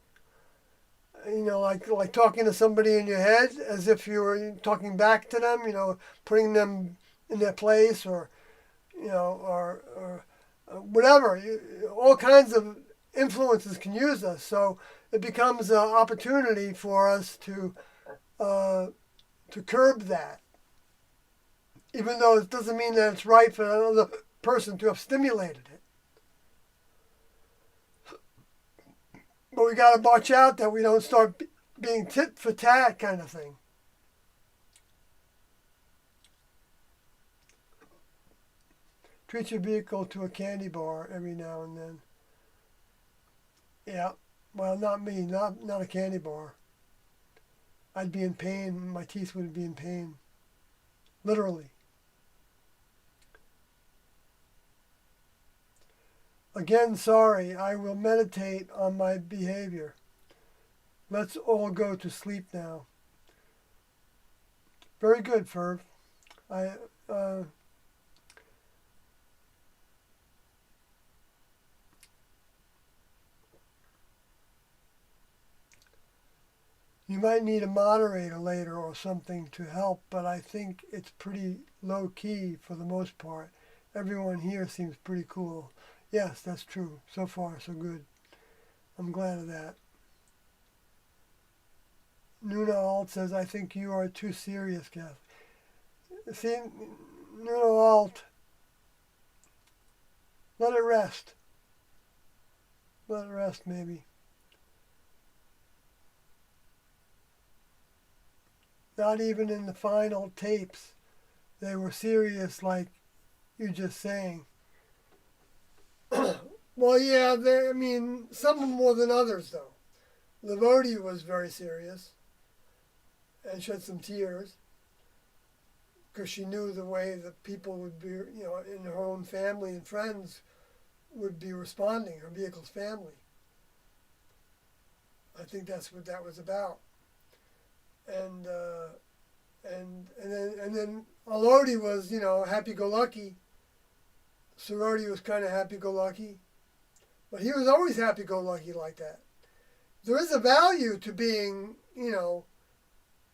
Like talking to somebody in your head as if you were talking back to them, putting them in their place, or, or whatever. All kinds of influences can use us. So it becomes an opportunity for us to curb that. Even though it doesn't mean that it's right for another person to have stimulated it. But we got to watch out that we don't start being tit for tat kind of thing. Treat your vehicle to a candy bar every now and then. Yeah, well, not me, not a candy bar. I'd be in pain. My teeth would be in pain. Literally. Again, sorry, I will meditate on my behavior. Let's all go to sleep now. Very good, Ferv. You might need a moderator later or something to help, but I think it's pretty low key for the most part. Everyone here seems pretty cool. Yes, that's true. So far, so good. I'm glad of that. Nuna Alt says, I think you are too serious, Kath. See, Nuna Alt, let it rest. Let it rest, maybe. Not even in the final tapes, they were serious like you're just saying. Well, yeah, some more than others, though. Lavodi was very serious and shed some tears because she knew the way that people would be, in her own family and friends would be responding, her vehicle's family. I think that's what that was about. And then Alodi was, happy-go-lucky. Sorority was kind of happy-go-lucky. But he was always happy-go-lucky like that. there is a value to being,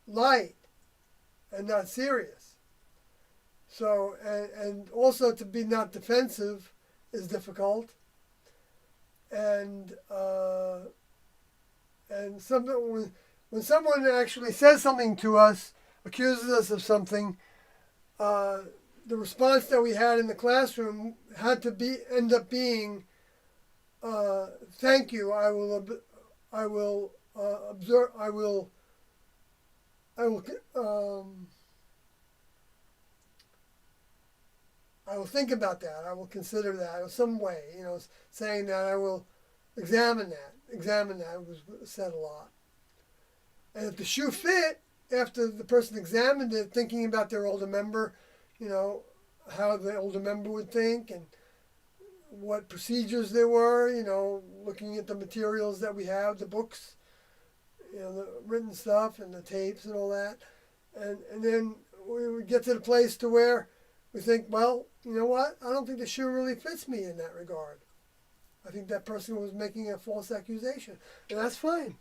light and not serious. So, and also to be not defensive is difficult. And when someone actually says something to us, accuses us of something, the response that we had in the classroom had to end up being, "Thank you. I will observe. I will think about that. I will consider that in some way. Saying that I will examine that. Examine that was said a lot. And if the shoe fit, after the person examined it, thinking about their older member, how the older member would think and what procedures there were, looking at the materials that we have, the books, the written stuff and the tapes and all that. And then we would get to the place to where we think, well, you know what? I don't think the shoe really fits me in that regard. I think that person was making a false accusation. And that's fine.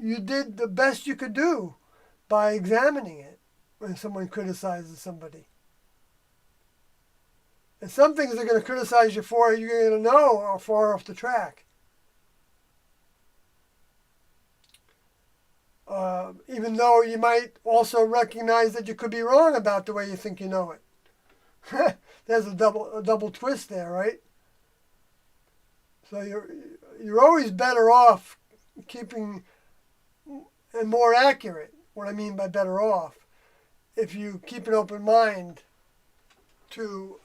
You did the best you could do by examining it when someone criticizes somebody. And some things they're going to criticize you for, you're going to know are far off the track. Even though you might also recognize that you could be wrong about the way you think you know it. There's a double twist there, right? So you're always better off keeping and more accurate. What I mean by better off, if you keep an open mind to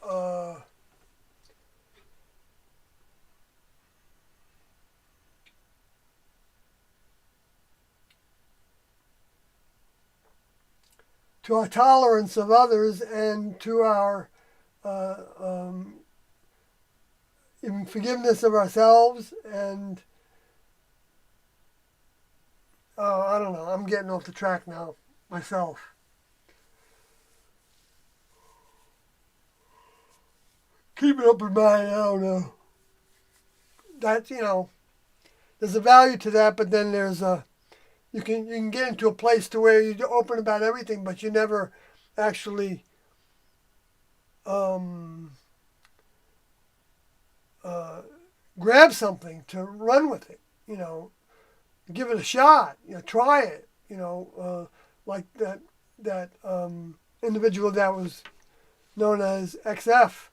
our tolerance of others and to our even forgiveness of ourselves and I don't know. I'm getting off the track now myself. Keep an open mind. I don't know. That's there's a value to that, but then there's you can get into a place to where you're open about everything, but you never actually grab something to run with it. Give it a shot. Try it. Like that individual that was known as XF.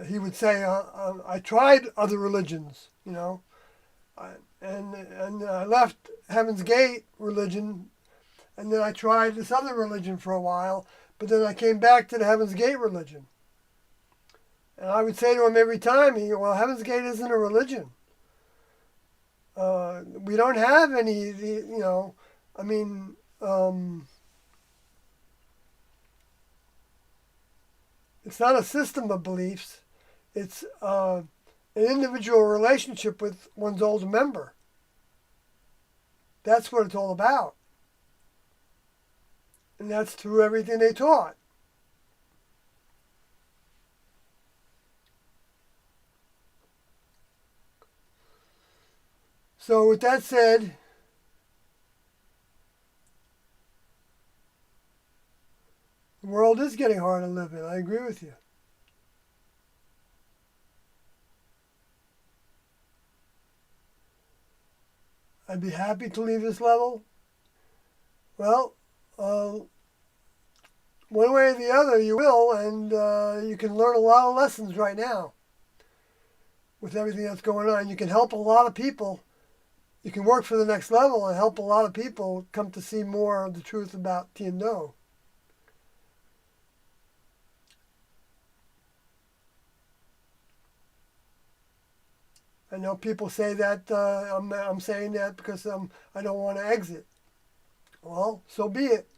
He would say, "I tried other religions. And I left Heaven's Gate religion, and then I tried this other religion for a while, but then I came back to the Heaven's Gate religion." And I would say to him every time, "Well, Heaven's Gate isn't a religion. We don't have any, it's not a system of beliefs. It's an individual relationship with one's older member. That's what it's all about. And that's through everything they taught." So with that said, the world is getting hard to live in. I agree with you. I'd be happy to leave this level. Well, one way or the other you will, and you can learn a lot of lessons right now with everything that's going on. You can help a lot of people. You can work for the next level and help a lot of people come to see more of the truth about Tian-Do. I know people say that I'm saying that because I don't want to exit. Well, so be it.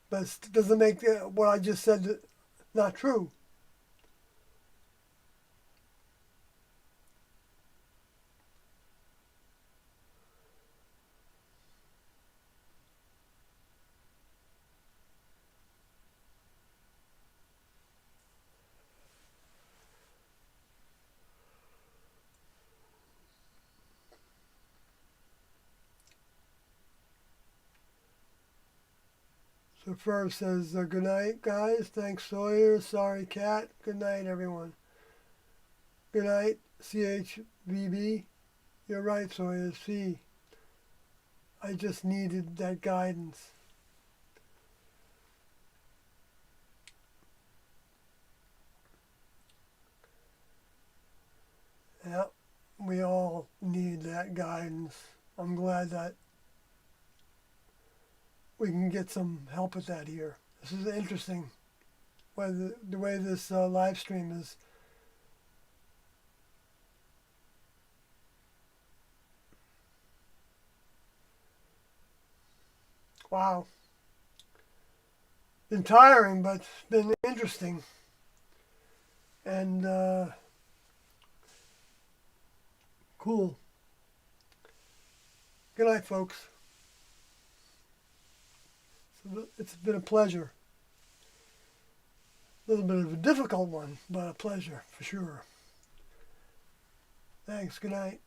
But it doesn't make what I just said not true. So Ferb says, good night, guys. Thanks, Sawyer. Sorry, Cat. Good night, everyone. Good night, CHVB. You're right, Sawyer. See, I just needed that guidance. Yeah, we all need that guidance. I'm glad that we can get some help with that here. This is interesting, the way this live stream is. Wow. Been tiring, but it's been interesting. And cool. Good night, folks. It's been a pleasure. A little bit of a difficult one, but a pleasure for sure. Thanks. Good night.